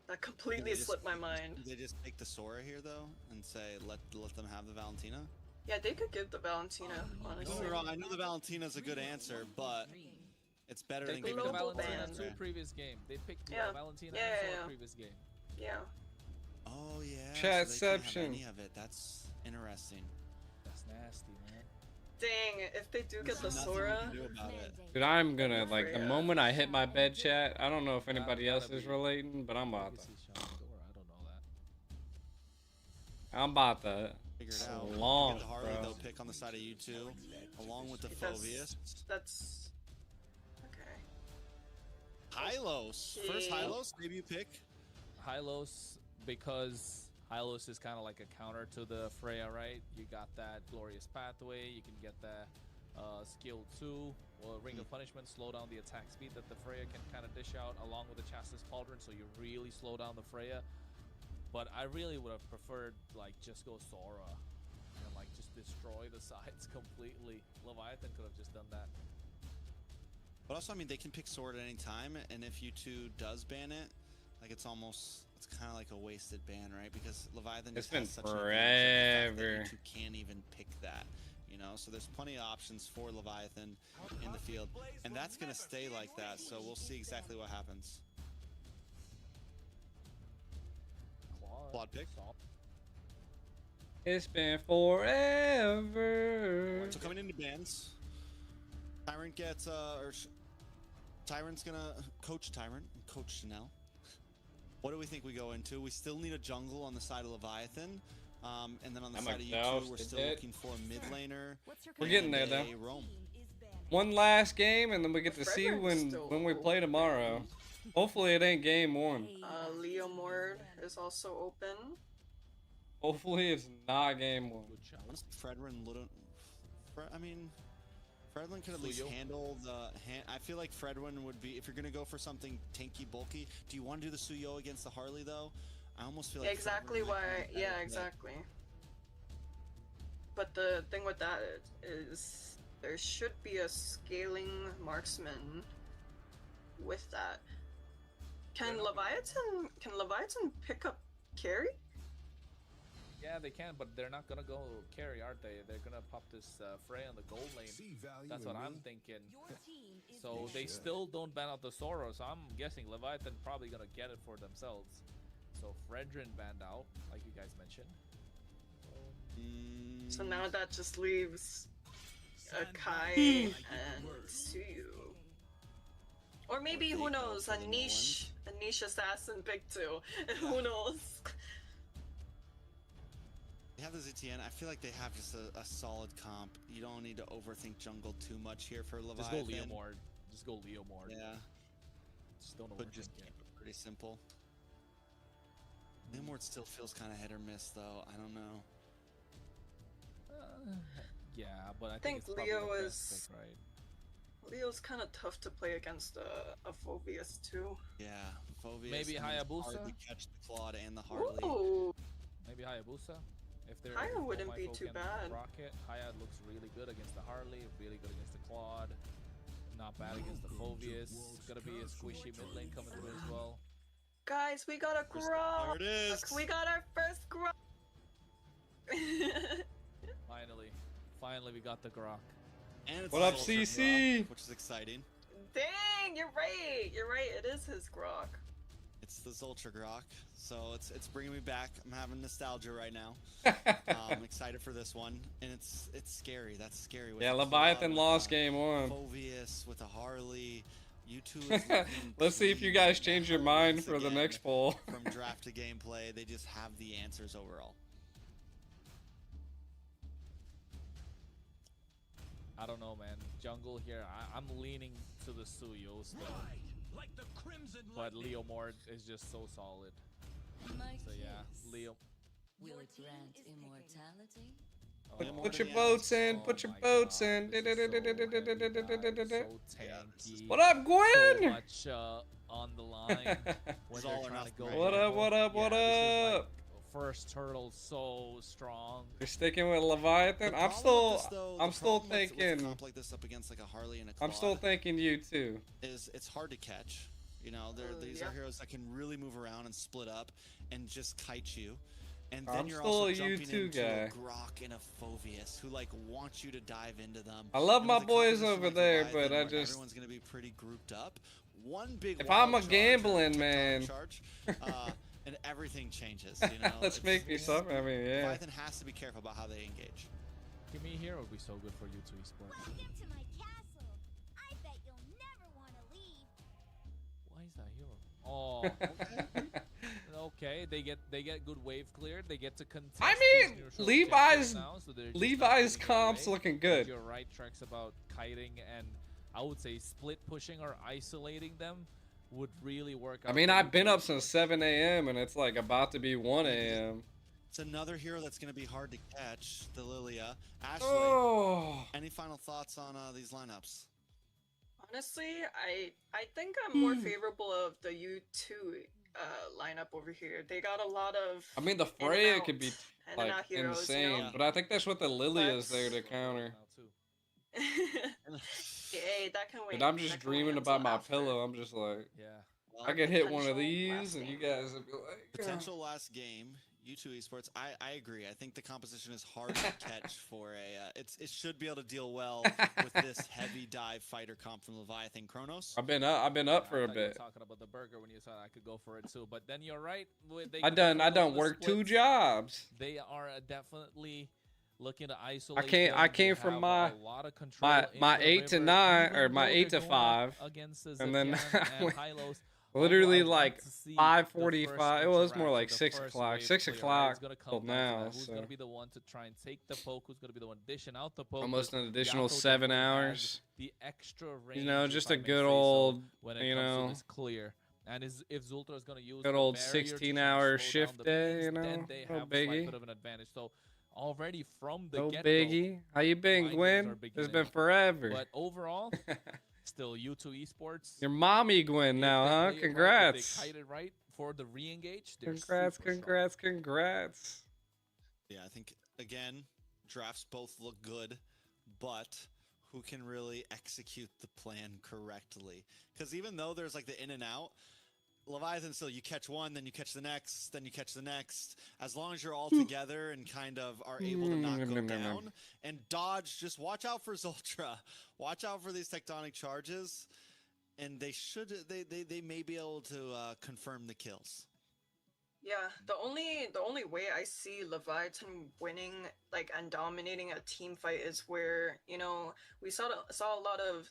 That completely slipped my mind. Do they just take the Sora here though and say let them have the Valentina? Yeah, they could give the Valentina, Don't honestly. get me wrong, I know the Valentina's a good answer, but it's better They than picked giving the them Global Valentina ban. too previous game. They picked Yeah. Valentina Yeah, and yeah, Sora yeah. previous game. Yeah. Oh yeah. Chatception. So they can't have any of it. That's interesting. That's nasty, man. Dang, if they do get the There's nothing we Sora. can do about it. Dude, I'm gonna like the Yeah. moment I hit my bed chat. I don't know if anybody Gotta else is be relating, but I'm about to. Legacy Shaman Dora, I don't know that. I'm about to. Figure it out. Long, Get the Harley bro. they'll pick on the side of you two, along with the Because Phobius. That's okay. Hylos. First Okay. Hylos, maybe you pick. Hylos, because Hylos is kind of like a counter to the Freya, right? You got that Glorious Pathway, you can get that Skill 2, or Ring of Punishment, slow down the attack speed that the Freya can kind of dish out, along with the Chassis Pauldron, so you really slow down the Freya. But I really would have preferred, like, just go Sora, and, like, just destroy the sides completely. Leviathan could have just done that. But also, I mean, they can pick Sword at any time, and if U2 does ban it, like it's kind of like a wasted ban, right? Because Leviathan It's just been has such an advantage of the fact that forever. U2 can't even pick that. you know, so there's plenty of options for Leviathan in the field, and that's going to stay like that, so we'll see exactly what happens. Quad pick. It's been forever. So coming into bans, Tyrant gets Tyrant's gonna coach Tyrant, coach Chanel. What do we think we go into? We still need a jungle on the side of Leviathan, and then on the side of U2, we're still looking for a mid laner. We're getting there though. Roam. One last game, and then we get to see when we play tomorrow. Hopefully it ain't game 1. Leo Mord is also open. Hopefully it's not game 1. Fredrin, I mean, Fredwin could at least handle the I feel like Fredwin would be, if you're gonna go for something tanky, bulky. Do you want to do the Suyo against the Harley though? I almost feel like exactly why. Yeah, exactly. But the thing with that is there should be a scaling marksman with that. Can Leviathan pick up carry? Yeah, they can, but they're not gonna go carry, aren't they? They're gonna pop this Frey on the gold lane. That's what I'm thinking. So they still don't ban out the Soro, so I'm guessing Leviathan probably gonna get it for themselves. So Fredrin banned out, like you guys mentioned. So now that just leaves a Kai and Suyu. Or maybe, who knows, a niche assassin pick 2. Who knows? They have the ZTN. I feel like they have just a solid comp. You don't need to overthink jungle too much here for Leviathan. Just go Leo Mord. Just go Leo Mord. Yeah. Just don't overthink But just keep it pretty simple. Leo Mord still feels kind of hit or miss though. I don't know. Yeah, but I think it's probably Leo the is best pick, right? Leo's kind of tough to play against a Phobius too. Yeah, Phobius. Maybe Hayabusa? Hard to catch the Claude and the Harley. Ooh. Maybe Hayabusa. If they're Haya wouldn't be too bad. Rocket, Haya looks really good against the Harley, really good against the Claude. Not bad against the Phobius. It's gonna be a squishy mid lane coming through as well. Guys, we got a Grok! There it is! We got our first Grok! Finally we got the Grok. And it's What up, Ultra CC? Grok, which is exciting. Dang, you're right! You're right, it is his Grok. It's this Ultra Grok, so it's bringing me back. I'm having nostalgia right now. I'm excited for this one, and it's scary. That's scary. Yeah, Leviathan lost game 1. Phobius with a Harley. U2 is Let's see if you guys change your mind for the next poll. From draft to gameplay, they just have the answers overall. I don't know, man. Jungle here, I'm leaning to the Suyo still. But Leo Mord is just so solid. So yeah, Leo. Will it grant immortality? Put your votes in. Put your votes in. So tanky. What up, Gwen? So much on the line. When they're trying to go What up? What up? What up? First turtle so strong. You're sticking with Leviathan. I'm still thinking. Comp like this up against like a Harley and a Claude I'm still thinking you too. Is it's hard to catch. You know, these are heroes that can really move around and split up and just kite you. And then I'm you're still also a jumping U2 into guy. a Grok and a Phobius who like wants you to dive into them. I love And my with a boys combination over like there, Leviathan, but I like, just everyone's gonna be pretty grouped up. One big if wild I'm a charge, gambling TikTok man, charge, and everything changes. You know, let's make me something. I mean, yeah. Leviathan has to be careful about how they engage. Give me a hero would be so good for you two esports. Welcome to my castle. I bet you'll never want to leave. Why is that hero? Oh, okay. They get good wave cleared. They get to contest. I these mean, neutral Levi's champions now, so they're just not Levi's giving it comp's away. looking good. You're right, Trex, about kiting and I would say split pushing or isolating them would really work out. I mean, for I've been you. up since 7 a.m. and it's like about to be 1 a.m. It's another hero that's going to be hard to catch, the Lilia. Ashley, Oh, any final thoughts on these lineups? Honestly, I think I'm more favorable of the U2 lineup over here. They got a lot of I mean, the in and Freya out- could be in and like out heroes, insane, you know? but I think that's what the Lilia's there to counter. Hey, that can wait. And I'm just that can wait dreaming until about my after. pillow. I'm just like, Yeah. Well, I could hit one of Potential these, last and you game. guys would be like, potential last game, U2 Esports, I agree. I think the composition is hard to catch for a. It should be able to deal well with this heavy dive fighter comp from Leviathan Kronos. I've been up for a thought you were bit. talking about the burger when you said I could go for it too, but then you're right. They I could done control the work 2 splits. jobs. They are definitely looking to isolate. I them. came They from have my- a lot of control my in the 8 to river, 9 even or my though 8 they're to going up 5, against the and then Zephyr I and went- Hylos. literally Although I like want to see the 5:45. It first was more interaction, like the 6 first o'clock. wave 6 clear, right? o'clock It's gonna come till down to now. that. Who's So going to be the one to try and take the poke? Who's going to be the one dishing out the poke? almost an additional Yato 7 definitely has hours. the extra range, You know, if just I a may good say so, old, when it you comes know, to this clear. And if Zultra is going to use good the old barrier to try and 16-hour slow down shift the day, minions, you know, then they no have a slight biggie. bit of an advantage. So already from the No get-go, biggie. How you been, mind games Gwen? are It's beginning. been forever. but overall, still U2 Esports. Your mommy Gwen if now, they huh? play it right, if Congrats. they kite it right for the re-engage, they're Congrats, super strong. congrats. Yeah, I think again, drafts both look good, but who can really execute the plan correctly? Because even though there's like the in and out, Leviathan still, you catch one, then you catch the next, then you catch the next. As long as you're all together and kind of are able to not go down and dodge, just watch out for Zultra. Watch out for these tectonic charges, and they may be able to confirm the kills. Yeah, the only way I see Leviathan winning like and dominating a team fight is where, you know, we saw a lot of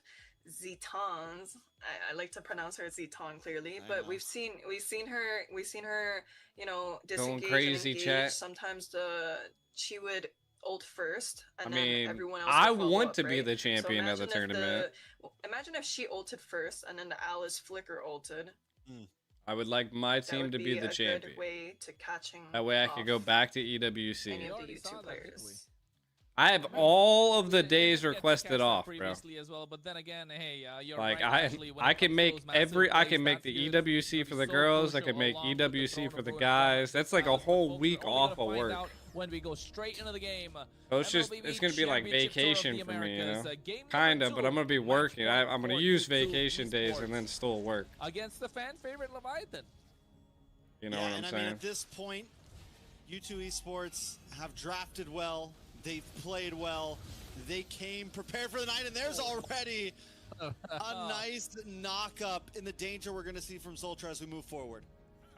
Zitans. I like to pronounce her Zitan clearly, I but know. we've seen her, you know, Going disengage crazy, and engage. chat. Sometimes she would ult first, and I then mean, everyone else. I would follow want up, to be right? the champion of the imagine if tournament. Imagine if she ulted first, and then the Alice flicker ulted. I would like my That team would to be the a champion. good way to catching. That way I could go off back to any EWC. of the already saw YouTube that, didn't players. I have all of the days requested off, bro. Previously as well, but then again, hey, you're Like right, actually, when I it can comes to make those massive every I plays, can make that the feels EWC gonna for be the so girls. I crucial can make along with the EWC Throne for of the Ruin guys. That's like a Battles, but whole folks, week we're only off gonna of find work. out when we go straight into the game. So it's just MLBB it's gonna be like Championship Tour of vacation the for me, you Americas, know. game number Kinda, but 2, I'm gonna be match working. point I'm gonna for use U2 vacation days and Esports then still work. against the fan favorite Leviathan. You know yeah, what I'm and I saying? mean, at this point, U2 Esports have drafted well. They've played well. They came prepared for the night, and there's already a nice knock-up in the danger we're going to see from Zultra as we move forward.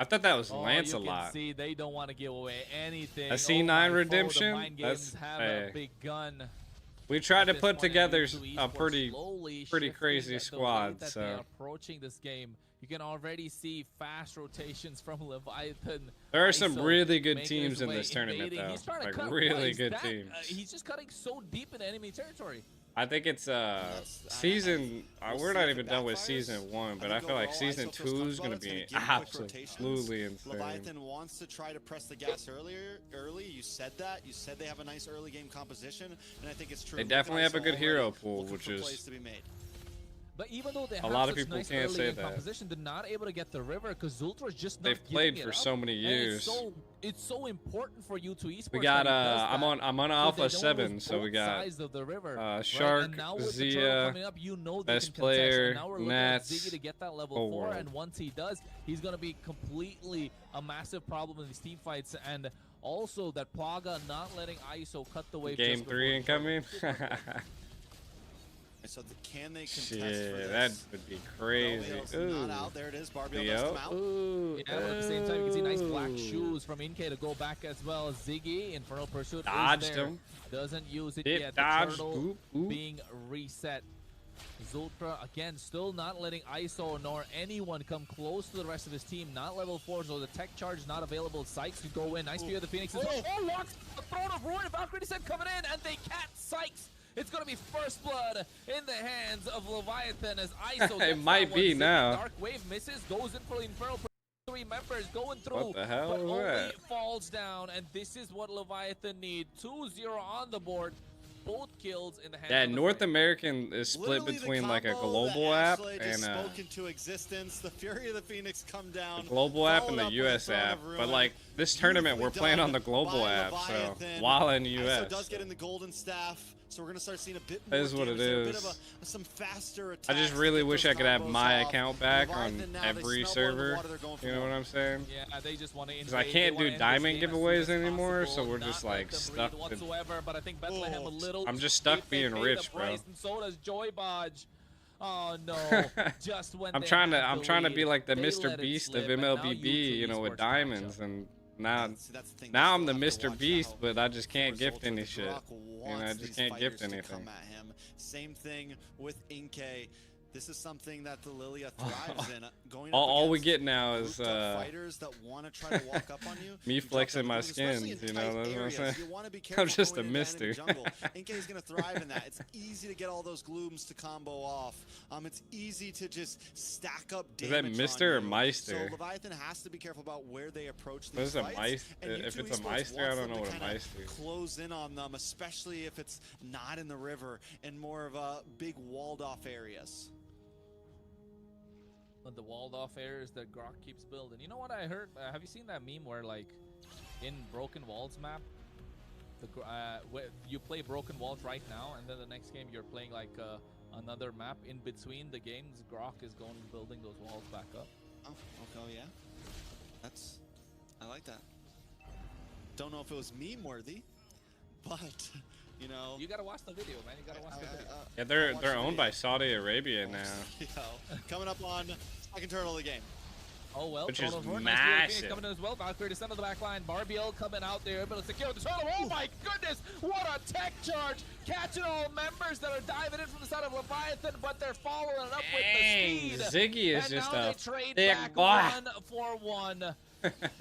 I thought that was You can Lancelot. see they don't want to give away anything. A C9 my, redemption? The mind games That's- have hey. begun. We tried to At this put point, and together U2 a Esports pretty slowly shifting crazy the way squad, that so they're approaching this game. You can already see fast rotations from Leviathan. there are some ISO really good making teams his in way, this tournament, invading. though. He's trying to Like cut really right. good That, teams. He's just cutting so deep in enemy territory. I think it's season. we'll We're see not if even it done with backfires. season 1, but I I think feel like overall, season ISO 2 first is talked gonna about be it's gonna give quick rotations. absolutely insane. Leviathan wants to try to press the gas early. You said that. You said they have a nice early game composition, and I think it's true. They Look at definitely have a ISO good hero already pool, looking which for is plays to be made. But even though they A have lot of such people nice can't early say game that. composition, they're not able to get the river because Zultra is just not They've giving played it for up. so many And years. It's so important for U2 Esports. We got that he does I'm that, on so Alpha they don't 7, lose so we both got sides of the river, right? Shark, And now with the turtle Zia, coming up, you know they best can contest. player, And now we're looking Nats, at Ziggy to get that level whole 4, world. and once he does, he's gonna be completely a massive problem in these team fights. And also that Plaga not letting ISO cut the wave. Game just 3 before the incoming. So can they contest for Shit, this? that would be crazy. Barbiel's Ooh, not out. There it is. Barbiel does Leo. come out. Ooh, Yeah, but at the same time, you can see nice black ooh. shoes from Inke to go back as well. Ziggy, Infernal Pursuit Dodged is there. him. Doesn't use it Dip, yet. dodge, The turtle oop, oop. being reset. Zultra, again, still not letting ISO nor anyone come close to the rest of his team. Not level 4, so the tech charge is not available. Sykes to go in. Nice view of the Phoenix as well. Oh, locks the Throne of Ruin. Valkyrie Descent coming in, and they catch Sykes. It's going to be first blood in the hands of Leviathan as ISO It gets might that be one. now. Dark Wave misses, goes in for the Infernal. 3 members going through, What the hell but was only that? falls down, and this is what Leviathan need. 2-0 on the board, both kills in the hands Yeah, of the North Frame. American is split Literally the between like a combo global that app Ashley and just a spoke into existence. The Fury of the Phoenix come down. global app and followed the up with US Throne of app. But Ruin. like this tournament, we're Beautifully playing on done the global by app, so Leviathan. while in ISO US. does get in the golden staff. So we're gonna start seeing a bit That more is what it damage there, a bit is. of some faster I attacks just to really get wish those I could have combos my off. account back Leviathan on now, they every snowball in the server. water, they're going for You know what I'm saying? Yeah, they just want to Because I can't do diamond giveaways anymore, so we're just like stuck. whatsoever. But I think Bethlehem a little. I'm just stuck cheap. They being pay rich, the bro. price, and so does Joy Bodge. Oh no! Just when I'm they trying to had the be lead, like the they Mr. let it Beast slip, of and now MLBB, YouTube you know, with esports catch diamonds, up. and now See, that's the thing, now you I'm the still have to Mr. watch Beast, how but I just can't for gift Zoltar, any the shit. Brock You know, wants I these just can't gift fighters to anything. come at him. Same thing with Inke. This is something that the Lilia thrives in. Going up All we against get now is grouped up fighters that want to try to walk up on you. me You drop flexing down my moves, especially skins, in you know, tight that's what I'm areas. saying? You want to be careful just going a in and down in the mister. jungle. Inke is going to thrive in that. It's easy to get all those glooms to combo off. It's easy to just stack up Is damage. that Mister or on you. Meister? So Leviathan has to be careful about where they approach What these is a fights. Meister? And If U2 it's a Esports Meister, I wants don't them know to what a kinda Meister is. close in on them, especially if it's not in the river and more of a big walled off areas. The walled off areas that Grok keeps building. You know what I heard? Have you seen that meme where, like, in Broken Walls map, you play Broken Walls right now, and then the next game you're playing like another map. In between the games, Grok is going and building those walls back up. Oh, okay, yeah. I like that. Don't know if it was meme worthy, but you know. You gotta watch the video, man. You gotta watch the video. Yeah, I'll watch they're the owned video. by Saudi Arabia now. Coming up on second turtle of the game. Oh well, Which is Turtles Horde, massive. coming in as well. Valkyrie to center the back line. Barbiel coming out there, able to secure the turtle. Oh my goodness! What a tech charge! Catching all members that are diving in from the side of Leviathan, but they're following it up Dang, with the speed. Ziggy is And just now a they trade thick back boy. 1-for-1.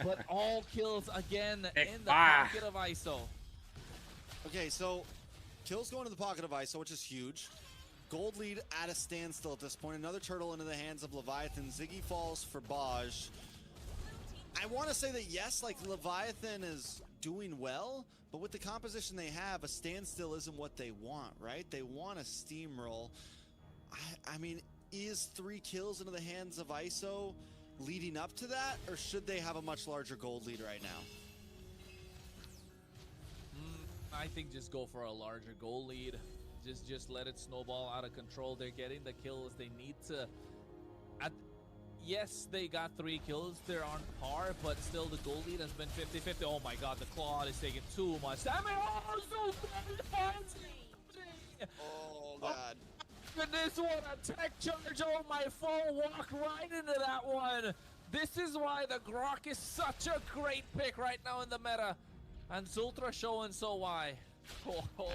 But all kills again Thick in the boy. pocket of ISO. Okay, so kills going to the pocket of ISO, which is huge. Gold lead at a standstill at this point. Another turtle into the hands of Leviathan. Ziggy falls for Baj. I want to say that yes, like Leviathan is doing well, but with the composition they have, a standstill isn't what they want, right? They want a steamroll. I mean, is 3 kills into the hands of ISO leading up to that, or should they have a much larger gold lead right now? I think just go for a larger goal lead. Just let it snowball out of control. They're getting the kills they need to. Yes, they got 3 kills. They're on par, but still the goal lead has been 50-50. Oh my god, the Claude is taking too much damage. Oh, Oh, God. Goodness, what a tech charge. Oh, my phone walked right into that one. This is why the Grok is such a great pick right now in the meta. And Zultra showing so why. Oh.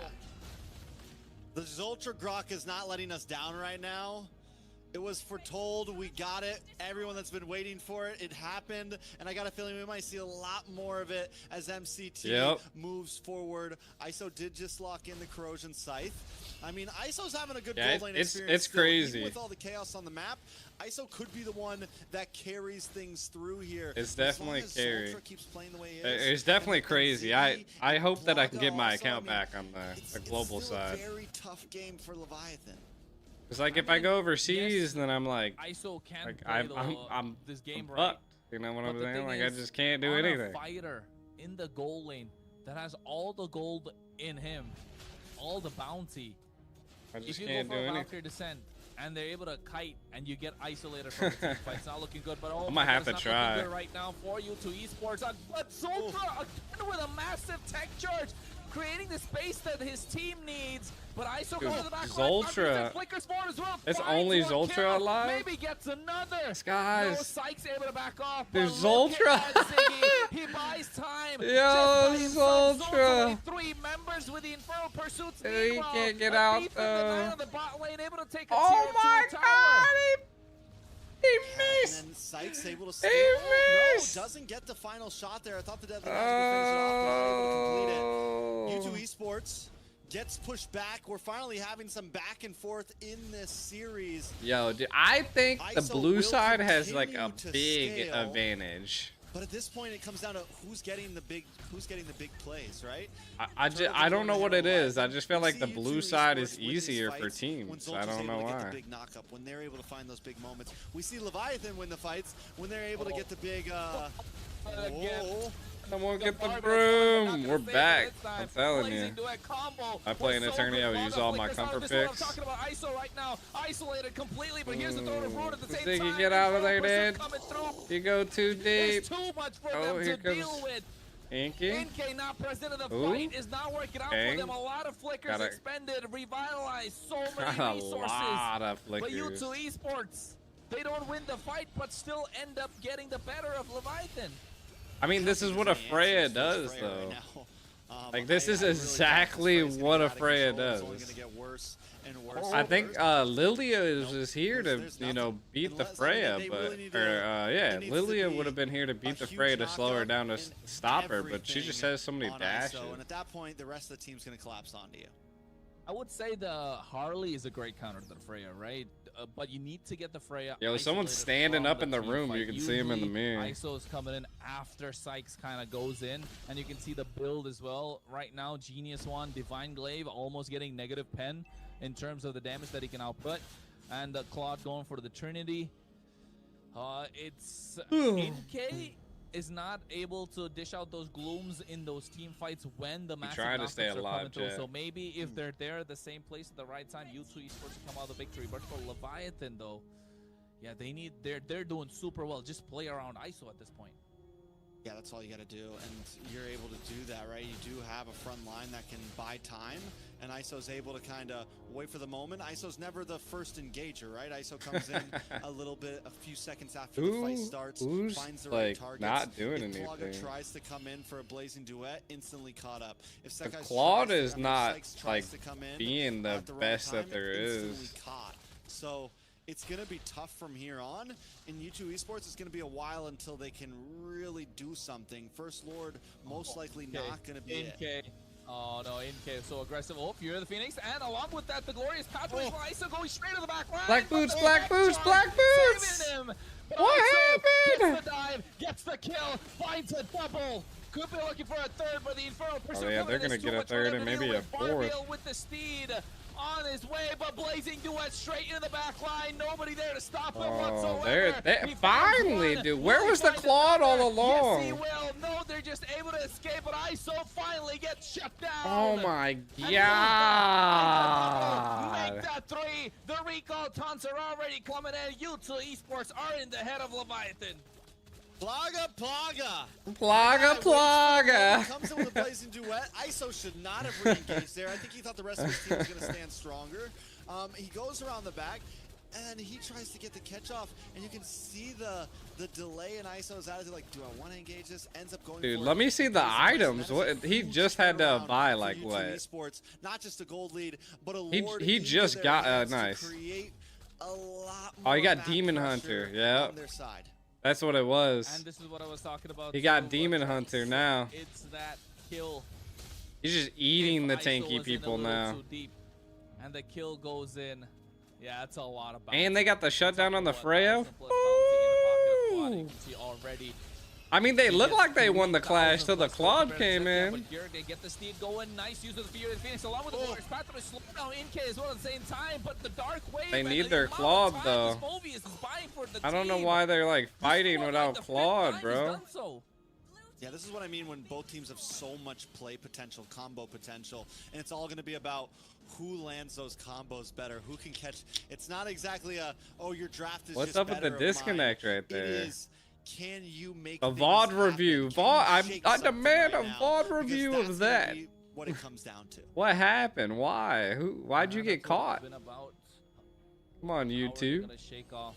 The Zoltra Grok is not letting us down right now. It was foretold, we got it. Everyone that's been waiting for it, it happened. And I got a feeling we might see a lot more of it as MCT moves forward. ISO did just lock in the Corrosion Scythe. I mean, ISO's having a good gold lane experience. It's still. crazy. Even with all the chaos on the map, ISO could be the one that carries things through here. It's As long definitely as carry. Zoltra keeps playing the way he is, It's definitely and crazy. Ziggy I hope that I can get Blanca my also, account I mean, back on the global it's still side. a very tough game for Leviathan. It's like if I go overseas, then I'm like, ISO can't like play I'm this game I'm right. fucked. You know what But I'm the saying? thing Like I is, just can't do on anything. A fighter in the goal lane that has all the gold in him, all the bounty. I just If you can't go do for a anything. Valkyrie descent and they're able to kite and you get isolated from the team fight, it's not looking good. But oh, I might have to it's not try. looking good right now for you to esports. But Zultra again with a massive tech charge, creating the space that his team needs. But ISO goes to the back Zoltra. flickers forward as well. It's Finds only one Zoltra kill, alive? Maybe gets another. Guys. No, Sykes able to back off. but There's look Zoltra. at that, Ziggy. He buys time. Yo, Just by himself. Zoltra. With 3 members with the Infernal Pursuits. He Meanwhile, can't get a out, beef in the though. nine on the bot lane, able to take a Oh tier my 2 god! tower. He And missed! then Sykes able to steal. missed! No, doesn't get the final shot there. I thought the Deadly Knights would finish it off, but not able to complete it. Oh. U2 Esports gets pushed back. We're finally having some back and forth in this series. Yo, dude, I think the ISO blue will side has like a continue to big scale. advantage. But at this point, it comes down to who's getting the big plays, right? I don't know what it is. I just feel We like see the U2 blue side is Esports win these easier for fights when teams. Zoltra's I don't able know to get why. the big knockup, when they're able to find those big moments. We see Leviathan win the fights when they're able to get the big. Again. Whoa. Someone get the Barbell broom. coming, We're not gonna save it back. this time. I'm telling Blazing you. duet combo I play was an so eternity, good. I would Log use on all my flickers out. comfort This is what I'm picks. talking about. ISO right now, isolated completely, but here's the throw to Horde at the same Ziggy, time. get out of there, Infernal dude. Pursuit coming through. You go too There's deep. too much for Oh, them here to comes deal with. Inky. NK not present in the Ooh. fight is not working out Bang. for them. A lot of flickers Got it. expended, revitalized, so Got many a resources. lot of But flickers. U2 Esports, they don't win the fight, but still end up getting the better of Leviathan. I mean, this is what a Freya does, though. Like, this is exactly what a Freya does. I think Lilia is here to, you know, beat the Freya, but yeah, Lilia would have been here to beat the Freya to slow her down to stop her, but she just has so many dashes. And at that point, the rest of the team's going to collapse onto you. I would say the Harley is a great counter to the Freya, right? But you need to get the Freya. Yo, someone's isolated standing from up in the team room. fight. You can see him in the Usually, mirror. ISO is coming in after Sykes kind of goes in, and you can see the build as well. Right now, Genius one, Divine Glaive almost getting negative pen in terms of the damage that he can output, and Claude going for the Trinity. It's NK is not able to dish out those glooms in those team fights when the massive tried to stay knockouts are alive, coming through. Jet. So maybe if they're there at the same place at the right time, U2 Esports come out of the victory. But for Leviathan though, yeah, they're doing super well. Just play around ISO at this point. Yeah, that's all you got to do, and you're able to do that, right? You do have a front line that can buy time, and ISO's able to kind of wait for the moment. ISO's never the first engager, right? ISO comes in a few seconds after the fight starts, who's, finds the like, right targets. not doing if Plaga anything? tries to come in for a blazing duet, instantly caught up. If Sekai's Claude tries to- is I mean, not, Sykes tries like, to come in being the at wrong best that time, there instantly is. Caught. So it's going to be tough from here on. In U2 Esports, it's going to be a while until they can really do something. First Lord, most likely not going to be it. NK. Oh no, NK so aggressive. Oh, Fury of the Phoenix, and along with that, the glorious pathway for ISO going straight to the back line. Black But boots, the black back boots, charge black boots! saving him. But What ISO happened? Gets the dive, gets the kill, finds a double. Could be looking for a third, but the Infernal Pursuit yeah, coming they're in gonna is get too a much for third them and to deal maybe a with. fourth. Barbiel with the steed on his way, but blazing duet straight into the back line. Nobody there to stop him Oh, whatsoever. they He finds finally, one. dude. Will Where he was the find Claude all another? along? Yes, he will. No, they're just able to escape, but ISO finally gets shut down. Oh my And god. make that three. The recall taunts are already coming in. U2 Esports are in the head of Leviathan. Plaga. Plaga. Comes in with a blazing duet. ISO should not have re-engaged there. I think he thought the rest of his team was going to stand stronger. He goes around the back, and he tries to get the catch off, and you can see the delay in ISO's attitude. Like, do I want to engage this? Ends up going. Dude, for let it. me see the That is items. a What he huge just had to turnaround buy for like U2 what? Esports, not just a gold lead, but a He- Lord he into just their got, hands to nice. create a lot Oh, he more got back Demon pressure Hunter, yeah. on their side. That's what it was. And this is what I was talking about. He got too, Demon but Hunter now. It's that kill. He's just eating the If ISO tanky was in a people little now. too deep, and the kill goes in. Yeah, that's a lot of bounce. And they got the shutdown on the Freya. You can see already. I mean, they look like they won the clash till the Claude came in. But here they get the steed going. Nice use of the Fury of the Phoenix along with the Glorious Path to slow down NK as well at the same time. But the Dark Wave. They and need the their amount of Claude, time though. this Mobius is buying for the I don't know team. why they're like This is fighting what, without like, the fifth Claude, time he's bro. done so. Yeah, this is what I mean when both teams have so much play potential, combo potential, and it's all going to be about who lands those combos better, who can catch. It's not exactly a, oh, your draft is What's just up with the better of mine. disconnect right It there? is, can you make A things VOD happen? review. Can VOD. you shake I something demand right a now? VOD Because review that's of gonna that. be what it comes down to. What happened? Why? Why'd you get That's what it's caught? been about. Come on, How are they YouTube. gonna shake off?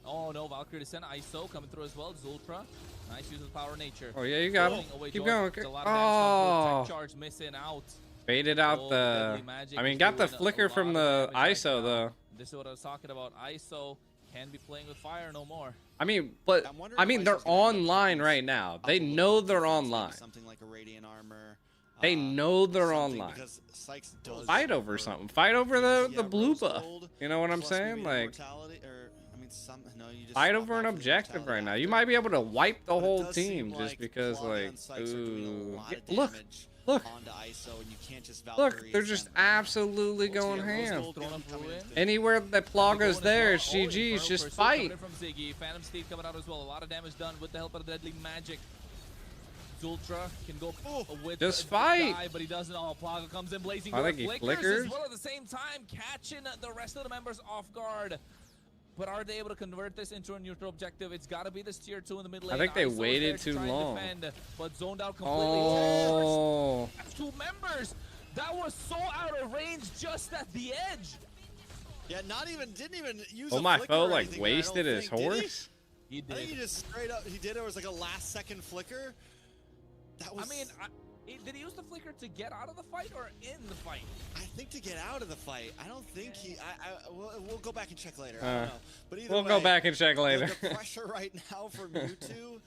Oh no, Valkyrie Descent, ISO coming through as well. Zultra, nice use of power nature. Oh yeah, you got Pulling him. away Keep Joy. going. A lot of damage coming Oh, through. Tech charge missing out. baited out Oh, the. Deadly Magic I mean, is got the doing a flicker lot from of the damage right ISO now. though. This is what I was talking about. ISO can be playing with fire no more. I mean, but I'm wondering I if mean, ISO's they're gonna end up online taking right now. up They a little know bit they're defense, maybe online. Something like a radiant armor. They know they're something, online. because Sykes does Fight over prefer- something. Fight over the Yeah, blue rose buff. gold You know what I'm plus saying? maybe Like, immortality, or I mean, no, you just fight swap over an out for the objective immortality right now. You after. might be able to wipe the But it whole does seem team just like because, Plaga like, and Sykes are doing a ooh, lot of look, damage look, onto ISO, and you can't just look. Valkyrie They're just send- absolutely Well, going yeah, rose ham. gold Throwing coming up blue into in. the- Anywhere that Plaga's there, it's GG's. Just fight. From Ziggy. Phantom Steve coming out as well. A lot of damage done with the help of the Deadly Magic. Zultra can go with Just the fight. guy, but he doesn't. Oh, Plaga comes in, blazing. I think he flickers flickers. as well at the same time, catching the rest of the members off guard. But are they able to convert this into a neutral objective? It's got to be this tier 2 in the mid lane. I think they ISO is waited there to too try and long. defend, but zoned out completely. Oh. That's 2 members. That was so out of range just at the edge. Yeah, didn't even use Oh, a my flicker foe or like anything there, I wasted don't his think. Did he? horse. He I did. think he just straight up, he did it. It was like a last second flicker. That was. I mean, did he use the flicker to get out of the fight or in the fight? I think to get out of the fight. I don't think he. We'll go back and check later. I Uh, don't know. But either We'll way, go back and check later. The pressure right now from Mewtwo,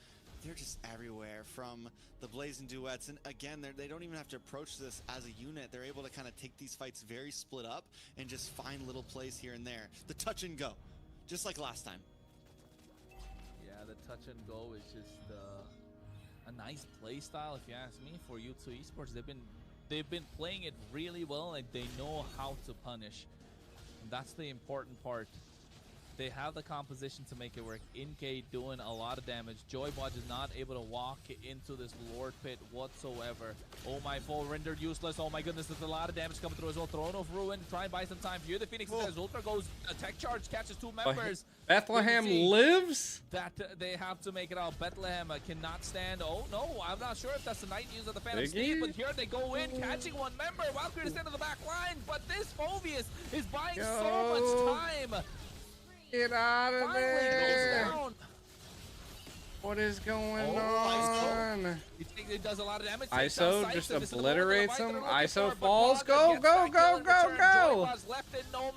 they're just everywhere from the Blazing Duets. And again, they don't even have to approach this as a unit. They're able to kind of take these fights very split up and just find little plays here and there. The touch and go, just like last time. Yeah, the touch and go is just a nice play style, if you ask me, for U2 Esports. They've been playing it really well. Like, they know how to punish. And that's the important part. They have the composition to make it work. InK doing a lot of damage. Joybot is not able to walk into this Lord Pit whatsoever. Oh my, full rendered useless. Oh my goodness, there's a lot of damage coming through as well. Throne of Ruin, try and buy some time. Here the Phoenix says Ultra goes, tech charge, catches 2 members. Bethlehem lives? That they have to make it out. Bethlehem cannot stand. Oh no, I'm not sure if that's the Night News of the Phantom Steed, but here they go in, catching 1 member. Valkyrie is into the back line, but this Phobius is buying so much time. Get out of Finally there! goes down. What is going Oh, on? It does a lot of damage. ISO just obliterates him. ISO falls. Go, go, go, go, go!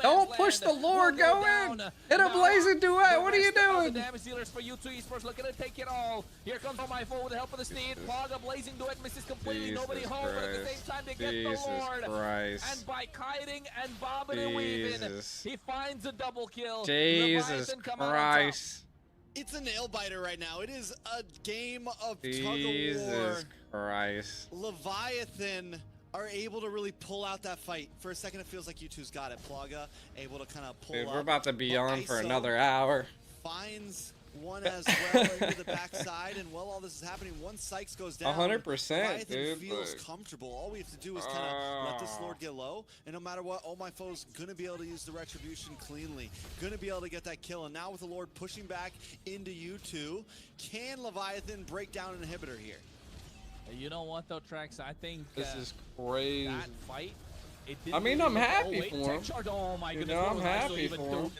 Don't push the Lord. Go in. Hit a blazing duet. What are you doing? Damage dealers for U2 Esports looking to take it all. Here comes my foe with the help of the Steed. Plaga blazing duet misses completely. Nobody home, but at the same time they get the Lord. And by kiting and bobbing and weaving, he finds a double kill. Jesus Christ. It's a nail biter right now. It is a game of tug of war. Jesus Christ. Leviathan are able to really pull out that fight. For a second, it feels like U2's got it. Plaga able to kind of pull Dude, up. we're about to be on for ISO another hour. finds one as well into the backside, and while all this is happening, once Sykes goes down, 100%, Leviathan dude. feels Like, comfortable. All we have to do is kind of let this Lord get low, and no matter what, my foe's gonna be able to use the retribution cleanly, gonna be able to get that kill. And now with the Lord pushing back into U2, can Leviathan break down an inhibitor here? You know what though, Trax? I think this is crazy. that fight. I mean, I'm happy wait, for him. Oh my You goodness, know, what I'm was ISO happy even for him. doing?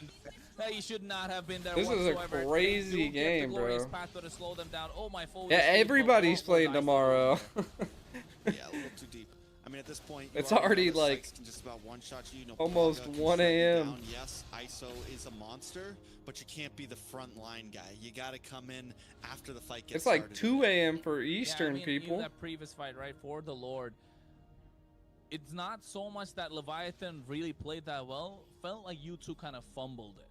He should not have been there This is a whatsoever. crazy They do get the game, glorious bro. path to slow them down. Oh my foe. Yeah, everybody's playing tomorrow. Yeah, a little too deep. I mean, at this point, you It's already already know that like Sykes can just about one-shot you. almost Plaga can 1 shut you a.m. down. Yes, ISO is a monster, but you can't be the front line guy. You got to come in after the fight gets It's like started. 2 a.m. for Yeah, Eastern I mean, people. even that previous fight, right, for the Lord, it's not so much that Leviathan really played that well. Felt like U2 kind of fumbled it.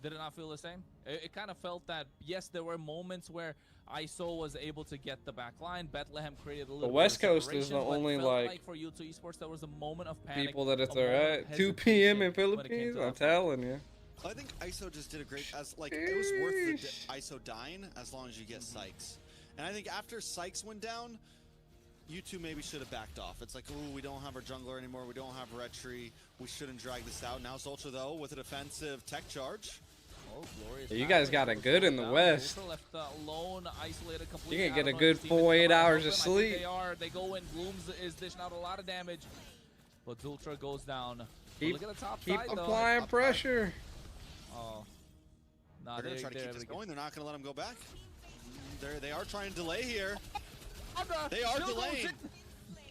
Did it not feel the same? It kind of felt that, yes, there were moments where ISO was able to get the back line. Bethlehem created a little bit West of Coast is separation, the but only, felt like, for U2 Esports, there was a moment of panic. People that it's a moment of alright. 2 p.m. in hesitation when it came Philippines. to I'm that fight. telling you. I think ISO just did a great, as like it was worth the ISO dying as long as you get Sykes. And I think after Sykes went down, U2 maybe should have backed off. It's like, ooh, we don't have our jungler anymore. We don't have Retri. We shouldn't drag this out. Now Zultra though with a defensive tech charge. Oh, glorious Yeah, you guys got it good in the down. West. Ultra left alone, isolated completely. You can I get don't a know good if the team is 4-8 coming hours open. of I think sleep. They are. They go in. Blooms is dishing out a lot of damage. But Zultra goes down. But Keep, look at the top keep side, though. applying pressure. Oh. Nah, They're gonna try to keep this going. They're not gonna let him go back. They are trying to delay here. They are delaying.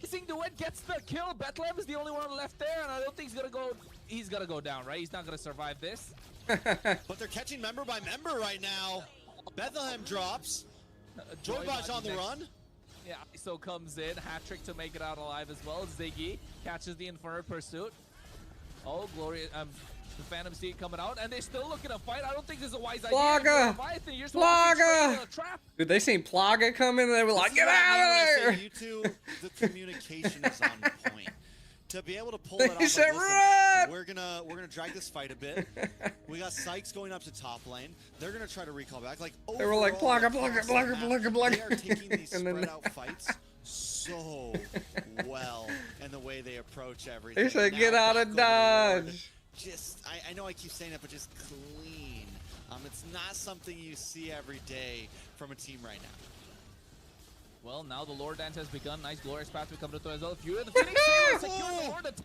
Blazing Duet gets the kill. Bethlehem is the only one left there, and I don't think he's gonna go. He's gonna go down, right? He's not gonna survive this. But they're catching member by member right now. Bethlehem drops. Joybot's on the run. Yeah, ISO comes in. Hat trick to make it out alive as well. Ziggy catches the Inferno Pursuit. Oh, glorious. The Phantom Steed coming out, and they're still looking to fight. I don't think this is a wise idea. Plaga! Plaga! Dude, they seen Plaga coming and they were like, get out of there! You two, the communication is on point. to be able to pull He it off. said, Like, "Run!" we're gonna drag this fight a bit. We got Sykes going up to top lane. They're gonna try to recall back. Like They were like, overall, "Plugger, plugger, across the plugger, map, plugger, plugger." They are taking these And then- spread out fights so well, and the way they approach everything. He said, Now "Get out back of over to Horde. dodge." Just, I know I keep saying it, but just clean. It's not something you see every day from a team right now. Well, now the Lord Dance has begun. Nice glorious path to come to as well. Fury of the Phoenix Sailor securing the Lord Dance.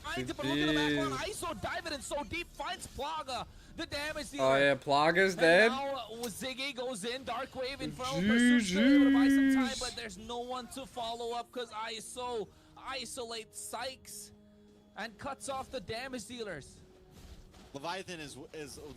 Trying to but look at the background. ISO diving in so deep, finds Plaga. The damage dealer. Oh yeah, Plaga's And dead. now Ziggy goes in, Dark Wave in front of him. Still able to buy some time, but there's no one to follow up because ISO isolates Sykes and cuts off the damage dealers. Leviathan is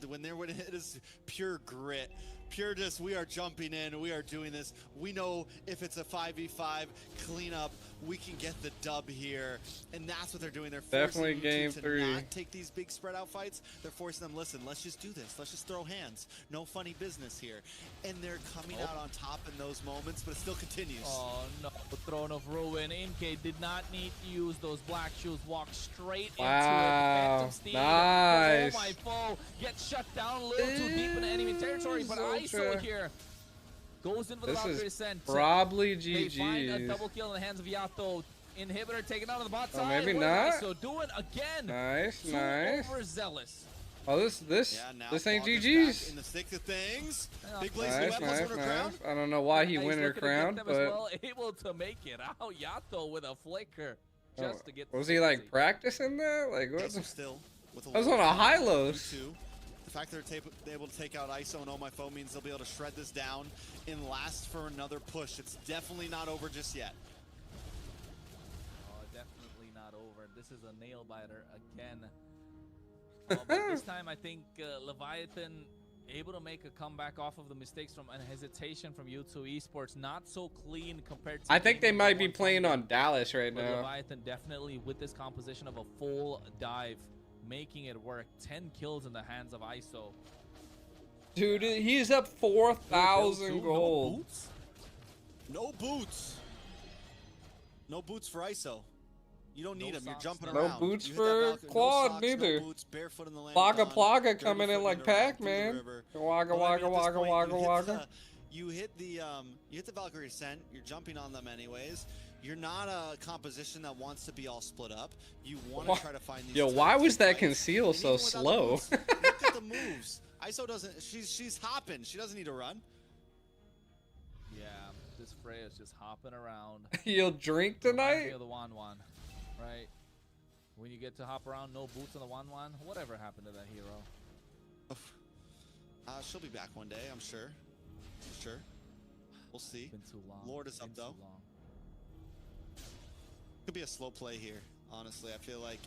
when it is pure grit, pure just we are jumping in, we are doing this. We know if it's a 5v5 cleanup, we can get the dub here, and that's what they're doing. They're forcing Definitely YouTube game to 3. not take these big spread out fights. They're forcing them. Listen, let's just do this. Let's just throw hands. No funny business here, and they're coming out on top in those moments, but it still continues. Oh no, Throne of Ruin. Inke did not need to use those black shoes. Walk straight into it. Wow, Phantom Steed. nice. Oh my foe gets shut down a little too deep into enemy territory, but ISO Ultra. here goes in for the This Valkyrie is Ascent. probably They find a GG's. double kill in the hands of Yato. Inhibitor taken out on the bot Oh, side. maybe What is not. ISO doing again? Nice, Too nice. overzealous. Oh, this Yeah, now ain't Plaga's back GG's. in the thick of things. Yeah. Big Blaze Nice, Web nice, wasn't her crown. nice. I don't know why he Yeah, he's win her looking to get crown, them but as well, able to make it out. Yato with a flicker just to get. was the he like 60. practicing that? Like what? ISO still with a I was low on a high count, lows. 2-2. The fact they're able to take out ISO and Oh My Foe means they'll be able to shred this down and last for another push. It's definitely not over just yet. Oh, definitely not over. This is a nail biter again. But this time, I think Leviathan able to make a comeback off of the mistakes from and hesitation from U2 Esports. Not so clean compared to. I think they game might be number one playing from on Dallas right But now. Leviathan definitely with this composition of a full dive, making it work. 10 kills in the hands of ISO. Dude, he's up 4,000 No gold. boots? No boots. No boots for ISO. You don't need No them. You're socks, jumping no- around. No boots You hit for that Valkyrie. Quad, no socks, neither. No boots, barefoot in the land. Plaga gone, Plaga 30 coming in foot like into the river, Pac-Man. through the river. Wagga Well, I wagga mean, at this wagga point, wagga wagga. you hit the Valkyrie Ascent. You're jumping on them anyways. You're not a composition that wants to be all split up. You want Wha- to try to find these. Yo, tight why was that fights. conceal And so even without the slow? boots, look at the moves. ISO doesn't. She's hopping. She doesn't need to run. Yeah, this Freya's just hopping around. You'll drink Reminds me tonight? of the Wan, right? When you get to hop around, no boots on the Wan, whatever happened to that hero? She'll be back one day, I'm sure. I'm sure. We'll see. Been too long. Lord is up, Been too though. long. Could be a slow play here, honestly. I feel like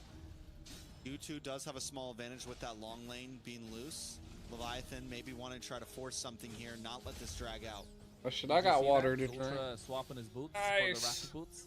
U2 does have a small advantage with that long lane being loose. Leviathan maybe want to try to force something here, not let this drag out. Oh shit, I Did you got see water that? to drink. Ultra swapping his boots for Nice. the Rapid boots.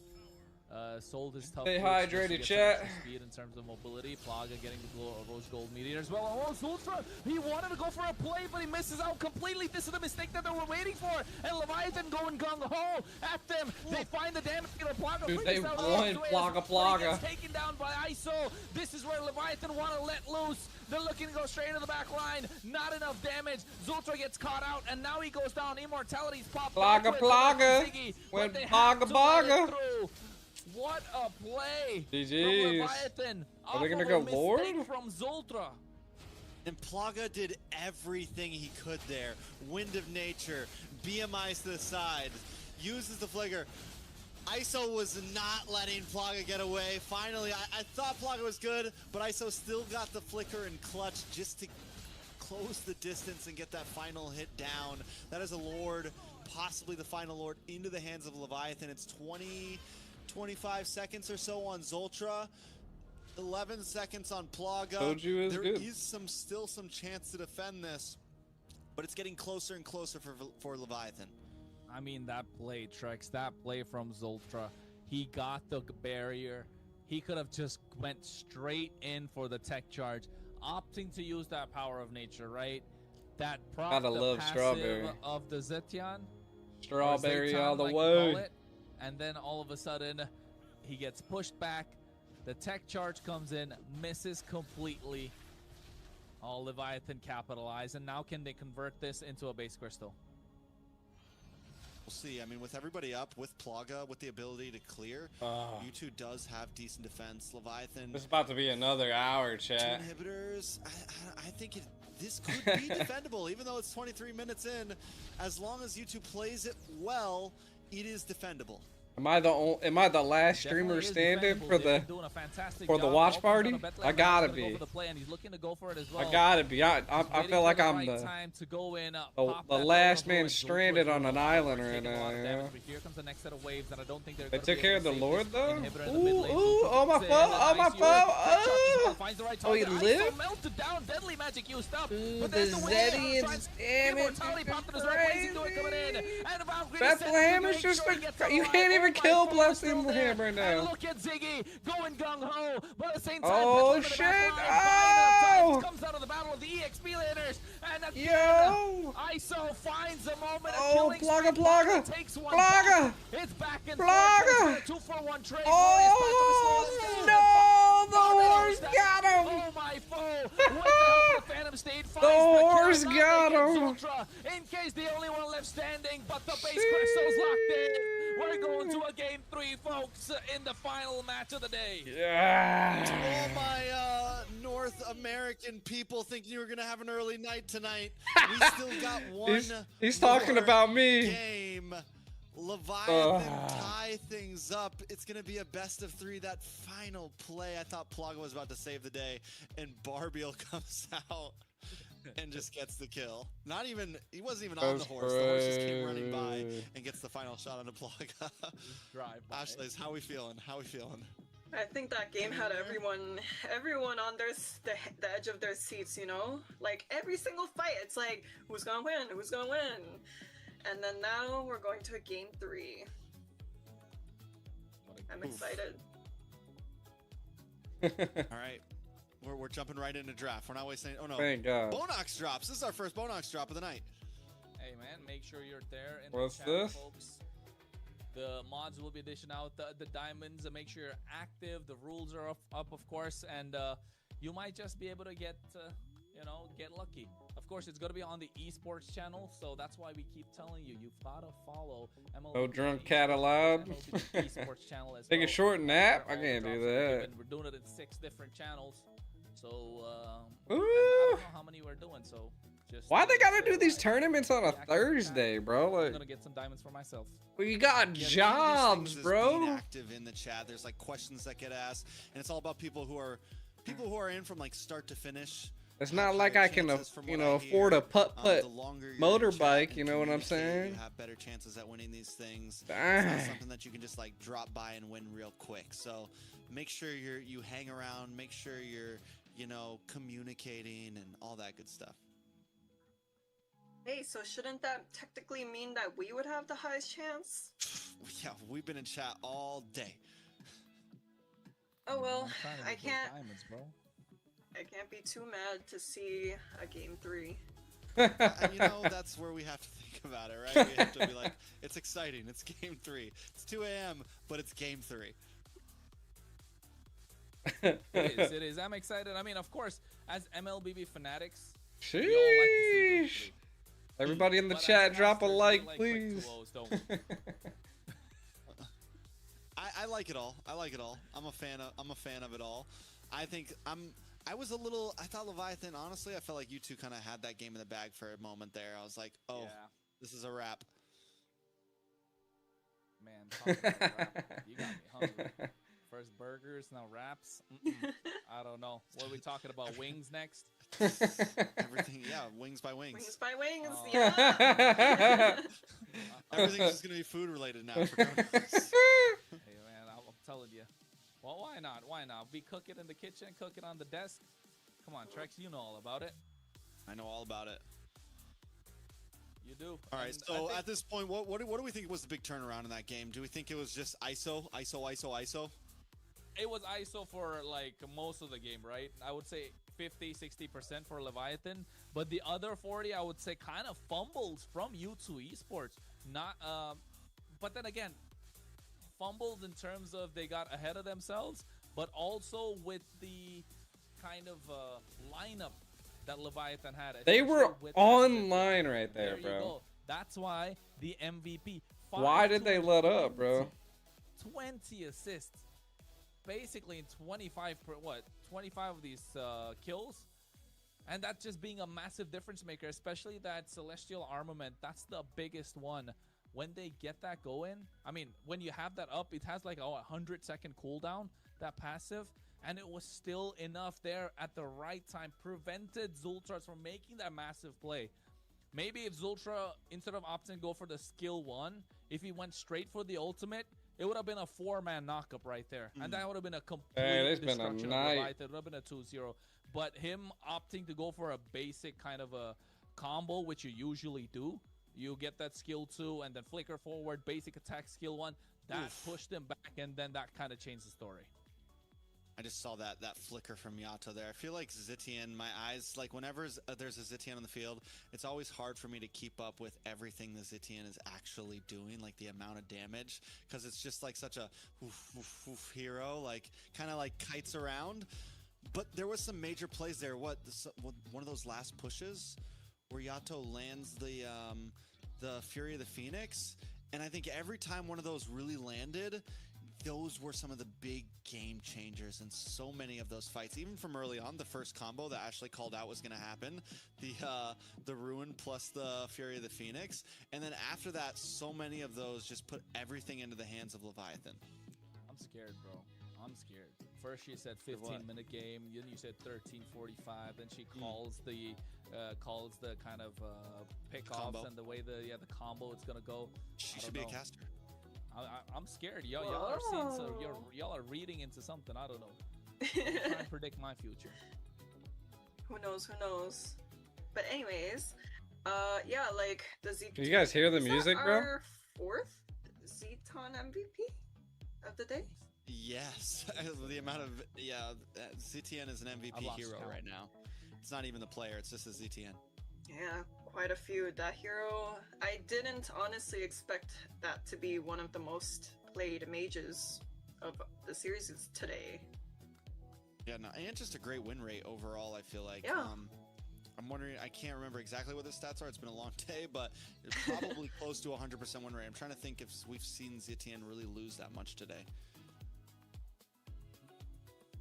Sold his tough Stay boots just to hydrated, get some chat. extra speed in terms of mobility. Plaga getting the rose gold meteor as well. Oh, Ultra, he wanted to go for a play, but he misses out completely. This is the mistake that they were waiting for. And Leviathan going gung-ho at them. They find the damage dealer. Plaga Dude, freezes they out won. all the way Plaga, as he Plaga. gets taken down by ISO. This is where Leviathan want to let loose. They're looking to go straight into the back line. Not enough damage. Zultra gets caught out, and now he goes down. Immortality's popped. Plaga, backwards Plaga. from Ziggy, Went but they have Plaga, to let it Plaga. through. What a play GG's. from Leviathan. Are they Off gonna of go a mistake Lord? from Zultra. And Plaga did everything he could there. Wind of Nature, BMIs to the side, uses the flicker. ISO was not letting Plaga get away. Finally, I thought Plaga was good, but ISO still got the flicker and clutch just to close the distance and get that final hit down. That is a Lord, possibly the final Lord, into the hands of Leviathan. It's 25 seconds or so on Zultra. 11 seconds on Plaga. Told you it was There good. is still some chance to defend this, but it's getting closer and closer for Leviathan. I mean, that play, Trex, that play from Zultra. He got the barrier. He could have just went straight in for the tech charge, opting to use that power of nature, right? That prop, Gotta the love passive Strawberry. of the Zetian. Strawberry or Zayton, all the like you call way. it, and then all of a sudden, he gets pushed back. The tech charge comes in, misses completely. Oh, Leviathan capitalized, and now can they convert this into a base crystal? We'll see. I mean, with everybody up, with Plaga, with the ability to clear, U2 does have decent defense. Leviathan. It's about to be another hour, chat. Two inhibitors. I think this could be defendable, even though it's 23 minutes in. As long as U2 plays it well, it is defendable. Am I the last streamer standing for the watch party? I gotta be. I gotta be. I feel like I'm the last man stranded on an island right now. Yeah. They took care of the Lord though. Ooh, oh my foe! Oh my foe! Oh, he lived. Ooh, the Zedians, damn it! Bethlehem is just you can't even kill Bethlehem right now. Look at Ziggy going gung ho, but at the same time, oh shit! Oh! Comes out of the battle of the EXP leaders, and that's ISO finds a moment of killing. Plaga! Takes one. Plaga! It's back and Plaga! 2-for-1 trade. Oh no! The horse got him! Oh my foe! With the help of the Phantom State, the horse got him! In case the only one left standing, but the base crystal's locked in. We're going to a game 3, folks, in the final match of the day. Yeah. To all my North American people thinking you were gonna have an early night tonight, we still got one. He's talking about me. Game. Leviathan tie things up. It's gonna be a best of 3. That final play, I thought Plaga was about to save the day, and Barbiel comes out and just gets the kill. Not even, he wasn't even on the horse. The horse just came running by and gets the final shot on the Plaga. Ashley's, how we feeling? How we feeling? I think that game had everyone on the edge of their seats, you know? Like, every single fight, it's like, who's gonna win? Who's gonna win? And then now we're going to a game 3. I'm excited. All right. We're jumping right into draft. We're not wasting. Oh no! Thank God. Bonox drops. This is our first Bonox drop of the night. Hey man, make sure you're there in What's the chat, this? folks. The mods will be dishing out the diamonds. Make sure you're active. The rules are up of course, and you might just be able to get get lucky. Of course, it's going to be on the esports channel, so that's why we keep telling you you've got to follow MLB. No drunk cat allowed. esports channel as Take well. a short nap. I can't do that. We're doing it in 6 different channels. So, I Ooh. don't know how many we're doing, so just... Why they gotta do these tournaments on a Thursday, bro? I'm Like, gonna get some diamonds for myself. we got jobs, Being bro. active in the chat. There's like questions that get asked, and it's all about people who are in from like start to finish. It's not like I can, afford a putt-putt motorbike. You know what I'm saying? You have better chances at winning these things. It's Dang. not something that you can just like drop by and win real quick. So make sure you hang around. Make sure you're communicating and all that good stuff. Hey, so shouldn't that technically mean that we would have the highest chance? Yeah, we've been in chat all day. Oh well, I'm I trying to get those can't. diamonds, bro. I can't be too mad to see a game 3. And that's where we have to think about it, right? We have to be like, it's exciting. It's game 3. It's 2 a.m., but it's game 3. It is. I'm excited. I mean, of course, as MLBB fanatics, we all like to see game Sheesh. 3. Everybody in the But as chat, drop a casters, we like, quick please. 2-0s, don't we? I like it all. I like it all. I'm a fan of it all. I thought Leviathan, honestly, I felt like you two kind of had that game in the bag for a moment there. I was like, oh, Yeah. this is a wrap. Man, talking about rap, you got me hungry. First burgers, now wraps. I don't know. What are we talking about? Wings next? Everything, yeah, wings by wings. Wings by wings, Oh. yeah. Everything's just gonna be food related now. For Donuts. Hey man, I'm telling you. Well, why not? Why not? We cook it in the kitchen, cook it on the desk. Come on, Trex, you know all about it. I know all about it. You do. All right, And I so think- at this point, what do we think was the big turnaround in that game? Do we think it was just ISO? It was ISO for like most of the game, right? I would say 50-60% for Leviathan, but the other 40 I would say kind of fumbles from U2 Esports. Not but then again, fumbled in terms of they got ahead of themselves, but also with the kind of lineup that Leviathan had. They especially were with that online right there, you bro. go. That's why the MVP. Why did they let up, bro? 20 assists, basically in 25 of these kills, and that's just being a massive difference maker, especially that celestial armament. That's the biggest one. When they get that going, I mean, when you have that up, it has like a 100-second cooldown, that passive, and it was still enough there at the right time, prevented Zultras from making that massive play. Maybe if Zultra, instead of opting to go for the skill 1, if he went straight for the ultimate, it would have been a 4-man knockup right there. And that would have been a complete destruction of Leviathan. It would have been a 2-0. But him opting to go for a basic kind of a combo, which you usually do, you get that skill 2 and then flicker forward, basic attack skill 1, that pushed him back, and then that kind of changed the story. I just saw that flicker from Yato there. I feel like Zitian, my eyes, like whenever there's a Zitian on the field, it's always hard for me to keep up with everything the Zitian is actually doing, like the amount of damage, because it's just like such a hero, like kind of like kites around. But there was some major plays there. One of those last pushes where Yato lands the Fury of the Phoenix, and I think every time one of those really landed, those were some of the big game changers in so many of those fights. Even from early on, the first combo that Ashley called out was going to happen, the Ruin plus the Fury of the Phoenix, and then after that, so many of those just put everything into the hands of Leviathan. I'm scared, bro. I'm scared. First she said 15-minute game, then you said 13:45. Then she calls the kind of pickoffs and the way the combo is gonna go. She should be a caster. I'm scared. Y'all are seeing, so y'all are reading into something. I don't know. I'm trying to predict my future. Who knows? Who knows? But anyways, yeah, like the Z. Can you guys hear the music, bro? Our 4th Zeton MVP of the day. Yes, the amount of ZTN is an MVP hero right now. It's not even the player; it's just a ZTN. Yeah, quite a few. That hero, I didn't honestly expect that to be one of the most played mages of the series today. Yeah, no, and just a great win rate overall, I feel like. Yeah. I'm wondering, I can't remember exactly what the stats are. It's been a long day, but it's probably close to 100% win rate. I'm trying to think if we've seen ZTN really lose that much today.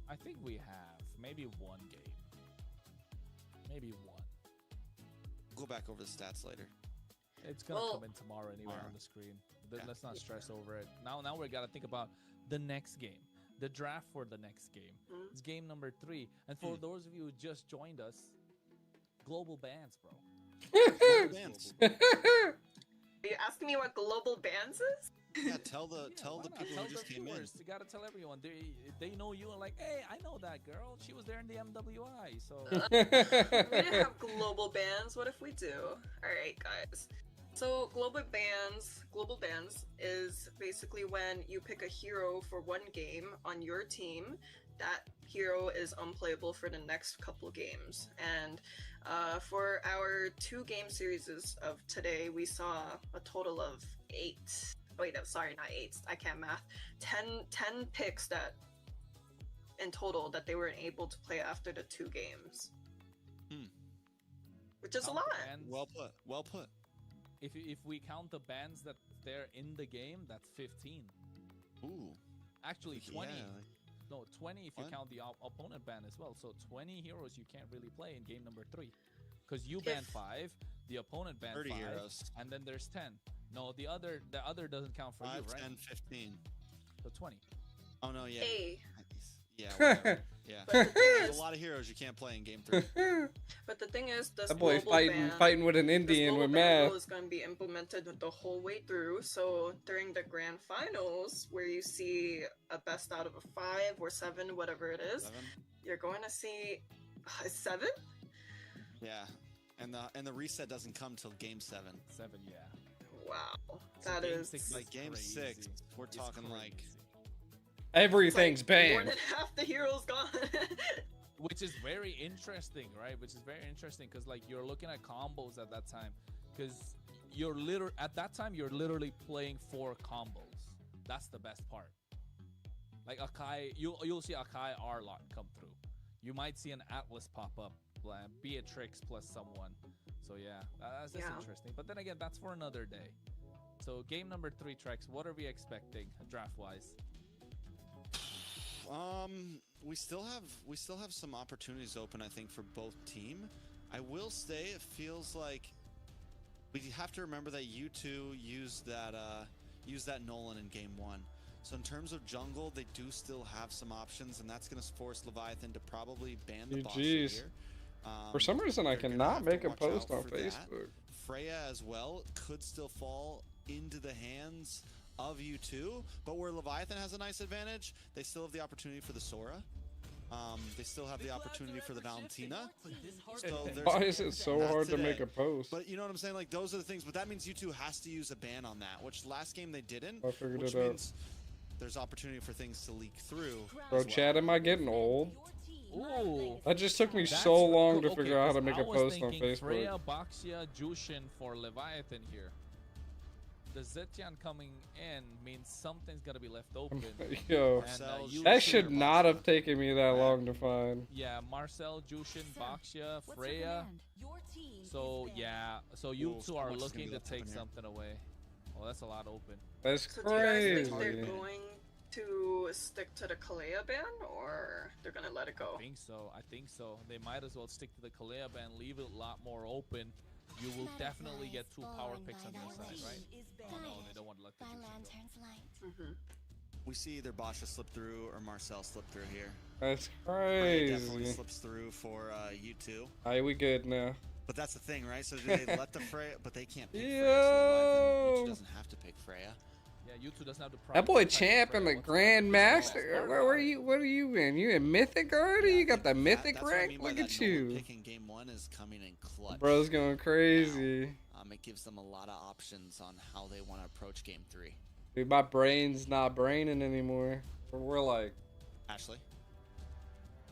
I think we have. Maybe one game. Maybe one. We'll go back over the stats later. It's gonna come in tomorrow anyway on the screen. Let's not stress over it. Now we gotta think about the next game. The draft for the next game. It's game number 3. And for those of you who just joined us, global bans, bro. Global bans. Are you asking me what global bans is? Yeah, tell the people who just came in. You gotta tell everyone. They know you and like, hey, I know that girl. She was there in the MWI. So we didn't have global bans. What if we do? All right, guys. So global bans is basically when you pick a hero for one game on your team. That hero is unplayable for the next couple games. And for our 2-game series of today, we saw a total of 8. Wait, no, sorry, not 8. I can't math. 10 picks that in total that they were able to play after the 2 games. Which is a lot. Well put. Well put. If we count the bans that they're in the game, that's 15. Ooh. Actually, 20. Yeah. No, 20 if you count the opponent ban as well. So 20 heroes you can't really play in game number 3. Because you ban 5, the opponent ban 5, heroes. And then there's 10. No, the other doesn't count for 5, you, right? 10, 15. So 20. Oh no, yeah. Hey. Yeah, whatever. Yeah. But the thing There's is, a lot of heroes you can't play in game 3. but the thing is, this That boy global ban, fighting with an Indian with math. is going to be implemented the whole way through. So during the grand finals, where you see a best out of a 5 or 7, whatever it is, 7? you're going to see a 7. Yeah, and the reset doesn't come till game 7. 7, yeah. Wow, So that game is 6 Like game crazy. 6, we're It's talking crazy. like Everything's more banned. than half the heroes gone. Which is very interesting, right? Which is very interesting because like you're looking at combos at that time, because at that time you're literally playing 4 combos. That's the best part. Like Akai, you'll see Akai R-Lot come through. You might see an Atlas pop up, Beatrix plus someone. So yeah, that's interesting. But then again, that's for another day. So game number 3, Trex, what are we expecting draft-wise? We still have some opportunities open, I think, for both team. I will say it feels like we have to remember that U2 used that Nolan in game 1. So in terms of jungle, they do still have some options, and that's going to force Leviathan to probably ban the boss here. For some reason, I cannot make a post on Facebook. Freya as well could still fall into the hands of U2, but where Leviathan has a nice advantage, they still have the opportunity for the Sora. They still have the opportunity for the Valentina. So why is it so hard to make a post? But you know what I'm saying? Like, those are the things. But that means U2 has to use a ban on that, which last game they didn't. I figured which it out. means there's opportunity for things to leak through. Bro, Chad, am I getting old? Ooh. That just took me so long to figure out how to make a post on Facebook. Freya, Baxia, Jushin for Leviathan here. The Zetian coming in means something's gonna be left open. Yo, that should not have taken me that long to find. Yeah, Marcel, Jushin, Baxia, Freya. So yeah, so you two are looking to take something away. Oh, that's a lot open. That's So do you guys crazy. think they're going to stick to the Kalea ban, or they're gonna let it go? I think so. They might as well stick to the Kalea ban, leave it a lot more open. You will definitely get 2 power picks on your side, right? Oh no, they don't want to let the Jushin go. We see either Basha slip through or Marcel slip through here. That's Freya definitely crazy. slips through for U2. Alright, we good now. But that's the thing, right? So do they let the Freya? But they can't pick Freya. Yo! So U2 doesn't have to pick Freya. Yeah, U2 doesn't have the That boy Champ in the Grandmaster. Where are you? What are you in? You in Mythic already? You got the Mythic rank? Look at you. Picking game 1 is coming in clutch. Bro's going crazy. It gives them a lot of options on how they want to approach game 3. Dude, my brain's not braining anymore. We're like... Ashley?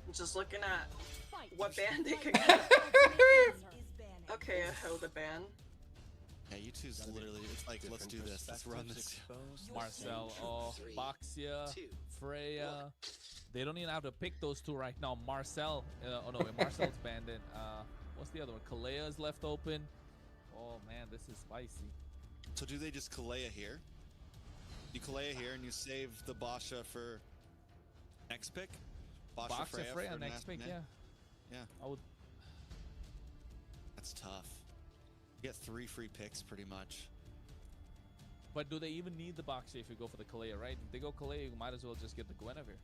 I'm just looking at what ban they could get. Okay, I held a ban. Yeah, U2's literally, it's like, let's do this. Let's run this. Marcel, Baxia, Freya. They don't even have to pick those 2 right now. Marcel, Marcel's banned in. What's the other one? Kalea is left open. Oh man, this is spicy. So do they just Kalea here? You Kalea here and you save the Basha for next pick? Basha Freya next pick, yeah. Yeah. I would. That's tough. You get 3 free picks pretty much. But do they even need the Baxia if you go for the Kalea, right? If they go Kalea, you might as well just get the Guinevere.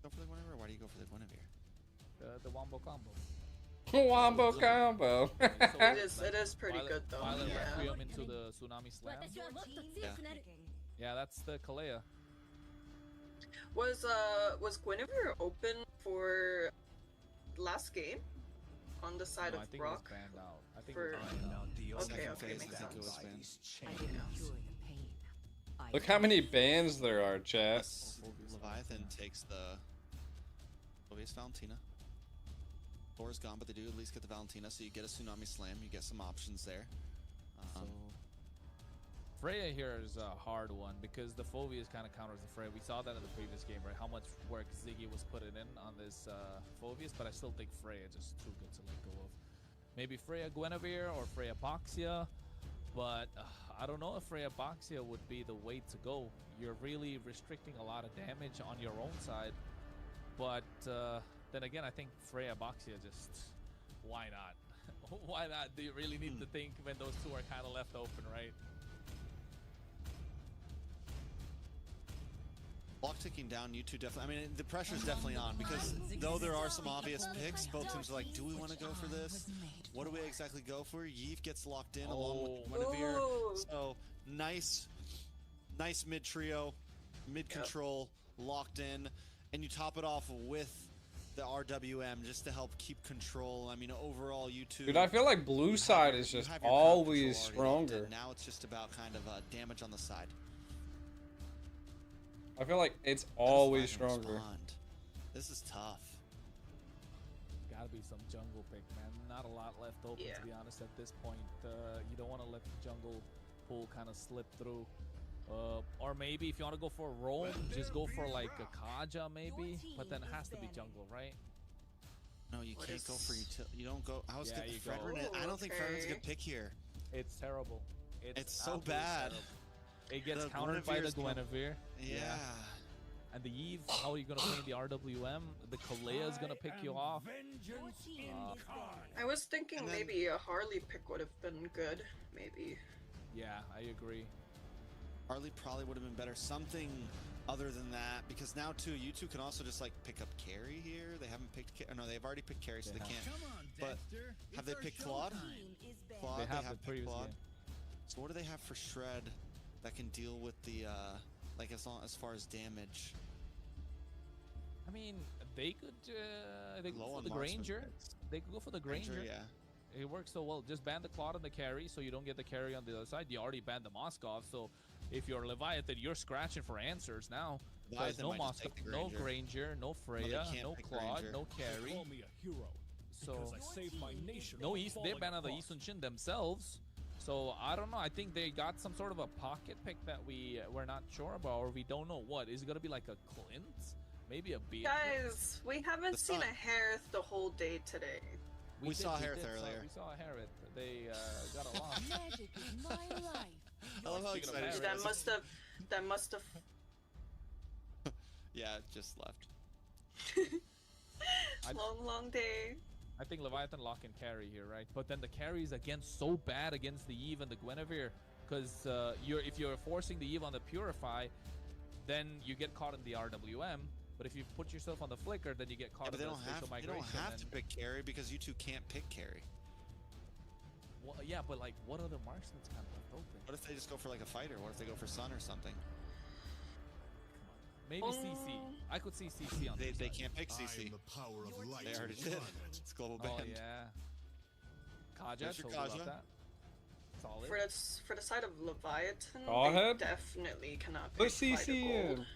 Go for the Guinevere, or why do you go for the Guinevere? The Wombo combo. Wombo combo. It is pretty good though. Violet Yeah. Requiem into the Tsunami Slam. Yeah, that's the Kalea. Was Guinevere open for last game on the side No, of I think Rock? it was banned out. I think for- it was banned out. Okay, Second phase, makes I think it sense. was banned. Look how many bans there are, chat. Yes, Leviathan takes the obvious Valentina. Thor's gone, but they do at least get the Valentina, so you get a Tsunami Slam, you get some options there. Freya here is a hard one because the Phobius kind of counters the Freya. We saw that in the previous game, right? How much work Ziggy was putting in on this Phobius, but I still think Freya just too good to let go of. Maybe Freya Guinevere or Freya Baxia, but I don't know if Freya Baxia would be the way to go. You're really restricting a lot of damage on your own side, but then again, I think Freya Baxia just, why not? Why not? Do you really need to think when those 2 are kind of left open, right? Block ticking down, U2 definitely. I mean, the pressure's definitely on because though there are some obvious picks, both teams are like, do we want to go for this? What do we exactly go for? Yves gets locked in along with Guinevere. So nice mid trio, mid control, locked in, and you top it off with the RWM just to help keep control. I mean, overall, U2. Dude, I feel like blue side is just always stronger. Now it's just about kind of damage on the side. I feel like it's always stronger. This is tough. Gotta be some jungle pick, man. Not a lot left open, to be honest, at this point. You don't want to let the jungle pool kind of slip through. Or maybe if you want to go for a roam, just go for like a Kaja maybe. But then it has to be jungle, right? No, you What can't go for is- utility. You don't go. I was Yeah, getting you go. Fredrin. I don't think Fredrin's a Okay. good pick here. It's terrible. It's so absolutely bad. terrible. It gets The countered by the Guinevere's gonna- Guinevere. Yeah. And the Eve, how are you going to play in the RWM? The Kalea is going to pick you off. Your team is banned. I was thinking And then- maybe a Harley pick would have been good. Maybe. Yeah, I agree. Harley probably would have been better. Something other than that, because now too, you two can also just like pick up carry here. They haven't picked. No, they've already picked carry, so they They can't. Come on, But Dexter. have they It's our picked Claude? showtime. Team is banned. Claude, They have the picked previous Claude. game. So what do they have for Shred that can deal with the like as far as damage? I mean, they could Low go for on the marksman Granger. picks. They could go for the Granger. Yeah. It works so well. Just ban the Claude on the carry, so you don't get the carry on the other side. You already banned the Moskov, so if you're Leviathan, you're scratching for answers now. There's Leviathan no might just take Moskov, the no Granger. Granger, no Freya, can't no pick Claude, Granger. no carry. Call me a hero. So Because I saved my nation. no from East. They falling banned the apart. Eastern Shin themselves. So I don't know. I think they got some sort of a pocket pick that we're not sure about, or we don't know what. Is it gonna be like a Clint? Maybe a Beatrix? Guys, we haven't The seen sun. a Harith the whole day today. We saw Harith saw- earlier. We saw Harith. They got a loss. Magic is my life. I love how Speaking of excited she Harith, was. That must have. Yeah, it just left. I- long day. I think Leviathan lock and carry here, right? But then the carry is again so bad against the Eve and the Guinevere, because if you're forcing the Eve on the Purify, then you get caught in the RWM. But if you put yourself on the Flicker, then you get Yeah, caught but in they the don't spatial have. They migration. don't have to and- pick carry because you two can't pick carry. Well, yeah, but like, what other marksman's kind of left open? What if they just go for like a fighter? What if they go for Sun or something? Maybe CC. I could see CC on They this side. can't pick I CC. am the power of light. They already and did. climate. It's global Oh banned. yeah. Kaja, There's your told you about Kaja. that. Solid. For the side of Leviathan, Go they ahead. definitely cannot Put pick Fight CC of Gold. in.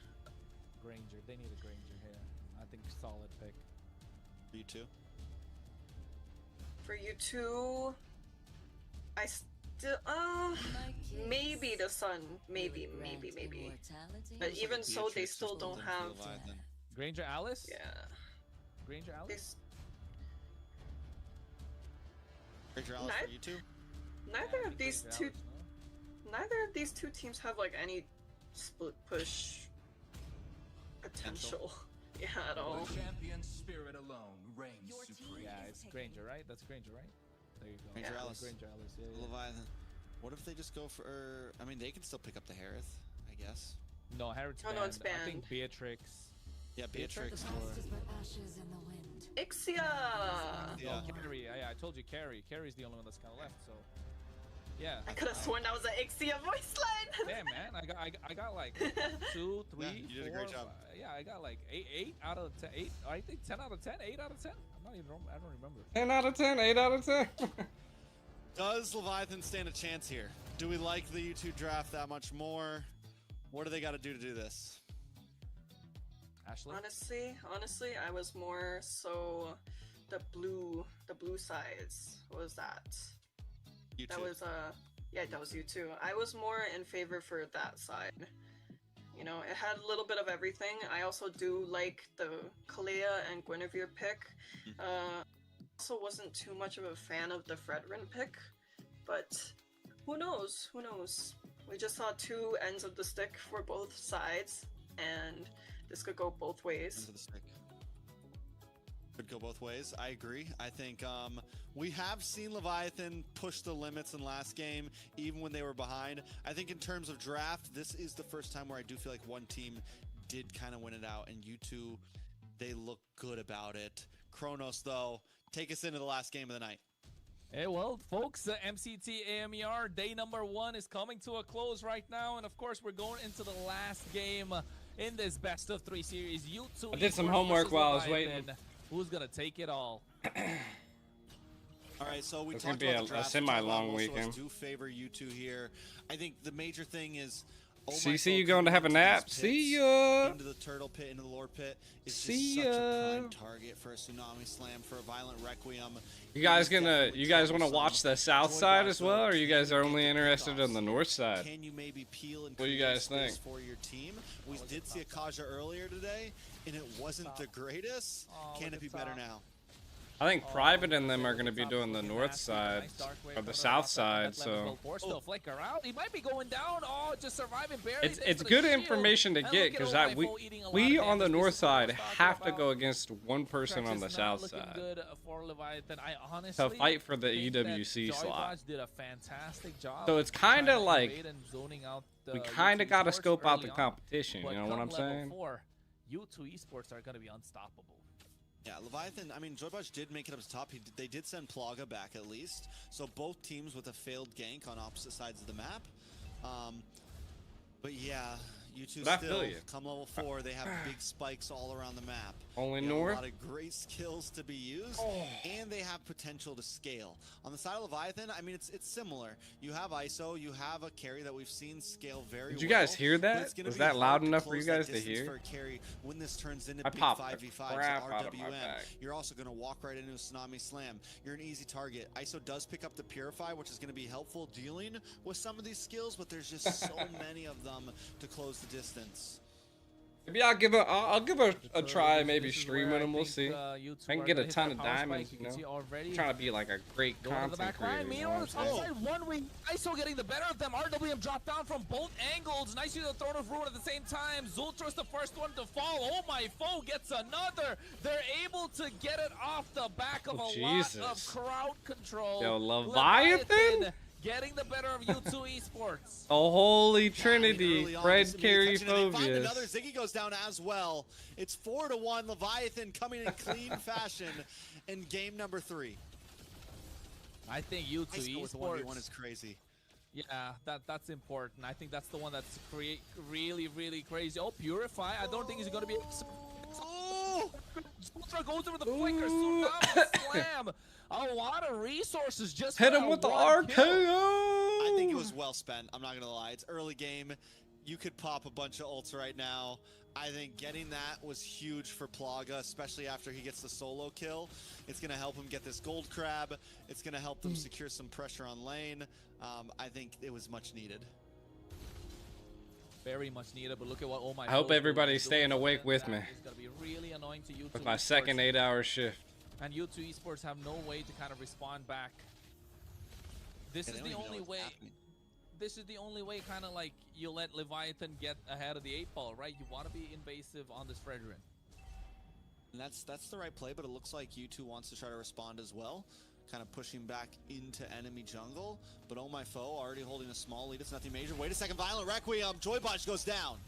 Granger. They need a Granger here. I think solid pick. You two. For you two, I still My kids maybe the Sun, maybe. will grant immortality. But even so, they Beatrix or still don't something for have. Leviathan. Granger Alice. Yeah, Granger they, Alice. Ranger Alice for you two. neither I of think these Granger two, Alice, no? neither of these two teams have like any split push potential. Yeah, at all. Champion spirit alone reigns Your team supreme. Yeah, is it's picking. Granger, right? That's Granger, right? There you go. Granger Yeah, Alice. Granger Alice. Yeah, yeah. Leviathan. What if they just go for? I mean, they can still pick up the Harith, I guess. No, Harrod's Oh, no, it's I think banned. Beatrix. Yeah, Beatrix. Past is but ashes in the wind. Ixia! Yeah. No, Carry. Yeah, I told you Carry. Carry's the only one that's kind of left. So, yeah. I could have sworn that was an Ixia voice line. Damn, man. I got like 2, 3, you did a great 4, job. Yeah, I got like 8 out of 10. 8. I think 10 out of 10. 8 out of 10. I'm not even. I don't remember. 10 out of 10, 8 out of 10. Does Leviathan stand a chance here? Do we like the U2 draft that much more? What do they got to do this? Ashley. Honestly, I was more so the blue sides. What was that? U2. That was yeah, that was you too. I was more in favor for that side. You know, it had a little bit of everything. I also do like the Kalea and Guinevere pick. Also wasn't too much of a fan of the Fredrin pick, but who knows? Who knows? We just saw two ends of the stick for both sides, and this could go both ways. Ends of the stick. Could go both ways. I agree. I think we have seen Leviathan push the limits in last game, even when they were behind. I think in terms of draft, this is the first time where I do feel like one team did kind of win it out, and U2, they look good about it. Kronos, though, take us into the last game of the night. Hey, well, folks, MCT AMER day number 1 is coming to a close right now, and of course, we're going into the last game in this best of 3 series. U2 I did some esports homework versus while I was Leviathan. waiting. Who's gonna take it all? All right, so we It's talked gonna be about a the draft. semi-long Most of us weekend. do favor U2 here. I think the major thing is CC, you going to have a nap? See ya. Into the turtle pit, into the lord pit. Is See just such ya. a prime target for a tsunami slam, for a violent requiem. You guys want to watch the south side as well, or you guys are only interested in the north side? Can you maybe peel and What do you guys think? for your team? We did see a Kaja earlier today, and it wasn't the greatest. Can it be better now? I think Private and them are going to be doing the north side or the south side, so Still flicker out. He might be going down. Oh, just surviving barely. it's good information to get because we on the north side have to go against one person on the south side to fight for the EWC slot. Did a fantastic job. So it's kind of like we we kind of got to scope out the competition. You know what I'm saying? U2 esports are going to be unstoppable. Yeah, Leviathan, I mean, Joybotch did make it up to top. They did send Plaga back at least. So both teams with a failed gank on opposite sides of the map. But yeah, U2 still come level 4. They have big spikes all around the map. Only north? A lot of great skills to be used, and they have potential to scale. On the side of Leviathan, I mean, it's similar. You have ISO, you have a carry that we've seen scale very well. Did you guys hear that? Was that loud enough for you guys to hear? For a carry when this turns into I big popped 5v5s, RWM. You're also going to walk right into a Tsunami Slam. You're an easy target. ISO does pick up the Purify, which is going to be helpful dealing with some of these skills, but there's just so many of them to close the distance. Maybe I'll give a try, maybe streaming them. We'll see. I can get a ton of diamonds, you know. I'm trying to be like a great content creator. You know what I'm saying? One wing, ISO getting the better of them. RWM dropped down from both angles. Nice use of Throne of Ruin at the same time. Zultra's the first one to fall. Oh my foe gets another. They're able to get it off the back of a lot of crowd control. Yo, Leviathan? Getting the better of U2 esports. Oh, holy trinity. Fred carry phobia. Another Ziggy goes down as well. It's 4-1. Leviathan coming in clean fashion in game number 3. I think U2 esports 1v1 is crazy. Yeah, that's important. I think that's the one that's really crazy. Oh, Purify. I don't think he's going to be. Zultra goes over the flicker. Tsunami Slam. A lot of resources just hit him with the RKO. I think it was well spent. I'm not gonna lie. It's early game. You could pop a bunch of ults right now. I think getting that was huge for Plaga, especially after he gets the solo kill. It's gonna help him get this gold crab. It's gonna help them secure some pressure on lane. I think it was much needed. Very much needed, but look at what I hope everybody's staying awake with me. It's gonna be really annoying to U2 with my esports. second 8-hour shift. And U2 esports have no way to kind of respond back. This is the only way. This is the only way, kind of like you let Leviathan get ahead of the 8-ball, right? You want to be invasive on this Fredrin. And that's the right play, but it looks like U2 wants to try to respond as well. Kind of pushing back into enemy jungle. But oh my foe, already holding a small lead. It's nothing major. Wait a second, Violent Requiem. Joybotch goes down.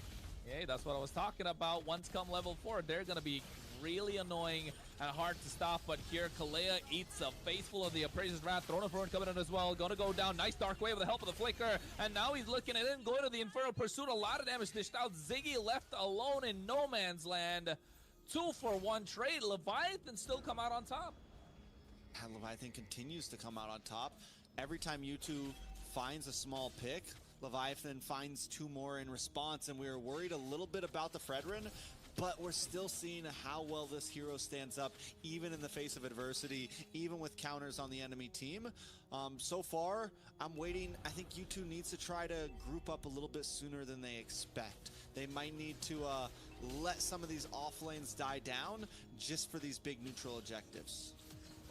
Yeah, that's what I was talking about. Once come level 4, they're going to be really annoying and hard to stop, but here Kalea eats a face full of the Appraiser's Wrath. Throne of Ruin coming in as well. Gonna go down. Nice Dark Wave with the help of the Flicker, and now he's looking at it, going to the Infernal Pursuit. A lot of damage dished out. Ziggy left alone in no man's land. 2-for-1 trade. Leviathan still come out on top. And Leviathan continues to come out on top. Every time U2 finds a small pick, Leviathan finds 2 more in response, and we were worried a little bit about the Fredrin, but we're still seeing how well this hero stands up, even in the face of adversity, even with counters on the enemy team. So far, I'm waiting. I think U2 needs to try to group up a little bit sooner than they expect. They might need to let some of these off lanes die down just for these big neutral objectives.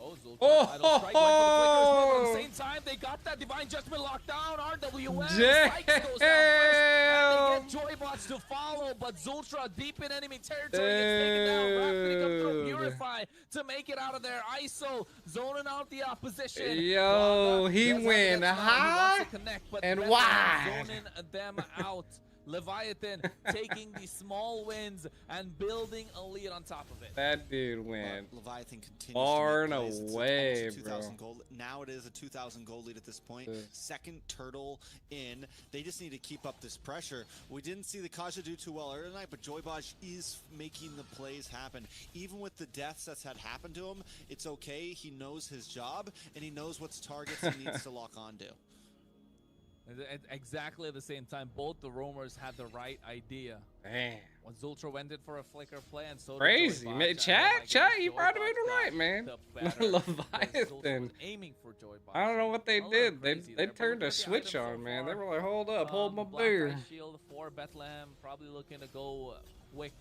Oh, Zultra, idle strike, went for the flicker as well, but at the same time, they got that Divine Judgment locked down. RWM, Spikes goes down first, and they get Joybotch to follow, but Zultra deep in enemy territory gets taken down. Wrath gonna come through, Purify to make it out of there. ISO zoning out the opposition. Yo, he went high and wide. Zoning them out. Leviathan taking the small wins and building a lead on top of it. That dude went Leviathan continues far to and make plays. away, It's bro. 2,000 gold. Now it is a 2,000 gold lead at this point. Second turtle in. They just need to keep up this pressure. We didn't see the Kaja do too well earlier tonight, but Joybotch is making the plays happen. Even with the deaths that's had happened to him, it's okay. He knows his job, and he knows what targets he needs to lock onto. Exactly at the same time, both the roamers had the right idea. Man. When Zultra went in for a flicker play, and so did Crazy, Joybot, man. and oh Chat, my chat, goodness, you brought Joybot it got right, man. the better, because Zultra Leviathan. was aiming for Joybot. I don't know what they A little did. They crazy there, but turned look a at the switch items so on, man. They far. were like, hold up, hold my Black beer. Ice Shield for Bethlehem, probably looking to go quick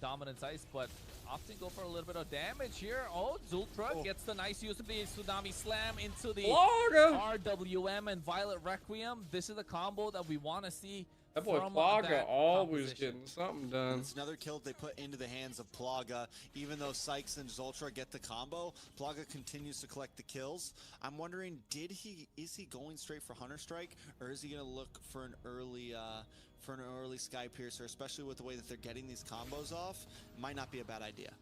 dominance ice, but often go for a little bit of damage here. Oh, Zultra gets the nice use of the Tsunami Slam into the Plaga. RWM and Violet Requiem. This is the combo that we want to see. That boy from Plaga that always composition. getting something done. It's another kill they put into the hands of Plaga. Even though Sykes and Zultra get the combo, Plaga continues to collect the kills. I'm wondering, is he going straight for Hunter Strike, or is he going to look for an early Sky Piercer, especially with the way that they're getting these combos off? Might not be a bad idea.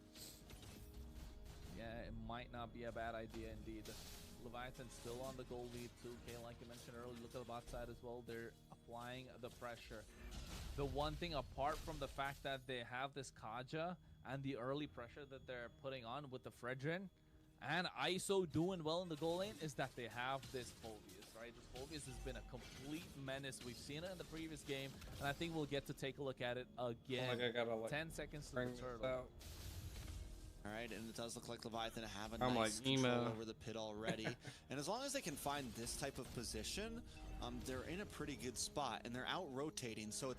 Yeah, it might not be a bad idea indeed. Leviathan still on the goal lead too. Okay, like you mentioned earlier, look at the bot side as well. They're applying the pressure. The one thing, apart from the fact that they have this Kaja and the early pressure that they're putting on with the Fredrin and ISO doing well in the goal lane, is that they have this Phobius, right? This Phobius has been a complete menace. We've seen it in the previous game, and I think we'll get to take a look at it again. Like I gotta, like, 10 seconds to bring the this turtle. out. All right, and it does look like Leviathan have a I'm nice like control emo. over the pit already. And as long as they can find this type of position, they're in a pretty good spot, and they're out rotating. So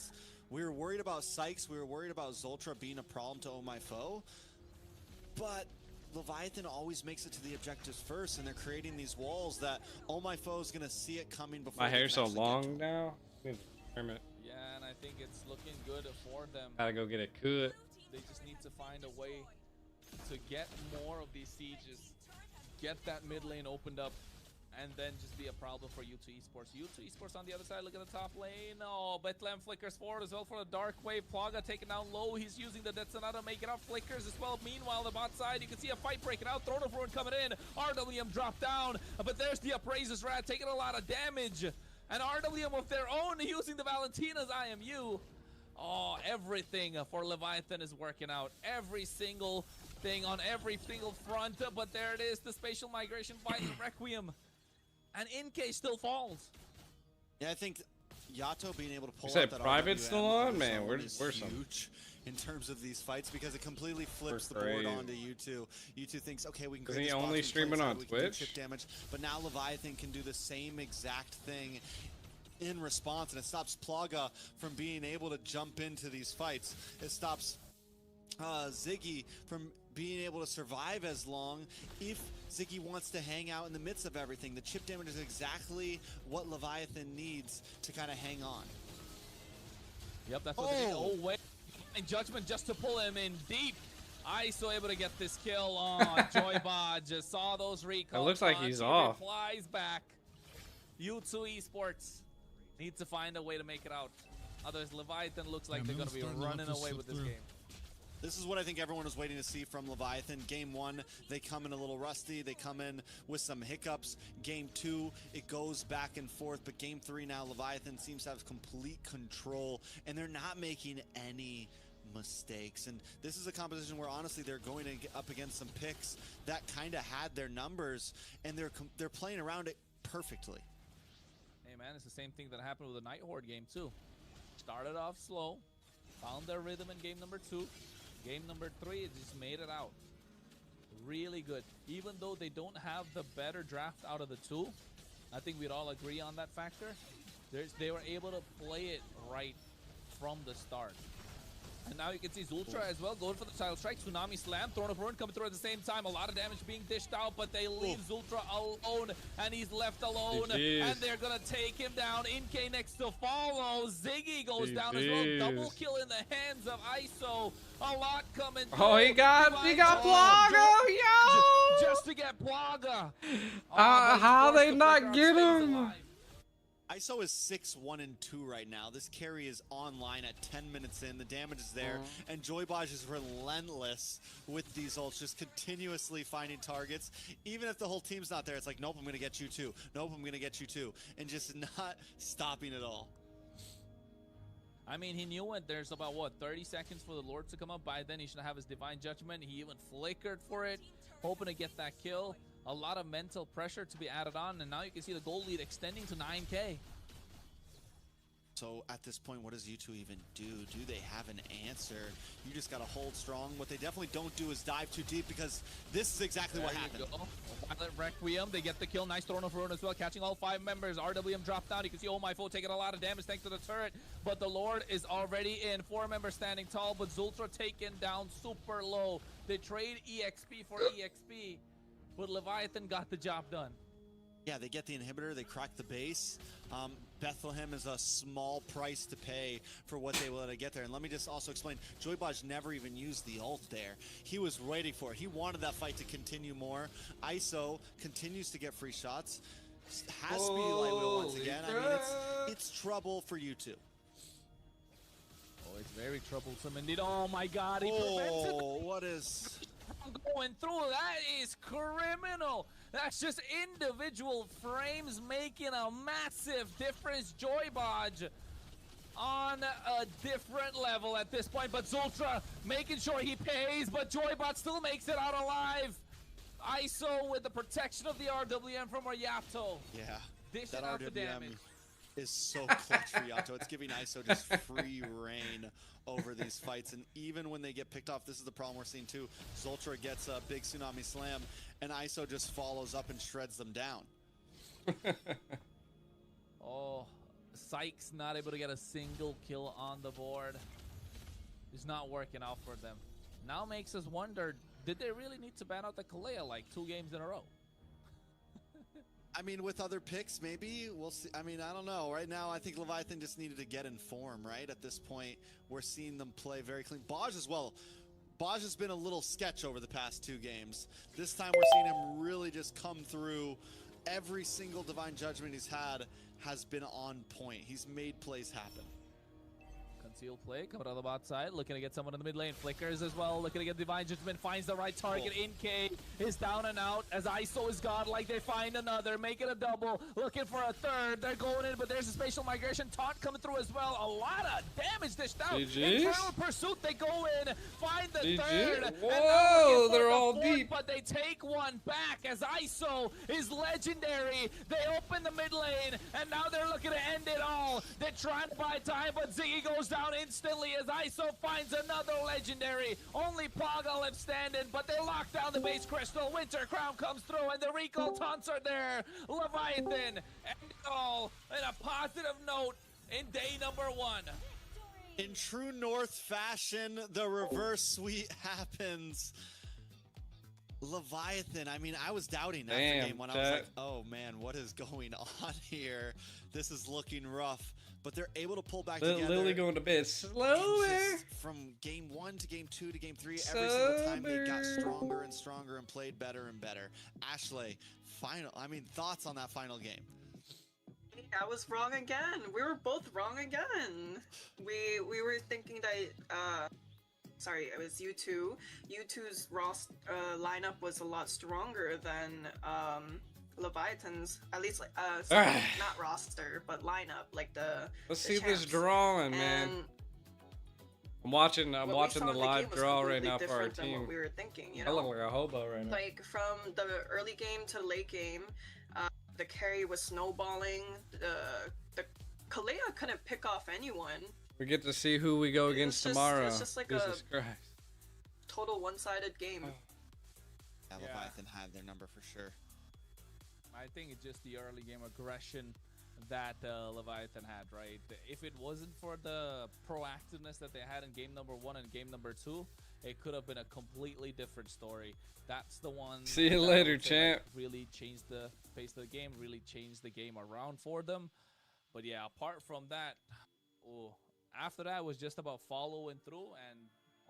we were worried about Sykes, we were worried about Zultra being a problem to Oh My Foe, but Leviathan always makes it to the objectives first, and they're creating these walls that Oh My Foe is going to see it coming before My they hair's can so actually get to long it. now. I need to trim it. Yeah, and I think it's looking good for them. Gotta go get it cut. They just need to find a way to get more of these sieges, get that mid lane opened up, and then just be a problem for U2 Esports. U2 Esports on the other side, look at the top lane. Oh, Bethlehem flickers forward as well for the Dark Wave. Plaga taken down low. He's using the Detonata to make it up. Flickers as well. Meanwhile, the bot side, you can see a fight breaking out. Throne of Ruin coming in. RWM dropped down, but there's the Upraiser's Rat taking a lot of damage. And RWM of their own using the Valentina's IMU. Oh, everything for Leviathan is working out. Every single thing on every single front, but there it is, the spatial migration by Requiem. And ENG still falls. Yeah, I think Yato being able to pull You said out that private's RWM still on? zone Man, we're is some. huge in terms of these fights, because it completely flips the We're board crazy. onto U2. U2 thinks, okay, we can Is create he this box, only we can play streaming inside, on we can do Twitch? chip damage, but now Leviathan can do the same exact thing in response, and it stops Plaga from being able to jump into these fights. It stops Ziggy from being able to survive as long if Ziggy wants to hang out in the midst of everything. The chip damage is exactly what Leviathan needs to kind of hang on. Yep, that's what they need. Oh, wait. And Judgment just to pull him in deep. ISO able to get this kill on Joybot. Just saw those recalls. It looks like he's off. Replies back. U2 Esports needs to find a way to make it out. Otherwise, Leviathan looks like they're going to be running away with this game. This is what I think everyone was waiting to see from Leviathan. Game 1, they come in a little rusty. They come in with some hiccups. Game 2, it goes back and forth. But Game 3 now, Leviathan seems to have complete control, and they're not making any mistakes. And this is a composition where honestly they're going to get up against some picks that kind of had their numbers, and they're playing around it perfectly. Hey man, it's the same thing that happened with the Night Horde game too. Started off slow, found their rhythm in game number 2. Game number 3, it just made it out. Really good. Even though they don't have the better draft out of the two, I think we'd all agree on that factor. They were able to play it right from the start. And now you can see Zultra as well going for the Child Strike. Tsunami Slam, Throne of Ruin coming through at the same time. A lot of damage being dished out, but they leave Zultra alone, and he's left alone. And they're going to take him down. ENG next to follow. Ziggy goes down as well. Double kill in the hands of ISO. A lot coming through. Oh, he got Plaga, yo! Just to get Plaga. How they not get him? ISO is 6-1-2 right now. This carry is online at 10 minutes in. The damage is there. And Joybaj is relentless with these ults, just continuously finding targets. Even if the whole team's not there, it's like, nope, I'm going to get you too. Nope, I'm going to get you too. And just not stopping at all. I mean, he knew it. There's about, what, 30 seconds for the Lord to come up. By then, he should have his Divine Judgment. He even flickered for it, hoping to get that kill. A lot of mental pressure to be added on, and now you can see the goal lead extending to 9K. So at this point, what does U2 even do? Do they have an answer? You just gotta hold strong. What they definitely don't do is dive too deep, because this is exactly what happened. Violet Requiem, they get the kill. Nice Throne of Ruin as well, catching all 5 members. RWM dropped down. You can see Oh My Foe taking a lot of damage thanks to the turret, but the Lord is already in. 4 members standing tall, but Zultra taken down super low. They trade EXP for EXP, but Leviathan got the job done. Yeah, they get the inhibitor, they crack the base. Bethlehem is a small price to pay for what they were to get there. And let me just also explain, Joybaj never even used the ult there. He was waiting for it. He wanted that fight to continue more. ISO continues to get free shots. Has speedy light wheel once again. I mean, it's trouble for you two. Oh, it's very troublesome indeed. Oh my god, he prevents it. What is... going through? That is criminal. That's just individual frames making a massive difference. Joybaj on a different level at this point, but Zultra making sure he pays, but Joybot still makes it out alive. ISO with the protection of the RWM from Yato. Yeah, Dishing that out the RWM damage. is so clutch for Yato. It's giving ISO just free reign over these fights, and even when they get picked off, this is the problem we're seeing too. Zultra gets a big Tsunami Slam, and ISO just follows up and shreds them down. Oh, Sykes not able to get a single kill on the board. It's not working out for them. Now makes us wonder, did they really need to ban out the Kalea like 2 games in a row? I mean, with other picks, maybe we'll see. I mean, I don't know. Right now, I think Leviathan just needed to get in form, right? At this point, we're seeing them play very clean. Baj as well. Baj has been a little sketch over the past 2 games. This time, we're seeing him really just come through. Every single Divine Judgment he's had has been on point. He's made plays happen. Concealed play coming on the bot side, looking to get someone in the mid lane. Flickers as well, looking to get Divine Judgment, finds the right target. NK is down and out as ISO is godlike. They find another, make it a double, looking for a third. They're going in, but there's a spatial migration. Taunt coming through as well. A lot of damage dished out. Internal pursuit, they go in, find the third. Whoa, they're all deep. But they take one back as ISO is legendary. They open the mid lane, and now they're looking to end it all. They're trying to buy time, but Ziggy goes down instantly as ISO finds another legendary. Only Paga left standing, but they lock down the base crystal. Winter Crown comes through, and the recall taunts are there. Leviathan, and it all in a positive note in day number 1. In true North fashion, the reverse sweep happens. Leviathan, I mean, I was doubting after game 1. I was like, oh man, what is going on here? This is looking rough. But they're able to pull back together. Literally going to bed slower. From game 1 to game 2 to game 3, every single time they got stronger and stronger and played better and better. Ashley, thoughts on that final game? I was wrong again. We were both wrong again. We were thinking that sorry, it was U2. U2's lineup was a lot stronger than Leviathan's, at least not roster, but lineup, like the. Let's see this drawing, man. I'm watching the live draw right now for our team. What we were thinking, you I know. look like a hobo right now. Like from the early game to late game, the carry was snowballing. The Kalea couldn't pick off anyone. We get to see who we go against tomorrow. It's just like Jesus Christ. Total one-sided game. Yeah, Leviathan had their number for sure. I think it's just the early game aggression that Leviathan had, right? If it wasn't for the proactiveness that they had in game number 1 and game number 2, it could have been a completely different story. That's the one. See you later, champ. Really changed the pace of the game, really changed the game around for them. But yeah, apart from that, after that was just about following through, and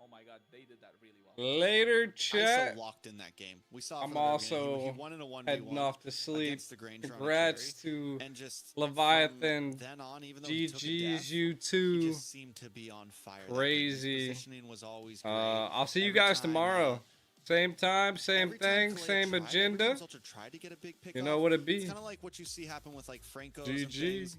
oh my god, they did that really well. Later, chat. ISO locked in that game. We saw. I'm also he won in a 1v1 heading off to sleep. Congrats to and just Leviathan. Then on, even though GG's U2. He just seemed to be on fire. Crazy. Positioning was always great. I'll see you guys tomorrow. Same time, same thing, same agenda. Tried to get a big pick you know what it be. It's kind of like what you see happen with like Franco's GG.